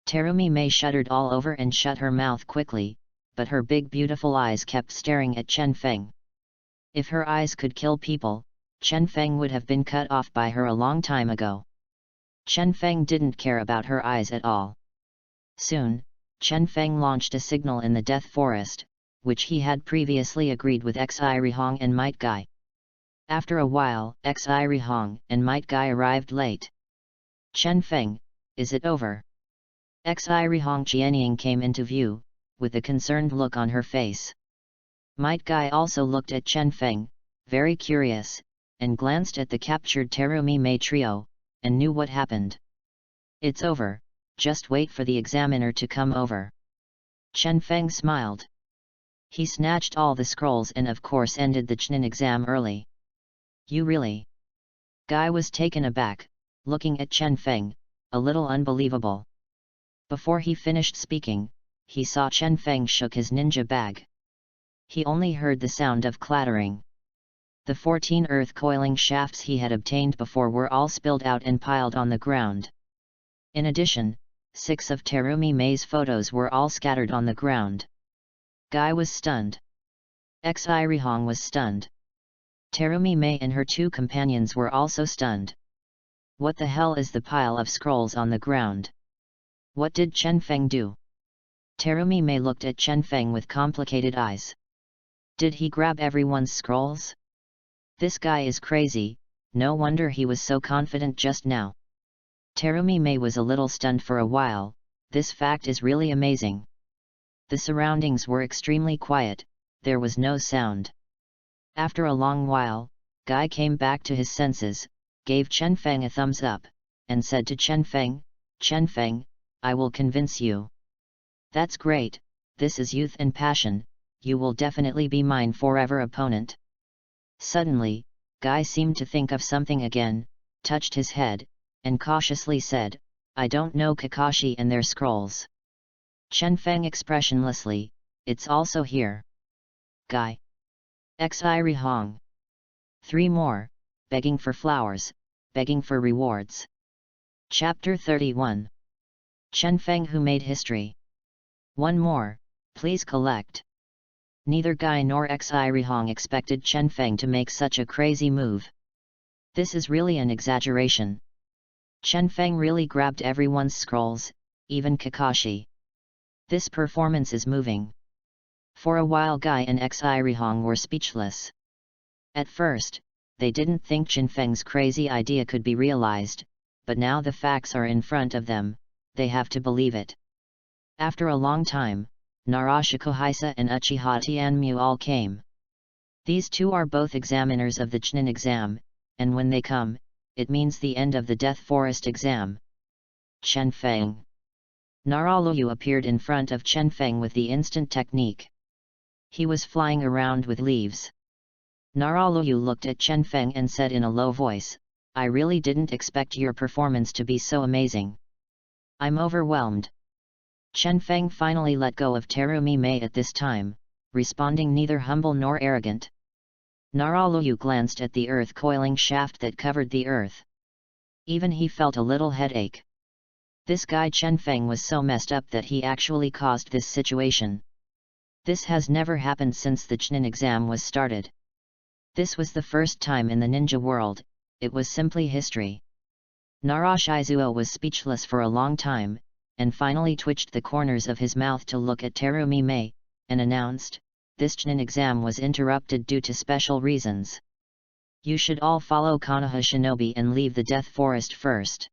Terumi Mei shuddered all over and shut her mouth quickly, but her big beautiful eyes kept staring at Chen Feng. If her eyes could kill people, Chen Feng would have been cut off by her a long time ago. Chen Feng didn't care about her eyes at all. Soon, Chen Feng launched a signal in the Death Forest, which he had previously agreed with Xi Rihong and Might Guy. After a while, Xi Rihong and Might Guy arrived late. Chen Feng, is it over? Xi Rihong Qianying came into view, with a concerned look on her face. Might Guy also looked at Chen Feng, very curious, and glanced at the captured Terumi Mei trio, and knew what happened. It's over, just wait for the examiner to come over. Chen Feng smiled. He snatched all the scrolls and of course ended the Chunin exam early. You really? Guy was taken aback, looking at Chen Feng, a little unbelievable. Before he finished speaking, he saw Chen Feng shook his ninja bag. He only heard the sound of clattering. The 14 earth coiling shafts he had obtained before were all spilled out and piled on the ground. In addition, 6 of Terumi Mei's photos were all scattered on the ground. Guy was stunned. Xi Rihong was stunned. Terumi Mei and her 2 companions were also stunned. What the hell is the pile of scrolls on the ground? What did Chen Feng do? Terumi Mei looked at Chen Feng with complicated eyes. Did he grab everyone's scrolls? This guy is crazy, no wonder he was so confident just now. Terumi Mei was a little stunned for a while. This fact is really amazing. The surroundings were extremely quiet, there was no sound. After a long while, Guy came back to his senses, gave Chen Feng a thumbs up, and said to Chen Feng, I will convince you. That's great, this is youth and passion, you will definitely be mine forever opponent. Suddenly, Guy seemed to think of something again, touched his head, and cautiously said, I don't know Kakashi and their scrolls. Chen Feng expressionlessly, it's also here. Guy. Xi Hong. 3 more, begging for flowers, begging for rewards. Chapter 31. Chen Feng who made history. 1 more, please collect. Neither Guy nor Xi Hong expected Chen Feng to make such a crazy move. This is really an exaggeration. Chen Feng really grabbed everyone's scrolls, even Kakashi. This performance is moving. For a while Guy and Xi Hong were speechless. At first, they didn't think Chen Feng's crazy idea could be realized, but now the facts are in front of them, they have to believe it. After a long time, Narashiko Haisa and Uchiha Tianmu all came. These two are both examiners of the Chunin exam, and when they come, it means the end of the Death Forest exam. Chen Feng. Naraluyu appeared in front of Chen Feng with the instant technique. He was flying around with leaves. Naraluyu looked at Chen Feng and said in a low voice, I really didn't expect your performance to be so amazing. I'm overwhelmed. Chen Feng finally let go of Terumi Mei at this time, responding neither humble nor arrogant. Naraluyu glanced at the earth coiling shaft that covered the earth. Even he felt a little headache. This guy Chen Feng was so messed up that he actually caused this situation. This has never happened since the Chunin exam was started. This was the first time in the ninja world, it was simply history. Narashizuo was speechless for a long time, and finally twitched the corners of his mouth to look at Terumi Mei, and announced, this Chunin exam was interrupted due to special reasons. You should all follow Konoha Shinobi and leave the Death Forest first.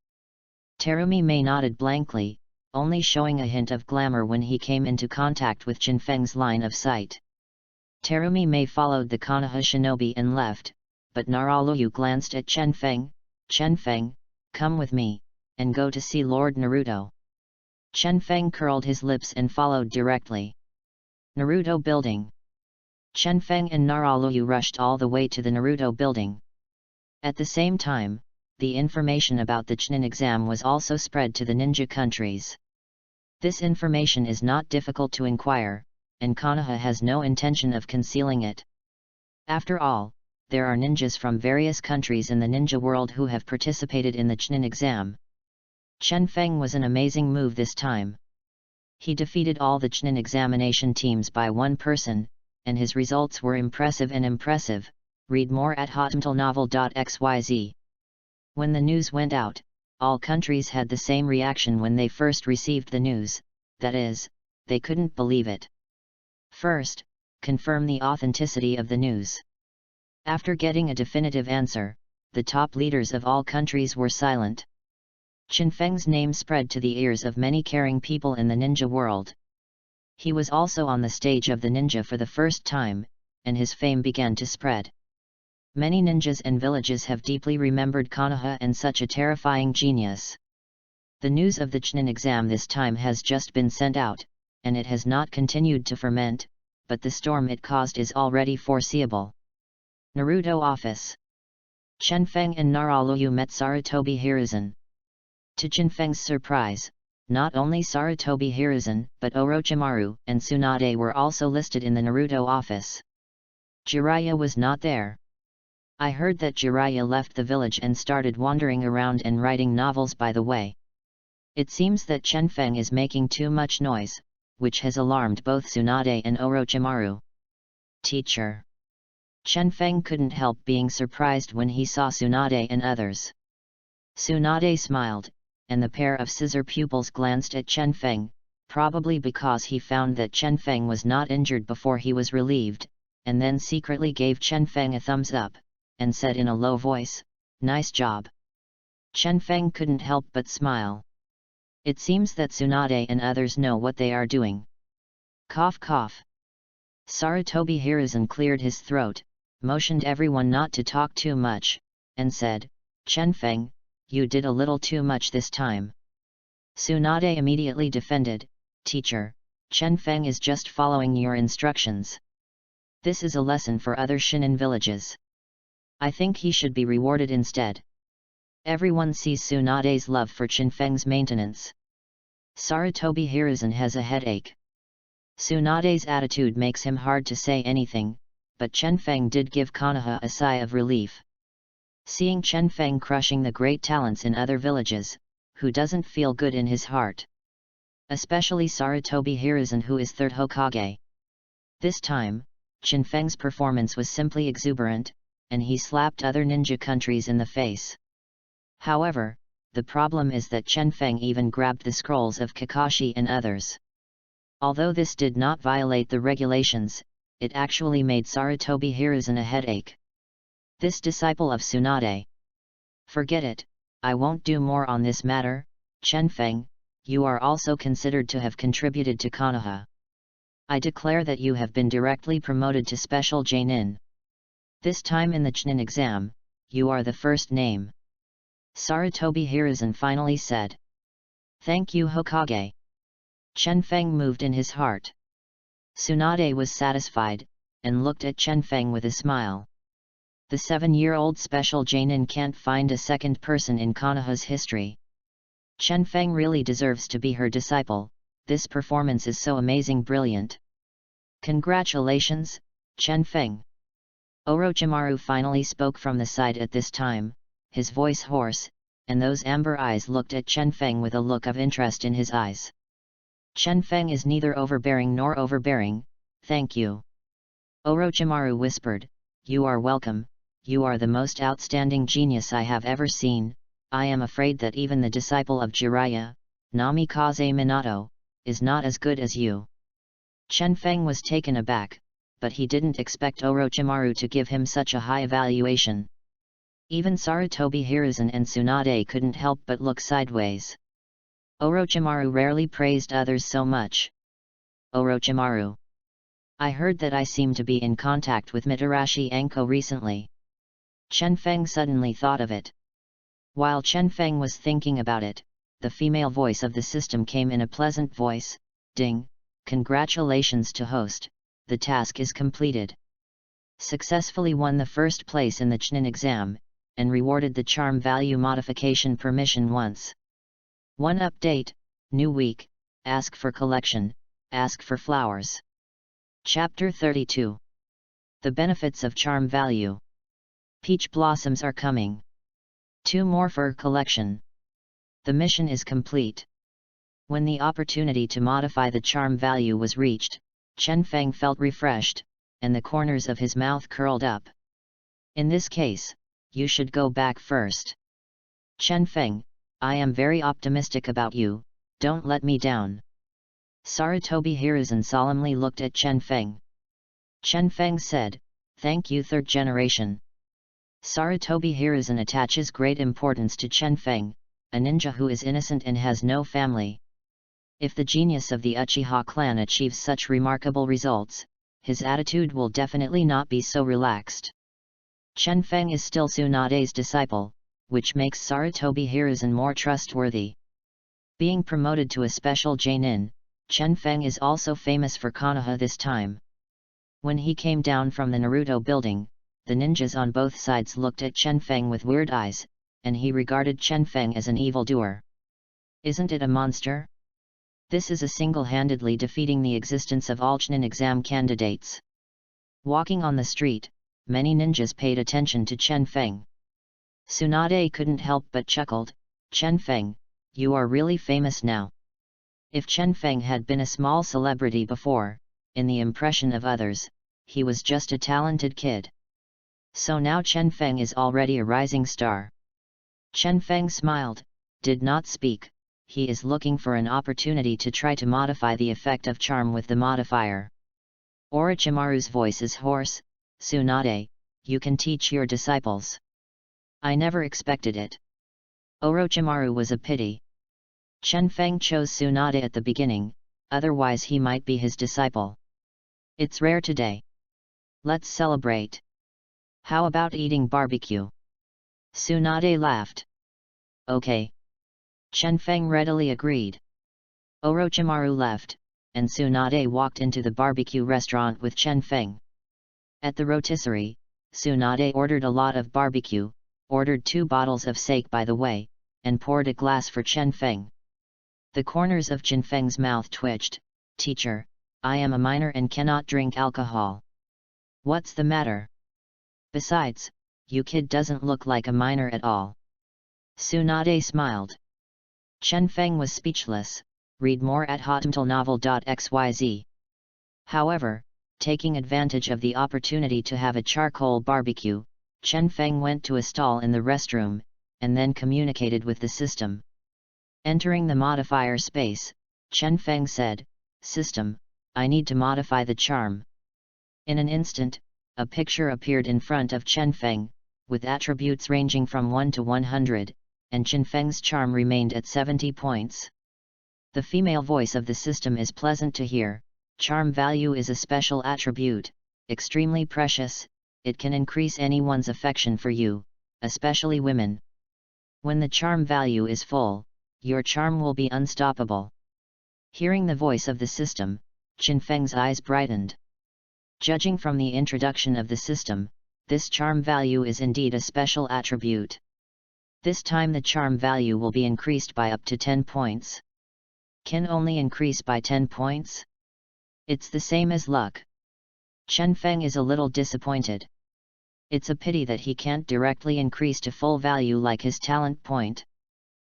Terumi Mei nodded blankly, only showing a hint of glamour when he came into contact with Chen Feng's line of sight. Terumi Mei followed the Konoha Shinobi and left, but Naraluyu glanced at Chen Feng, come with me, and go to see Lord Naruto. Chen Feng curled his lips and followed directly. Naruto Building. Chen Feng and Naraluyu rushed all the way to the Naruto Building. At the same time, the information about the Chunin exam was also spread to the ninja countries. This information is not difficult to inquire, and Konoha has no intention of concealing it. After all, there are ninjas from various countries in the ninja world who have participated in the Chunin exam. Chen Feng was an amazing move this time. He defeated all the Chunin examination teams by one person, and his results were impressive and impressive. Read more at hotmtlnovel.xyz. When the news went out, all countries had the same reaction when they first received the news, that is, they couldn't believe it. First, confirm the authenticity of the news. After getting a definitive answer, the top leaders of all countries were silent. Chen Feng's name spread to the ears of many caring people in the ninja world. He was also on the stage of the ninja for the first time, and his fame began to spread. Many ninjas and villages have deeply remembered Konoha and such a terrifying genius. The news of the Chunin exam this time has just been sent out, and it has not continued to ferment, but the storm it caused is already foreseeable. Naruto Office. Chen Feng and Naraluyu met Sarutobi Hiruzen. To Chen Feng's surprise, not only Sarutobi Hiruzen but Orochimaru and Tsunade were also listed in the Naruto office. Jiraiya was not there. I heard that Jiraiya left the village and started wandering around and writing novels by the way. It seems that Chen Feng is making too much noise, which has alarmed both Tsunade and Orochimaru. Teacher. Chen Feng couldn't help being surprised when he saw Tsunade and others. Tsunade smiled, and the pair of scissor pupils glanced at Chen Feng, probably because he found that Chen Feng was not injured before he was relieved, and then secretly gave Chen Feng a thumbs up, and said in a low voice, "Nice job." Chen Feng couldn't help but smile. It seems that Tsunade and others know what they are doing. Cough cough. Sarutobi Hiruzen cleared his throat, motioned everyone not to talk too much, and said, "Chen Feng, you did a little too much this time." Tsunade immediately defended, "Teacher, Chen Feng is just following your instructions. This is a lesson for other Shinin villages. I think he should be rewarded instead." Everyone sees Tsunade's love for Chen Feng's maintenance. Sarutobi Hiruzen has a headache. Tsunade's attitude makes him hard to say anything, but Chen Feng did give Konoha a sigh of relief. Seeing Chen Feng crushing the great talents in other villages, who doesn't feel good in his heart? Especially Sarutobi Hiruzen, who is third Hokage. This time, Chen Feng's performance was simply exuberant, and he slapped other ninja countries in the face. However, the problem is that Chen Feng even grabbed the scrolls of Kakashi and others. Although this did not violate the regulations, it actually made Sarutobi Hiruzen a headache. This disciple of Tsunade. Forget it, I won't do more on this matter. Chen Feng, you are also considered to have contributed to Konoha. I declare that you have been directly promoted to Special Genin. This time in the Chunin exam, you are the first name. Sarutobi Hiruzen finally said. Thank you, Hokage. Chen Feng moved in his heart. Tsunade was satisfied, and looked at Chen Feng with a smile. The 7-year-old Special Genin can't find a second person in Konoha's history. Chen Feng really deserves to be her disciple. This performance is so amazing, Congratulations, Chen Feng. Orochimaru finally spoke from the side at this time, his voice hoarse, and those amber eyes looked at Chen Feng with a look of interest in his eyes. Chen Feng is neither overbearing nor overbearing, thank you. Orochimaru whispered, you are welcome, you are the most outstanding genius I have ever seen. I am afraid that even the disciple of Jiraiya, Namikaze Minato, is not as good as you. Chen Feng was taken aback, but he didn't expect Orochimaru to give him such a high evaluation. Even Sarutobi Hiruzen and Tsunade couldn't help but look sideways. Orochimaru rarely praised others so much. Orochimaru. I heard that I seem to be in contact with Mitarashi Anko recently. Chen Feng suddenly thought of it. While Chen Feng was thinking about it, the female voice of the system came in a pleasant voice, ding, congratulations to host, the task is completed. Successfully won the first place in the Chunin exam, and rewarded the charm value modification permission once. One update, new week, ask for collection, ask for flowers. Chapter 32. The benefits of charm value. Peach blossoms are coming. 2 more for collection. The mission is complete. When the opportunity to modify the charm value was reached, Chen Feng felt refreshed, and the corners of his mouth curled up. In this case, you should go back first. Chen Feng, I am very optimistic about you, don't let me down. Sarutobi Hiruzen solemnly looked at Chen Feng. Chen Feng said, thank you, third generation. Sarutobi Hiruzen attaches great importance to Chen Feng, a ninja who is innocent and has no family. If the genius of the Uchiha clan achieves such remarkable results, his attitude will definitely not be so relaxed. Chen Feng is still Tsunade's disciple, which makes Sarutobi Hiruzen more trustworthy. Being promoted to a special Genin, Chen Feng is also famous for Konoha this time. When he came down from the Naruto building, the ninjas on both sides looked at Chen Feng with weird eyes, and he regarded Chen Feng as an evildoer. Isn't it a monster? This is a single-handedly defeating the existence of all Chunin exam candidates. Walking on the street, many ninjas paid attention to Chen Feng. Tsunade couldn't help but chuckled, Chen Feng, you are really famous now. If Chen Feng had been a small celebrity before, in the impression of others, he was just a talented kid. So now Chen Feng is already a rising star. Chen Feng smiled, did not speak. He is looking for an opportunity to try to modify the effect of charm with the modifier. Orochimaru's voice is hoarse. Tsunade, you can teach your disciples. I never expected it. Orochimaru was a pity. Chen Feng chose Tsunade at the beginning, otherwise he might be his disciple. It's rare today. Let's celebrate. How about eating barbecue? Tsunade laughed. Okay. Chen Feng readily agreed. Orochimaru left, and Tsunade walked into the barbecue restaurant with Chen Feng. At the rotisserie, Tsunade ordered a lot of barbecue, ordered 2 bottles of sake by the way, and poured a glass for Chen Feng. The corners of Chen Feng's mouth twitched. Teacher, I am a minor and cannot drink alcohol. What's the matter? Besides, you kid doesn't look like a minor at all. Tsunade smiled. Chen Feng was speechless. Read more at hotmtlnovel.xyz. However, taking advantage of the opportunity to have a charcoal barbecue, Chen Feng went to a stall in the restroom, and then communicated with the system. Entering the modifier space, Chen Feng said, System, I need to modify the charm. In an instant, a picture appeared in front of Chen Feng, with attributes ranging from 1 to 100, and Chen Feng's charm remained at 70 points. The female voice of the system is pleasant to hear. Charm value is a special attribute, extremely precious. It can increase anyone's affection for you, especially women. When the charm value is full, your charm will be unstoppable. Hearing the voice of the system, Chen Feng's eyes brightened. Judging from the introduction of the system, this charm value is indeed a special attribute. This time the charm value will be increased by up to 10 points. Can only increase by 10 points? It's the same as luck. Chen Feng is a little disappointed. It's a pity that he can't directly increase to full value like his talent point.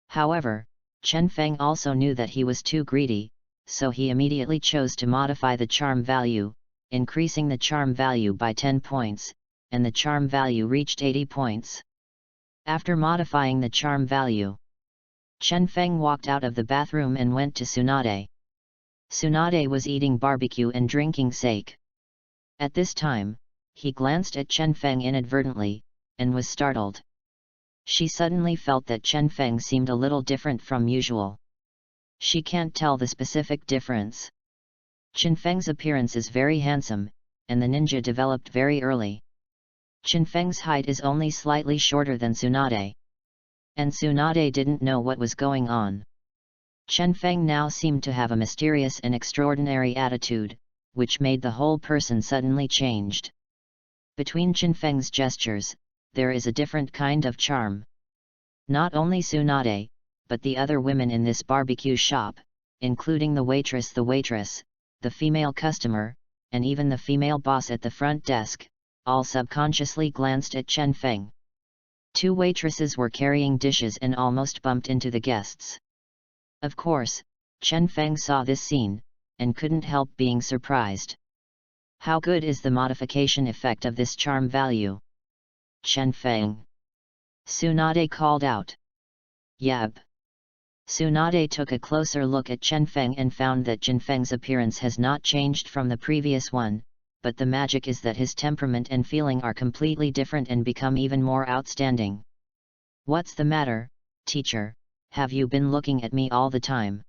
However, Chen Feng also knew that he was too greedy, so he immediately chose to modify the charm value, increasing the charm value by 10 points, and the charm value reached 80 points. After modifying the charm value, Chen Feng walked out of the bathroom and went to Tsunade. Tsunade was eating barbecue and drinking sake. At this time, he glanced at Chen Feng inadvertently, and was startled. She suddenly felt that Chen Feng seemed a little different from usual. She can't tell the specific difference. Chen Feng's appearance is very handsome, and the ninja developed very early. Chen Feng's height is only slightly shorter than Tsunade. And Tsunade didn't know what was going on. Chen Feng now seemed to have a mysterious and extraordinary attitude, which made the whole person suddenly changed. Between Chen Feng's gestures, there is a different kind of charm. Not only Tsunade, but the other women in this barbecue shop, including the waitress, the female customer, and even the female boss at the front desk, all subconsciously glanced at Chen Feng. 2 waitresses were carrying dishes and almost bumped into the guests. Of course, Chen Feng saw this scene, and couldn't help being surprised. How good is the modification effect of this charm value? Chen Feng. Tsunade called out. Yep. Tsunade took a closer look at Chen Feng and found that Chen Feng's appearance has not changed from the previous one, but the magic is that his temperament and feeling are completely different and become even more outstanding. What's the matter, teacher? Have you been looking at me all the time?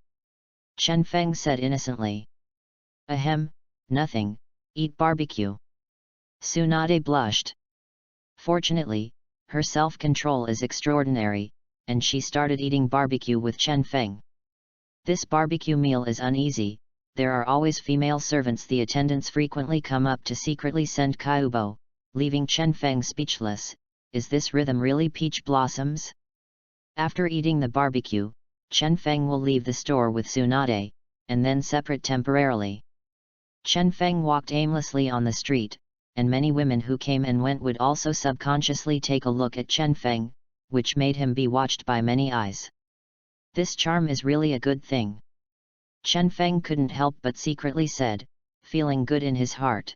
Chen Feng said innocently. Ahem, nothing, eat barbecue. Tsunade blushed. Fortunately, her self-control is extraordinary, and she started eating barbecue with Chen Feng. This barbecue meal is uneasy. There are always female servants. The attendants frequently come up to secretly send Kobo, leaving Chen Feng speechless. Is this rhythm really peach blossoms? After eating the barbecue, Chen Feng will leave the store with Tsunade, and then separate temporarily. Chen Feng walked aimlessly on the street, and many women who came and went would also subconsciously take a look at Chen Feng, which made him be watched by many eyes. This charm is really a good thing. Chen Feng couldn't help but secretly said, feeling good in his heart.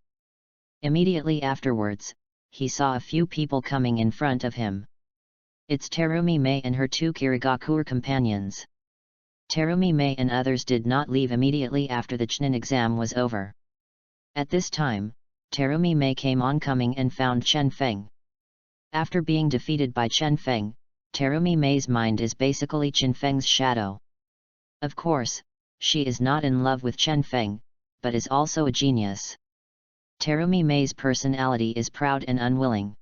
Immediately afterwards, he saw a few people coming in front of him. It's Terumi Mei and her two Kirigaku companions. Terumi Mei and others did not leave immediately after the Chunin exam was over. At this time, Terumi Mei came oncoming and found Chen Feng. After being defeated by Chen Feng, Terumi Mei's mind is basically Chen Feng's shadow. Of course, she is not in love with Chen Feng, but is also a genius. Terumi Mei's personality is proud and unwilling.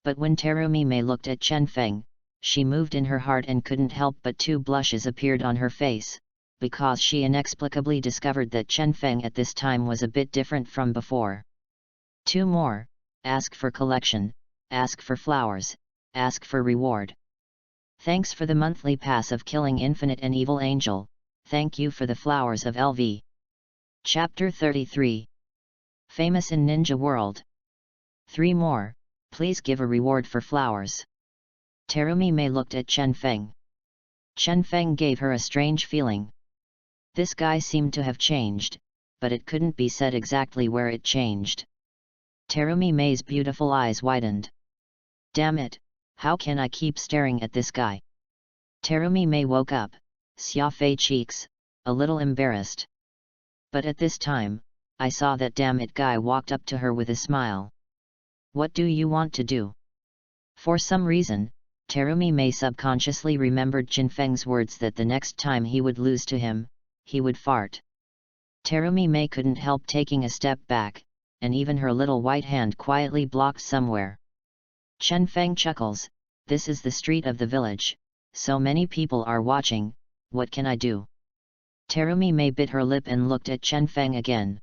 But when Terumi Mei looked at Chen Feng, she moved in her heart and couldn't help but two blushes appeared on her face, because she inexplicably discovered that Chen Feng at this time was a bit different from before. Two more: ask for collection, ask for flowers, ask for reward. Thanks for the monthly pass of killing infinite and evil angel, thank you for the flowers of LV. Chapter 33. Famous in Ninja World. 3 more, please give a reward for flowers. Terumi Mei looked at Chen Feng. Chen Feng gave her a strange feeling. This guy seemed to have changed, but it couldn't be said exactly where it changed. Terumi Mei's beautiful eyes widened. Damn it, how can I keep staring at this guy? Terumi Mei woke up, Xiafei cheeks, a little embarrassed. But at this time, I saw that damn it guy walked up to her with a smile. What do you want to do? For some reason, Terumi Mei subconsciously remembered Chen Feng's words that the next time he would lose to him, he would fart. Terumi Mei couldn't help taking a step back, and even her little white hand quietly blocked somewhere. Chen Feng chuckles, this is the street of the village, so many people are watching, what can I do? Terumi Mei bit her lip and looked at Chen Feng again.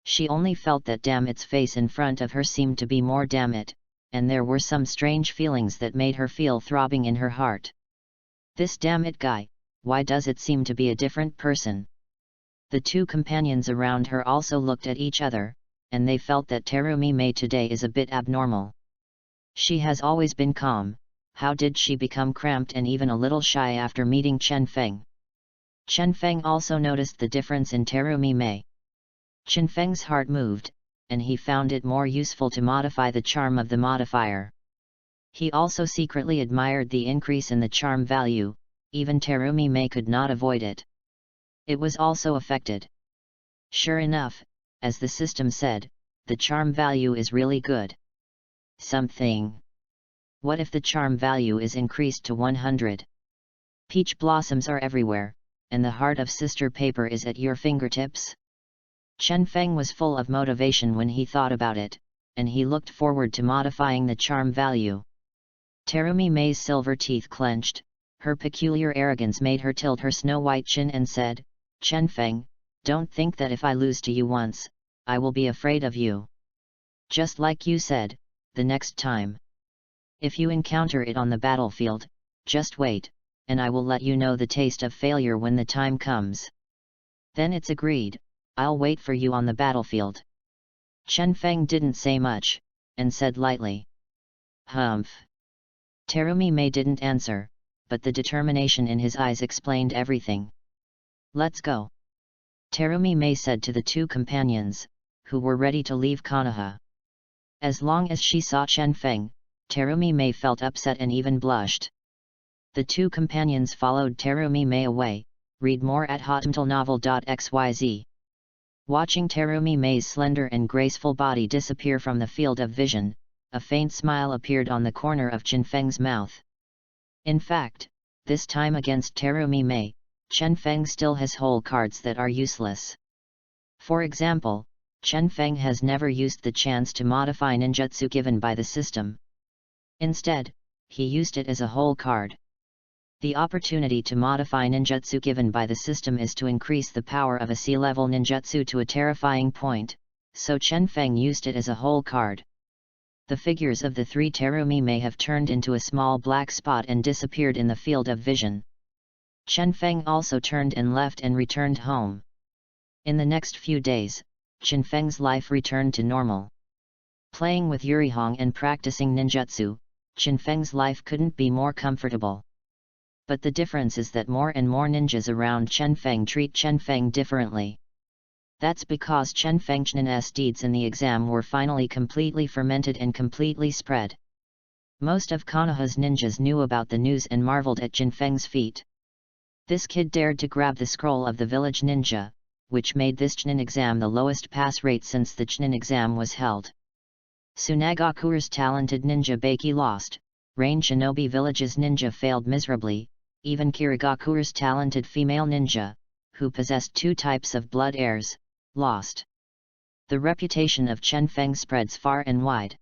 She only felt that damn it's face in front of her seemed to be more damn it, and there were some strange feelings that made her feel throbbing in her heart. This damn it guy, why does it seem to be a different person? The two companions around her also looked at each other, and they felt that Terumi Mei today is a bit abnormal. She has always been calm, how did she become cramped and even a little shy after meeting Chen Feng? Chen Feng also noticed the difference in Terumi Mei. Chen Feng's heart moved, and he found it more useful to modify the charm of the modifier. He also secretly admired the increase in the charm value, even Terumi Mei could not avoid it. It was also affected. Sure enough, as the system said, the charm value is really good. Something. What if the charm value is increased to 100? Peach blossoms are everywhere, and the heart of sister paper is at your fingertips? Chen Feng was full of motivation when he thought about it, and he looked forward to modifying the charm value. Terumi Mei's silver teeth clenched, her peculiar arrogance made her tilt her snow-white chin and said, Chen Feng, don't think that if I lose to you once, I will be afraid of you. Just like you said, the next time. If you encounter it on the battlefield, just wait, and I will let you know the taste of failure when the time comes. Then it's agreed. I'll wait for you on the battlefield. Chen Feng didn't say much, and said lightly. Humph. Terumi Mei didn't answer, but the determination in his eyes explained everything. Let's go. Terumi Mei said to the two companions, who were ready to leave Konoha. As long as she saw Chen Feng, Terumi Mei felt upset and even blushed. The two companions followed Terumi Mei away. Read more at hotmtlnovel.xyz. Watching Terumi Mei's slender and graceful body disappear from the field of vision, a faint smile appeared on the corner of Chen Feng's mouth. In fact, this time against Terumi Mei, Chen Feng still has whole cards that are useless. For example, Chen Feng has never used the chance to modify ninjutsu given by the system. Instead, he used it as a whole card. The opportunity to modify ninjutsu given by the system is to increase the power of a C-level ninjutsu to a terrifying point, so Chen Feng used it as a whole card. The figures of the three Terumi Mei have turned into a small black spot and disappeared in the field of vision. Chen Feng also turned and left and returned home. In the next few days, Chen Feng's life returned to normal. Playing with Yurihong and practicing ninjutsu, Chen Feng's life couldn't be more comfortable. But the difference is that more and more ninjas around Chen Feng treat Chen Feng differently. That's because Chen Feng's deeds in the exam were finally completely fermented and completely spread. Most of Konoha's ninjas knew about the news and marveled at Jinfeng's feat. This kid dared to grab the scroll of the village ninja, which made this Chunin exam the lowest pass rate since the Chunin exam was held. Tsunagakure's talented ninja Baki lost, Rain Shinobi Village's ninja failed miserably, even Kirigakure's talented female ninja, who possessed 2 types of blood heirs, lost. The reputation of Chen Feng spreads far and wide.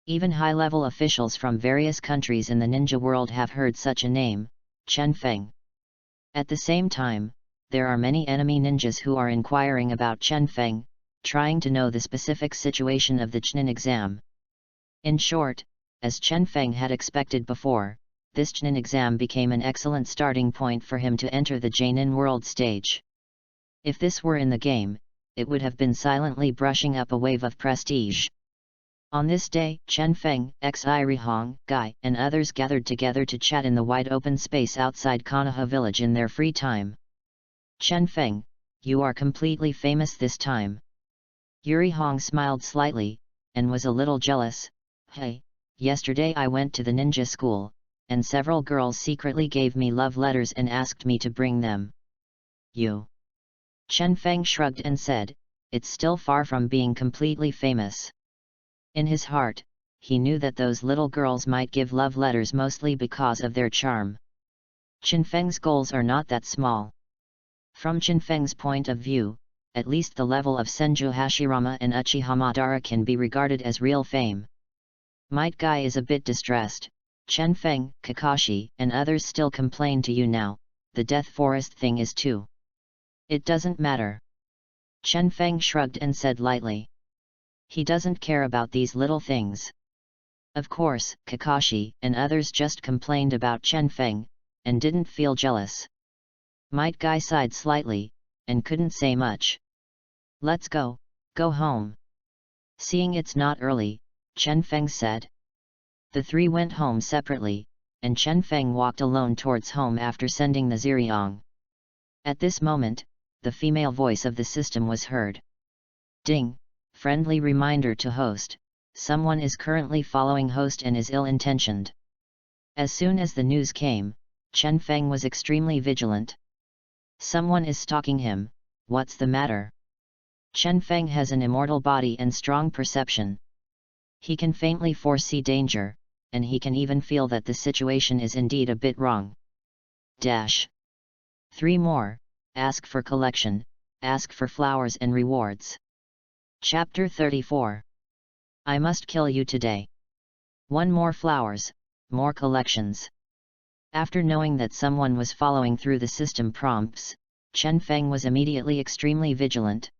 Even high-level officials from various countries in the ninja world have heard such a name, Chen Feng. At the same time, there are many enemy ninjas who are inquiring about Chen Feng, trying to know the specific situation of the Chunin exam. In short, as Chen Feng had expected before, this Chunin exam became an excellent starting point for him to enter the Jainin world stage. If this were in the game, it would have been silently brushing up a wave of prestige. On this day, Chen Feng, Xirihong, Guy, and others gathered together to chat in the wide open space outside Konoha village in their free time. Chen Feng, you are completely famous this time. Yurihong smiled slightly, and was a little jealous. Hey, yesterday I went to the ninja school, and several girls secretly gave me love letters and asked me to bring them. You? Chen Feng shrugged and said, it's still far from being completely famous. In his heart, he knew that those little girls might give love letters mostly because of their charm. Chen Feng's goals are not that small. From Chen Feng's point of view, at least the level of Senju Hashirama and Uchiha Madara can be regarded as real fame. Might Guy is a bit distressed. Chen Feng, Kakashi, and others still complain to you now, the Death Forest thing is too. It doesn't matter. Chen Feng shrugged and said lightly. He doesn't care about these little things. Of course, Kakashi and others just complained about Chen Feng, and didn't feel jealous. Might Guy sighed slightly, and couldn't say much. Let's go home. Seeing it's not early, Chen Feng said. The 3 went home separately, and Chen Feng walked alone towards home after sending the Ziriong. At this moment, the female voice of the system was heard. Ding! Friendly reminder to host, someone is currently following host and is ill-intentioned. As soon as the news came, Chen Feng was extremely vigilant. Someone is stalking him, what's the matter? Chen Feng has an immortal body and strong perception. He can faintly foresee danger, and he can even feel that the situation is indeed a bit wrong. 3 more, ask for collection, ask for flowers and rewards. Chapter 34. I must kill you today. 1 more flowers, more collections. After knowing that someone was following through the system prompts, Chen Feng was immediately extremely vigilant.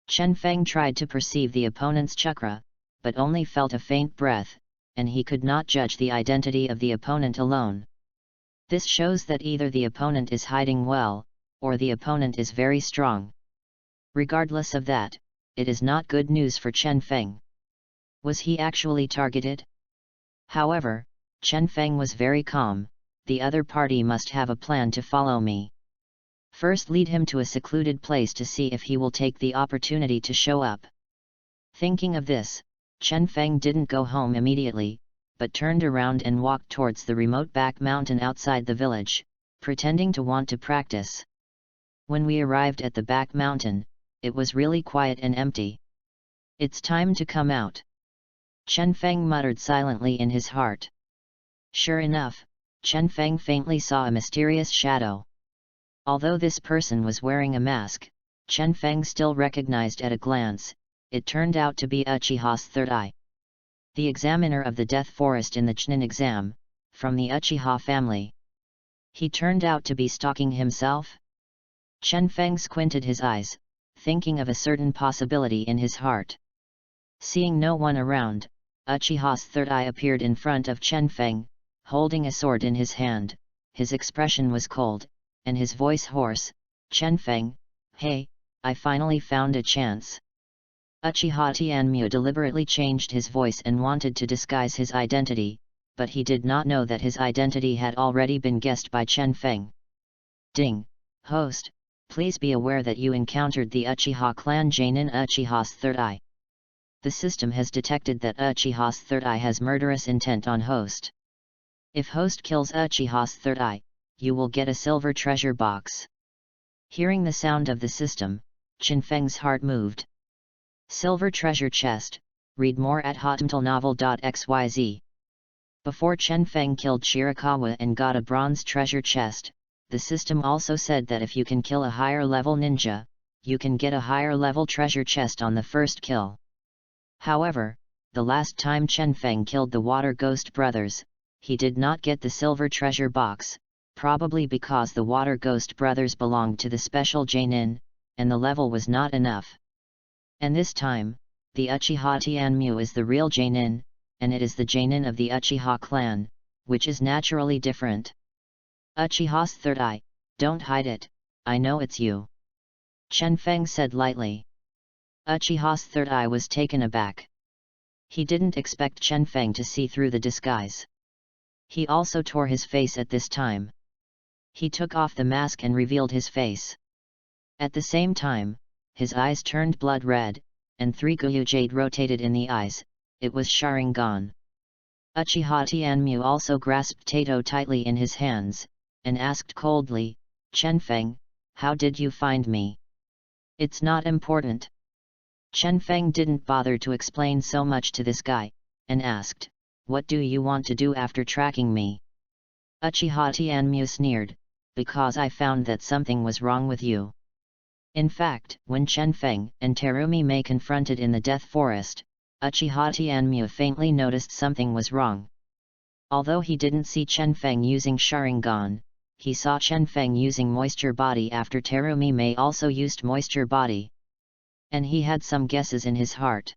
Chen Feng tried to perceive the opponent's chakra, but only felt a faint breath, and he could not judge the identity of the opponent alone. This shows that either the opponent is hiding well, or the opponent is very strong. Regardless of that, it is not good news for Chen Feng. Was he actually targeted? However, Chen Feng was very calm. The other party must have a plan to follow me. First lead him to a secluded place to see if he will take the opportunity to show up. Thinking of this, Chen Feng didn't go home immediately, but turned around and walked towards the remote back mountain outside the village, pretending to want to practice. When we arrived at the back mountain, it was really quiet and empty. It's time to come out. Chen Feng muttered silently in his heart. Sure enough, Chen Feng faintly saw a mysterious shadow. Although this person was wearing a mask, Chen Feng still recognized at a glance, it turned out to be Uchiha's third eye. The examiner of the Death Forest in the Chunin exam, from the Uchiha family. He turned out to be stalking himself? Chen Feng squinted his eyes, thinking of a certain possibility in his heart. Seeing no one around, Uchiha's third eye appeared in front of Chen Feng, holding a sword in his hand. His expression was cold, and his voice hoarse. Chen Feng, hey, I finally found a chance. Uchiha Tianmu deliberately changed his voice and wanted to disguise his identity, but he did not know that his identity had already been guessed by Chen Feng. Ding! Host, please be aware that you encountered the Uchiha clan Jainin Uchiha's third eye. The system has detected that Uchiha's third eye has murderous intent on host. If host kills Uchiha's third eye, you will get a silver treasure box. Hearing the sound of the system, Qinfeng's heart moved. Silver treasure chest. Read more at hotmtlnovel.xyz. Before Qinfeng killed Shirakawa and got a bronze treasure chest, the system also said that if you can kill a higher level ninja, you can get a higher level treasure chest on the first kill. However, the last time Qinfeng killed the Water Ghost brothers, he did not get the silver treasure box, probably because the Water Ghost brothers belonged to the special Jainin, and the level was not enough. And this time, the Uchiha Tianmu is the real Jainin, and it is the Jainin of the Uchiha clan, which is naturally different. Uchiha's third eye, don't hide it, I know it's you. Qinfeng said lightly. Uchiha's third eye was taken aback. He didn't expect Qinfeng to see through the disguise. He also tore his face at this time. He took off the mask and revealed his face. At the same time, his eyes turned blood red, and 3 Guyu Jade rotated in the eyes. It was Sharingan. Uchiha Tianmu also grasped Tato tightly in his hands, and asked coldly, Qinfeng, how did you find me? It's not important. Qinfeng didn't bother to explain so much to this guy, and asked, what do you want to do after tracking me? Uchiha Tianmu sneered, because I found that something was wrong with you. In fact, when Qinfeng and Terumi Mei confronted in the Death Forest, Uchiha Tianmu faintly noticed something was wrong. Although he didn't see Qinfeng using Sharingan, he saw Qinfeng using Moisture Body after Terumi Mei also used Moisture Body. And he had some guesses in his heart.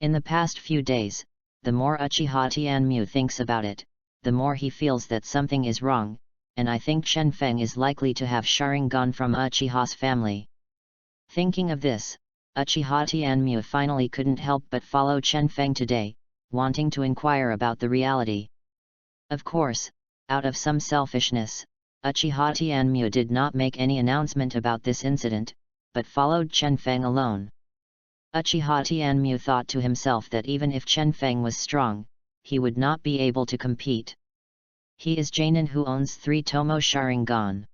In the past few days, the more Uchiha Tianmu thinks about it, the more he feels that something is wrong, and I think Qinfeng is likely to have Sharingan from Uchiha's family. Thinking of this, Uchiha Tianmu finally couldn't help but follow Qinfeng today, wanting to inquire about the reality. Of course, out of some selfishness, Uchiha Tianmu did not make any announcement about this incident, but followed Qinfeng alone. Uchiha Tianmu thought to himself that even if Qinfeng was strong, he would not be able to compete. He is Jainin who owns 3 Tomo Sharingan.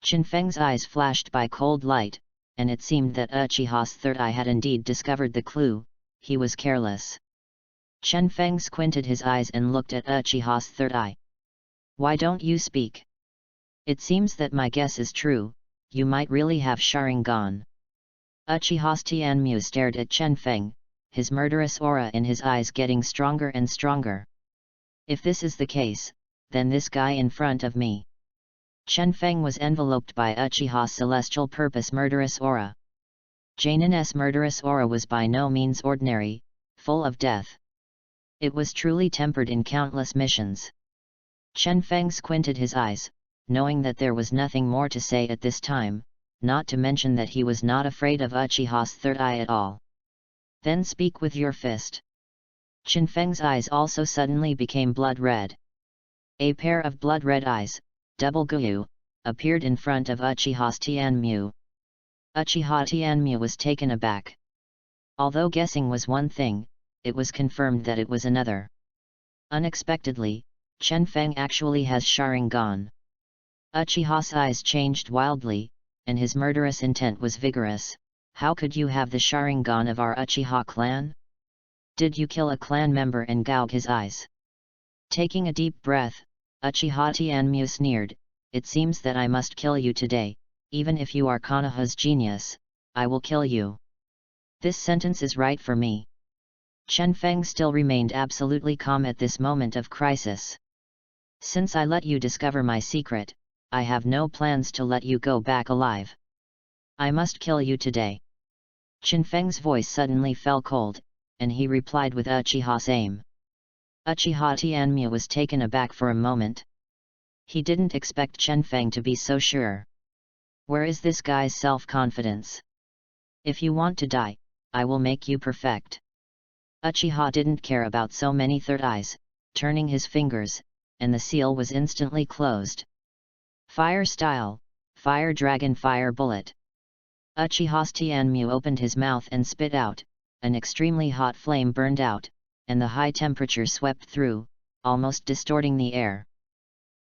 Qinfeng's eyes flashed by cold light, and it seemed that Uchiha's third eye had indeed discovered the clue. He was careless. Qinfeng squinted his eyes and looked at Uchiha's third eye. Why don't you speak? It seems that my guess is true, you might really have Sharingan. Uchiha Tianmu stared at Qinfeng, his murderous aura in his eyes getting stronger and stronger. If this is the case, then this guy in front of me. Qinfeng was enveloped by Uchiha's celestial purpose murderous aura. Jainin's murderous aura was by no means ordinary, full of death. It was truly tempered in countless missions. Qinfeng squinted his eyes, knowing that there was nothing more to say at this time, not to mention that he was not afraid of Uchiha's third eye at all. Then speak with your fist. Qinfeng's eyes also suddenly became blood red. A pair of blood red eyes, double Guyu, appeared in front of Uchiha Tianmu. Uchiha Tianmu was taken aback. Although guessing was one thing, it was confirmed that it was another. Unexpectedly, Qinfeng actually has Sharingan. Uchiha's eyes changed wildly, and his murderous intent was vigorous. How could you have the Sharingan of our Uchiha clan? Did you kill a clan member and gouge his eyes? Taking a deep breath, Uchiha Tianmu sneered, it seems that I must kill you today, even if you are Konoha's genius, I will kill you. This sentence is right for me. Qinfeng still remained absolutely calm at this moment of crisis. Since I let you discover my secret, I have no plans to let you go back alive. I must kill you today. Qinfeng's voice suddenly fell cold, and he replied with Uchiha's aim. Uchiha Tianmu was taken aback for a moment. He didn't expect Qinfeng to be so sure. Where is this guy's self-confidence? If you want to die, I will make you perfect. Uchiha didn't care about so many third eyes, turning his fingers, and the seal was instantly closed. Fire style, fire dragon fire bullet. Uchiha Tianmu opened his mouth and spit out, an extremely hot flame burned out, and the high temperature swept through, almost distorting the air.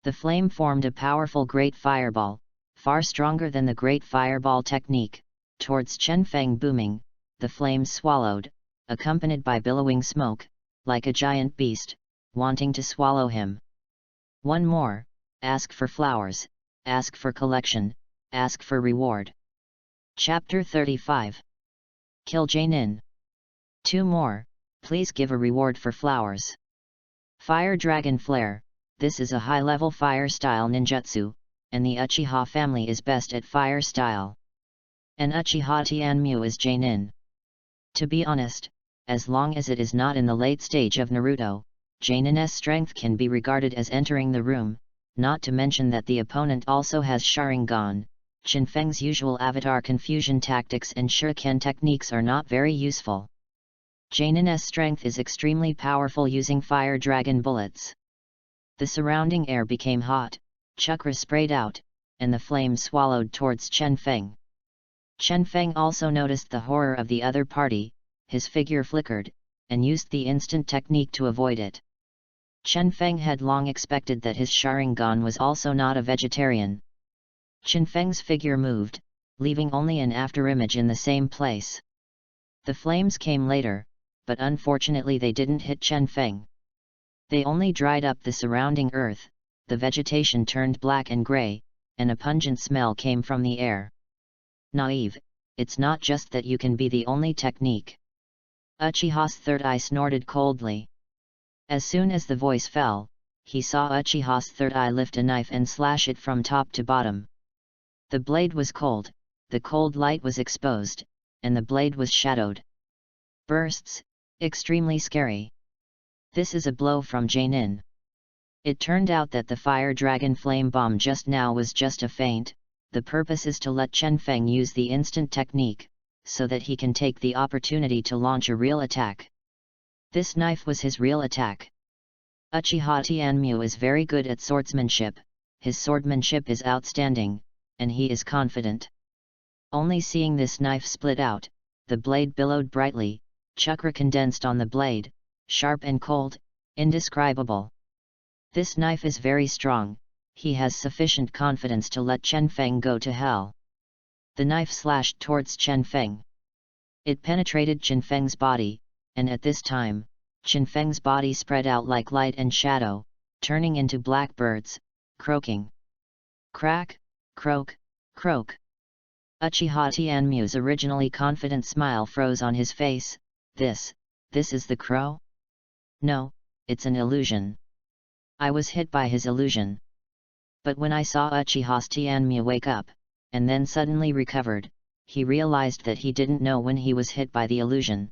The flame formed a powerful great fireball, far stronger than the great fireball technique, towards Chen Feng booming. The flames swallowed, accompanied by billowing smoke, like a giant beast, wanting to swallow him. One more, ask for flowers, ask for collection, ask for reward. Chapter 35. Kill Jainin. Two more, please give a reward for flowers. Fire Dragon Flare, this is a high-level fire style ninjutsu, and the Uchiha family is best at fire style. And Uchiha Tianmu is Jainin. To be honest, as long as it is not in the late stage of Naruto, Jainin's strength can be regarded as entering the room, not to mention that the opponent also has Sharingan. Chen Feng's usual avatar confusion tactics and shuriken techniques are not very useful. Jainin's strength is extremely powerful using fire dragon bullets. The surrounding air became hot, chakra sprayed out, and the flame swallowed towards Chen Feng. Chen Feng also noticed the horror of the other party, his figure flickered, and used the instant technique to avoid it. Chen Feng had long expected that his Sharingan was also not a vegetarian. Chen Feng's figure moved, leaving only an afterimage in the same place. The flames came later, but unfortunately they didn't hit Chen Feng. They only dried up the surrounding earth, the vegetation turned black and grey, and a pungent smell came from the air. Naive, it's not just that you can be the only technique. Uchiha's third eye snorted coldly. As soon as the voice fell, he saw Uchiha's third eye lift a knife and slash it from top to bottom. The blade was cold, the cold light was exposed, and the blade was shadowed. Bursts, extremely scary. This is a blow from Jainin. It turned out that the fire dragon flame bomb just now was just a feint. The purpose is to let Chen Feng use the instant technique, so that he can take the opportunity to launch a real attack. This knife was his real attack. Uchiha Tianmu is very good at swordsmanship, his swordmanship is outstanding, and he is confident. Only seeing this knife split out, the blade billowed brightly, chakra condensed on the blade, sharp and cold, indescribable. This knife is very strong, he has sufficient confidence to let Chen Feng go to hell. The knife slashed towards Chen Feng. It penetrated Chen Feng's body, and at this time, Chen Feng's body spread out like light and shadow, turning into blackbirds, croaking. Crack, croak, croak. Uchiha Tianmu's originally confident smile froze on his face. This is the crow? No, it's an illusion. I was hit by his illusion. But when I saw Uchiha Tianmu wake up, and then suddenly recovered, he realized that he didn't know when he was hit by the illusion.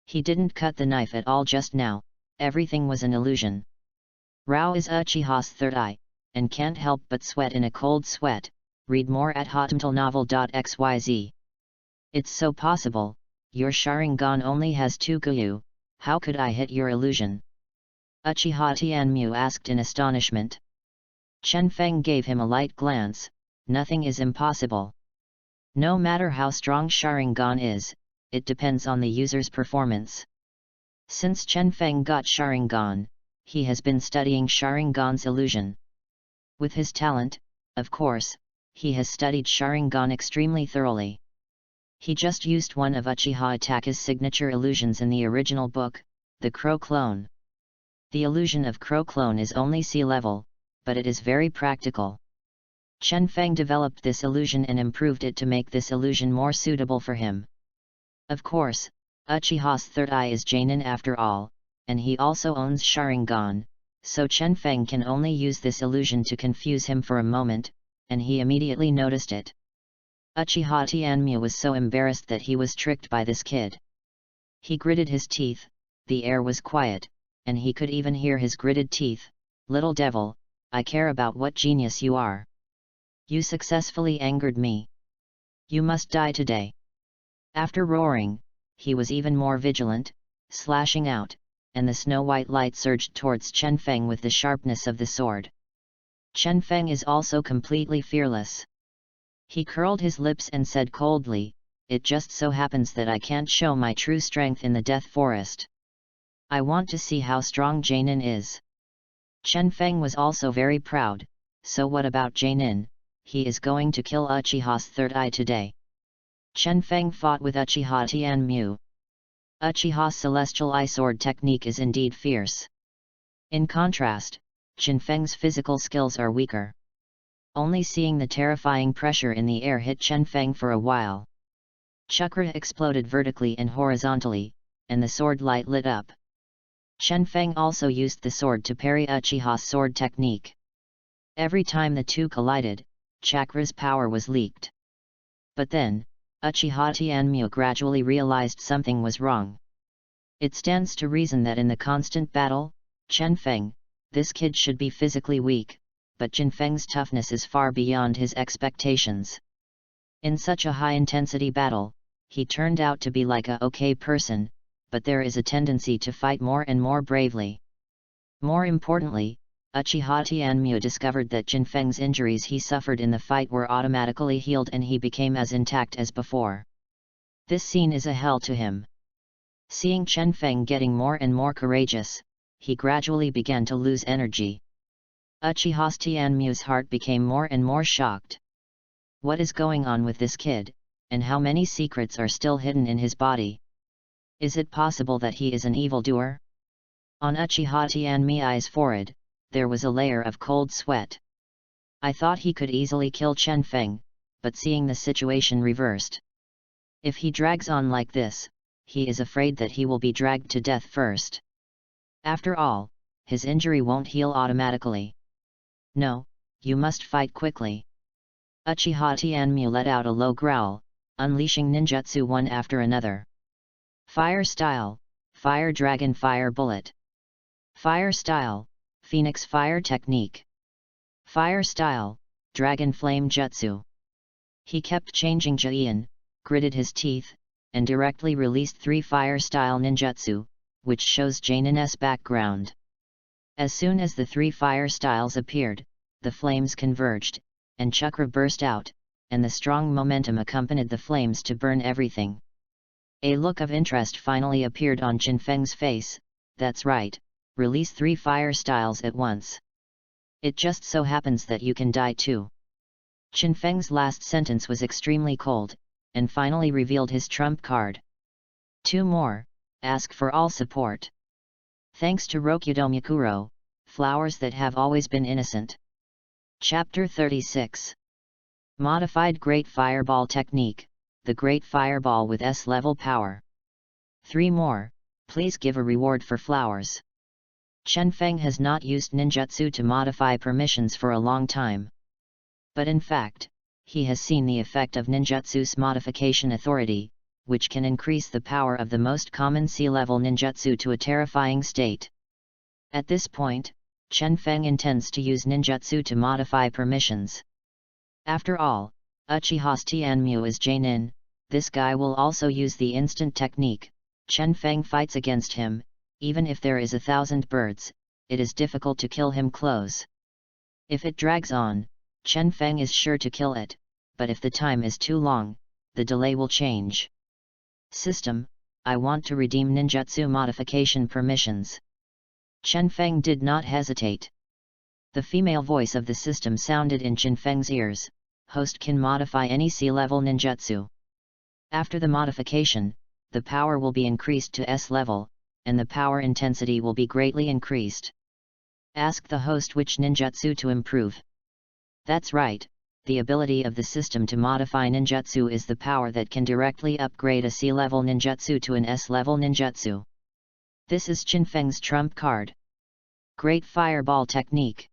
He didn't cut the knife at all just now, everything was an illusion. Rao is Uchiha's third eye, and can't help but sweat in a cold sweat. Read more at hotmtlnovel.xyz. It's so possible, your Sharingan only has 2 Guyu, how could I hit your illusion? Uchiha Tianmu asked in astonishment. Chen Feng gave him a light glance, nothing is impossible. No matter how strong Sharingan is, it depends on the user's performance. Since Chen Feng got Sharingan, he has been studying Sharingan's illusion. With his talent, of course, he has studied Sharingan extremely thoroughly. He just used one of Uchiha Itachi's signature illusions in the original book, the Crow Clone. The illusion of Crow Clone is only sea level, but it is very practical. Chen Feng developed this illusion and improved it to make this illusion more suitable for him. Of course, Uchiha's third eye is Jainin after all, and he also owns Sharingan, so Chen Feng can only use this illusion to confuse him for a moment, and he immediately noticed it. Uchiha Tianmu was so embarrassed that he was tricked by this kid. He gritted his teeth, the air was quiet, and he could even hear his gritted teeth. Little devil, I care about what genius you are. You successfully angered me. You must die today. After roaring, he was even more vigilant, slashing out, and the snow-white light surged towards Chen Feng with the sharpness of the sword. Chen Feng is also completely fearless. He curled his lips and said coldly, it just so happens that I can't show my true strength in the Death Forest. I want to see how strong Jainin is. Chen Feng was also very proud. So what about Jainin? He is going to kill Uchiha's third eye today. Chen Feng fought with Uchiha Tianmu. Uchiha's celestial eye sword technique is indeed fierce. In contrast, Chen Feng's physical skills are weaker. Only seeing the terrifying pressure in the air hit Chen Feng for a while. Chakra exploded vertically and horizontally, and the sword light lit up. Chen Feng also used the sword to parry Uchiha's sword technique. Every time the two collided, Chakra's power was leaked. But then, Uchiha Tianmu gradually realized something was wrong. It stands to reason that in the constant battle, Chen Feng, this kid should be physically weak, but Chen Feng's toughness is far beyond his expectations. In such a high-intensity battle, he turned out to be like a okay person, but there is a tendency to fight more and more bravely. More importantly, Uchiha Tianmu discovered that Chen Feng's injuries he suffered in the fight were automatically healed and he became as intact as before. This scene is a hell to him. Seeing Chen Feng getting more and more courageous, he gradually began to lose energy. Uchiha Tianmu's heart became more and more shocked. What is going on with this kid, and how many secrets are still hidden in his body? Is it possible that he is an evildoer? On Uchiha Tianmu's forehead, there was a layer of cold sweat. I thought he could easily kill Chen Feng, but seeing the situation reversed. If he drags on like this, he is afraid that he will be dragged to death first. After all, his injury won't heal automatically. No, you must fight quickly. Uchiha Tianmu let out a low growl, unleashing ninjutsu one after another. Fire Style, Fire Dragon Fire Bullet. Fire Style, Phoenix Fire Technique. Fire Style, Dragon Flame Jutsu. He kept changing Jian, gritted his teeth, and directly released 3 Fire Style Ninjutsu, which shows Jainin's background. As soon as the 3 fire styles appeared, the flames converged, and chakra burst out, and the strong momentum accompanied the flames to burn everything. A look of interest finally appeared on Chen Feng's face. That's right, release 3 fire styles at once. It just so happens that you can die too. Chen Feng's last sentence was extremely cold, and finally revealed his trump card. 2 more, ask for all support. Thanks to Rokudomukuro, flowers that have always been innocent. Chapter 36. Modified Great Fireball Technique, the Great Fireball with S-level power. 3 more, please give a reward for flowers. Chen Feng has not used ninjutsu to modify permissions for a long time. But in fact, he has seen the effect of ninjutsu's modification authority, which can increase the power of the most common C-level ninjutsu to a terrifying state. At this point, Chen Feng intends to use ninjutsu to modify permissions. After all, Uchiha Tianmu is Jainin, this guy will also use the instant technique. Chen Feng fights against him, even if there is 1,000 birds, it is difficult to kill him close. If it drags on, Chen Feng is sure to kill it, but if the time is too long, the delay will change. System, I want to redeem ninjutsu modification permissions. Chen Feng did not hesitate. The female voice of the system sounded in Chen Feng's ears. Host can modify any C-level ninjutsu. After the modification, the power will be increased to S-level, and the power intensity will be greatly increased. Ask the host which ninjutsu to improve. That's right, the ability of the system to modify ninjutsu is the power that can directly upgrade a C-level ninjutsu to an S-level ninjutsu. This is Chen Feng's trump card. Great Fireball Technique.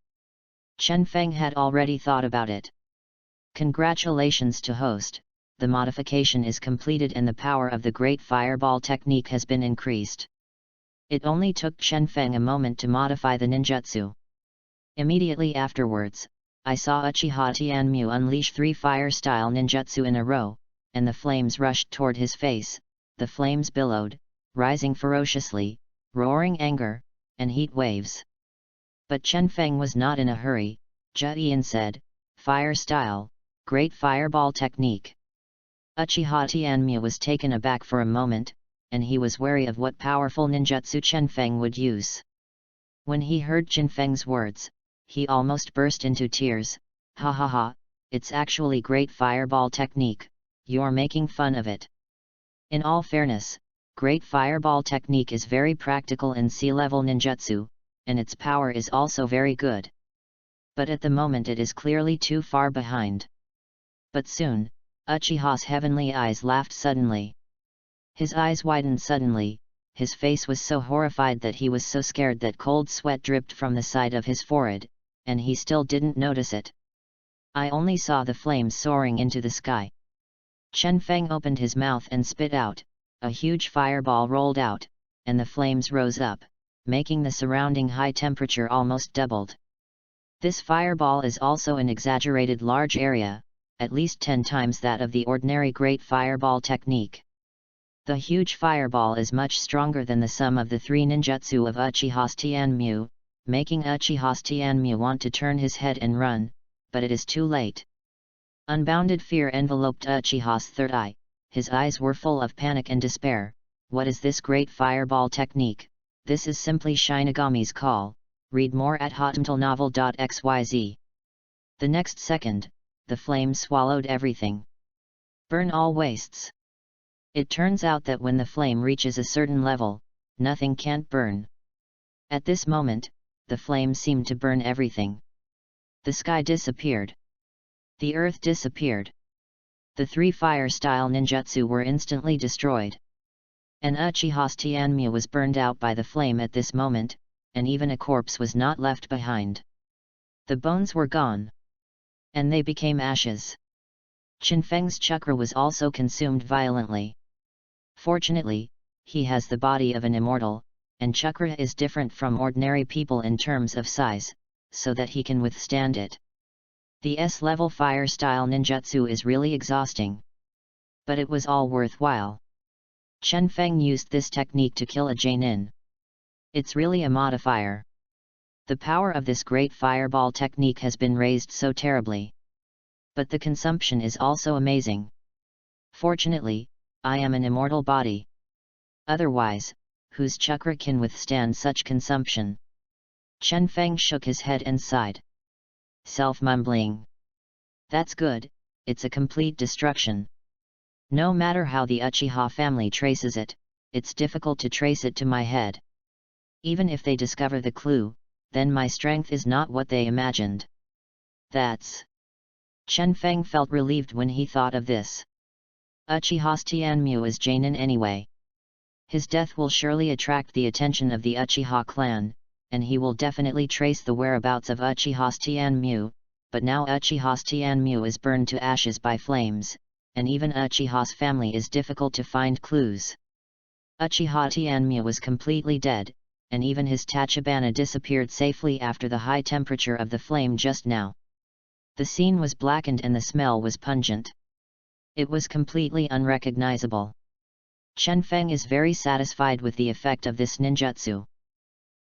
Chen Feng had already thought about it. Congratulations to host, the modification is completed and the power of the Great Fireball Technique has been increased. It only took Chen Feng a moment to modify the ninjutsu. Immediately afterwards, I saw Uchiha Tianmu unleash 3 fire-style ninjutsu in a row, and the flames rushed toward his face. The flames billowed, rising ferociously, roaring anger, and heat waves. But Chen Feng was not in a hurry. Jian said, Fire Style, Great Fireball Technique. Uchiha Tianmu was taken aback for a moment, and he was wary of what powerful ninjutsu Chen Feng would use. When he heard Chen Feng's words, he almost burst into tears. Ha ha ha, it's actually great fireball technique, you're making fun of it. In all fairness, great fireball technique is very practical in sea-level ninjutsu, and its power is also very good. But at the moment it is clearly too far behind. But soon, Uchiha's heavenly eyes laughed suddenly. His eyes widened suddenly, his face was so horrified that he was so scared that cold sweat dripped from the side of his forehead, and he still didn't notice it. I only saw the flames soaring into the sky. Chen Feng opened his mouth and spit out, a huge fireball rolled out, and the flames rose up, making the surrounding high temperature almost doubled. This fireball is also an exaggerated large area, at least 10 times that of the ordinary great fireball technique. The huge fireball is much stronger than the sum of the 3 ninjutsu of Uchiha's Tianmu, making Uchiha's Tianmu want to turn his head and run, but it is too late. Unbounded fear enveloped Uchiha's third eye, his eyes were full of panic and despair. What is this great fireball technique? This is simply Shinigami's call. Read more at hotmtlnovel.xyz. The next second, the flame swallowed everything. Burn all wastes. It turns out that when the flame reaches a certain level, nothing can't burn. At this moment, the flame seemed to burn everything. The sky disappeared. The earth disappeared. The 3 fire-style ninjutsu were instantly destroyed. And Uchiha's Tianmu was burned out by the flame at this moment, and even a corpse was not left behind. The bones were gone. And they became ashes. Chen Feng's chakra was also consumed violently. Fortunately, he has the body of an immortal, and chakra is different from ordinary people in terms of size, so that he can withstand it. The S-level fire-style ninjutsu is really exhausting. But it was all worthwhile. Chen Feng used this technique to kill a Jainin. It's really a modifier. The power of this great fireball technique has been raised so terribly. But the consumption is also amazing. Fortunately, I am an immortal body. Otherwise, whose chakra can withstand such consumption? Chen Feng shook his head and sighed. Self-mumbling. That's good, it's a complete destruction. No matter how the Uchiha family traces it, it's difficult to trace it to my head. Even if they discover the clue, then my strength is not what they imagined. That's... Chen Feng felt relieved when he thought of this. Uchiha's Tianmu is Jainin anyway. His death will surely attract the attention of the Uchiha clan, and he will definitely trace the whereabouts of Uchiha's Tianmu, but now Uchiha's Tianmu is burned to ashes by flames, and even Uchiha's family is difficult to find clues. Uchiha Tianmu was completely dead, and even his Tachibana disappeared safely after the high temperature of the flame just now. The scene was blackened and the smell was pungent. It was completely unrecognizable. Chen Feng is very satisfied with the effect of this ninjutsu.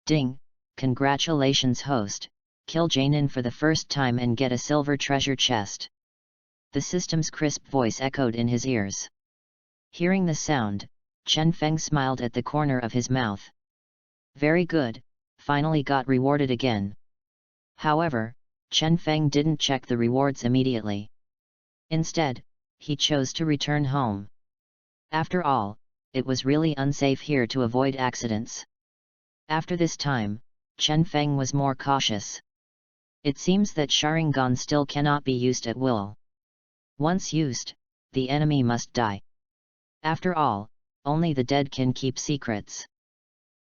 Ding! Congratulations host, kill Jainin for the first time and get a silver treasure chest. The system's crisp voice echoed in his ears. Hearing the sound, Chen Feng smiled at the corner of his mouth. Very good, finally got rewarded again. However, Chen Feng didn't check the rewards immediately. Instead, he chose to return home. After all, it was really unsafe here to avoid accidents. After this time, Chen Feng was more cautious. It seems that Sharingan still cannot be used at will. Once used, the enemy must die. After all, only the dead can keep secrets.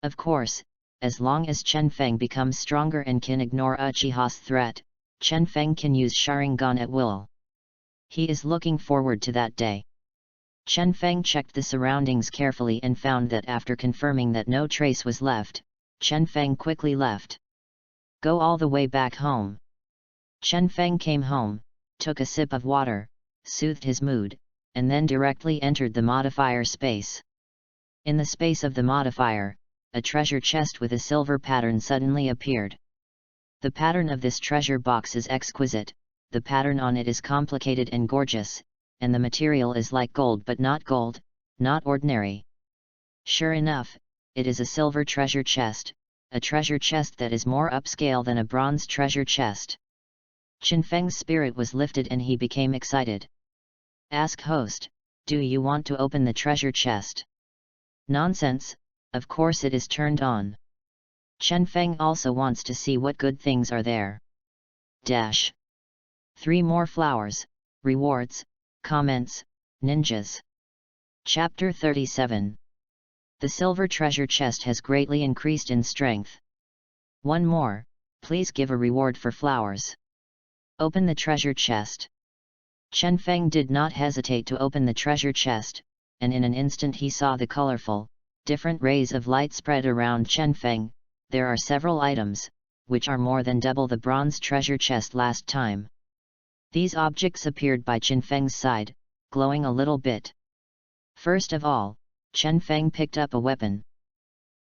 Of course, as long as Chen Feng becomes stronger and can ignore Uchiha's threat, Chen Feng can use Sharingan at will. He is looking forward to that day. Chen Feng checked the surroundings carefully and found that after confirming that no trace was left, Chen Feng quickly left. Go all the way back home. Chen Feng came home, took a sip of water, soothed his mood, and then directly entered the modifier space. In the space of the modifier, a treasure chest with a silver pattern suddenly appeared. The pattern of this treasure box is exquisite, the pattern on it is complicated and gorgeous, and the material is like gold but not gold, not ordinary. Sure enough, it is a silver treasure chest, a treasure chest that is more upscale than a bronze treasure chest. Qin Feng's spirit was lifted and he became excited. Ask host, do you want to open the treasure chest? Nonsense, of course it is turned on. Qin Feng also wants to see what good things are there. 3 more flowers, rewards, comments, ninjas. Chapter 37. The silver treasure chest has greatly increased in strength. 1 more, please give a reward for flowers. Open the treasure chest. Qin Feng did not hesitate to open the treasure chest, and in an instant he saw the colorful, different rays of light spread around Qin Feng. There are several items, which are more than double the bronze treasure chest last time. These objects appeared by Qin Feng's side, glowing a little bit. First of all, Qin Feng picked up a weapon.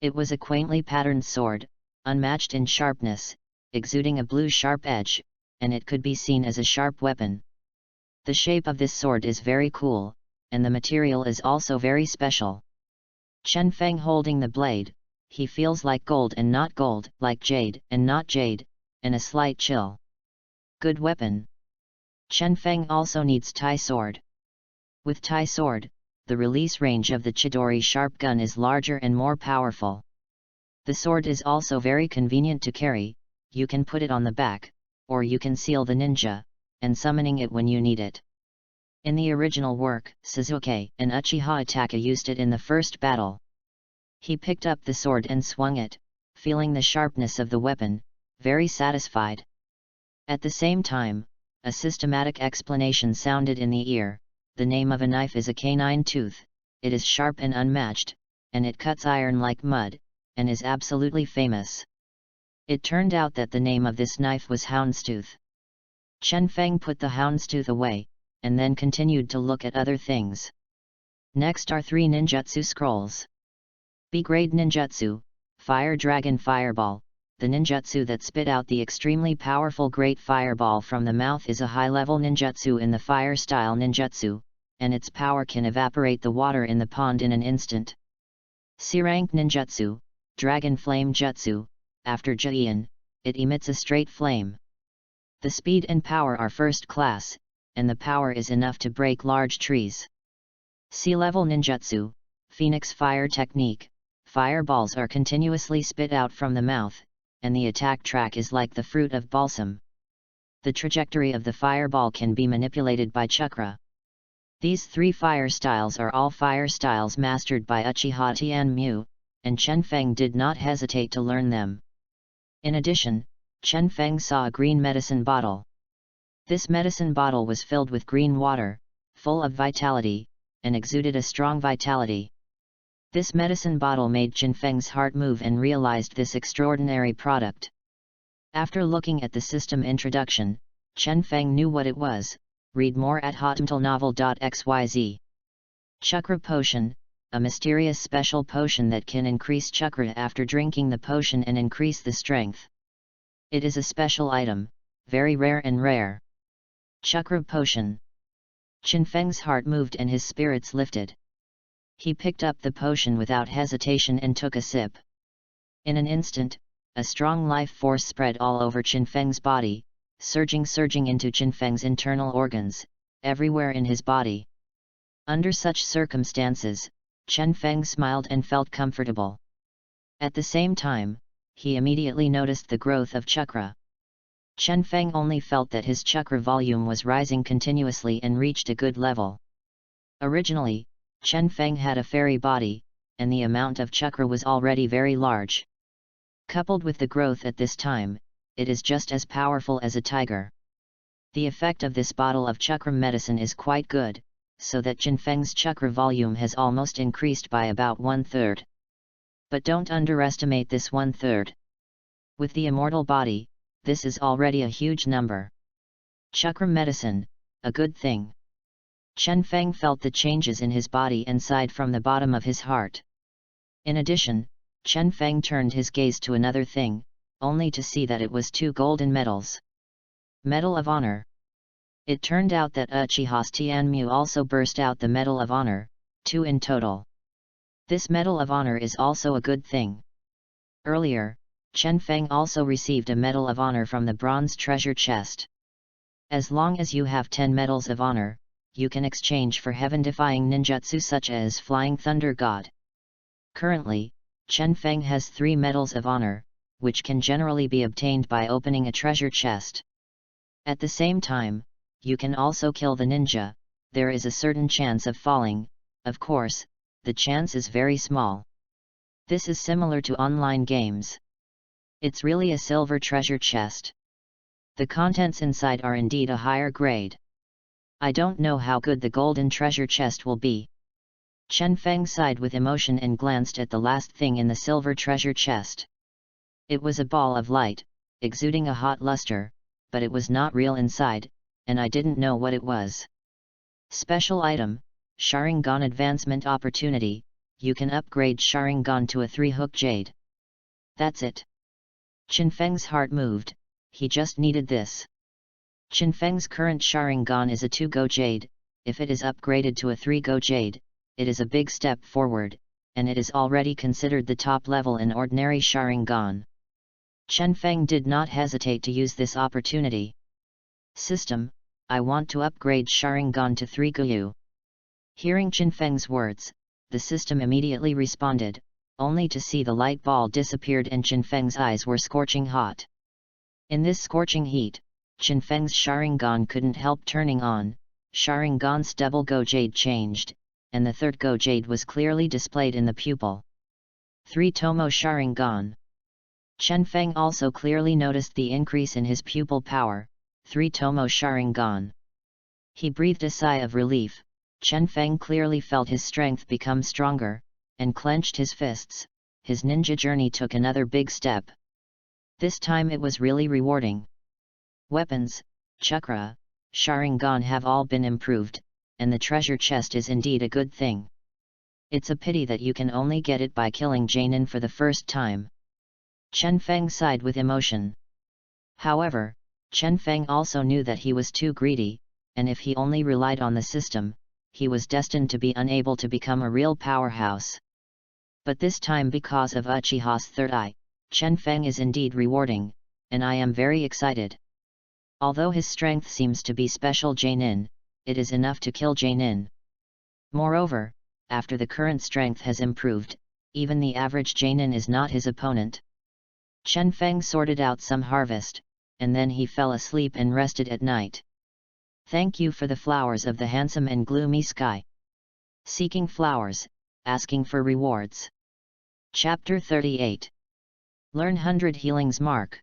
It was a quaintly patterned sword, unmatched in sharpness, exuding a blue sharp edge, and it could be seen as a sharp weapon. The shape of this sword is very cool, and the material is also very special. Qin Feng holding the blade, he feels like gold and not gold, like jade and not jade, and a slight chill. Good weapon. Qin Feng also needs Tai sword. With Tai sword, the release range of the Chidori sharp gun is larger and more powerful. The sword is also very convenient to carry, you can put it on the back, or you can seal the ninja, and summoning it when you need it. In the original work, Sasuke and Uchiha Itachi used it in the first battle. He picked up the sword and swung it, feeling the sharpness of the weapon, very satisfied. At the same time, a systematic explanation sounded in the ear. The name of a knife is a canine tooth, it is sharp and unmatched, and it cuts iron like mud, and is absolutely famous. It turned out that the name of this knife was houndstooth. Qin Feng put the houndstooth away, and then continued to look at other things. Next are 3 ninjutsu scrolls. B-grade ninjutsu, Fire Dragon Fireball. The ninjutsu that spit out the extremely powerful Great Fireball from the mouth is a high-level ninjutsu in the fire-style ninjutsu, and its power can evaporate the water in the pond in an instant. C-rank ninjutsu, Dragon Flame Jutsu. After Jian, it emits a straight flame. The speed and power are first class, and the power is enough to break large trees. C-level ninjutsu, Phoenix Fire Technique. Fireballs are continuously spit out from the mouth, and the attack track is like the fruit of balsam. The trajectory of the fireball can be manipulated by chakra. These 3 fire styles are all fire styles mastered by Uchiha Tianmu, and Qin Feng did not hesitate to learn them. In addition, Qin Feng saw a green medicine bottle. This medicine bottle was filled with green water, full of vitality, and exuded a strong vitality. This medicine bottle made Qin Feng's heart move and realized this extraordinary product. After looking at the system introduction, Qin Feng knew what it was. Read more at hotmtlnovel.xyz. Chakra Potion, a mysterious special potion that can increase chakra after drinking the potion and increase the strength. It is a special item, very rare and rare. Chakra Potion. Qin Feng's heart moved and his spirits lifted. He picked up the potion without hesitation and took a sip. In an instant, a strong life force spread all over Qin Feng's body, surging into Qin Feng's internal organs, everywhere in his body. Under such circumstances, Qin Feng smiled and felt comfortable. At the same time, he immediately noticed the growth of chakra. Qin Feng only felt that his chakra volume was rising continuously and reached a good level. Originally, Qin Feng had a fairy body, and the amount of chakra was already very large. Coupled with the growth at this time, it is just as powerful as a tiger. The effect of this bottle of chakra medicine is quite good, so that Qin Feng's chakra volume has almost increased by about 1/3. But don't underestimate this 1/3. With the immortal body, this is already a huge number. Chakra medicine, a good thing. Qin Feng felt the changes in his body and sighed from the bottom of his heart. In addition, Qin Feng turned his gaze to another thing, only to see that it was 2 golden medals. Medal of Honor. It turned out that Uchiha's Tianmu also burst out the Medal of Honor, 2 in total. This Medal of Honor is also a good thing. Earlier, Chen Feng also received a Medal of Honor from the Bronze Treasure Chest. As long as you have 10 Medals of Honor, you can exchange for heaven-defying ninjutsu such as Flying Thunder God. Currently, Chen Feng has 3 Medals of Honor, which can generally be obtained by opening a treasure chest. At the same time, you can also kill the ninja. There is a certain chance of falling, of course, the chance is very small. This is similar to online games. It's really a silver treasure chest. The contents inside are indeed a higher grade. I don't know how good the golden treasure chest will be. Chen Feng sighed with emotion and glanced at the last thing in the silver treasure chest. It was a ball of light, exuding a hot luster, but it was not real inside, and I didn't know what it was. Special item, Sharingan Advancement Opportunity, you can upgrade Sharingan to a 3-hook jade. That's it. Chen Feng's heart moved, he just needed this. Chen Feng's current Sharingan is a 2-go jade. If it is upgraded to a 3-go jade, it is a big step forward, and it is already considered the top level in ordinary Sharingan. Chen Feng did not hesitate to use this opportunity. System, I want to upgrade Sharingan to 3-go. Hearing Chen Feng's words, the system immediately responded, only to see the light ball disappeared and Chen Feng's eyes were scorching hot. In this scorching heat, Chen Feng's Sharingan couldn't help turning on. Sharingan's double go jade changed, and the 3rd go jade was clearly displayed in the pupil. 3 Tomo Sharingan. Chen Feng also clearly noticed the increase in his pupil power, 3 Tomo Sharingan. He breathed a sigh of relief. Chen Feng clearly felt his strength become stronger, and clenched his fists. His ninja journey took another big step. This time it was really rewarding. Weapons, chakra, Sharingan have all been improved, and the treasure chest is indeed a good thing. It's a pity that you can only get it by killing Jainin for the first time. Chen Feng sighed with emotion. However, Chen Feng also knew that he was too greedy, and if he only relied on the system, he was destined to be unable to become a real powerhouse. But this time because of Uchiha's third eye, Chen Feng is indeed rewarding, and I am very excited. Although his strength seems to be special Jainin, it is enough to kill Jainin. Moreover, after the current strength has improved, even the average Jainin is not his opponent. Chen Feng sorted out some harvest, and then he fell asleep and rested at night. Thank you for the flowers of the handsome and gloomy sky. Seeking flowers, asking for rewards. Chapter 38. Learn 100 healings mark.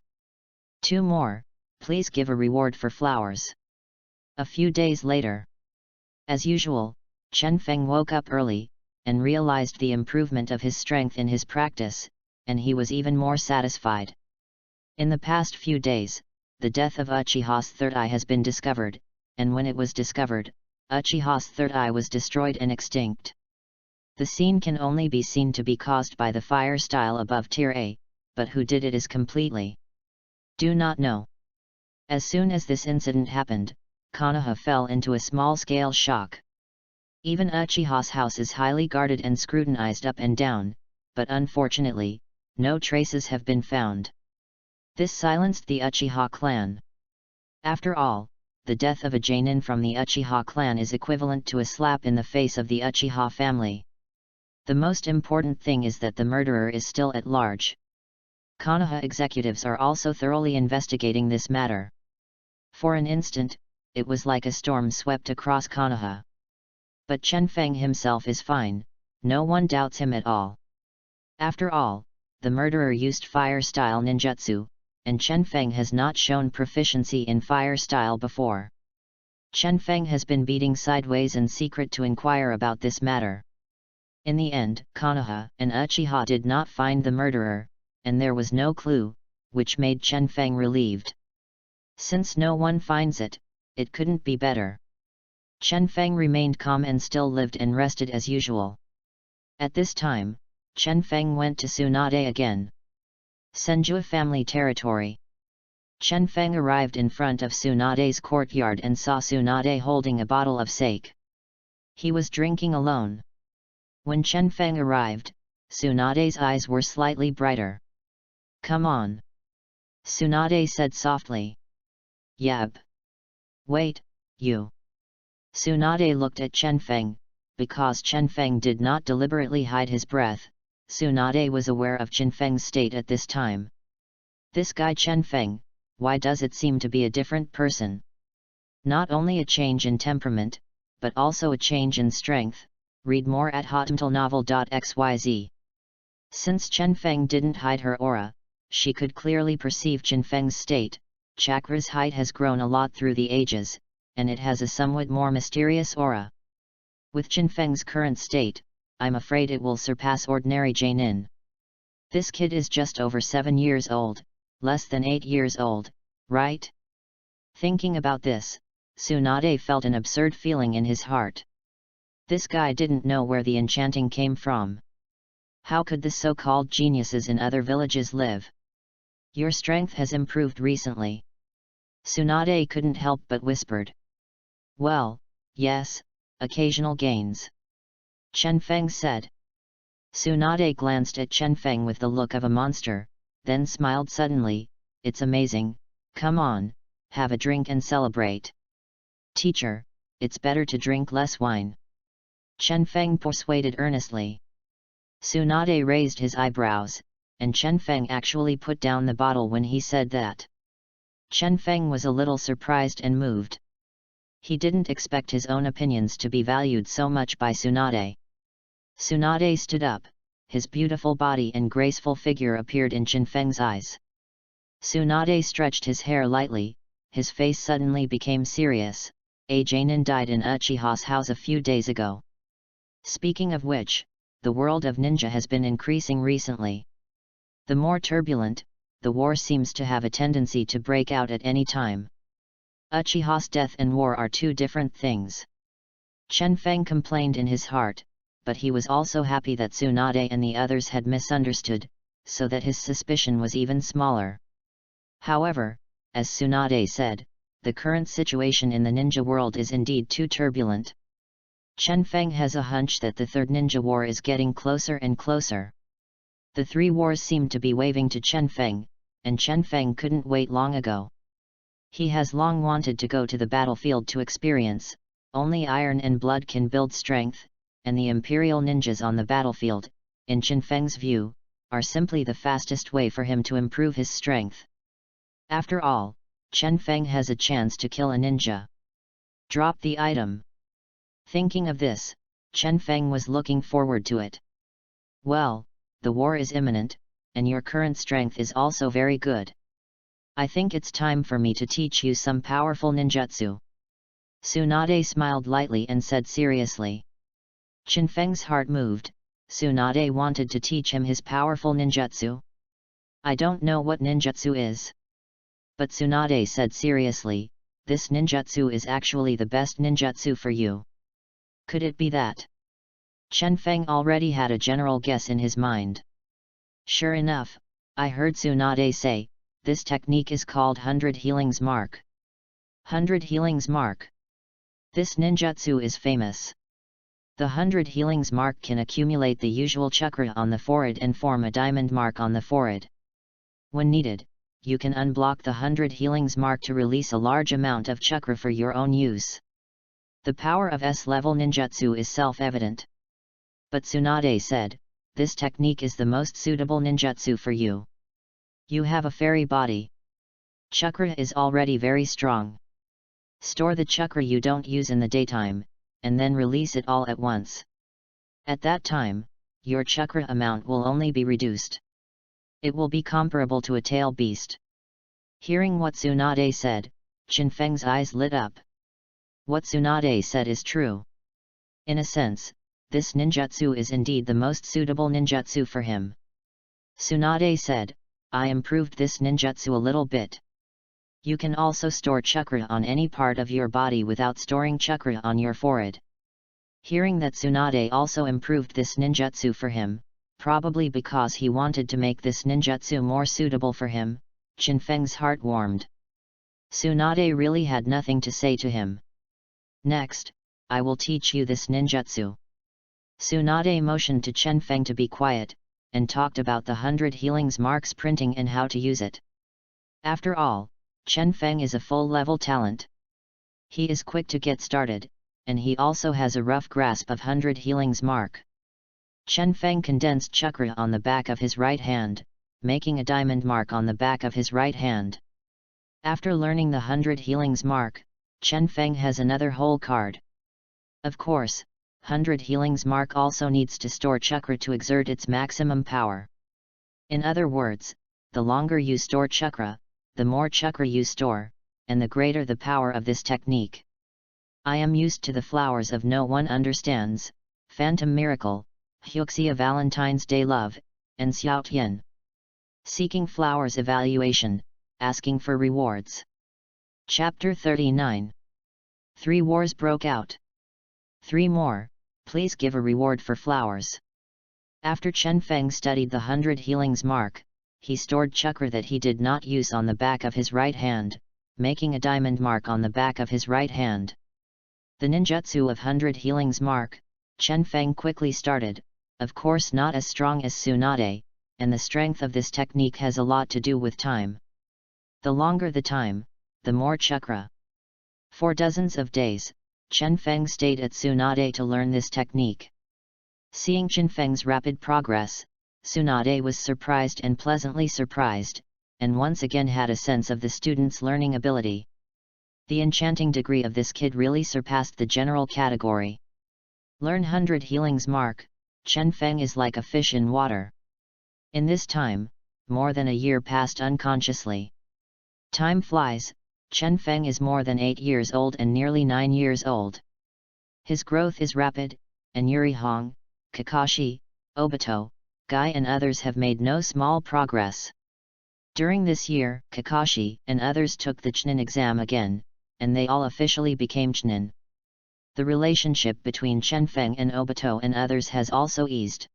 2 more, please give a reward for flowers. A few days later. As usual, Chen Feng woke up early, and realized the improvement of his strength in his practice, and he was even more satisfied. In the past few days, the death of Uchiha's third eye has been discovered, and when it was discovered, Uchiha's third eye was destroyed and extinct. The scene can only be seen to be caused by the fire style above Tier A, but who did it is completely do not know. As soon as this incident happened, Konoha fell into a small-scale shock. Even Uchiha's house is highly guarded and scrutinized up and down, but unfortunately, no traces have been found. This silenced the Uchiha clan. After all, the death of a Jainin from the Uchiha clan is equivalent to a slap in the face of the Uchiha family. The most important thing is that the murderer is still at large. Konoha executives are also thoroughly investigating this matter. For an instant, it was like a storm swept across Konoha. But Chen Feng himself is fine, no one doubts him at all. After all, the murderer used fire-style ninjutsu, and Chen Feng has not shown proficiency in fire-style before. Chen Feng has been beating sideways in secret to inquire about this matter. In the end, Konoha and Uchiha did not find the murderer, and there was no clue, which made Chen Feng relieved. Since no one finds it, it couldn't be better. Chen Feng remained calm and still lived and rested as usual. At this time, Chen Feng went to Tsunade again. Senjua family territory. Chen Feng arrived in front of Tsunade's courtyard and saw Tsunade holding a bottle of sake. He was drinking alone. When Chen Feng arrived, Tsunade's eyes were slightly brighter. "Come on," Tsunade said softly. "Yep." "Wait, you." Tsunade looked at Chen Feng. Because Chen Feng did not deliberately hide his breath, Tsunade was aware of Chen Feng's state at this time. This guy Chen Feng, why does it seem to be a different person? Not only a change in temperament, but also a change in strength. Read more at hotnovel.xyz. Since Chen Feng didn't hide her aura, she could clearly perceive Chen Feng's state. Chakra's height has grown a lot through the ages, and it has a somewhat more mysterious aura. With Chen Feng's current state, I'm afraid it will surpass ordinary Jainin. This kid is just over 7 years old, less than 8 years old, right? Thinking about this, Tsunade felt an absurd feeling in his heart. This guy didn't know where the enchanting came from. How could the so-called geniuses in other villages live? Your strength has improved recently. Tsunade couldn't help but whispered. Well, yes, occasional gains. Chen Feng said. Tsunade glanced at Chen Feng with the look of a monster, then smiled suddenly. It's amazing, come on, have a drink and celebrate. Teacher, it's better to drink less wine. Chen Feng persuaded earnestly. Tsunade raised his eyebrows, and Chen Feng actually put down the bottle when he said that. Chen Feng was a little surprised and moved. He didn't expect his own opinions to be valued so much by Tsunade. Tsunade stood up, his beautiful body and graceful figure appeared in Chen Feng's eyes. Tsunade stretched his hair lightly, his face suddenly became serious. A Jainin died in Uchiha's house a few days ago. Speaking of which, the world of ninja has been increasing recently. The more turbulent, the war seems to have a tendency to break out at any time. Uchiha's death and war are two different things. Chen Feng complained in his heart, but he was also happy that Tsunade and the others had misunderstood, so that his suspicion was even smaller. However, as Tsunade said, the current situation in the ninja world is indeed too turbulent. Chen Feng has a hunch that the third ninja war is getting closer and closer. The three wars seem to be waving to Chen Feng, and Chen Feng couldn't wait long ago. He has long wanted to go to the battlefield to experience. Only iron and blood can build strength, and the imperial ninjas on the battlefield, in Chen Feng's view, are simply the fastest way for him to improve his strength. After all, Chen Feng has a chance to kill a ninja. Drop the item. Thinking of this, Chen Feng was looking forward to it. Well, the war is imminent, and your current strength is also very good. I think it's time for me to teach you some powerful ninjutsu. Tsunade smiled lightly and said seriously. Chen Feng's heart moved. Tsunade wanted to teach him his powerful ninjutsu. I don't know what ninjutsu is. But Tsunade said seriously, this ninjutsu is actually the best ninjutsu for you. Could it be that? Chen Feng already had a general guess in his mind. Sure enough, I heard Tsunade say, this technique is called 100 Healings Mark. 100 Healings Mark. This ninjutsu is famous. The 100 Healings Mark can accumulate the usual chakra on the forehead and form a diamond mark on the forehead. When needed, you can unblock the 100 Healings Mark to release a large amount of chakra for your own use. The power of S-level ninjutsu is self-evident. But Tsunade said, this technique is the most suitable ninjutsu for you. You have a fairy body. Chakra is already very strong. Store the chakra you don't use in the daytime, and then release it all at once. At that time, your chakra amount will only be reduced. It will be comparable to a tail beast. Hearing what Tsunade said, Chen Feng's eyes lit up. What Tsunade said is true. In a sense, this ninjutsu is indeed the most suitable ninjutsu for him. Tsunade said, I improved this ninjutsu a little bit. You can also store chakra on any part of your body without storing chakra on your forehead. Hearing that Tsunade also improved this ninjutsu for him, probably because he wanted to make this ninjutsu more suitable for him, Qinfeng's heart warmed. Tsunade really had nothing to say to him. Next, I will teach you this ninjutsu. Tsunade motioned to Qinfeng to be quiet, and talked about the 100 healings marks printing and how to use it. After all, Qinfeng is a full-level talent. He is quick to get started, and he also has a rough grasp of 100 healings mark. Qinfeng condensed chakra on the back of his right hand, making a diamond mark on the back of his right hand. After learning the 100 healings mark, Qinfeng has another whole card. Of course, 100 healings mark also needs to store chakra to exert its maximum power. In other words, the longer you store chakra, the more chakra you store, and the greater the power of this technique. I am used to the flowers of No One Understands, Phantom Miracle, Huxia Valentine's Day Love, and Xiaotian. Seeking flowers evaluation, asking for rewards. Chapter 39. 3 wars broke out. 3 more, please give a reward for flowers. After Qinfeng studied the 100 healings mark, he stored chakra that he did not use on the back of his right hand, making a diamond mark on the back of his right hand. The ninjutsu of 100 healings mark, Qinfeng quickly started, of course not as strong as Tsunade, and the strength of this technique has a lot to do with time. The longer the time, the more chakra. For dozens of days, Qinfeng stayed at Tsunade to learn this technique. Seeing Qinfeng's rapid progress, Tsunade was surprised and pleasantly surprised, and once again had a sense of the student's learning ability. The enchanting degree of this kid really surpassed the general category. Learn 100 healings mark, Qinfeng is like a fish in water. In this time, more than a year passed unconsciously. Time flies, Qinfeng is more than 8 years old and nearly 9 years old. His growth is rapid, and Yuri Hong, Kakashi, Obito, Guy and others have made no small progress. During this year, Kakashi and others took the Chunin exam again, and they all officially became Chunin. The relationship between Qinfeng and Obito and others has also eased.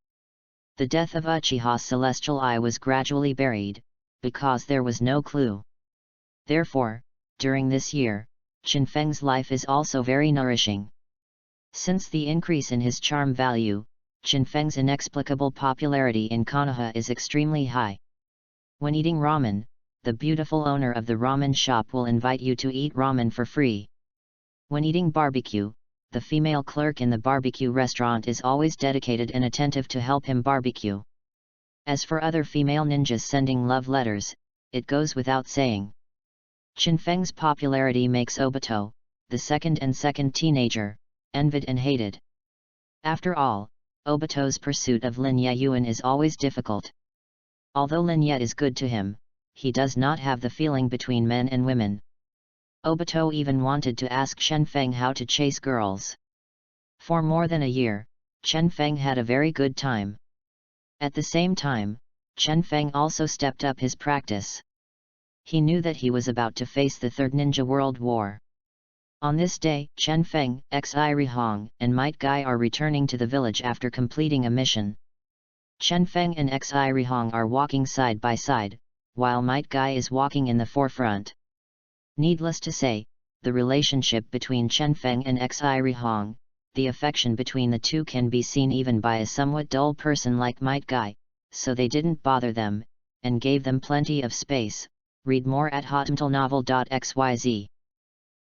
The death of Uchiha Celestial Eye was gradually buried, because there was no clue. Therefore, during this year, Qinfeng's life is also very nourishing. Since the increase in his charm value, Qinfeng's inexplicable popularity in Konoha is extremely high. When eating ramen, the beautiful owner of the ramen shop will invite you to eat ramen for free. When eating barbecue, the female clerk in the barbecue restaurant is always dedicated and attentive to help him barbecue. As for other female ninjas sending love letters, it goes without saying. Qinfeng's popularity makes Obito, the second teenager, envied and hated. After all, Obito's pursuit of Lin Yeyuan is always difficult. Although Lin Ye is good to him, he does not have the feeling between men and women. Obito even wanted to ask Qinfeng how to chase girls. For more than a year, Qinfeng had a very good time. At the same time, Qinfeng also stepped up his practice. He knew that he was about to face the Third Ninja World War. On this day, Qinfeng, Xi Hong, and Might Guy are returning to the village after completing a mission. Qinfeng and Xi Hong are walking side by side, while Might Guy is walking in the forefront. Needless to say, the relationship between Qinfeng and Xi Hong, the affection between the two can be seen even by a somewhat dull person like Might Guy, so they didn't bother them, and gave them plenty of space. Read more at hotmtlnovel.xyz.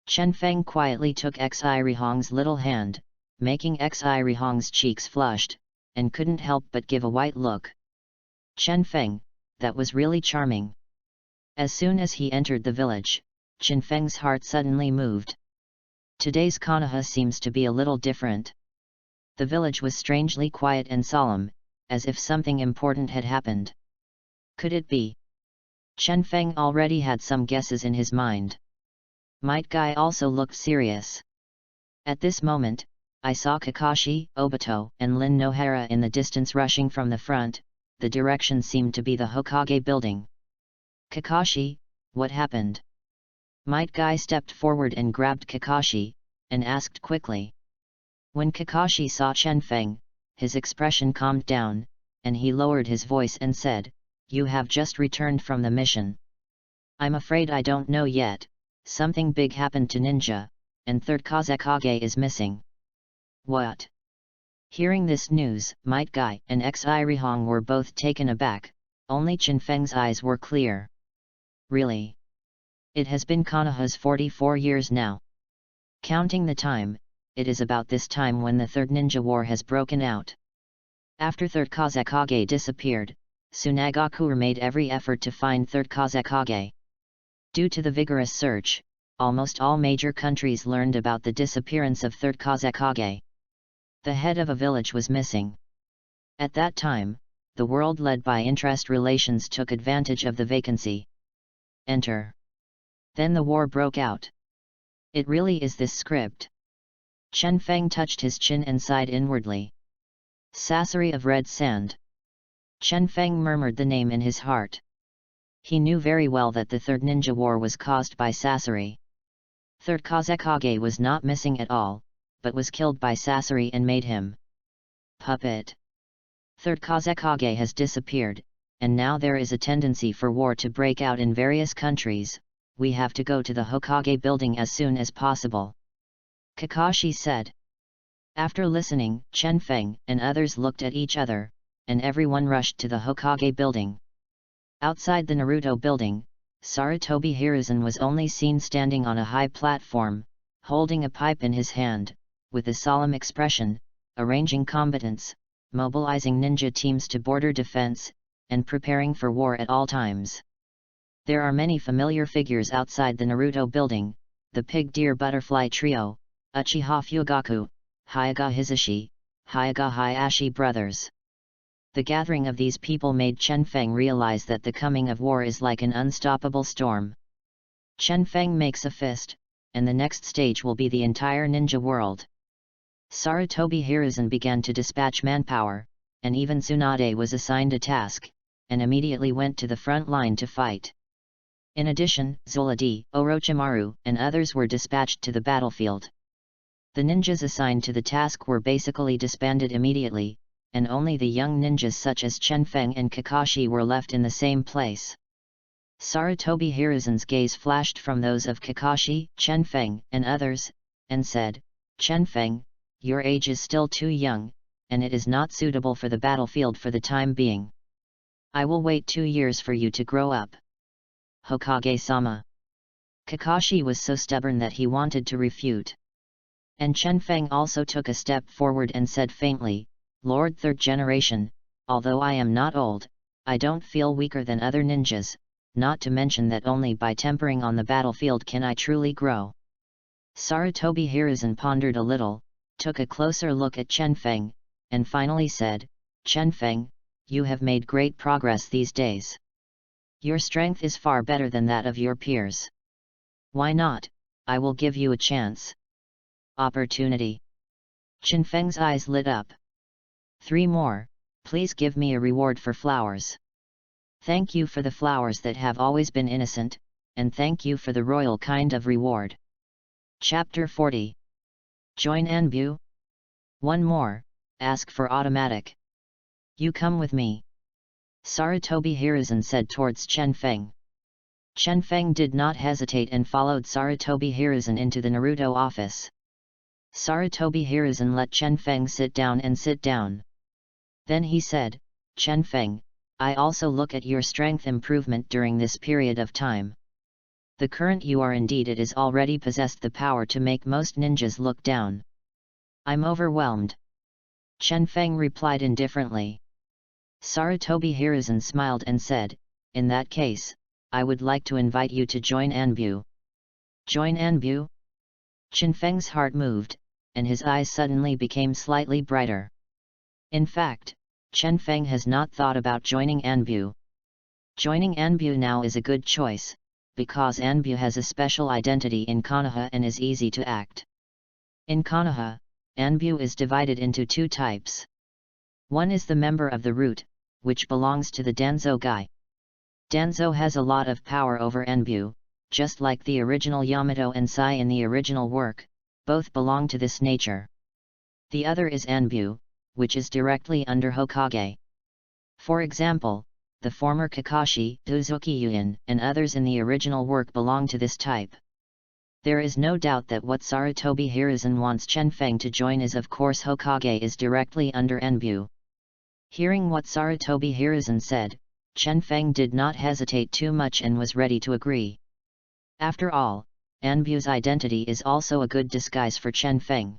Qinfeng quietly took Xi Hong's little hand, making Xi Hong's cheeks flushed, and couldn't help but give a white look. Qinfeng, that was really charming. As soon as he entered the village, Qinfeng's heart suddenly moved. Today's Konoha seems to be a little different. The village was strangely quiet and solemn, as if something important had happened. Could it be? Qinfeng already had some guesses in his mind. Might Guy also looked serious. At this moment, I saw Kakashi, Obito, and Lin Nohara in the distance rushing from the front. The direction seemed to be the Hokage building. Kakashi, what happened? Might Guy stepped forward and grabbed Kakashi, and asked quickly. When Kakashi saw Qinfeng, his expression calmed down, and he lowered his voice and said, "You have just returned from the mission. I'm afraid I don't know yet. Something big happened to Ninja, and third Hokage is missing. What? Hearing this news, Might Guy and Xirihong were both taken aback, only Chen Feng's eyes were clear. Really? It has been Konoha's 44 years now. Counting the time, it is about this time when the Third Ninja War has broken out. After Third Hokage disappeared, Tsunagaku made every effort to find Third Hokage. Due to the vigorous search, almost all major countries learned about the disappearance of Third Hokage. The head of a village was missing. At that time, the world led by interest relations took advantage of the vacancy. Enter. Then the war broke out. It really is this script. Chen Feng touched his chin and sighed inwardly. Sasori of Red Sand. Chen Feng murmured the name in his heart. He knew very well that the Third Ninja War was caused by Sasori. Third Hokage was not missing at all, but was killed by Sasori and made him puppet. Third Hokage has disappeared, and now there is a tendency for war to break out in various countries. We have to go to the Hokage building as soon as possible. Kakashi said. After listening, Chen Feng and others looked at each other, and everyone rushed to the Hokage building. Outside the Naruto building, Sarutobi Hiruzen was only seen standing on a high platform, holding a pipe in his hand, with a solemn expression, arranging combatants, mobilizing ninja teams to border defense, and preparing for war at all times. There are many familiar figures outside the Naruto building: the Pig Deer Butterfly Trio, Uchiha Fugaku, Hyuga Hisashi, Hyuga Hayashi brothers. The gathering of these people made Chen Feng realize that the coming of war is like an unstoppable storm. Chen Feng makes a fist, and the next stage will be the entire ninja world. Sarutobi Hiruzen began to dispatch manpower, and even Tsunade was assigned a task, and immediately went to the front line to fight. In addition, Zoradi, Orochimaru, and others were dispatched to the battlefield. The ninjas assigned to the task were basically disbanded immediately, and only the young ninjas such as Chen Feng and Kakashi were left in the same place. Sarutobi Hiruzen's gaze flashed from those of Kakashi, Chen Feng, and others, and said, "Chen Feng, your age is still too young, and it is not suitable for the battlefield for the time being. I will wait 2 years for you to grow up." Hokage-sama. Kakashi was so stubborn that he wanted to refute. And Chen Feng also took a step forward and said faintly, "Lord Third Generation, although I am not old, I don't feel weaker than other ninjas, not to mention that only by tempering on the battlefield can I truly grow." Sarutobi Hiruzen pondered a little, took a closer look at Chen Feng, and finally said, "Chen Feng, you have made great progress these days. Your strength is far better than that of your peers. Why not? I will give you a chance." Opportunity. Chen Feng's eyes lit up. 3 more, please give me a reward for flowers. Thank you for the flowers that have always been innocent, and thank you for the royal kind of reward. Chapter 40. Join Anbu? 1 more, ask for automatic. You come with me. Sarutobi Hiruzen said towards Chen Feng. Chen Feng did not hesitate and followed Sarutobi Hiruzen into the Naruto office. Sarutobi Hiruzen let Chen Feng sit down and sit down. Then he said, "Chen Feng, I also look at your strength improvement during this period of time. The current you are indeed it is already possessed the power to make most ninjas look down. I'm overwhelmed." Chen Feng replied indifferently. Sarutobi Hiruzen smiled and said, "In that case, I would like to invite you to join Anbu." Join Anbu? Chen Feng's heart moved, and his eyes suddenly became slightly brighter. In fact, Chen Feng has not thought about joining Anbu. Joining Anbu now is a good choice, because Anbu has a special identity in Konoha and is easy to act. In Konoha, Anbu is divided into 2 types. One is the member of the root, which belongs to the Danzo guy. Danzo has a lot of power over Anbu, just like the original Yamato and Sai in the original work, both belong to this nature. The other is Anbu, which is directly under Hokage. For example, the former Kakashi, Uzuki-Yuin, and others in the original work belong to this type. There is no doubt that what Sarutobi Hiruzen wants Chen Feng to join is of course Hokage is directly under Enbu. Hearing what Sarutobi Hiruzen said, Chen Feng did not hesitate too much and was ready to agree. After all, Enbu's identity is also a good disguise for Chen Feng.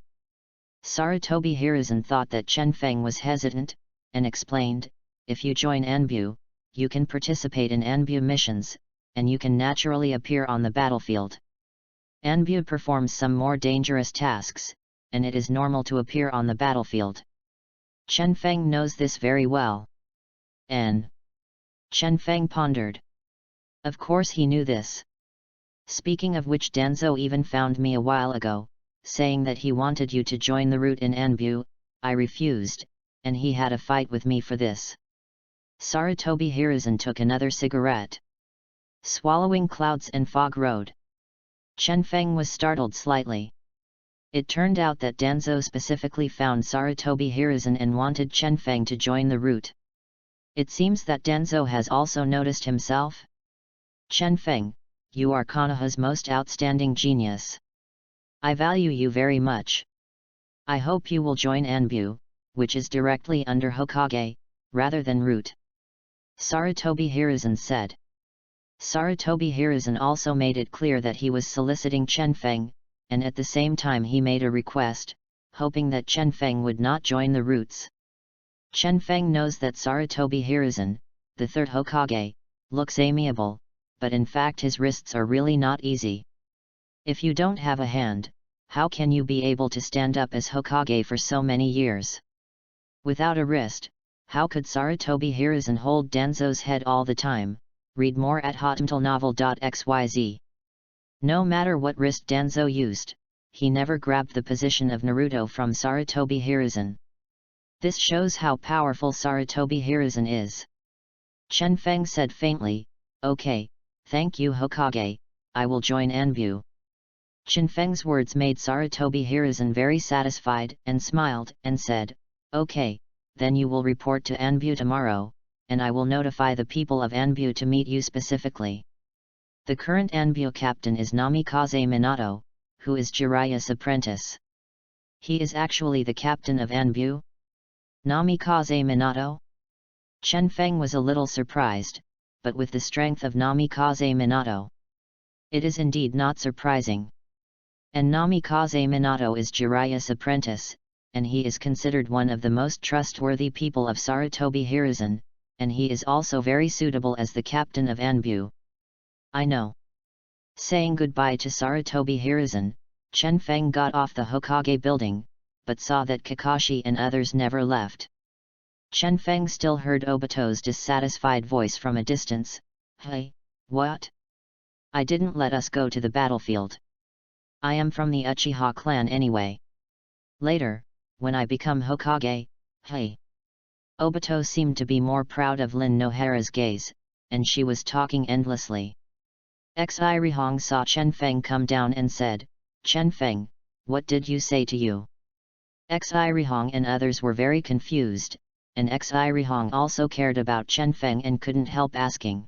Sarutobi Hiruzen thought that Chen Feng was hesitant, and explained, if you join Enbu, you can participate in Enbu missions, and you can naturally appear on the battlefield. Enbu performs some more dangerous tasks, and it is normal to appear on the battlefield. Chen Feng knows this very well. Chen Feng pondered. Of course he knew this. Speaking of which, Danzo even found me a while ago, saying that he wanted you to join the route in Enbu. I refused, and he had a fight with me for this. Sarutobi Hiruzen took another cigarette. Swallowing clouds and fog road. Chen Feng was startled slightly. It turned out that Danzo specifically found Sarutobi Hiruzen and wanted Chen Feng to join the route. It seems that Danzo has also noticed himself. Chen Feng, you are Konoha's most outstanding genius. I value you very much. I hope you will join Enbu, which is directly under Hokage, rather than route. Sarutobi Hiruzen said. Sarutobi Hiruzen also made it clear that he was soliciting Chen Feng, and at the same time he made a request, hoping that Chen Feng would not join the routes. Chen Feng knows that Sarutobi Hiruzen, the third Hokage, looks amiable, but in fact his wrists are really not easy. If you don't have a hand, how can you be able to stand up as Hokage for so many years? Without a wrist, how could Sarutobi Hiruzen hold Danzo's head all the time? Read more at hotmtlnovel.xyz. No matter what wrist Danzo used, he never grabbed the position of Naruto from Sarutobi Hiruzen. This shows how powerful Sarutobi Hiruzen is. Chen Feng said faintly, okay, thank you Hokage, I will join Enbu. Chen Feng's words made Sarutobi Hiruzen very satisfied, and smiled, and said, okay, then you will report to Enbu tomorrow, and I will notify the people of Enbu to meet you specifically. The current Enbu captain is Namikaze Minato, who is Jiraiya's apprentice. He is actually the captain of Enbu? Namikaze Minato? Chen Feng was a little surprised, but with the strength of Namikaze Minato, it is indeed not surprising. And Namikaze Minato is Jiraiya's apprentice, and he is considered one of the most trustworthy people of Sarutobi Hiruzen, and he is also very suitable as the captain of Enbu. I know. Saying goodbye to Sarutobi Hiruzen, Chen Feng got off the Hokage building, but saw that Kakashi and others never left. Chen Feng still heard Obito's dissatisfied voice from a distance, hey, what? I didn't let us go to the battlefield. I am from the Uchiha clan anyway. Later, when I become Hokage, hey. Obito seemed to be more proud of Lin Nohara's gaze, and she was talking endlessly. Xirihong saw Chen Feng come down and said, Chen Feng, what did you say to you? Xirihong and others were very confused, and Xirihong also cared about Chen Feng and couldn't help asking.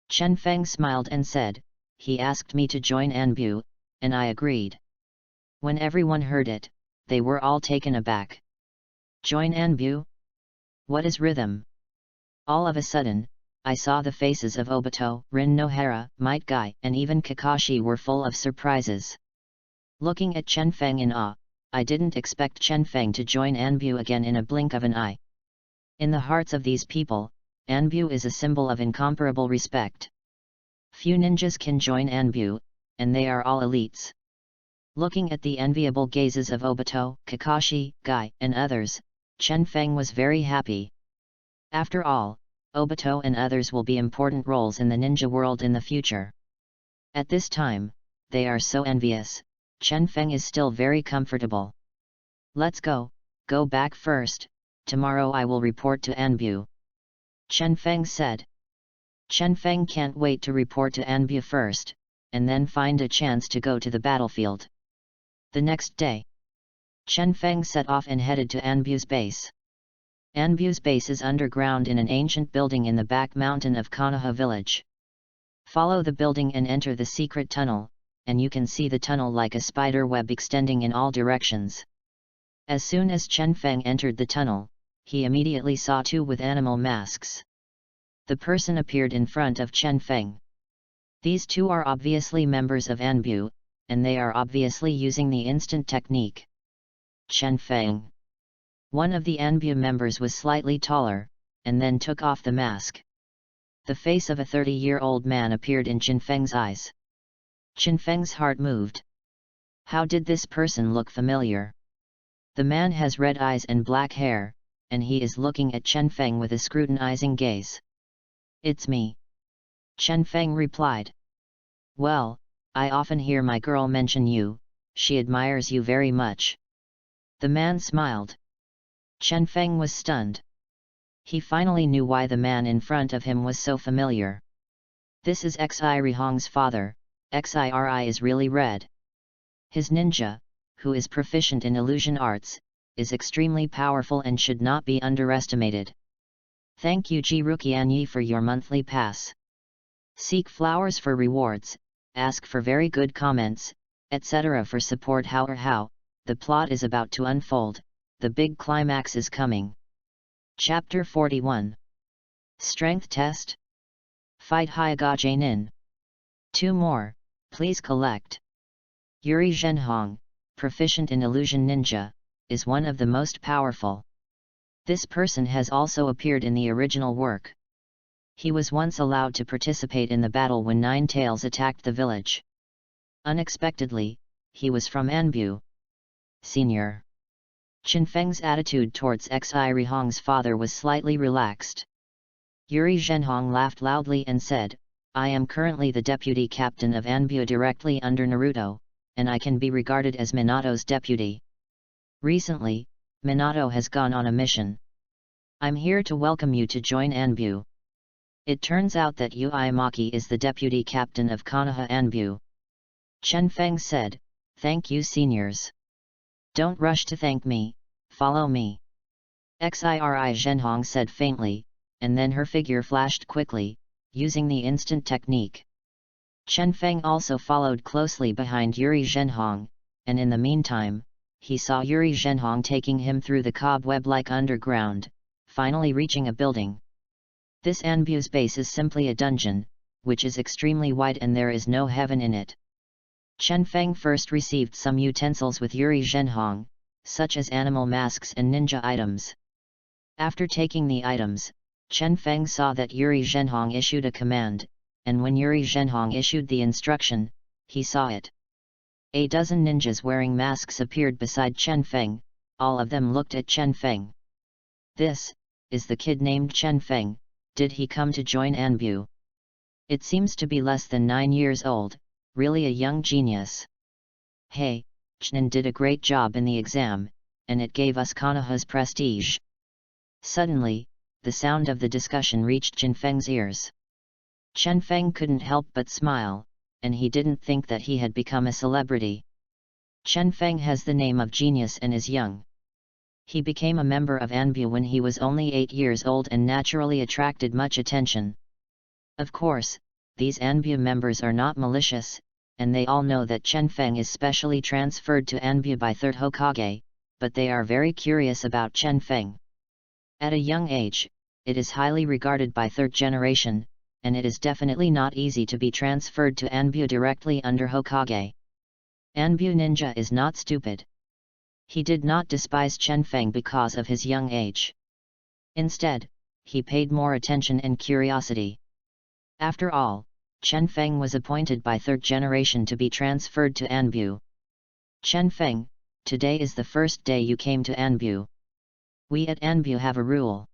Chen Feng smiled and said, he asked me to join Enbu, and I agreed. When everyone heard it, they were all taken aback. Join Enbu? What is rhythm? All of a sudden, I saw the faces of Obito, Rin Nohara, Might Guy, and even Kakashi were full of surprises. Looking at Chen Feng in awe, I didn't expect Chen Feng to join Enbu again in a blink of an eye. In the hearts of these people, Enbu is a symbol of incomparable respect. Few ninjas can join Enbu, and they are all elites. Looking at the enviable gazes of Obito, Kakashi, Guy, and others, Chen Feng was very happy. After all, Obito and others will be important roles in the ninja world in the future. At this time, they are so envious. Chen Feng is still very comfortable. Let's go back first, tomorrow I will report to Enbu. Chen Feng said. Chen Feng can't wait to report to Enbu first, and then find a chance to go to the battlefield. The next day, Chen Feng set off and headed to Enbu's base. Anbu's base is underground in an ancient building in the back mountain of Konoha village. Follow the building and enter the secret tunnel, and you can see the tunnel like a spider web extending in all directions. As soon as Chen Feng entered the tunnel, he immediately saw two with animal masks. The person appeared in front of Chen Feng. These two are obviously members of Anbu, and they are obviously using the instant technique. Chen Feng. One of the Anbu members was slightly taller, and then took off the mask. The face of a 30-year-old man appeared in Chen Feng's eyes. Chen Feng's heart moved. How did this person look familiar? The man has red eyes and black hair, and he is looking at Chen Feng with a scrutinizing gaze. It's me. Chen Feng replied. Well, I often hear my girl mention you, she admires you very much. The man smiled. Chen Feng was stunned. He finally knew why the man in front of him was so familiar. This is Xi Rihong's father. Xiri is really red. His ninja, who is proficient in illusion arts, is extremely powerful and should not be underestimated. Thank you Ji Rukianyi for your monthly pass. Seek flowers for rewards, ask for very good comments, etc. for support. How, the plot is about to unfold, the big climax is coming. Chapter 41. Strength Test. Fight Hokage Nin. 2 more, please collect. Yuri Zhenhong, proficient in illusion ninja, is one of the most powerful. This person has also appeared in the original work. He was once allowed to participate in the battle when Nine Tails attacked the village. Unexpectedly, he was from Anbu. Senior. Chen Feng's attitude towards Xi Rihong's father was slightly relaxed. Yuri Zhenhong laughed loudly and said, I am currently the deputy captain of Anbu directly under Naruto, and I can be regarded as Minato's deputy. Recently, Minato has gone on a mission. I'm here to welcome you to join Anbu. It turns out that Yu Maki is the deputy captain of Konoha Anbu. Chen Feng said, thank you seniors. Don't rush to thank me, follow me. Xiri Zhenhong said faintly, and then her figure flashed quickly, using the instant technique. Chen Feng also followed closely behind Yuri Zhenhong, and in the meantime, he saw Yuri Zhenhong taking him through the cobweb-like underground, finally reaching a building. This Anbu's base is simply a dungeon, which is extremely wide and there is no heaven in it. Chen Feng first received some utensils with Yuri Zhenhong, such as animal masks and ninja items. After taking the items, Chen Feng saw that Yuri Zhenhong issued a command, and when Yuri Zhenhong issued the instruction, he saw it. A dozen ninjas wearing masks appeared beside Chen Feng, all of them looked at Chen Feng. This is the kid named Chen Feng, did he come to join Anbu? It seems to be less than 9 years old, really a young genius. Hey, Chen did a great job in the exam, and it gave us Konoha's prestige. Suddenly, the sound of the discussion reached Chen Feng's ears. Chen Feng couldn't help but smile, and he didn't think that he had become a celebrity. Chen Feng has the name of genius and is young. He became a member of Anbu when he was only 8 years old and naturally attracted much attention. Of course, these Anbu members are not malicious, and they all know that Chen Feng is specially transferred to Anbu by 3rd Hokage, but they are very curious about Chen Feng. At a young age, it is highly regarded by 3rd generation, and it is definitely not easy to be transferred to Anbu directly under Hokage. Anbu ninja is not stupid. He did not despise Chen Feng because of his young age. Instead, he paid more attention and curiosity. After all, Chen Feng was appointed by 3rd generation to be transferred to Anbu. Chen Feng, today is the first day you came to Anbu. We at Anbu have a rule.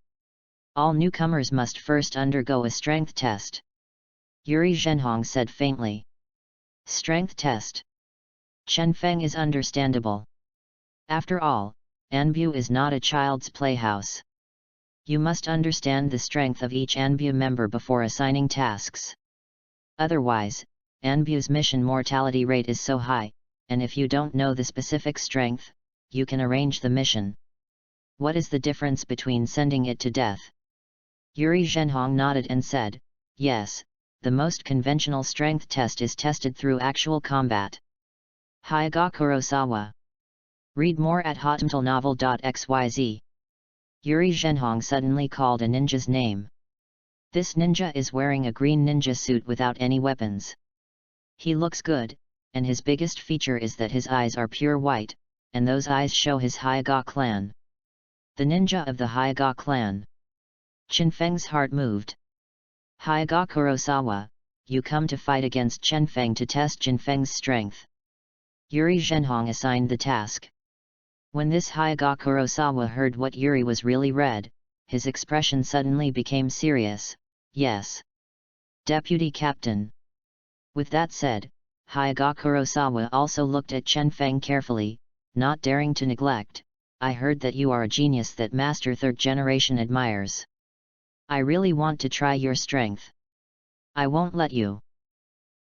All newcomers must first undergo a strength test. Yuri Zhenhong said faintly. Strength test. Chen Feng is understandable. After all, Anbu is not a child's playhouse. You must understand the strength of each Anbu member before assigning tasks. Otherwise, Anbu's mission mortality rate is so high, and if you don't know the specific strength, you can arrange the mission. What is the difference between sending it to death? Yuri Zhenhong nodded and said, yes, the most conventional strength test is tested through actual combat. Hyaga Kurosawa. Read more at hotmtlnovel.xyz. Yuri Zhenhong suddenly called a ninja's name. This ninja is wearing a green ninja suit without any weapons. He looks good, and his biggest feature is that his eyes are pure white, and those eyes show his Hyaga clan. The ninja of the Hyaga clan. Chen Feng's heart moved. Hyaga Kurosawa, you come to fight against Chen Feng to test Chen Feng's strength. Yuri Zhenhong assigned the task. When this Hyaga Kurosawa heard what Yuri was really read, his expression suddenly became serious. Yes. Deputy Captain. With that said, Hyaga Kurosawa also looked at Chen Feng carefully, not daring to neglect. I heard that you are a genius that Master Third Generation admires. I really want to try your strength. I won't let you.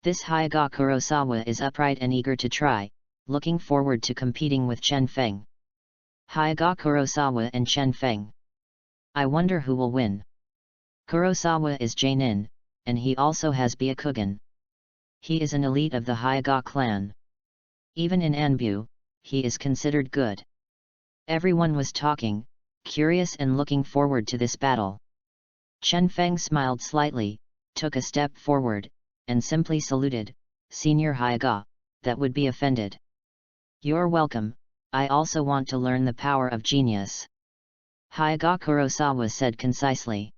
This Hyaga Kurosawa is upright and eager to try, looking forward to competing with Chen Feng. Hyaga Kurosawa and Chen Feng. I wonder who will win. Kurosawa is Jainin, and he also has Byakugan. He is an elite of the Hyaga clan. Even in Anbu, he is considered good. Everyone was talking, curious and looking forward to this battle. Chen Feng smiled slightly, took a step forward, and simply saluted, Senior Hyaga, that would be offended. You're welcome, I also want to learn the power of genius. Hyaga Kurosawa said concisely.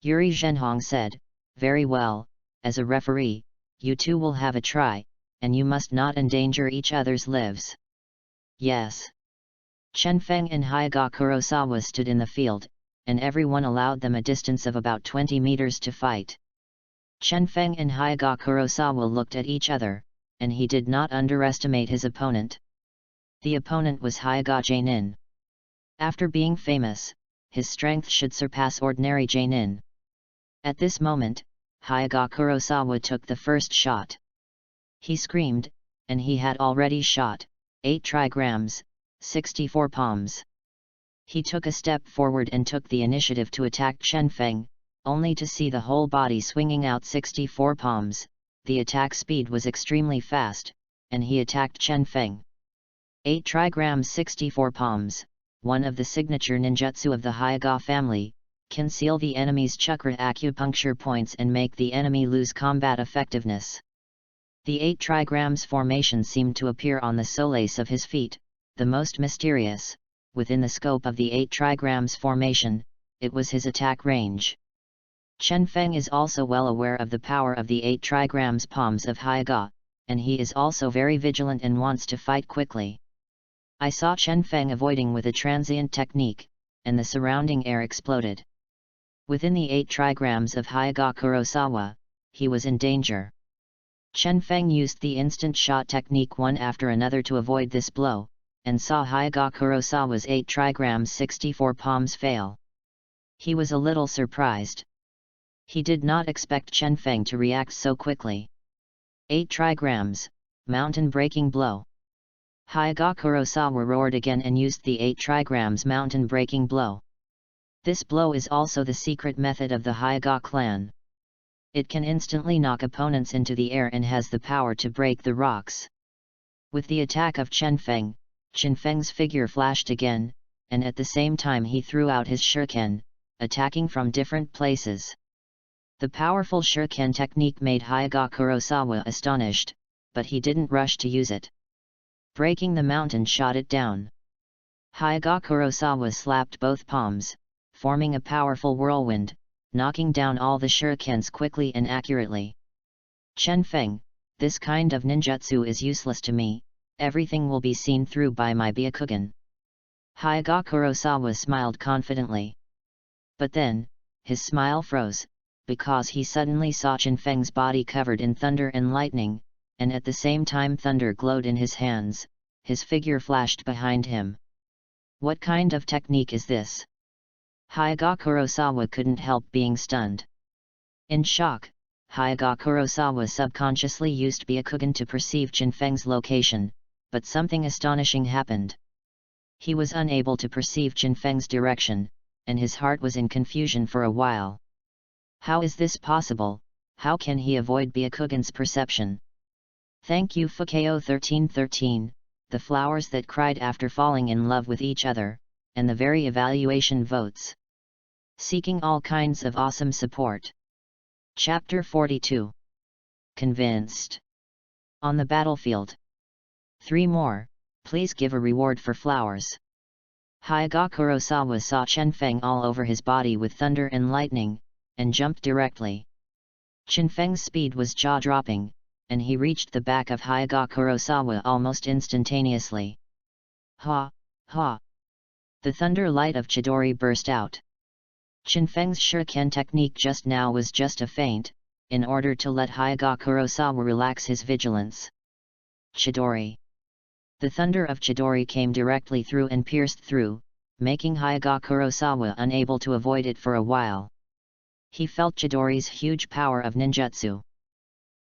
Yuri Zhenhong said, very well, as a referee, you two will have a try, and you must not endanger each other's lives. Yes. Chen Feng and Hyaga Kurosawa stood in the field, and everyone allowed them a distance of about 20 meters to fight. Chen Feng and Hyaga Kurosawa looked at each other, and he did not underestimate his opponent. The opponent was Hyaga Jainin. After being famous, his strength should surpass ordinary Jainin. At this moment, Hyaga Kurosawa took the first shot. He screamed, and he had already shot 8 trigrams, 64 palms. He took a step forward and took the initiative to attack Chen Feng, only to see the whole body swinging out 64 palms. The attack speed was extremely fast, and he attacked Chen Feng. 8 trigrams 64 palms, one of the signature ninjutsu of the Hyaga family, can seal the enemy's chakra acupuncture points and make the enemy lose combat effectiveness. The 8 trigrams formation seemed to appear on the soles of his feet, the most mysterious. Within the scope of the 8 trigrams formation, it was his attack range. Chen Feng is also well aware of the power of the 8 trigrams palms of Hyaga, and he is also very vigilant and wants to fight quickly. I saw Chen Feng avoiding with a transient technique, and the surrounding air exploded. Within the 8 trigrams of Hyaga Kurosawa, he was in danger. Chen Feng used the instant shot technique one after another to avoid this blow, and saw Hyaga Kurosawa's 8 trigrams 64 palms fail. He was a little surprised. He did not expect Chen Feng to react so quickly. 8 trigrams, mountain-breaking blow. Hyaga Kurosawa roared again and used the 8 trigrams mountain-breaking blow. This blow is also the secret method of the Hyaga clan. It can instantly knock opponents into the air and has the power to break the rocks. With the attack of Chen Feng, Chen Feng's figure flashed again, and at the same time he threw out his shuriken, attacking from different places. The powerful shuriken technique made Hyaga Kurosawa astonished, but he didn't rush to use it. Breaking the mountain shot it down. Hyaga Kurosawa slapped both palms, forming a powerful whirlwind, knocking down all the shurikens quickly and accurately. Chen Feng, this kind of ninjutsu is useless to me. Everything will be seen through by my Byakugan. Hyaga Kurosawa smiled confidently. But then, his smile froze, because he suddenly saw Chen Feng's body covered in thunder and lightning, and at the same time thunder glowed in his hands, his figure flashed behind him. What kind of technique is this? Hyaga Kurosawa couldn't help being stunned. In shock, Hyaga Kurosawa subconsciously used Byakugan to perceive Chen Feng's location, but something astonishing happened. He was unable to perceive Chen Feng's direction, and his heart was in confusion for a while. How is this possible? How can he avoid Byakugan's perception? Thank you Fukao 1313, the flowers that cried after falling in love with each other, and the very evaluation votes. Seeking all kinds of awesome support. Chapter 42. Convinced. On the battlefield. 3 more, please give a reward for flowers. Hyaga Kurosawa saw Chen Feng all over his body with thunder and lightning, and jumped directly. Chen Feng's speed was jaw-dropping, and he reached the back of Hyaga Kurosawa almost instantaneously. Ha! Ha! The thunder light of Chidori burst out. Chen Feng's shuriken technique just now was just a feint, in order to let Hyaga Kurosawa relax his vigilance. Chidori. The thunder of Chidori came directly through and pierced through, making Hyaga Kurosawa unable to avoid it for a while. He felt Chidori's huge power of ninjutsu.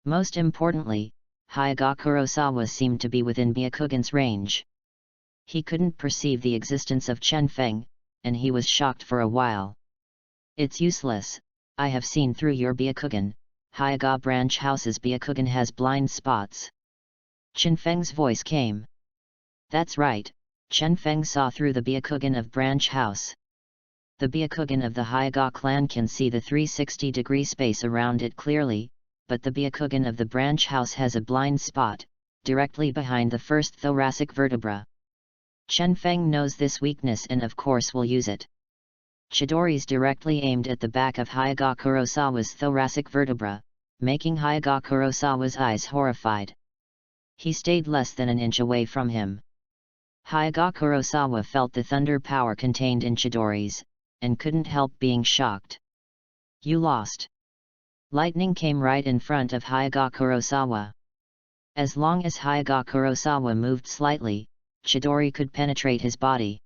Most importantly, Hyaga Kurosawa seemed to be within Byakugan's range. He couldn't perceive the existence of Chen Feng, and he was shocked for a while. It's useless, I have seen through your Byakugan, Hyaga branch house's Byakugan has blind spots. Chen Feng's voice came. That's right, Chen Feng saw through the Byakugan of branch house. The Byakugan of the Hyaga clan can see the 360-degree space around it clearly, but the Byakugan of the branch house has a blind spot, directly behind the first thoracic vertebra. Chen Feng knows this weakness and of course will use it. Chidori's directly aimed at the back of Hyaga Kurosawa's thoracic vertebra, making Hyaga Kurosawa's eyes horrified. He stayed less than an inch away from him. Hyaga Kurosawa felt the thunder power contained in Chidori's, and couldn't help being shocked. You lost. Lightning came right in front of Hyaga Kurosawa. As long as Hyaga Kurosawa moved slightly, Chidori could penetrate his body.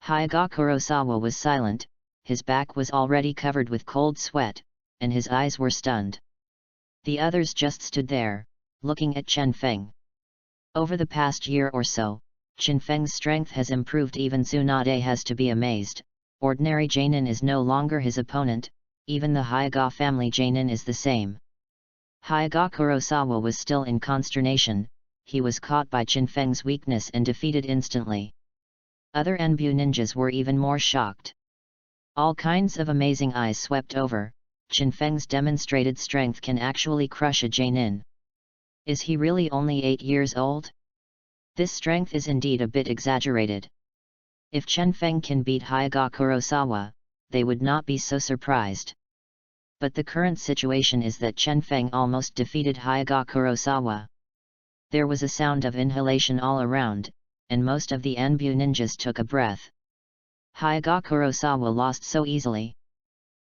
Hyaga Kurosawa was silent, his back was already covered with cold sweat, and his eyes were stunned. The others just stood there, looking at Chen Feng. Over the past year or so, Chen Feng's strength has improved. Even Tsunade has to be amazed. Ordinary Jainin is no longer his opponent, even the Hyaga family Jainin is the same. Hyaga Kurosawa was still in consternation, he was caught by Chen Feng's weakness and defeated instantly. Other Enbu ninjas were even more shocked. All kinds of amazing eyes swept over, Chen Feng's demonstrated strength can actually crush a Jainin. Is he really only 8 years old? This strength is indeed a bit exaggerated. If Chen Feng can beat Hyaga Kurosawa, they would not be so surprised. But the current situation is that Chen Feng almost defeated Hyaga Kurosawa. There was a sound of inhalation all around, and most of the Enbu ninjas took a breath. Hyaga Kurosawa lost so easily.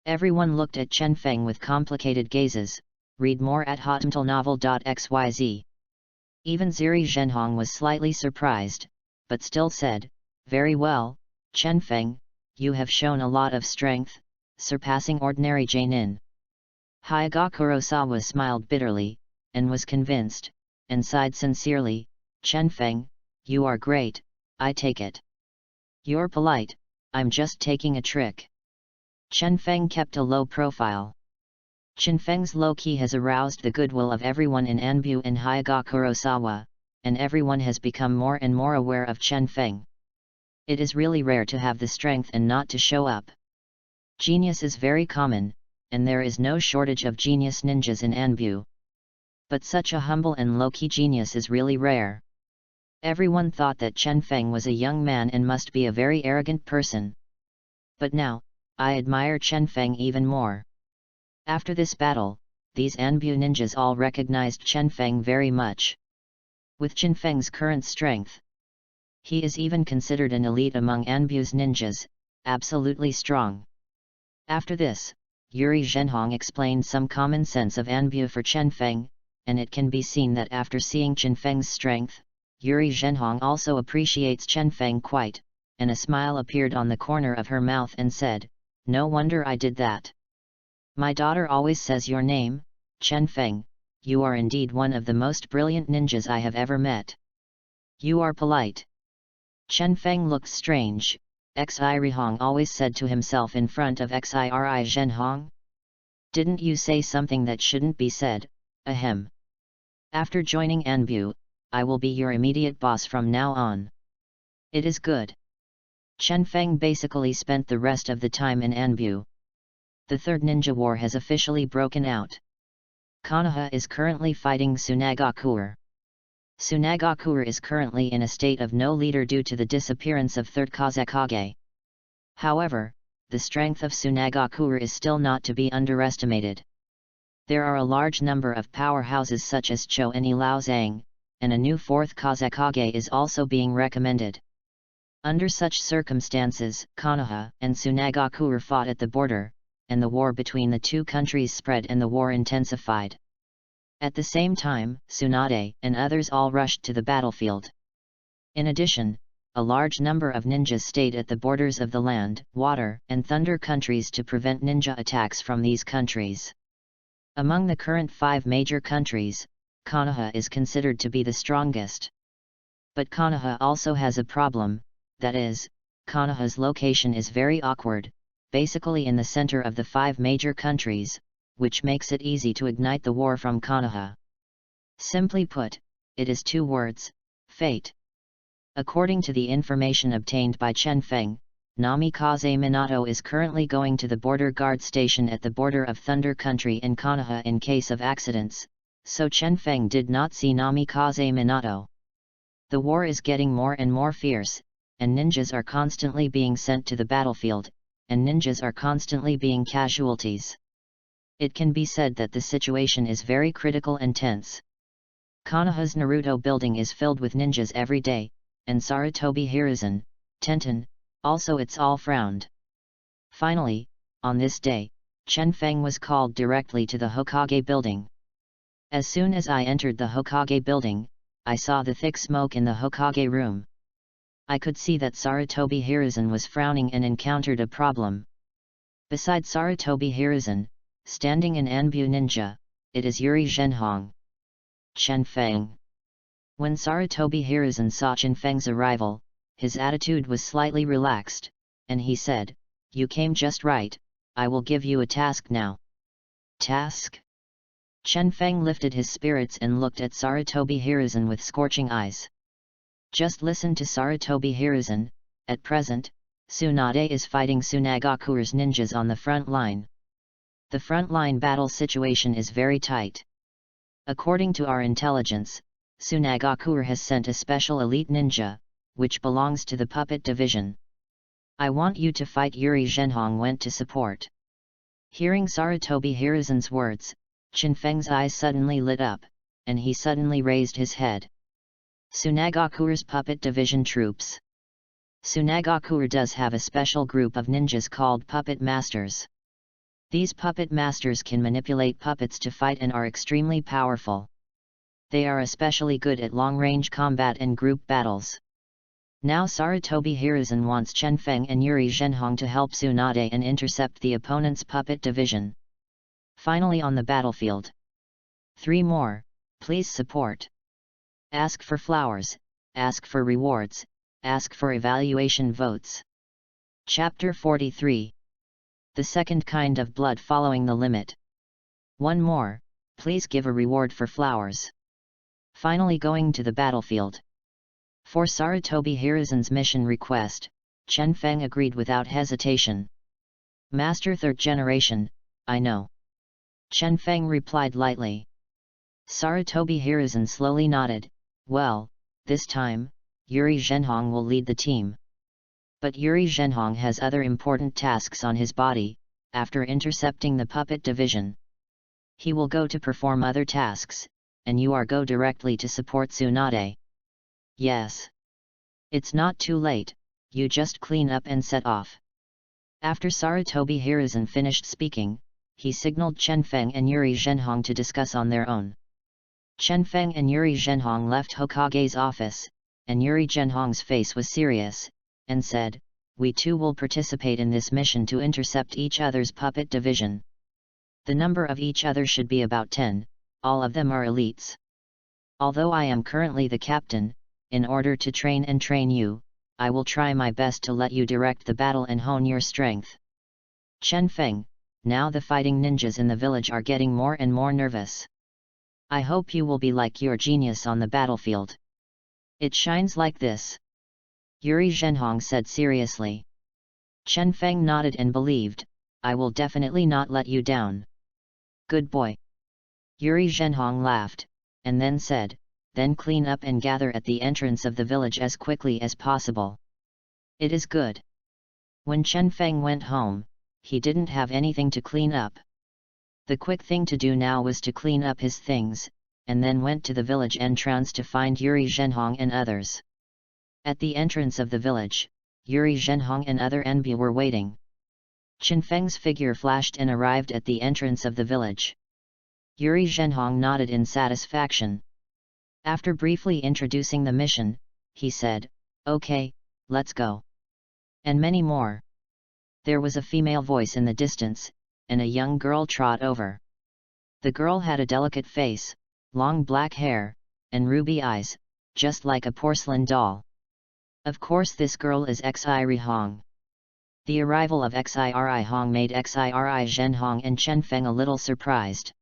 Everyone looked at Chen Feng with complicated gazes. Read more at hotmtlnovel.xyz. Even Ziri Zhenhong was slightly surprised, but still said, very well, Chen Feng, you have shown a lot of strength, surpassing ordinary Jainin. Hyaga Kurosawa smiled bitterly, and was convinced, and sighed sincerely, Chen Feng, you are great, I take it. You're polite, I'm just taking a trick. Chen Feng kept a low profile. Chen Feng's low key has aroused the goodwill of everyone in Enbu and Hyaga Kurosawa, and everyone has become more and more aware of Chen Feng. It is really rare to have the strength and not to show up. Genius is very common, and there is no shortage of genius ninjas in Enbu. But such a humble and low-key genius is really rare. Everyone thought that Chen Feng was a young man and must be a very arrogant person. But now, I admire Chen Feng even more. After this battle, these Enbu ninjas all recognized Chen Feng very much. With Chen Feng's current strength, he is even considered an elite among Enbu's ninjas, absolutely strong. After this, Yuri Zhenhong explained some common sense of Enbu for Chen Feng, and it can be seen that after seeing Chen Feng's strength, Yuri Zhenhong also appreciates Chen Feng quite, and a smile appeared on the corner of her mouth and said, no wonder I did that. My daughter always says your name, Chen Feng, you are indeed one of the most brilliant ninjas I have ever met. You are polite. Chen Feng looked strange. Xi Rihong always said to himself in front of Xi Ri Zhenhong. Didn't you say something that shouldn't be said? Ahem. After joining Anbu, I will be your immediate boss from now on. It is good. Chen Feng basically spent the rest of the time in Anbu. The Third Ninja War has officially broken out. Konoha is currently fighting Tsunagakuer. Tsunagakuer is currently in a state of no leader due to the disappearance of Third Kazekage. However, the strength of Tsunagakuer is still not to be underestimated. There are a large number of powerhouses such as Cho and Ilao Zhang, and a new fourth Kazekage is also being recommended. Under such circumstances, Konoha and Tsunagakuer fought at the border, and the war between the two countries spread and the war intensified. At the same time, Tsunade and others all rushed to the battlefield. In addition, a large number of ninjas stayed at the borders of the land, water, and thunder countries to prevent ninja attacks from these countries. Among the current 5 major countries, Konoha is considered to be the strongest. But Konoha also has a problem, that is, Konoha's location is very awkward, basically in the center of the 5 major countries, which makes it easy to ignite the war from Konoha. Simply put, it is 2 words, fate. According to the information obtained by Chen Feng, Namikaze Minato is currently going to the border guard station at the border of Thunder Country in Konoha in case of accidents, so Chen Feng did not see Namikaze Minato. The war is getting more and more fierce, and ninjas are constantly being sent to the battlefield, and ninjas are constantly being casualties. It can be said that the situation is very critical and tense. Konoha's Naruto building is filled with ninjas every day, and Sarutobi Hiruzen, Tenten, also it's all frowned. Finally, on this day, Chen Feng was called directly to the Hokage building. As soon as I entered the Hokage building, I saw the thick smoke in the Hokage room. I could see that Sarutobi Hiruzen was frowning and encountered a problem. Beside Sarutobi Hiruzen, standing an Anbu ninja, it is Yuri Zhenhong. Chen Feng. When Sarutobi Hiruzen saw Chen Feng's arrival, his attitude was slightly relaxed, and he said, "You came just right, I will give you a task now." Task? Chen Feng lifted his spirits and looked at Sarutobi Hiruzen with scorching eyes. Just listen to Sarutobi Hiruzen, at present, Tsunade is fighting Tsunagakuer's ninjas on the front line. The front line battle situation is very tight. According to our intelligence, Tsunagakuer has sent a special elite ninja, which belongs to the puppet division. I want you to fight. Yuri Zhenhong went to support. Hearing Sarutobi Hiruzen's words, Chen Feng's eyes suddenly lit up, and he suddenly raised his head. Tsunagakuer's puppet division troops. Tsunagakuer does have a special group of ninjas called puppet masters. These puppet masters can manipulate puppets to fight and are extremely powerful. They are especially good at long-range combat and group battles. Now Sarutobi Hiruzen wants Chen Feng and Yuri Zhenhong to help Tsunade and intercept the opponent's puppet division. Finally on the battlefield. 3 more, please support. Ask for flowers, ask for rewards, ask for evaluation votes. Chapter 43. The second kind of blood following the limit. 1 more, please give a reward for flowers. Finally going to the battlefield. For Sarutobi Hiruzen's mission request, Chen Feng agreed without hesitation. Master 3rd generation, I know. Chen Feng replied lightly. Sarutobi Hiruzen slowly nodded. Well, this time, Yuri Zhenhong will lead the team. But Yuri Zhenhong has other important tasks on his body, after intercepting the puppet division. He will go to perform other tasks, and you are go directly to support Tsunade. Yes. It's not too late, you just clean up and set off. After Sarutobi Hiruzen finished speaking, he signaled Chen Feng and Yuri Zhenhong to discuss on their own. Chen Feng and Yuri Zhenhong left Hokage's office, and Yuri Zhenhong's face was serious, and said, "We too will participate in this mission to intercept each other's puppet division. The number of each other should be about 10, all of them are elites. Although I am currently the captain, in order to train you, I will try my best to let you direct the battle and hone your strength. Chen Feng, now the fighting ninjas in the village are getting more and more nervous. I hope you will be like your genius on the battlefield. It shines like this. Yuri Zhenhong said seriously. Chen Feng nodded and believed, I will definitely not let you down. Good boy. Yuri Zhenhong laughed, and then said, then clean up and gather at the entrance of the village as quickly as possible. It is good. When Chen Feng went home, he didn't have anything to clean up. The quick thing to do now was to clean up his things, and then went to the village entrance to find Yuri Zhenhong and others. At the entrance of the village, Yuri Zhenhong and other enbu were waiting. Chen Feng's figure flashed and arrived at the entrance of the village. Yuri Zhenhong nodded in satisfaction. After briefly introducing the mission, he said, okay, let's go. And many more. There was a female voice in the distance, and a young girl trot over. The girl had a delicate face, long black hair, and ruby eyes, just like a porcelain doll. Of course this girl is Xiri Hong. The arrival of Xiri Hong made Xiri Zhenhong and Chen Feng a little surprised.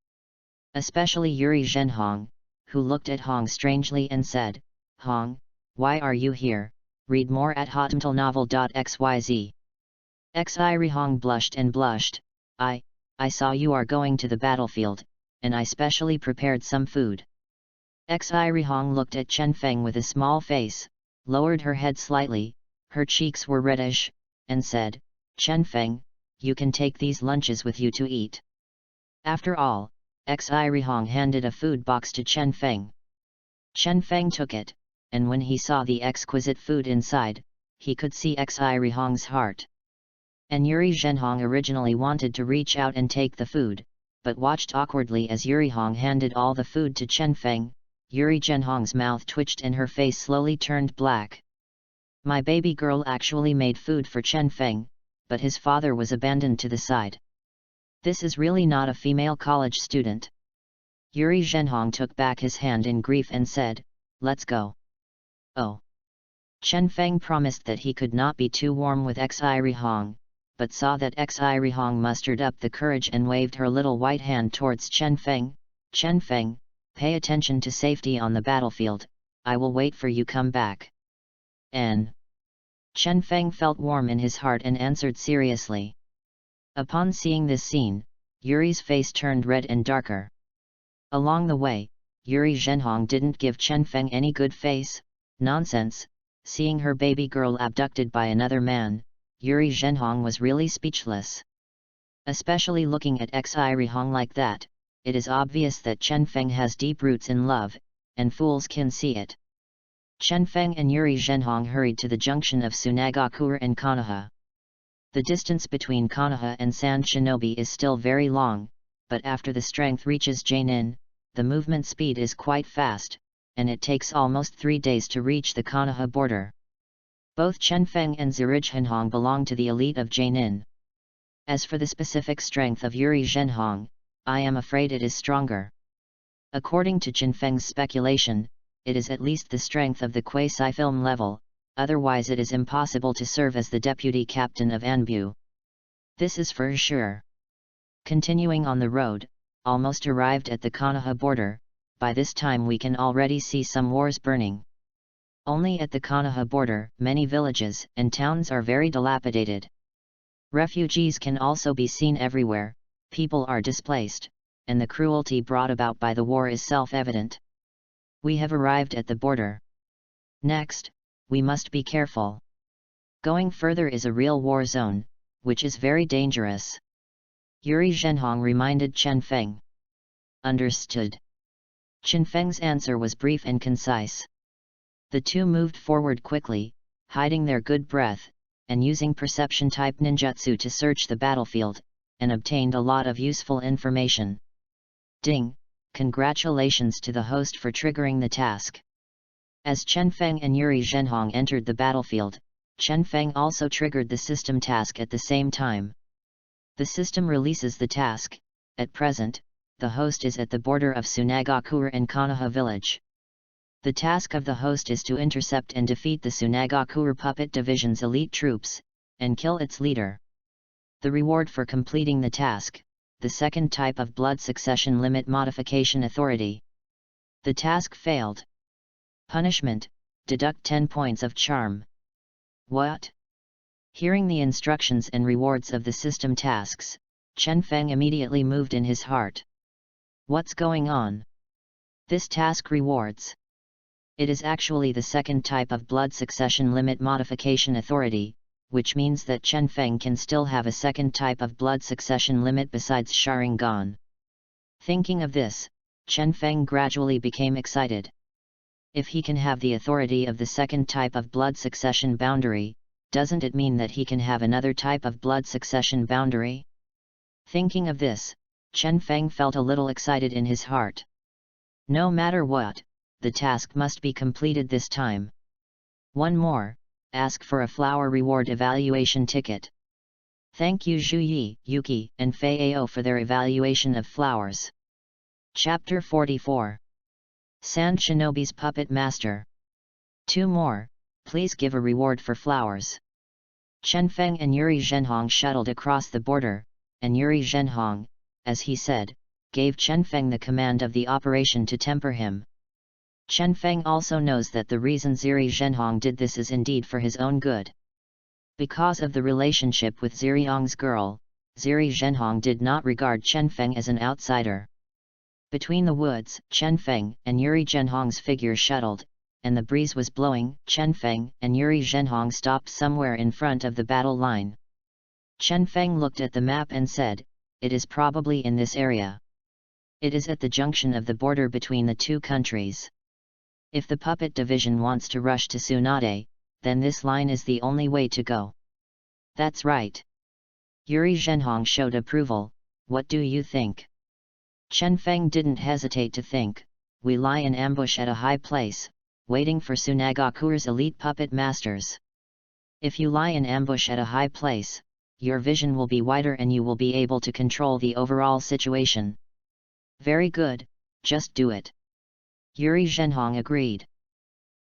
Especially Yuri Zhenhong, who looked at Hong strangely and said, Hong, why are you here? Read more at hotmtlnovel.xyz. Xiri Hong blushed and blushed. I saw you are going to the battlefield, and I specially prepared some food. Xiri Hong looked at Chen Feng with a small face, lowered her head slightly, her cheeks were reddish, and said, Chen Feng, you can take these lunches with you to eat. After all, Xiri Hong handed a food box to Chen Feng. Chen Feng took it, and when he saw the exquisite food inside, he could see Xiri Hong's heart. And Yuri Zhenhong originally wanted to reach out and take the food, but watched awkwardly as Yuri Hong handed all the food to Chen Feng. Yuri Zhenhong's mouth twitched and her face slowly turned black. My baby girl actually made food for Chen Feng, but his father was abandoned to the side. This is really not a female college student. Yuri Zhenhong took back his hand in grief and said, let's go. Oh. Chen Feng promised that he could not be too warm with Xiri Hong, but saw that Xiri Hong mustered up the courage and waved her little white hand towards Chen Feng. Chen Feng, pay attention to safety on the battlefield, I will wait for you come back. N. Chen Feng felt warm in his heart and answered seriously. Upon seeing this scene, Yuri's face turned red and darker. Along the way, Yuri Zhenhong didn't give Chen Feng any good face. Nonsense, seeing her baby girl abducted by another man, Yuri Zhenhong was really speechless. Especially looking at Xiri Hong like that, it is obvious that Chen Feng has deep roots in love, and fools can see it. Chen Feng and Yuri Zhenhong hurried to the junction of Sunagakur and Konoha. The distance between Konoha and Sand Shinobi is still very long, but after the strength reaches Jainin, the movement speed is quite fast, and it takes almost 3 days to reach the Konoha border. Both Chen Feng and Zhenhong belong to the elite of Jainin. As for the specific strength of Yuri Zhenhong, I am afraid it is stronger. According to Chen Feng's speculation, it is at least the strength of the quasi-film level, otherwise it is impossible to serve as the deputy captain of Anbu. This is for sure. Continuing on the road, almost arrived at the Konoha border, by this time we can already see some wars burning. Only at the Konoha border, many villages and towns are very dilapidated. Refugees can also be seen everywhere, people are displaced, and the cruelty brought about by the war is self-evident. We have arrived at the border. Next, we must be careful. Going further is a real war zone, which is very dangerous. Yuri Zhenhong reminded Chen Feng. Understood. Chen Feng's answer was brief and concise. The two moved forward quickly, hiding their good breath, and using perception-type ninjutsu to search the battlefield, and obtained a lot of useful information. Ding! Congratulations to the host for triggering the task. As Chen Feng and Yuri Zhenhong entered the battlefield, Chen Feng also triggered the system task at the same time. The system releases the task. At present, the host is at the border of Sunagakur and Konoha village. The task of the host is to intercept and defeat the Tsunagakure puppet division's elite troops, and kill its leader. The reward for completing the task, the second type of blood succession limit modification authority. The task failed. Punishment, deduct 10 points of charm. What? Hearing the instructions and rewards of the system tasks, Chen Feng immediately moved in his heart. What's going on? This task rewards. It is actually the second type of blood succession limit modification authority, which means that Chen Feng can still have a second type of blood succession limit besides Sharingan. Thinking of this, Chen Feng gradually became excited. If he can have the authority of the second type of blood succession boundary, doesn't it mean that he can have another type of blood succession boundary? Thinking of this, Chen Feng felt a little excited in his heart. No matter what, the task must be completed this time. One more, ask for a flower reward evaluation ticket. Thank you Zhu Yi, Yuki, and Fei Ao for their evaluation of flowers. Chapter 44. Sand Shinobi's Puppet Master. 2 more, please give a reward for flowers. Chen Feng and Yuri Zhenhong shuttled across the border, and Yuri Zhenhong, as he said, gave Chen Feng the command of the operation to temper him. Chen Feng also knows that the reason Yuri Zhenhong did this is indeed for his own good. Because of the relationship with Ziriyang's girl, Yuri Zhenhong did not regard Chen Feng as an outsider. Between the woods, Chen Feng and Yuri Zhenhong's figure shuttled, and the breeze was blowing. Chen Feng and Yuri Zhenhong stopped somewhere in front of the battle line. Chen Feng looked at the map and said, "It is probably in this area. It is at the junction of the border between the two countries. If the puppet division wants to rush to Tsunade, then this line is the only way to go." That's right. Yuri Zhenhong showed approval. What do you think? Chen Feng didn't hesitate to think. We lie in ambush at a high place, waiting for Tsunagakure's elite puppet masters. If you lie in ambush at a high place, your vision will be wider and you will be able to control the overall situation. Very good, just do it. Yuri Zhenhong agreed.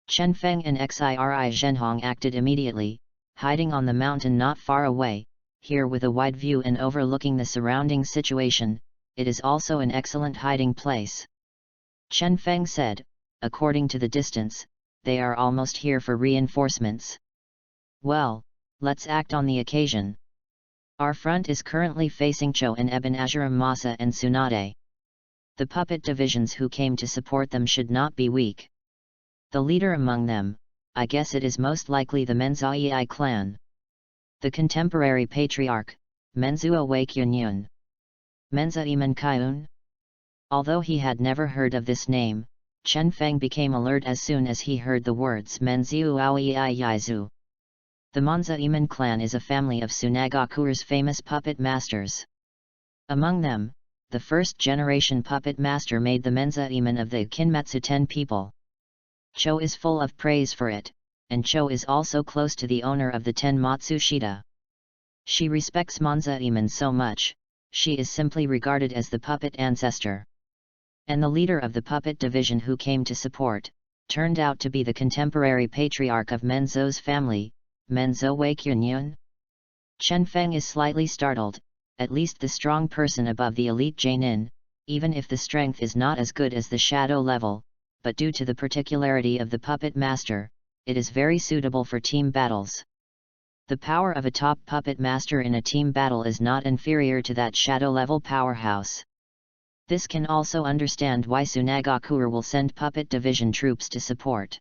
Chen Feng and Xiri Zhenhong acted immediately, hiding on the mountain not far away. Here with a wide view and overlooking the surrounding situation, it is also an excellent hiding place. Chen Feng said, according to the distance, they are almost here for reinforcements. Well, let's act on the occasion. Our front is currently facing Cho and Eben Azuram Masa and Tsunade. The puppet divisions who came to support them should not be weak. The leader among them, I guess it is most likely the Menzai clan. The contemporary patriarch, Menzuo Weikyunyun. Menzaiman Kaiun? Although he had never heard of this name, Chen Feng became alert as soon as he heard the words Menziu Aoi Yaizu. The Menzaiman clan is a family of Tsunagakure's famous puppet masters. Among them, the first-generation puppet master made the Menzaiman of the Kinmatsu 10 people. Cho is full of praise for it, and Cho is also close to the owner of the 10 Matsushita. She respects Menzaiman so much, she is simply regarded as the puppet ancestor. And the leader of the puppet division who came to support, turned out to be the contemporary patriarch of Menzo's family, Menzo Weikyunyun. Chen Feng is slightly startled. At least the strong person above the elite Jainin, even if the strength is not as good as the shadow level, but due to the particularity of the puppet master, it is very suitable for team battles. The power of a top puppet master in a team battle is not inferior to that shadow level powerhouse. This can also understand why Tsunagakure will send puppet division troops to support.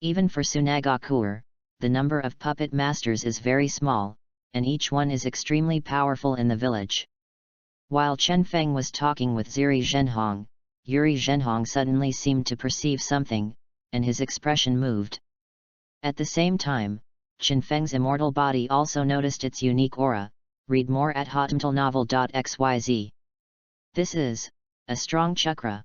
Even for Tsunagakure, the number of puppet masters is very small, and each one is extremely powerful in the village. While Chen Feng was talking with Yuri Zhenhong suddenly seemed to perceive something, and his expression moved. At the same time, Chen Feng's immortal body also noticed its unique aura. Read more at hotmtalnovel.xyz. This is a strong chakra.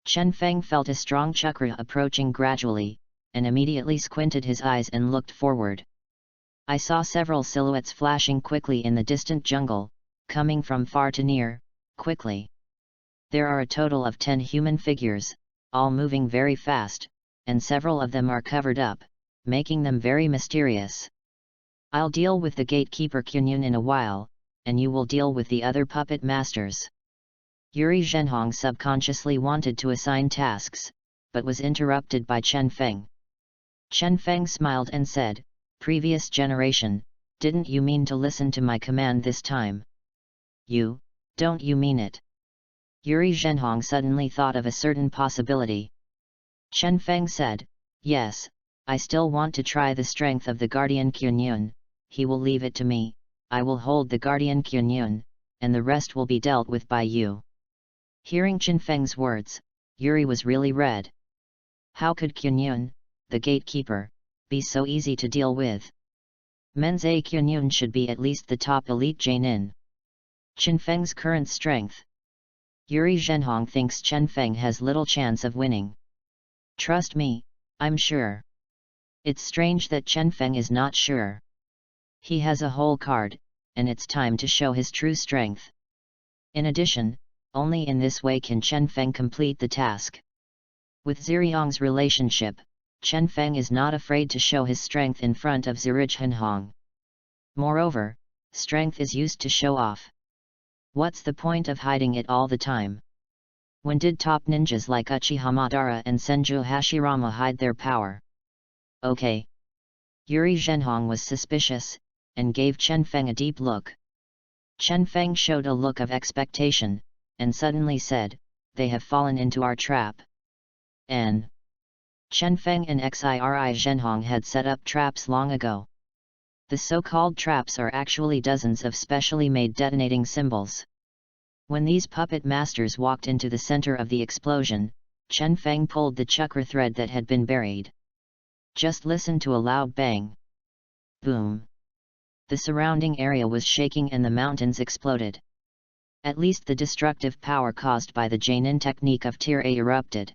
Chen Feng felt a strong chakra approaching gradually, and immediately squinted his eyes and looked forward. I saw several silhouettes flashing quickly in the distant jungle, coming from far to near, quickly. There are a total of 10 human figures, all moving very fast, and several of them are covered up, making them very mysterious. I'll deal with the gatekeeper Kyunyun in a while, and you will deal with the other puppet masters. Yuri Zhenhong subconsciously wanted to assign tasks, but was interrupted by Chen Feng. Chen Feng smiled and said, "Previous generation, didn't you mean to listen to my command this time? Don't you mean it?" Yuri Zhenhong suddenly thought of a certain possibility. Chen Feng said, "Yes, I still want to try the strength of the Guardian Kyunyun. He will leave it to me, I will hold the Guardian Kyunyun, and the rest will be dealt with by you." Hearing Chen Feng's words, Yuri was really red. How could Kyunyun, the gatekeeper, be so easy to deal with? Menze Kyunyun should be at least the top elite Jainin. Chen Feng's current strength. Yuri Zhenhong thinks Chen Feng has little chance of winning. Trust me, I'm sure. It's strange that Chen Feng is not sure. He has a whole card, and it's time to show his true strength. In addition, only in this way can Chen Feng complete the task. With Ziriyong's relationship, Chen Feng is not afraid to show his strength in front of Zhenhong. Moreover, strength is used to show off. What's the point of hiding it all the time? When did top ninjas like Uchiha Madara and Senju Hashirama hide their power? Okay. Yuri Zhenhong was suspicious, and gave Chen Feng a deep look. Chen Feng showed a look of expectation, and suddenly said, "They have fallen into our trap." Chen Feng and Xiri Zhenhong had set up traps long ago. The so-called traps are actually dozens of specially made detonating symbols. When these puppet masters walked into the center of the explosion, Chen Feng pulled the chakra thread that had been buried. Just listen to a loud bang. Boom! The surrounding area was shaking and the mountains exploded. At least the destructive power caused by the Jainin technique of Tier A erupted.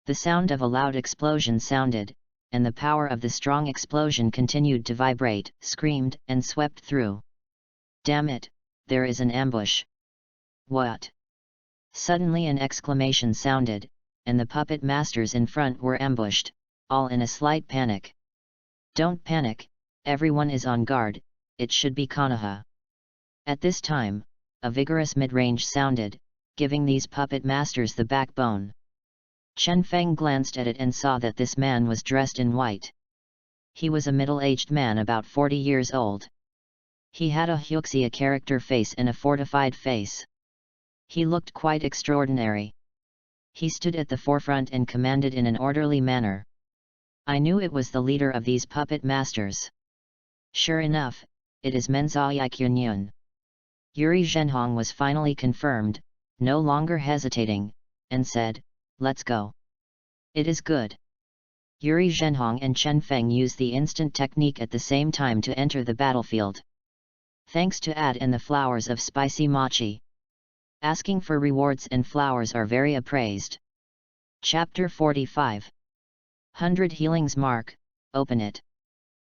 The sound of a loud explosion sounded, and the power of the strong explosion continued to vibrate, screamed, and swept through. Damn it, there is an ambush. What? Suddenly an exclamation sounded, and the puppet masters in front were ambushed, all in a slight panic. Don't panic, everyone is on guard, it should be Konoha. At this time, a vigorous mid-range sounded, giving these puppet masters the backbone. Chen Feng glanced at it and saw that this man was dressed in white. He was a middle-aged man about 40 years old. He had a Huxia character face and a fortified face. He looked quite extraordinary. He stood at the forefront and commanded in an orderly manner. I knew it was the leader of these puppet masters. Sure enough, it is Menzayi Kyunyun. Yuri Zhenhong was finally confirmed, no longer hesitating, and said, "Let's go." It is good. Yuri Zhenhong and Chen Feng used the instant technique at the same time to enter the battlefield. Thanks to Ad and the flowers of spicy mochi. Asking for rewards and flowers are very appraised. Chapter 45. 100 healings mark, open it.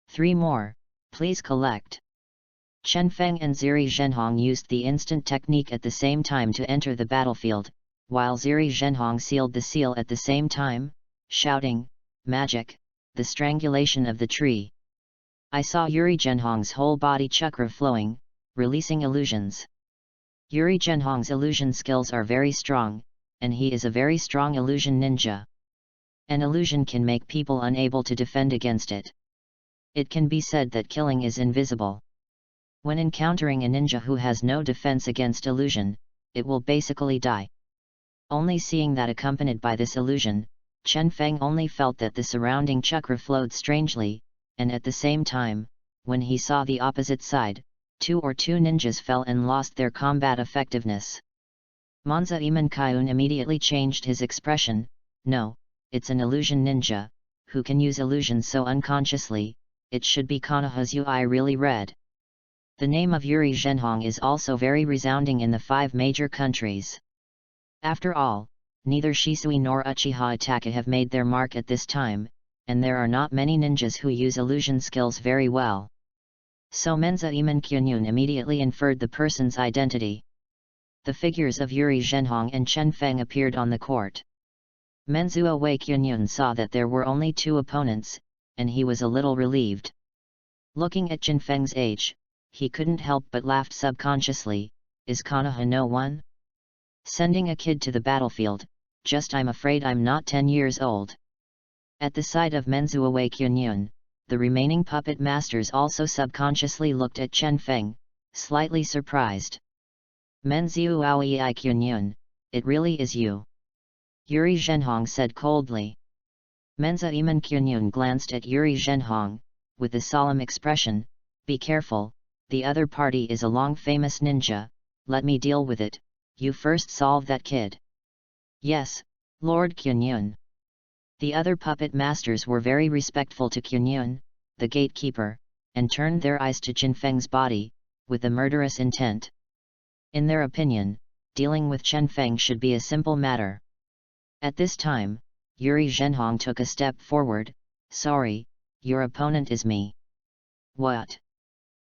3 more, please collect. Chen Feng and Ziri Zhenhong used the instant technique at the same time to enter the battlefield, while Ziri Zhenhong sealed the seal at the same time, shouting, "Magic, the strangulation of the tree." I saw Yuri Zhenhong's whole body chakra flowing, releasing illusions. Yuri Zhenhong's illusion skills are very strong, and he is a very strong illusion ninja. An illusion can make people unable to defend against it. It can be said that killing is invisible. When encountering a ninja who has no defense against illusion, it will basically die. Only seeing that accompanied by this illusion, Chen Feng only felt that the surrounding chakra flowed strangely, and at the same time, when he saw the opposite side, 2 ninjas fell and lost their combat effectiveness. Monza Iman Kyun immediately changed his expression. No, it's an illusion ninja, who can use illusion so unconsciously, it should be Konoha's UI really read. The name of Yuri Zhenhong is also very resounding in the 5 major countries. After all, neither Shisui nor Uchiha Itachi have made their mark at this time, and there are not many ninjas who use illusion skills very well. So Menza Iman Kyunyun immediately inferred the person's identity. The figures of Yuri Zhenhong and Chen Feng appeared on the court. Menzuo Wei Kyunyun saw that there were only 2 opponents, and he was a little relieved. Looking at Jin Feng's age, he couldn't help but laughed subconsciously. Is Konoha no one? Sending a kid to the battlefield, I'm afraid I'm not 10 years old. At the sight of Menzuo Wei Kyunyun, the remaining puppet masters also subconsciously looked at Chen Feng, slightly surprised. Menzuo Wei Kyunyun, it really is you. Yuri Zhenhong said coldly. Menza Iman Kyunyun glanced at Yuri Zhenhong, with a solemn expression. Be careful, the other party is a long famous ninja, let me deal with it, you first solve that kid. Yes, Lord Kyunyun. The other puppet masters were very respectful to Kyunyun, the gatekeeper, and turned their eyes to Jin Feng's body, with a murderous intent. In their opinion, dealing with Chen Feng should be a simple matter. At this time, Yuri Zhenhong took a step forward. Sorry, your opponent is me. What?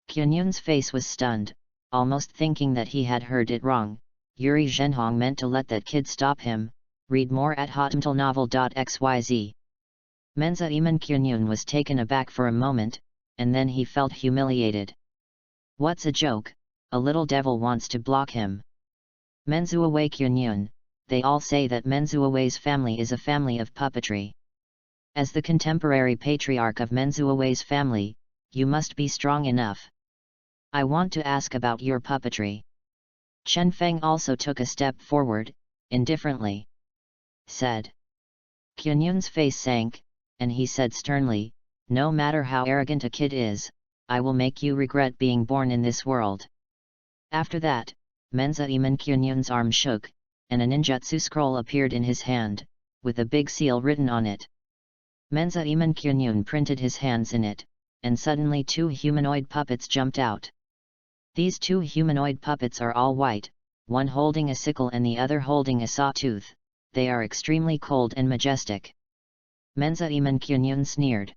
Kyunyun's face was stunned, almost thinking that he had heard it wrong. Yuri Zhenhong meant to let that kid stop him. Read more at hotmtlnovel.xyz. Menza Iman Kyunyun was taken aback for a moment, and then he felt humiliated. What's a joke? A little devil wants to block him. Menzuo Wei Kyunyun, they all say that Menzuo Wei's family is a family of puppetry. As the contemporary patriarch of Menzuo Wei's family, you must be strong enough. I want to ask about your puppetry. Chen Feng also took a step forward, indifferently. Said. Kyunyun's face sank, and he said sternly, no matter how arrogant a kid is, I will make you regret being born in this world. After that, Menza Iman Kyunyun's arm shook, and a ninjutsu scroll appeared in his hand, with a big seal written on it. Menza Iman Kyunyun printed his hands in it, and suddenly 2 humanoid puppets jumped out. These 2 humanoid puppets are all white, one holding a sickle and the other holding a sawtooth. They are extremely cold and majestic. Menza Iman Kyunyun sneered.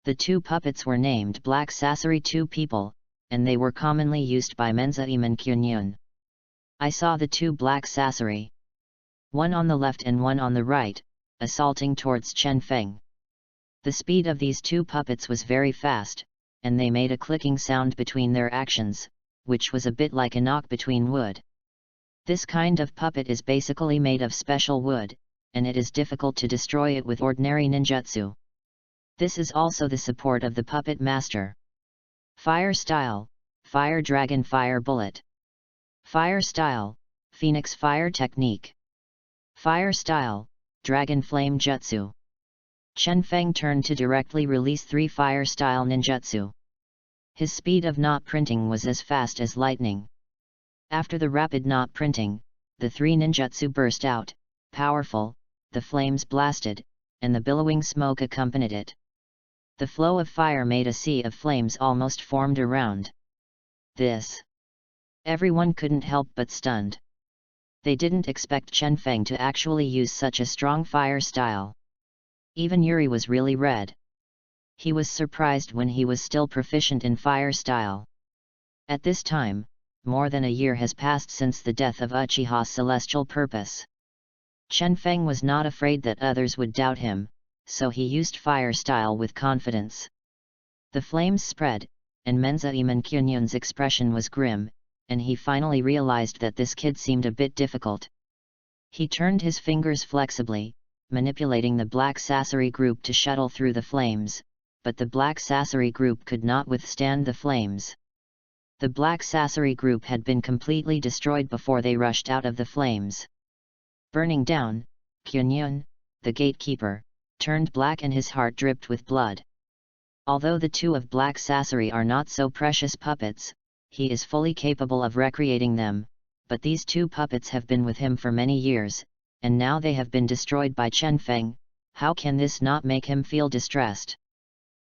The 2 puppets were named Black Sasori 2 people, and they were commonly used by Menza Iman Kyunyun. I saw the 2 Black Sasori. One on the left and one on the right, assaulting towards Chen Feng. The speed of these 2 puppets was very fast, and they made a clicking sound between their actions, which was a bit like a knock between wood. This kind of puppet is basically made of special wood, and it is difficult to destroy it with ordinary ninjutsu. This is also the support of the puppet master. Fire style, Fire Dragon Fire Bullet. Fire style, Phoenix Fire Technique. Fire style, Dragon Flame Jutsu. Chen Feng turned to directly release 3 fire style ninjutsu. His speed of knot printing was as fast as lightning. After the rapid knot printing, the 3 ninjutsu burst out, powerful, the flames blasted, and the billowing smoke accompanied it. The flow of fire made a sea of flames almost formed around. This. Everyone couldn't help but stunned. They didn't expect Chen Feng to actually use such a strong fire style. Even Yuri was really red. He was surprised when he was still proficient in fire style. At this time, more than a year has passed since the death of Uchiha's celestial purpose. Chen Feng was not afraid that others would doubt him, so he used fire style with confidence. The flames spread, and Menza Iman Kyunyun's expression was grim, and he finally realized that this kid seemed a bit difficult. He turned his fingers flexibly, manipulating the Black Sasori group to shuttle through the flames, but the Black Sasori group could not withstand the flames. The Black Sasori group had been completely destroyed before they rushed out of the flames. Burning down, Kyunyun, the gatekeeper, turned black and his heart dripped with blood. Although the 2 of Black Sasori are not so precious puppets, he is fully capable of recreating them, but these 2 puppets have been with him for many years, and now they have been destroyed by Chen Feng. How can this not make him feel distressed?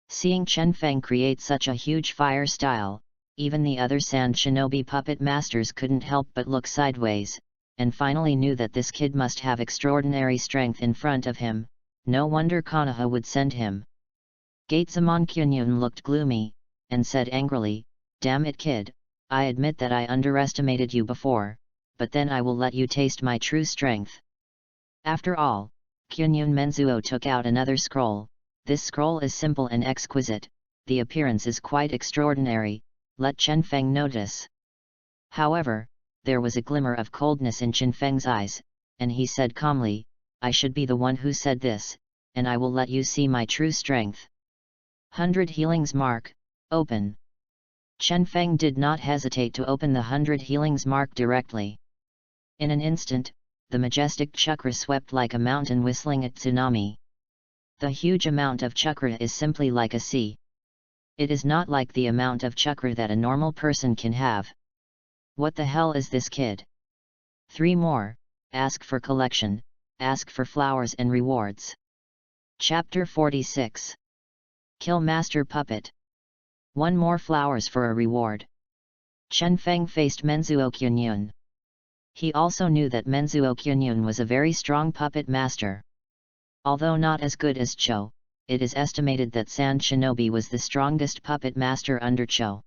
Seeing Chen Feng create such a huge fire style, even the other Sand Shinobi puppet masters couldn't help but look sideways, and finally knew that this kid must have extraordinary strength in front of him. No wonder Konoha would send him. Gatesamon Kyunyun looked gloomy, and said angrily, "Damn it kid, I admit that I underestimated you before, but then I will let you taste my true strength." After all, Kyunyun Menzuo took out another scroll. This scroll is simple and exquisite, the appearance is quite extraordinary, let Chen Feng notice. However, there was a glimmer of coldness in Chen Feng's eyes, and he said calmly, I should be the one who said this, and I will let you see my true strength. 100 Healings Mark, open. Chen Feng did not hesitate to open the 100 Healings Mark directly. In an instant, the majestic chakra swept like a mountain whistling at tsunami. The huge amount of chakra is simply like a sea. It is not like the amount of chakra that a normal person can have. What the hell is this kid? 3 more, ask for collection, ask for flowers and rewards. Chapter 46. Kill Master Puppet. 1 more flowers for a reward. Chen Feng faced Menzuo Kyunyun. He also knew that Menzuo Kyunyun was a very strong puppet master. Although not as good as Cho, it is estimated that Sand Shinobi was the strongest puppet master under Cho.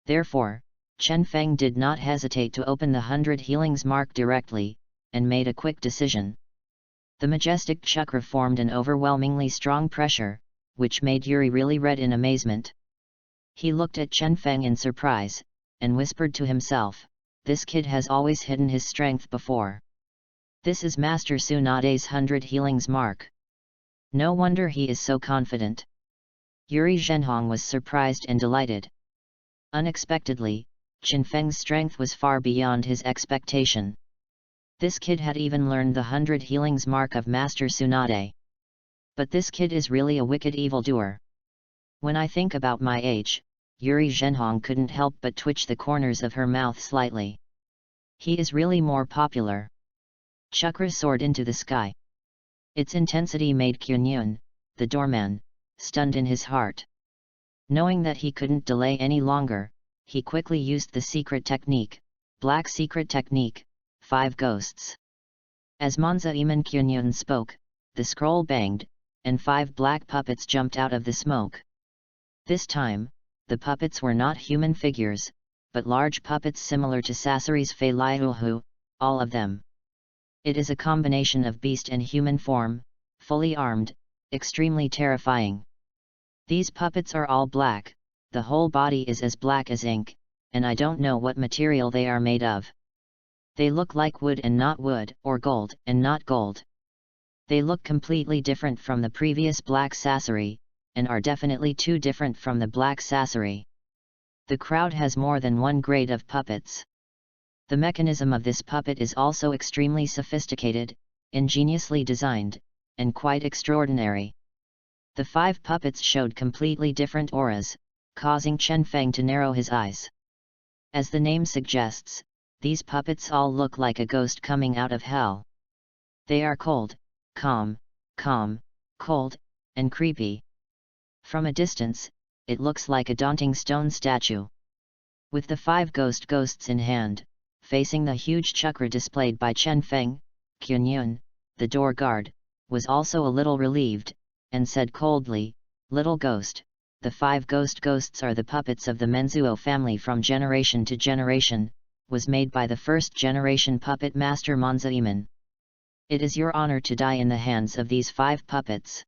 Therefore, Chen Feng did not hesitate to open the 100 Healings Mark directly, and made a quick decision. The majestic chakra formed an overwhelmingly strong pressure, which made Yuri really red in amazement. He looked at Chen Feng in surprise, and whispered to himself, this kid has always hidden his strength before. This is Master Tsunade's 100 Healings Mark. No wonder he is so confident. Yuri Zhenhong was surprised and delighted. Unexpectedly, Chen Feng's strength was far beyond his expectation. This kid had even learned the 100 Healings Mark of Master Tsunade. But this kid is really a wicked evildoer. When I think about my age, Yuri Zhenhong couldn't help but twitch the corners of her mouth slightly. He is really more popular. Chakra soared into the sky. Its intensity made Kyunyun, the doorman, stunned in his heart. Knowing that he couldn't delay any longer, he quickly used the secret technique, Black Secret Technique, 5 Ghosts. As Monza Iman Kyunyun spoke, the scroll banged, and 5 black puppets jumped out of the smoke. This time, the puppets were not human figures, but large puppets similar to Sasori's Fei Liuhu, all of them. It is a combination of beast and human form, fully armed, extremely terrifying. These puppets are all black, the whole body is as black as ink, and I don't know what material they are made of. They look like wood and not wood, or gold and not gold. They look completely different from the previous black Sasori, and are definitely too different from the black Sasori. The crowd has more than 1 grade of puppets. The mechanism of this puppet is also extremely sophisticated, ingeniously designed, and quite extraordinary. The 5 puppets showed completely different auras, causing Chen Feng to narrow his eyes. As the name suggests, these puppets all look like a ghost coming out of hell. They are cold, calm, cold, and creepy. From a distance, it looks like a daunting stone statue. With the 5 ghosts in hand, facing the huge chakra displayed by Chen Feng, Kyunyun, the door guard, was also a little relieved, and said coldly, "Little ghost, the 5 ghosts are the puppets of the Menzuo family from generation to generation, was made by the first generation puppet master Monza Iman. It is your honor to die in the hands of these 5 puppets."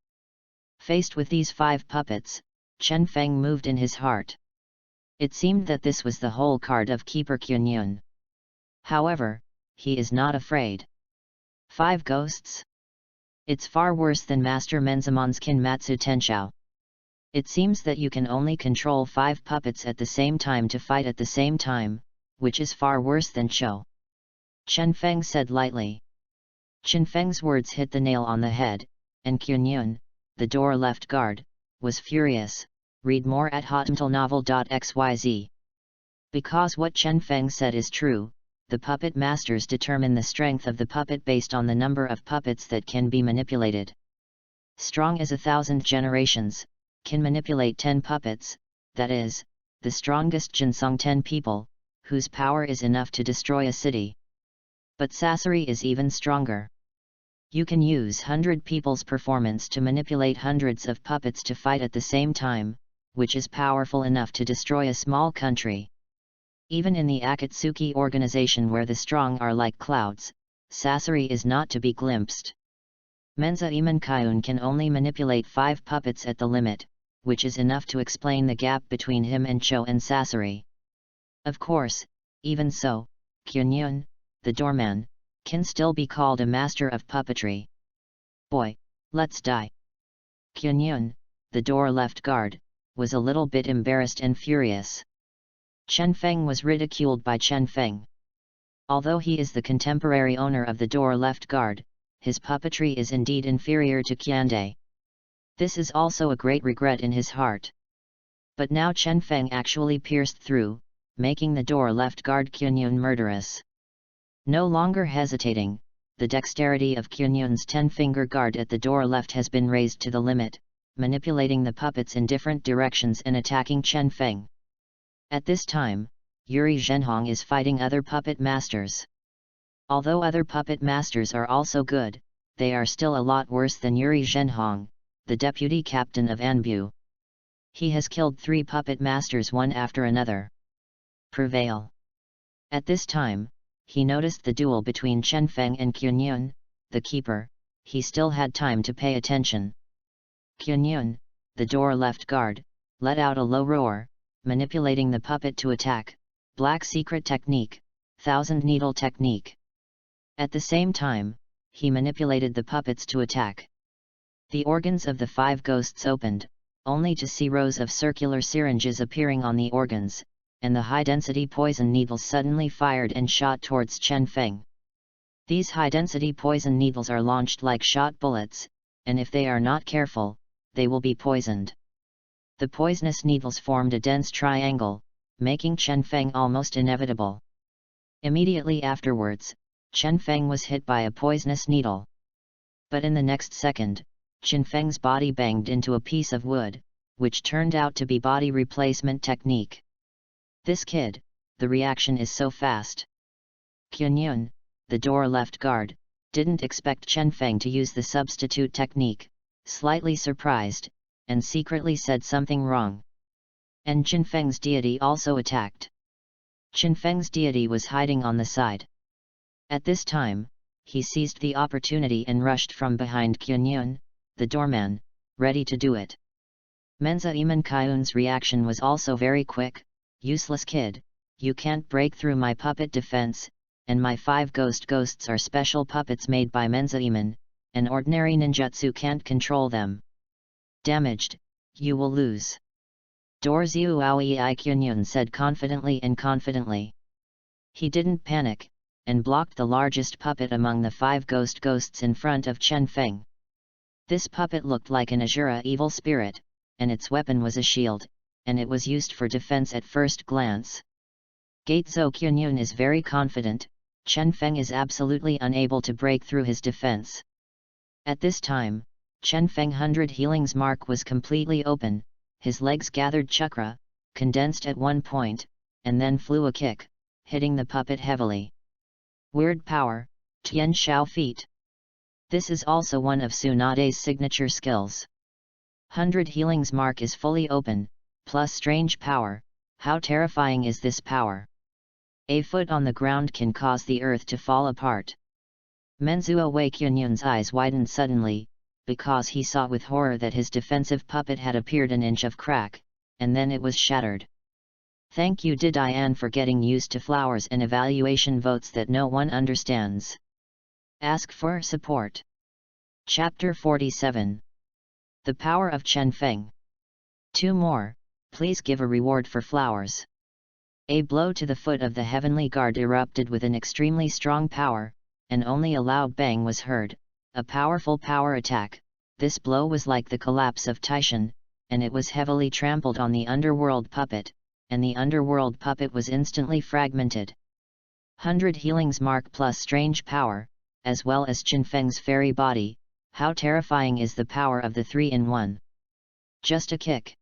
Faced with these 5 puppets, Chen Feng moved in his heart. It seemed that this was the whole card of Keeper Kyunyun. However, he is not afraid. 5 ghosts? It's far worse than Master Menzamon's Kinmatsu Tenshou. It seems that you can only control 5 puppets at the same time to fight at the same time, which is far worse than Cho. Chen Feng said lightly. Chen Feng's words hit the nail on the head, and Kyunyun, the door left guard, was furious. Read more at hotmtlnovel.xyz. Because what Chen Feng said is true, the puppet masters determine the strength of the puppet based on the number of puppets that can be manipulated. Strong as 1,000 generations, can manipulate 10 puppets, that is, the strongest Jinsong 10 people, whose power is enough to destroy a city. But Sasori is even stronger. You can use 100 people's performance to manipulate hundreds of puppets to fight at the same time, which is powerful enough to destroy a small country. Even in the Akatsuki organization where the strong are like clouds, Sasori is not to be glimpsed. Menza Iman Kyun can only manipulate 5 puppets at the limit, which is enough to explain the gap between him and Cho and Sasori. Of course, even so, Kyunyun, the doorman, can still be called a master of puppetry. Boy, let's die. Kyunyun, the door left guard, was a little bit embarrassed and furious. Chen Feng was ridiculed by Chen Feng. Although he is the contemporary owner of the door left guard, his puppetry is indeed inferior to Kyande. This is also a great regret in his heart. But now Chen Feng actually pierced through, making the door left guard Kyunyun murderous. No longer hesitating, the dexterity of Kyunyun's 10-finger guard at the door left has been raised to the limit, manipulating the puppets in different directions and attacking Chen Feng. At this time, Yuri Zhenhong is fighting other puppet masters. Although other puppet masters are also good, they are still a lot worse than Yuri Zhenhong, the deputy captain of Anbu. He has killed 3 puppet masters one after another. Prevail. At this time, he noticed the duel between Chen Feng and Kyunyun, the keeper. He still had time to pay attention. Kyunyun, the door left guard, let out a low roar, manipulating the puppet to attack. Black secret technique, 1000 needle technique. At the same time, he manipulated the puppets to attack. The organs of the 5 ghosts opened, only to see rows of circular syringes appearing on the organs, and the high-density poison needles suddenly fired and shot towards Chen Feng. These high-density poison needles are launched like shot bullets, and if they are not careful, they will be poisoned. The poisonous needles formed a dense triangle, making Chen Feng almost inevitable. Immediately afterwards, Chen Feng was hit by a poisonous needle. But in the next second, Chen Feng's body banged into a piece of wood, which turned out to be body replacement technique. This kid, the reaction is so fast. Kyunyun, the door left guard, didn't expect Chen Feng to use the substitute technique, slightly surprised, and secretly said something wrong. And Chen Feng's deity also attacked. Chen Feng's deity was hiding on the side. At this time, he seized the opportunity and rushed from behind Kyunyun, the doorman, ready to do it. Menza Iman Kyun's reaction was also very quick. Useless kid, you can't break through my puppet defense, and my 5 ghosts are special puppets made by Menza Iman, an ordinary ninjutsu can't control them. Damaged, you will lose. Dorziu Aoi Kyunyun said confidently. He didn't panic, and blocked the largest puppet among the 5 ghosts in front of Chen Feng. This puppet looked like an Asura evil spirit, and its weapon was a shield, and it was used for defense at first glance. Gatezo Kyunyun is very confident. Chen Feng is absolutely unable to break through his defense. At this time, Chen Feng 100 Healings mark was completely open, his legs gathered chakra, condensed at one point, and then flew a kick, hitting the puppet heavily. Weird power, Tian Shao feat. This is also one of Tsunade's signature skills. 100 Healings mark is fully open, plus strange power. How terrifying is this power? A foot on the ground can cause the earth to fall apart. Menzuo Wei Kyunyun's eyes widened suddenly, because he saw with horror that his defensive puppet had appeared an inch of crack, and then it was shattered. Thank you Diane for getting used to flowers and evaluation votes that no one understands. Ask for support. Chapter 47. The Power of Chen Feng. 2 more, please give a reward for flowers. A blow to the foot of the heavenly guard erupted with an extremely strong power, and only a loud bang was heard, a powerful power attack. This blow was like the collapse of Taishan, and it was heavily trampled on the underworld puppet, and the underworld puppet was instantly fragmented. 100 Healings mark plus strange power, as well as Chen Feng's fairy body. How terrifying is the power of the 3-in-1? Just a kick.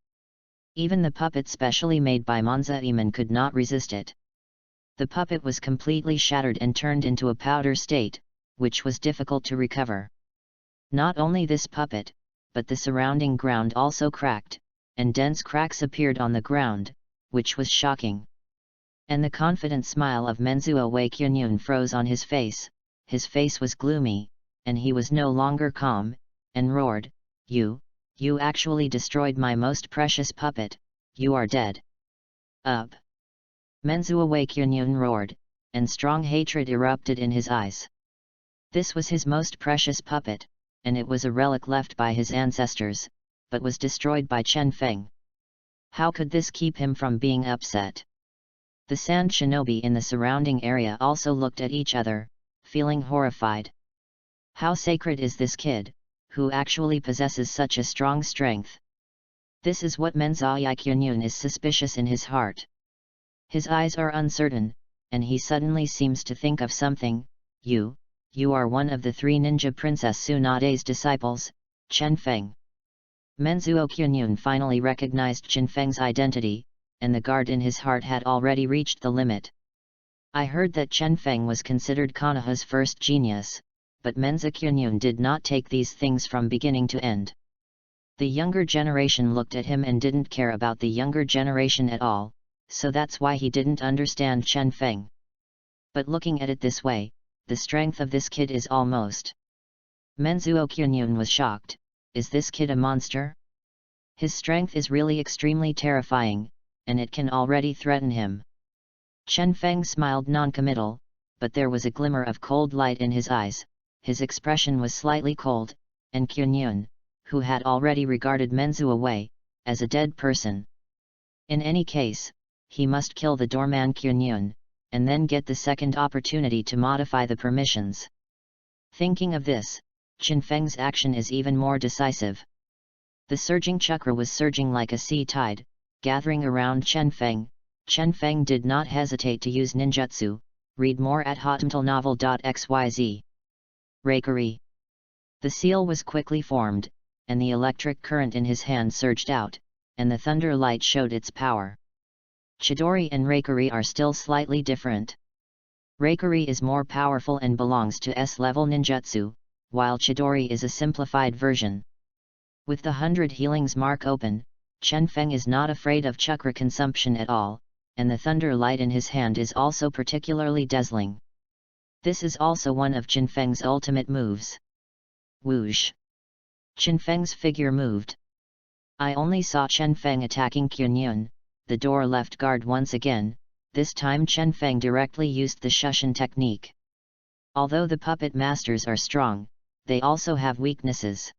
Even the puppet specially made by Menza Iman could not resist it. The puppet was completely shattered and turned into a powder state, which was difficult to recover. Not only this puppet, but the surrounding ground also cracked, and dense cracks appeared on the ground, which was shocking. And the confident smile of Menzuo Wei Kyunyun froze on his face was gloomy, and he was no longer calm, and roared, You actually destroyed my most precious puppet, you are dead. Up! Menzuo Kyunyun roared, and strong hatred erupted in his eyes. This was his most precious puppet, and it was a relic left by his ancestors, but was destroyed by Chen Feng. How could this keep him from being upset? The sand shinobi in the surrounding area also looked at each other, feeling horrified. How sacred is this kid, who actually possesses such a strong strength? This is what Menzuo Kyunyun is suspicious in his heart. His eyes are uncertain, and he suddenly seems to think of something. You are one of the 3 ninja Princess Tsunade's disciples, Chen Feng. Menzuo Kyunyun finally recognized Chen Feng's identity, and the guard in his heart had already reached the limit. I heard that Chen Feng was considered Konoha's first genius, but Menzuo Kyunyun did not take these things from beginning to end. The younger generation looked at him and didn't care about the younger generation at all, so that's why he didn't understand Chen Feng. But looking at it this way, the strength of this kid is almost. Menzuo Kyunyun was shocked. Is this kid a monster? His strength is really extremely terrifying, and it can already threaten him. Chen Feng smiled non-committal, but there was a glimmer of cold light in his eyes, his expression was slightly cold, and Kyunyun, who had already regarded Menzuo as a dead person. In any case, he must kill the doorman Kyunyun, and then get the second opportunity to modify the permissions. Thinking of this, Chen Feng's action is even more decisive. The surging chakra was surging like a sea tide, gathering around Chen Feng. Chen Feng did not hesitate to use ninjutsu. Read more at hotmtlnovel.xyz. Reikari. The seal was quickly formed, and the electric current in his hand surged out, and the thunder light showed its power. Chidori and Reikari are still slightly different. Reikari is more powerful and belongs to S-level ninjutsu, while Chidori is a simplified version. With the 100 healings mark open, Chen Feng is not afraid of chakra consumption at all, and the thunder light in his hand is also particularly dazzling. This is also one of Chen Feng's ultimate moves. Whoosh! Chen Feng's figure moved. I only saw Chen Feng attacking Kyunyun, the door left guard once again. This time Chen Feng directly used the Shushin technique. Although the puppet masters are strong, they also have weaknesses.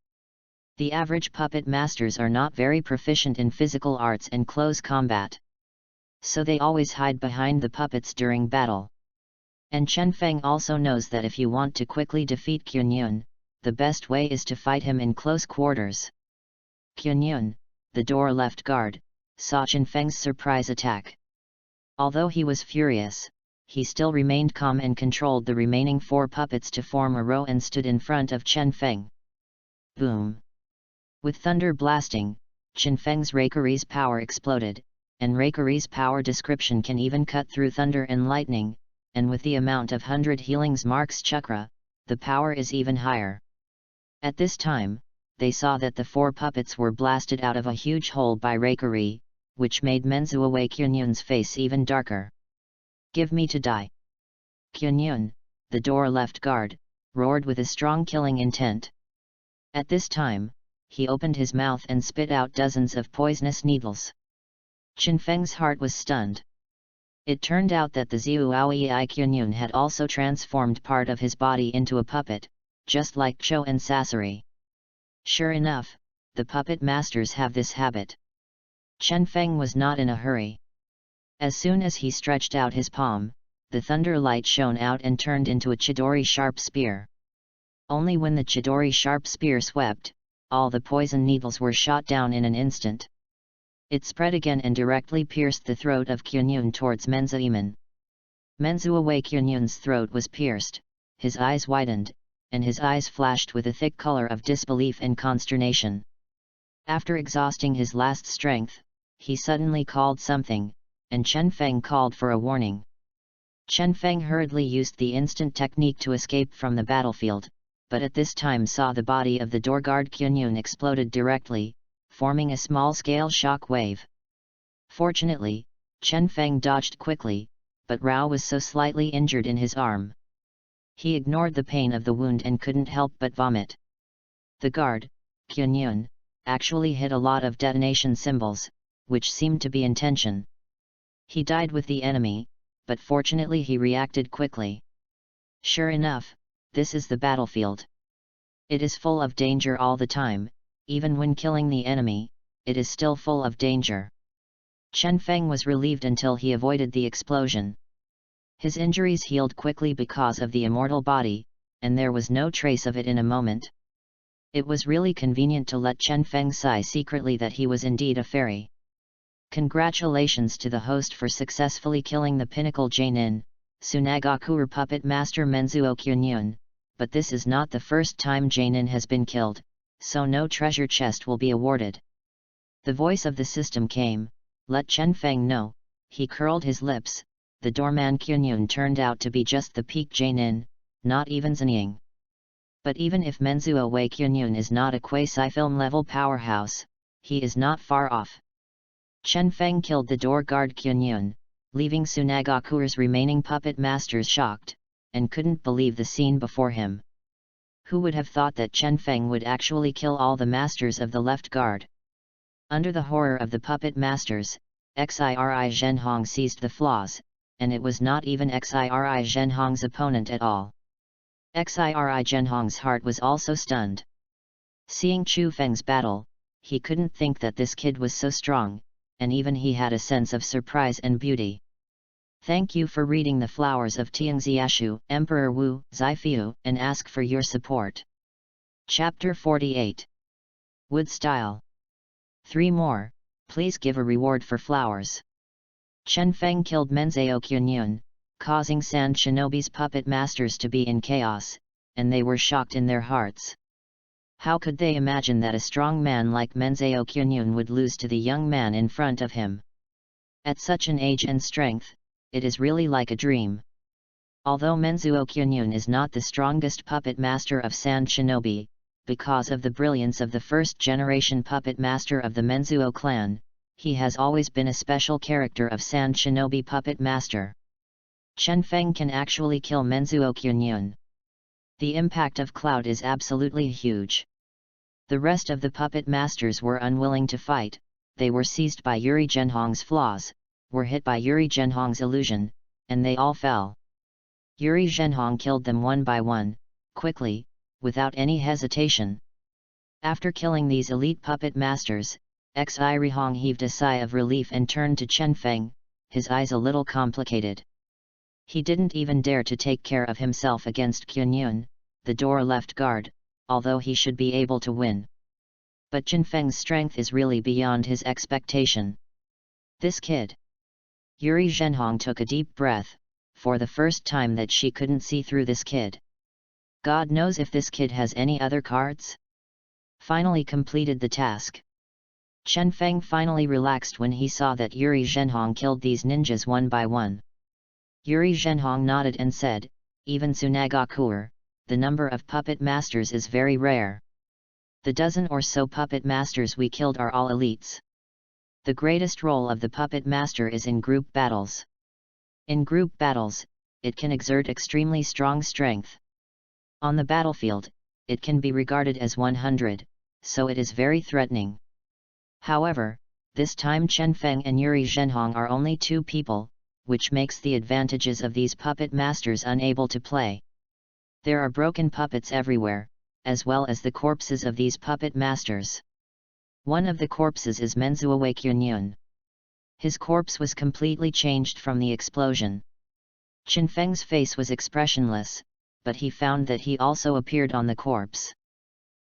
The average puppet masters are not very proficient in physical arts and close combat. So they always hide behind the puppets during battle. And Chen Feng also knows that if you want to quickly defeat Kyunyun, the best way is to fight him in close quarters. Kyunyun, the door left guard, saw Chen Feng's surprise attack. Although he was furious, he still remained calm and controlled the remaining 4 puppets to form a row and stood in front of Chen Feng. Boom! With thunder blasting, Chen Feng's Reikari's power exploded, and Reikari's power description can even cut through thunder and lightning, and with the amount of 100 healings marks chakra, the power is even higher. At this time, they saw that the 4 puppets were blasted out of a huge hole by Reikari, which made Menzuo Kyunyun's face even darker. Give me to die! Kyunyun, the door left guard, roared with a strong killing intent. At this time, he opened his mouth and spit out dozens of poisonous needles. Chen Feng's heart was stunned. It turned out that the Zuoui Kyunyun had also transformed part of his body into a puppet, just like Cho and Sasori. Sure enough, the puppet masters have this habit. Chen Feng was not in a hurry. As soon as he stretched out his palm, the thunder light shone out and turned into a Chidori sharp spear. Only when the Chidori sharp spear swept, all the poison needles were shot down in an instant. It spread again and directly pierced the throat of Kyunyun towards Menzuo. Menzuo Kyunyun's throat was pierced, his eyes widened, and his eyes flashed with a thick color of disbelief and consternation. After exhausting his last strength, he suddenly called something, and Chen Feng called for a warning. Chen Feng hurriedly used the instant technique to escape from the battlefield, but at this time saw the body of the door guard Kyunyun exploded directly, forming a small-scale shock wave. Fortunately, Chen Feng dodged quickly, but Rao was so slightly injured in his arm. He ignored the pain of the wound and couldn't help but vomit. The guard, Kyunyun, actually hit a lot of detonation symbols, which seemed to be intention. He died with the enemy, but fortunately he reacted quickly. Sure enough, this is the battlefield. It is full of danger all the time, even when killing the enemy, it is still full of danger. Chen Feng was relieved until he avoided the explosion. His injuries healed quickly because of the immortal body, and there was no trace of it in a moment. It was really convenient to let Chen Feng sigh secretly that he was indeed a fairy. Congratulations to the host for successfully killing the pinnacle Jainin, Tsunagakuer puppet master Menzuo Kyunyun, but this is not the first time Jainin has been killed, so no treasure chest will be awarded. The voice of the system came, let Chen Feng know. He curled his lips. The doorman Kyunyun turned out to be just the peak Jainin, not even Zanying. But even if Menzuo Wei Kyunyun is not a quasi-film level powerhouse, he is not far off. Chen Feng killed the door guard Kyunyun, leaving Tsunagakuer's remaining puppet masters shocked, and couldn't believe the scene before him. Who would have thought that Chen Feng would actually kill all the masters of the left guard? Under the horror of the puppet masters, Xiri Zhenhong seized the flaws, and it was not even Xiri Zhenhong's opponent at all. Xiri Zhenhong's heart was also stunned. Seeing Chu Feng's battle, he couldn't think that this kid was so strong, and even he had a sense of surprise and beauty. Thank you for reading The Flowers of Tiangxiashu, Emperor Wu, Zaifiu, and ask for your support. Chapter 48. Wood Style. 3 more, please give a reward for flowers. Chen Feng killed Menzuo Kyunyun, causing Sand Shinobi's puppet masters to be in chaos, and they were shocked in their hearts. How could they imagine that a strong man like Menzuo Kyunyun would lose to the young man in front of him? At such an age and strength, it is really like a dream. Although Menzuo Kyunyun is not the strongest puppet master of Sand Shinobi, because of the brilliance of the first-generation puppet master of the Menzuo clan, he has always been a special character of Sand Shinobi puppet master. Chen Feng can actually kill Menzuo Kyunyun. The impact of Cloud is absolutely huge. The rest of the puppet masters were unwilling to fight, they were seized by Yuri Zhenhong's flaws, were hit by Yuri Zhenhong's illusion, and they all fell. Yuri Zhenhong killed them one by one, quickly, without any hesitation. After killing these elite puppet masters, Xiri Hong heaved a sigh of relief and turned to Chen Feng, his eyes a little complicated. He didn't even dare to take care of himself against Kyunyun, the door left guard, although he should be able to win. But Chen Feng's strength is really beyond his expectation. This kid. Yuri Zhenhong took a deep breath, for the first time that she couldn't see through this kid. God knows if this kid has any other cards? Finally completed the task. Chen Feng finally relaxed when he saw that Yuri Zhenhong killed these ninjas one by one. Yuri Zhenhong nodded and said, even Tsunagakuer, the number of puppet masters is very rare. The dozen or so puppet masters we killed are all elites. The greatest role of the puppet master is in group battles. In group battles, it can exert extremely strong strength. On the battlefield, it can be regarded as 100, so it is very threatening. However, this time Chen Feng and Yuri Zhenhong are only 2 people, which makes the advantages of these puppet masters unable to play. There are broken puppets everywhere, as well as the corpses of these puppet masters. One of the corpses is Menzuo Wei Kyunyun. His corpse was completely changed from the explosion. Chen Feng's face was expressionless, but he found that he also appeared on the corpse.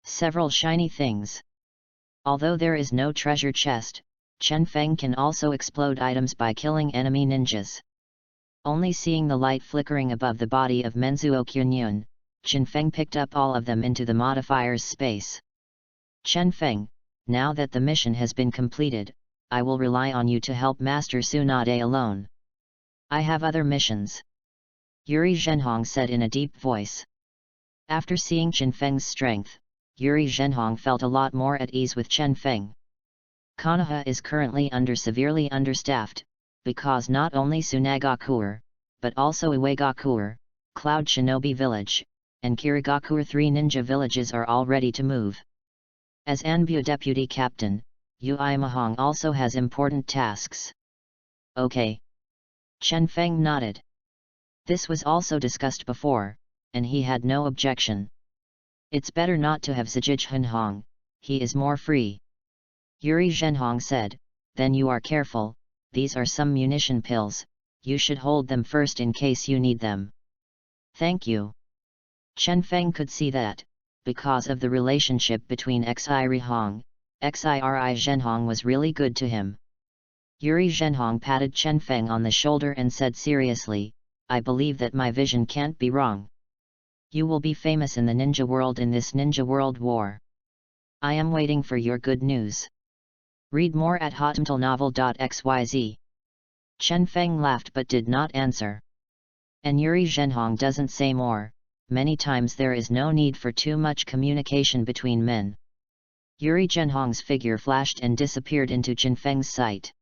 Several shiny things. Although there is no treasure chest, Chen Feng can also explode items by killing enemy ninjas. Only seeing the light flickering above the body of Menzuo Kyunyun, Chen Feng picked up all of them into the modifier's space. Chen Feng, now that the mission has been completed, I will rely on you to help Master Tsunade alone. I have other missions. Yuri Zhenhong said in a deep voice. After seeing Chen Feng's strength, Yuri Zhenhong felt a lot more at ease with Chen Feng. Konoha is currently severely understaffed, because not only Tsunagakuer, but also Uegakuer, Cloud Shinobi Village, and Kirigakure 3 ninja villages are all ready to move. As Anbu Deputy Captain, Ui Mahong also has important tasks. Okay. Chen Feng nodded. This was also discussed before, and he had no objection. It's better not to have Zijij Hunhong, he is more free. Yuri Zhenhong said, then you are careful, these are some munition pills, you should hold them first in case you need them. Thank you. Chen Feng could see that, because of the relationship between Xiri Hong, Xiri Zhenhong was really good to him. Yuri Zhenhong patted Chen Feng on the shoulder and said seriously, I believe that my vision can't be wrong. You will be famous in the ninja world in this ninja world war. I am waiting for your good news. Read more at hotmtlnovel.xyz. Chen Feng laughed but did not answer. And Yuri Zhenhong doesn't say more, many times there is no need for too much communication between men. Yuri Zhenhong's figure flashed and disappeared into Chen Feng's sight.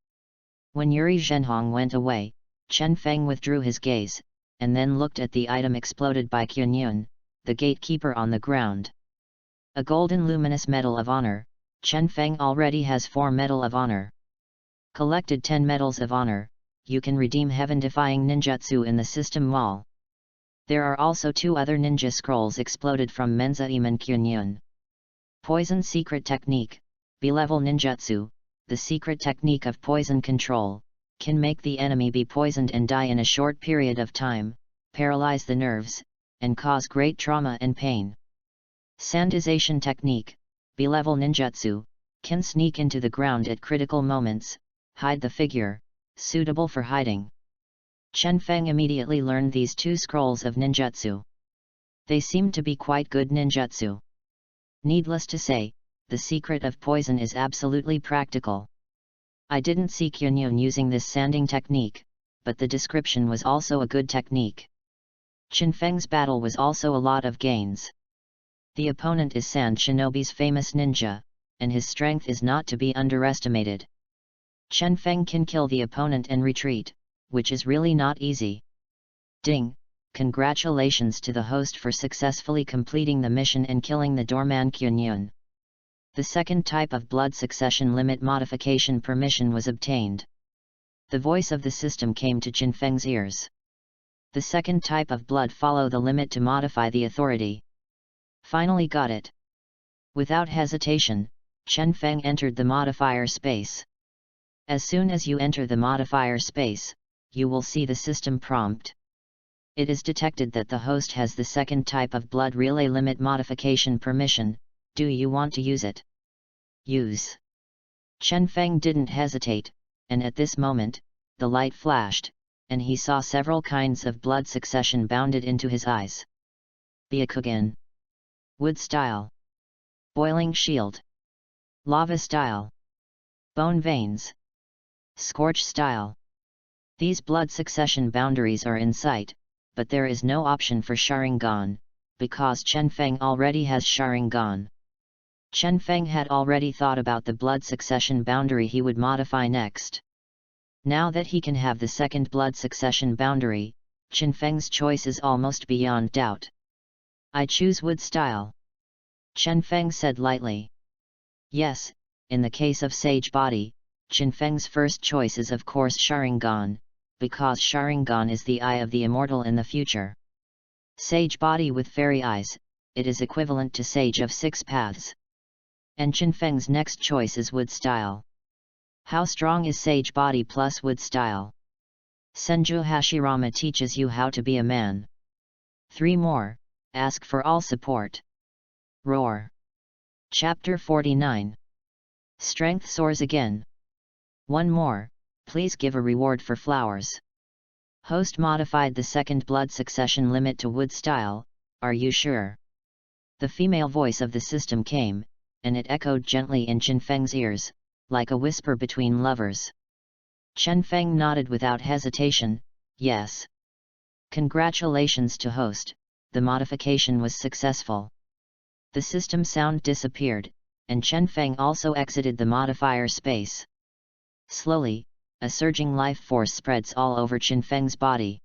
When Yuri Zhenhong went away, Chen Feng withdrew his gaze, and then looked at the item exploded by Kyunyun, the gatekeeper on the ground. A golden luminous Medal of Honor, Chen Feng already has 4 Medal of Honor. Collected 10 Medals of Honor, you can redeem heaven-defying ninjutsu in the system wall. There are also 2 other ninja scrolls exploded from Menza Iman Kyunyun. Poison Secret Technique, B-level ninjutsu, the secret technique of poison control, can make the enemy be poisoned and die in a short period of time, paralyze the nerves, and cause great trauma and pain. Sandization Technique, B-level ninjutsu, can sneak into the ground at critical moments, hide the figure, suitable for hiding. Chen Feng immediately learned these 2 scrolls of ninjutsu. They seem to be quite good ninjutsu. Needless to say, the secret of poison is absolutely practical. I didn't see Kyunyun using this sanding technique, but the description was also a good technique. Chen Feng's battle was also a lot of gains. The opponent is Sand Shinobi's famous ninja, and his strength is not to be underestimated. Chen Feng can kill the opponent and retreat, which is really not easy. Ding! Congratulations to the host for successfully completing the mission and killing the doorman Kyunyun. The second type of blood succession limit modification permission was obtained. The voice of the system came to Chen Feng's ears. The second type of blood follow the limit to modify the authority. Finally got it. Without hesitation, Chen Feng entered the modifier space. As soon as you enter the modifier space, you will see the system prompt. It is detected that the host has the second type of blood relay limit modification permission. Do you want to use it? Use. Chen Feng didn't hesitate, and at this moment, the light flashed, and he saw several kinds of blood succession bounded into his eyes. Byakugan. Wood style. Boiling shield. Lava style. Bone veins. Scorch style. These blood succession boundaries are in sight, but there is no option for Sharingan, because Chen Feng already has Sharingan. Chen Feng had already thought about the blood succession boundary he would modify next. Now that he can have the second blood succession boundary, Chen Feng's choice is almost beyond doubt. I choose wood style. Chen Feng said lightly. Yes, in the case of Sage Body, Chen Feng's first choice is of course Sharingan, because Sharingan is the eye of the immortal in the future. Sage Body with fairy eyes, it is equivalent to Sage of 6 Paths. And Chen Feng's next choice is wood style. How strong is Sage Body plus wood style? Senju Hashirama teaches you how to be a man. 3 more, ask for all support. Roar. Chapter 49. Strength soars again. 1 more, please give a reward for flowers. Host modified the second blood succession limit to wood style, are you sure? The female voice of the system came, and it echoed gently in Chen Feng's ears, like a whisper between lovers. Chen Feng nodded without hesitation, yes. Congratulations to host, the modification was successful. The system sound disappeared, and Chen Feng also exited the modifier space. Slowly, a surging life force spreads all over Chen Feng's body.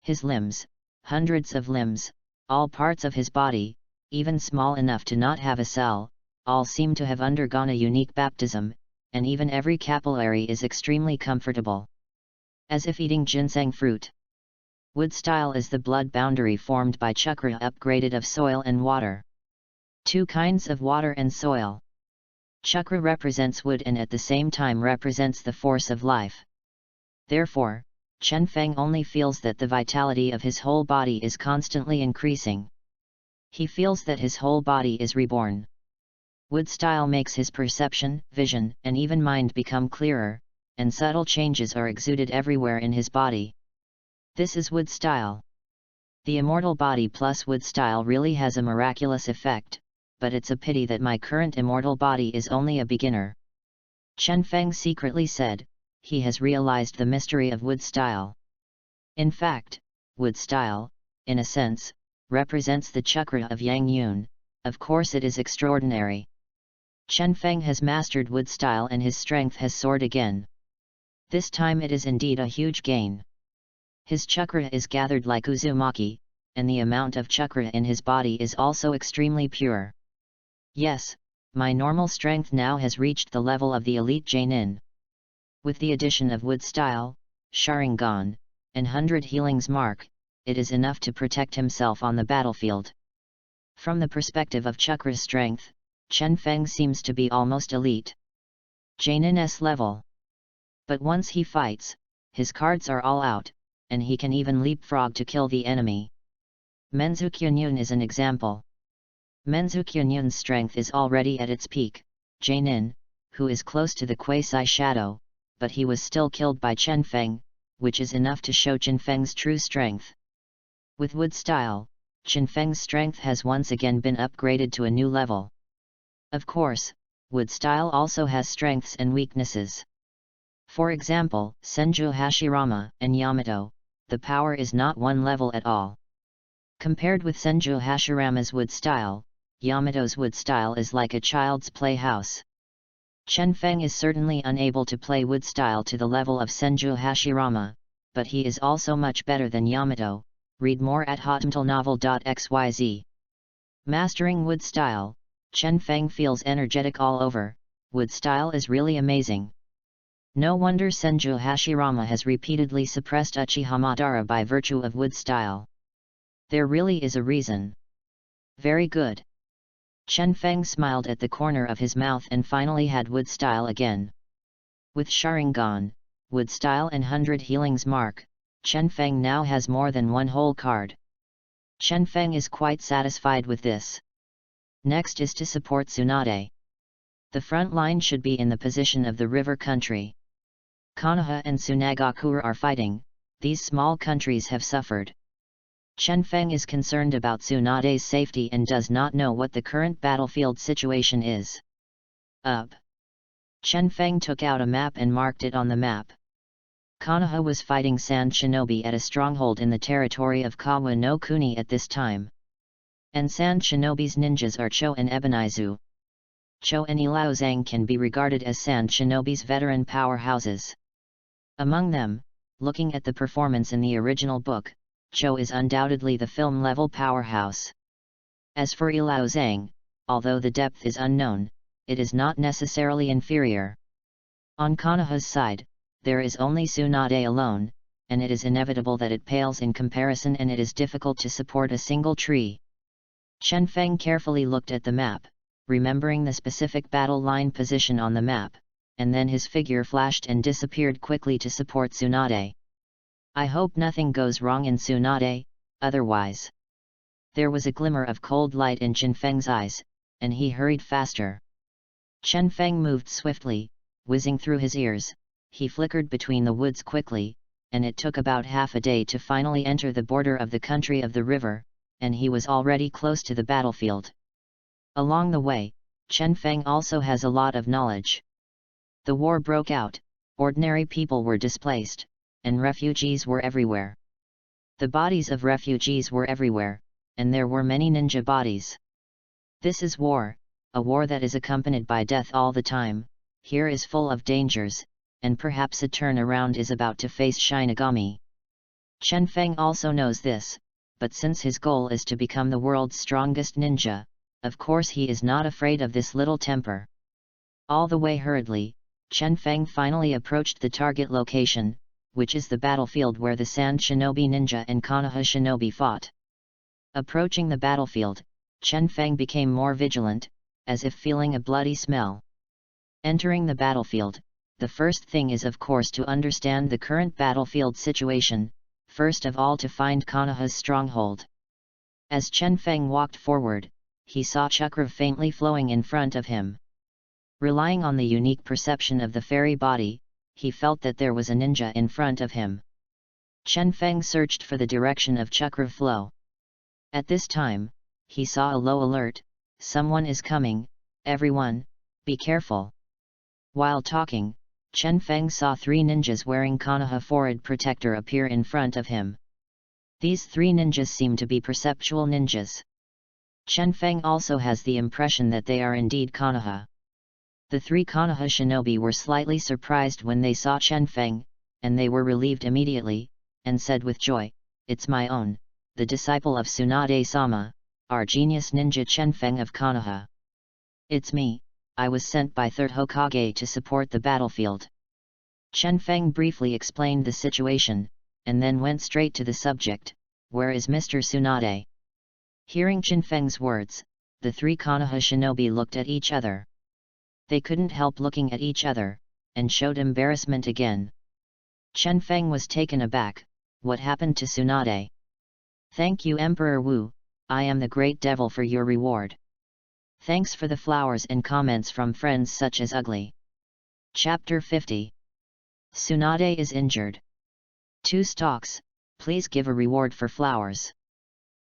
His limbs, hundreds of limbs, all parts of his body, even small enough to not have a cell, all seem to have undergone a unique baptism, and even every capillary is extremely comfortable. As if eating ginseng fruit. Wood style is the blood boundary formed by chakra upgraded of soil and water. Two kinds of water and soil. Chakra represents wood and at the same time represents the force of life. Therefore, Chen Feng only feels that the vitality of his whole body is constantly increasing. He feels that his whole body is reborn. Wood style makes his perception, vision, and even mind become clearer, and subtle changes are exuded everywhere in his body. This is wood style. The immortal body plus wood style really has a miraculous effect, but it's a pity that my current immortal body is only a beginner. Chen Feng secretly said, he has realized the mystery of wood style. In fact, wood style, in a sense, represents the chakra of Yang Yun. Of course it is extraordinary. Chen Feng has mastered wood style and his strength has soared again. This time it is indeed a huge gain. His chakra is gathered like Uzumaki, and the amount of chakra in his body is also extremely pure. Yes, my normal strength now has reached the level of the elite Jainin. With the addition of wood style, Sharingan, and 100 healings mark, it is enough to protect himself on the battlefield. From the perspective of chakra strength, Chen Feng seems to be almost elite. Jainin's level. But once he fights, his cards are all out, and he can even leapfrog to kill the enemy. Menzu Qianyun is an example. Menzu Qianyun's strength is already at its peak, Jainin, who is close to the quasi-shadow, but he was still killed by Chen Feng, which is enough to show Chen Feng's true strength. With wood style, Chen Feng's strength has once again been upgraded to a new level. Of course, wood style also has strengths and weaknesses. For example, Senju Hashirama and Yamato, the power is not one level at all. Compared with Senju Hashirama's wood style, Yamato's wood style is like a child's playhouse. Chen Feng is certainly unable to play wood style to the level of Senju Hashirama, but he is also much better than Yamato. Read more at hotmtlnovel.xyz. Mastering wood style, Chen Feng feels energetic all over. Wood style is really amazing. No wonder Senju Hashirama has repeatedly suppressed Uchiha Madara by virtue of wood style. There really is a reason. Very good. Chen Feng smiled at the corner of his mouth and finally had wood style again. With Sharingan, wood style and 100 healings mark, Chen Feng now has more than one whole card. Chen Feng is quite satisfied with this. Next is to support Tsunade. The front line should be in the position of the river country. Konoha and Tsunagakure are fighting, these small countries have suffered. Chen Feng is concerned about Tsunade's safety and does not know what the current battlefield situation is. Chen Feng took out a map and marked it on the map. Konoha was fighting Sand Shinobi at a stronghold in the territory of Kawa no Kuni at this time. And Sand Shinobi's ninjas are Cho and Ebonizu. Cho and Ilaozang can be regarded as Sand Shinobi's veteran powerhouses. Among them, looking at the performance in the original book, Cho is undoubtedly the film-level powerhouse. As for Ilaozang, although the depth is unknown, it is not necessarily inferior. On Konoha's side, there is only Tsunade alone, and it is inevitable that it pales in comparison and it is difficult to support a single tree. Chen Feng carefully looked at the map, remembering the specific battle line position on the map, and then his figure flashed and disappeared quickly to support Tsunade. I hope nothing goes wrong in Tsunade, otherwise. There was a glimmer of cold light in Chen Feng's eyes, and he hurried faster. Chen Feng moved swiftly, whizzing through his ears, he flickered between the woods quickly, and it took about half a day to finally enter the border of the country of the river, and he was already close to the battlefield. Along the way, Chen Feng also has a lot of knowledge. The war broke out, ordinary people were displaced, and refugees were everywhere. The bodies of refugees were everywhere, and there were many ninja bodies. This is war, a war that is accompanied by death all the time. Here is full of dangers, and perhaps a turnaround is about to face Shinigami. Chen Feng also knows this, but since his goal is to become the world's strongest ninja, of course he is not afraid of this little temper. All the way hurriedly, Chen Feng finally approached the target location, which is the battlefield where the Sand Shinobi Ninja and Konoha Shinobi fought. Approaching the battlefield, Chen Feng became more vigilant, as if feeling a bloody smell. Entering the battlefield, the first thing is of course to understand the current battlefield situation, first of all to find Konoha's stronghold. As Chen Feng walked forward, he saw chakra faintly flowing in front of him. Relying on the unique perception of the fairy body, he felt that there was a ninja in front of him. Chen Feng searched for the direction of chakra flow. At this time, he saw a low alert, "Someone is coming, everyone, be careful." While talking, Chen Feng saw 3 ninjas wearing Konoha forehead protector appear in front of him. These 3 ninjas seem to be perceptual ninjas. Chen Feng also has the impression that they are indeed Konoha. The 3 Konoha shinobi were slightly surprised when they saw Chen Feng, and they were relieved immediately, and said with joy, "It's my own, the disciple of Tsunade-sama, our genius ninja Chen Feng of Konoha. It's me, I was sent by 3rd Hokage to support the battlefield." Chen Feng briefly explained the situation, and then went straight to the subject, "Where is Mr. Tsunade?" Hearing Chen Feng's words, the 3 Konoha shinobi looked at each other. They couldn't help looking at each other, and showed embarrassment again. Chen Feng was taken aback. "What happened to Tsunade?" "Thank you Emperor Wu, I am the great devil for your reward. Thanks for the flowers and comments from friends such as Ugly." Chapter 50. Tsunade is injured. 2 stocks, please give a reward for flowers.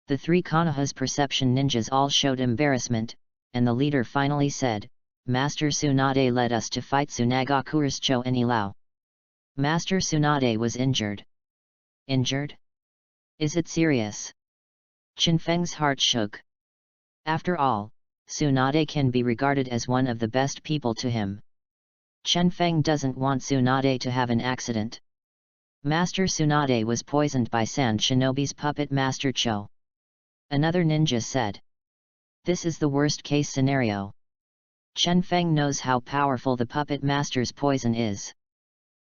The 3 Konoha's perception ninjas all showed embarrassment, and the leader finally said, "Master Tsunade led us to fight Tsunagakure's Cho and Ilao. Master Tsunade was injured." "Injured? Is it serious?" Chen Feng's heart shook. After all, Tsunade can be regarded as one of the best people to him. Chen Feng doesn't want Tsunade to have an accident. Master Tsunade was poisoned by Sand Shinobi's puppet Master Cho. Another ninja said. This is the worst case scenario. Chen Feng knows how powerful the puppet master's poison is.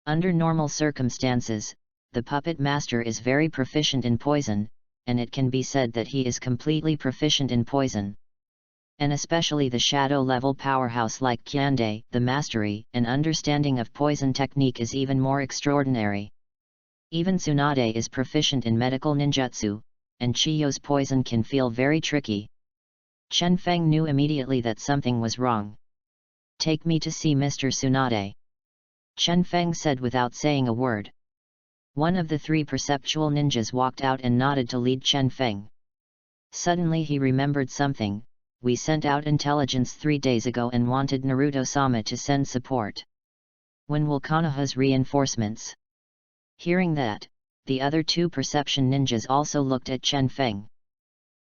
Under normal circumstances, the puppet master is very proficient in poison, and it can be said that he is completely proficient in poison. And especially the shadow-level powerhouse like Kyande, the mastery and understanding of poison technique is even more extraordinary. Even Tsunade is proficient in medical ninjutsu, and Chiyo's poison can feel very tricky. Chen Feng knew immediately that something was wrong. "Take me to see Mr. Tsunade," Chen Feng said without saying a word. One of the 3 perceptual ninjas walked out and nodded to lead Chen Feng. Suddenly he remembered something. "We sent out intelligence 3 days ago and wanted Naruto-sama to send support. When will Konoha's reinforcements?" Hearing that, the other 2 perception ninjas also looked at Chen Feng.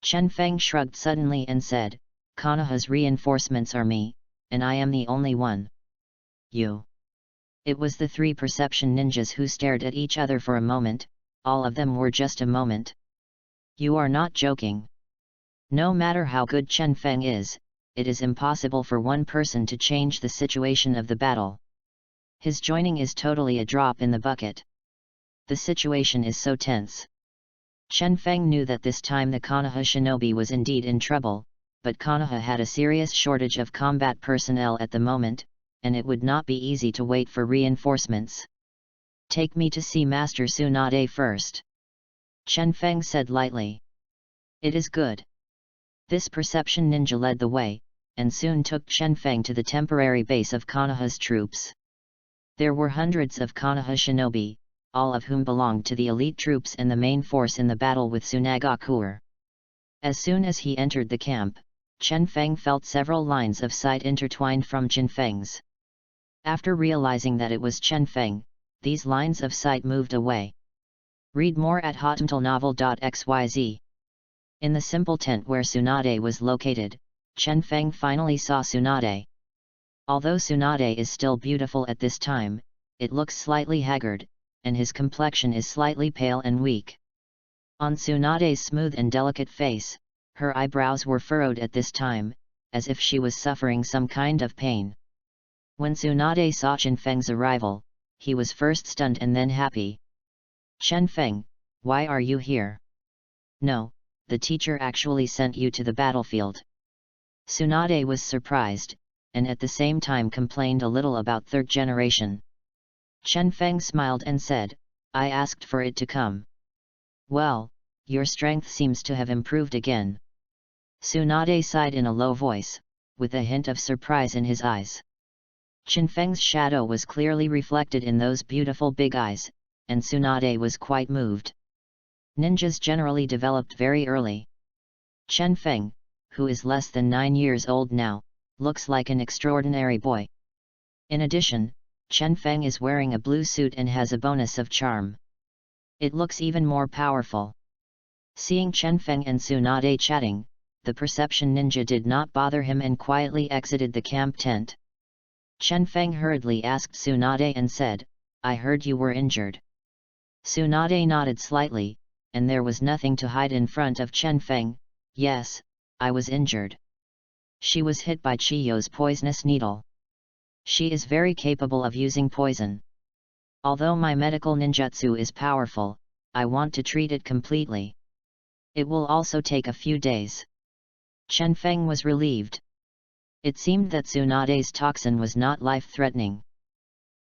Chen Feng shrugged suddenly and said, "Konoha's reinforcements are me, and I am the only one." "You?" It was the 3 perception ninjas who stared at each other for a moment, all of them were just a moment. "You are not joking. No matter how good Chen Feng is, it is impossible for one person to change the situation of the battle. His joining is totally a drop in the bucket. The situation is so tense." Chen Feng knew that this time the Konoha shinobi was indeed in trouble, but Konoha had a serious shortage of combat personnel at the moment, and it would not be easy to wait for reinforcements. "Take me to see Master Tsunade first," Chen Feng said lightly. "It is good." This perception ninja led the way, and soon took Chen Feng to the temporary base of Konoha's troops. There were hundreds of Konoha shinobi, all of whom belonged to the elite troops and the main force in the battle with Tsunagakure. As soon as he entered the camp, Chen Feng felt several lines of sight intertwined from Chen Feng's. After realizing that it was Chen Feng, these lines of sight moved away. Read more at hotentleNovel.xyz. In the simple tent where Tsunade was located, Chen Feng finally saw Tsunade. Although Tsunade is still beautiful at this time, it looks slightly haggard, and his complexion is slightly pale and weak. On Tsunade's smooth and delicate face, her eyebrows were furrowed at this time, as if she was suffering some kind of pain. When Tsunade saw Chen Feng's arrival, he was first stunned and then happy. "Chen Feng, why are you here?" "No, the teacher actually sent you to the battlefield." Tsunade was surprised, and at the same time complained a little about third generation. Chen Feng smiled and said, "I asked for it to come." "Well, your strength seems to have improved again." Tsunade sighed in a low voice, with a hint of surprise in his eyes. Chen Feng's shadow was clearly reflected in those beautiful big eyes, and Tsunade was quite moved. Ninjas generally developed very early. Chen Feng, who is less than 9 years old now, looks like an extraordinary boy. In addition, Chen Feng is wearing a blue suit and has a bonus of charm. It looks even more powerful. Seeing Chen Feng and Tsunade chatting, the perception ninja did not bother him and quietly exited the camp tent. Chen Feng hurriedly asked Tsunade and said, "I heard you were injured." Tsunade nodded slightly, and there was nothing to hide in front of Chen Feng. "Yes, I was injured. She was hit by Chiyo's poisonous needle. She is very capable of using poison. Although my medical ninjutsu is powerful, I want to treat it completely. It will also take a few days." Chen Feng was relieved. It seemed that Tsunade's toxin was not life-threatening.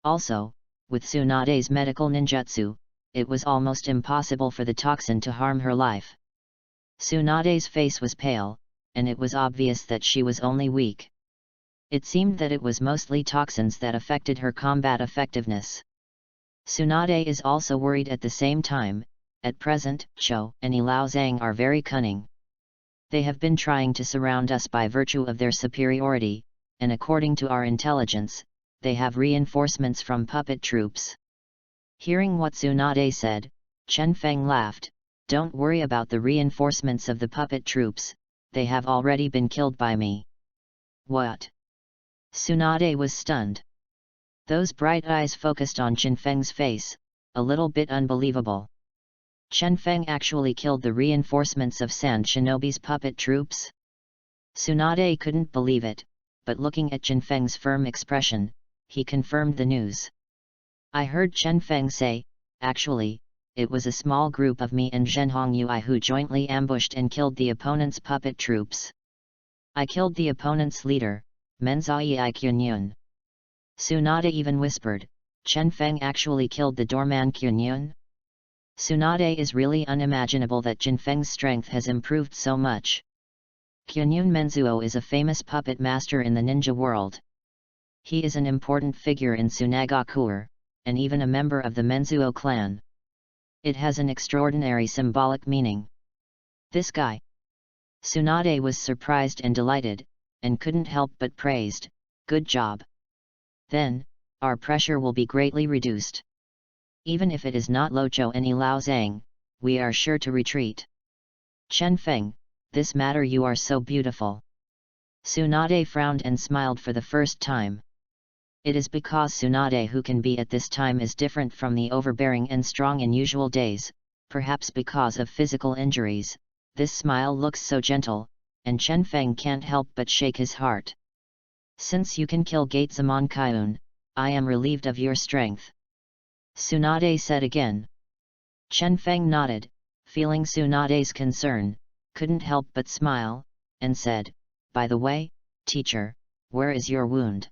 Also, with Tsunade's medical ninjutsu, it was almost impossible for the toxin to harm her life. Tsunade's face was pale, and it was obvious that she was only weak. It seemed that it was mostly toxins that affected her combat effectiveness. Tsunade is also worried at the same time. At present, Cho and Ilao Zhang are very cunning. They have been trying to surround us by virtue of their superiority, and according to our intelligence, they have reinforcements from puppet troops. Hearing what Tsunade said, Chen Feng laughed. "Don't worry about the reinforcements of the puppet troops, they have already been killed by me." "What?" Tsunade was stunned. Those bright eyes focused on Chen Feng's face, a little bit unbelievable. Chen Feng actually killed the reinforcements of Sand Shinobi's puppet troops? Tsunade couldn't believe it, but looking at Chen Feng's firm expression, he confirmed the news. "I heard Chen Feng say, actually, it was a small group of me and Zhenhong Yui who jointly ambushed and killed the opponent's puppet troops. I killed the opponent's leader, Menzai Kyunyun." Tsunade even whispered, "Chen Feng actually killed the doorman Kyunyun?" Tsunade is really unimaginable that Chen Feng's strength has improved so much. Kyunyun Menzuo is a famous puppet master in the ninja world. He is an important figure in Tsunagakuer, and even a member of the Menzuo clan. It has an extraordinary symbolic meaning. This guy. Tsunade was surprised and delighted, and couldn't help but praised, "Good job. Then, our pressure will be greatly reduced. Even if it is not Locho and Ilao Zhang, we are sure to retreat. Chen Feng, this matter you are so beautiful." Tsunade frowned and smiled for the first time. It is because Tsunade who can be at this time is different from the overbearing and strong in usual days, perhaps because of physical injuries, this smile looks so gentle, and Chen Feng can't help but shake his heart. "Since you can kill Gatesamon Kyun, I am relieved of your strength," Tsunade said again. Chen Feng nodded, feeling Tsunade's concern, couldn't help but smile, and said, "By the way, teacher, where is your wound?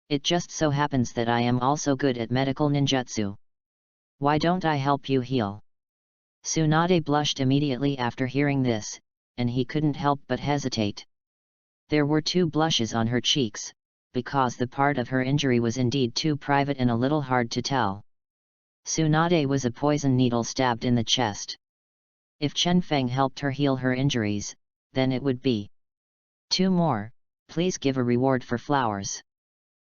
It just so happens that I am also good at medical ninjutsu. Why don't I help you heal?" Tsunade blushed immediately after hearing this, and he couldn't help but hesitate. There were 2 blushes on her cheeks, because the part of her injury was indeed too private and a little hard to tell. Tsunade was a poison needle stabbed in the chest. If Chen Feng helped her heal her injuries, then it would be 2 more, please give a reward for flowers.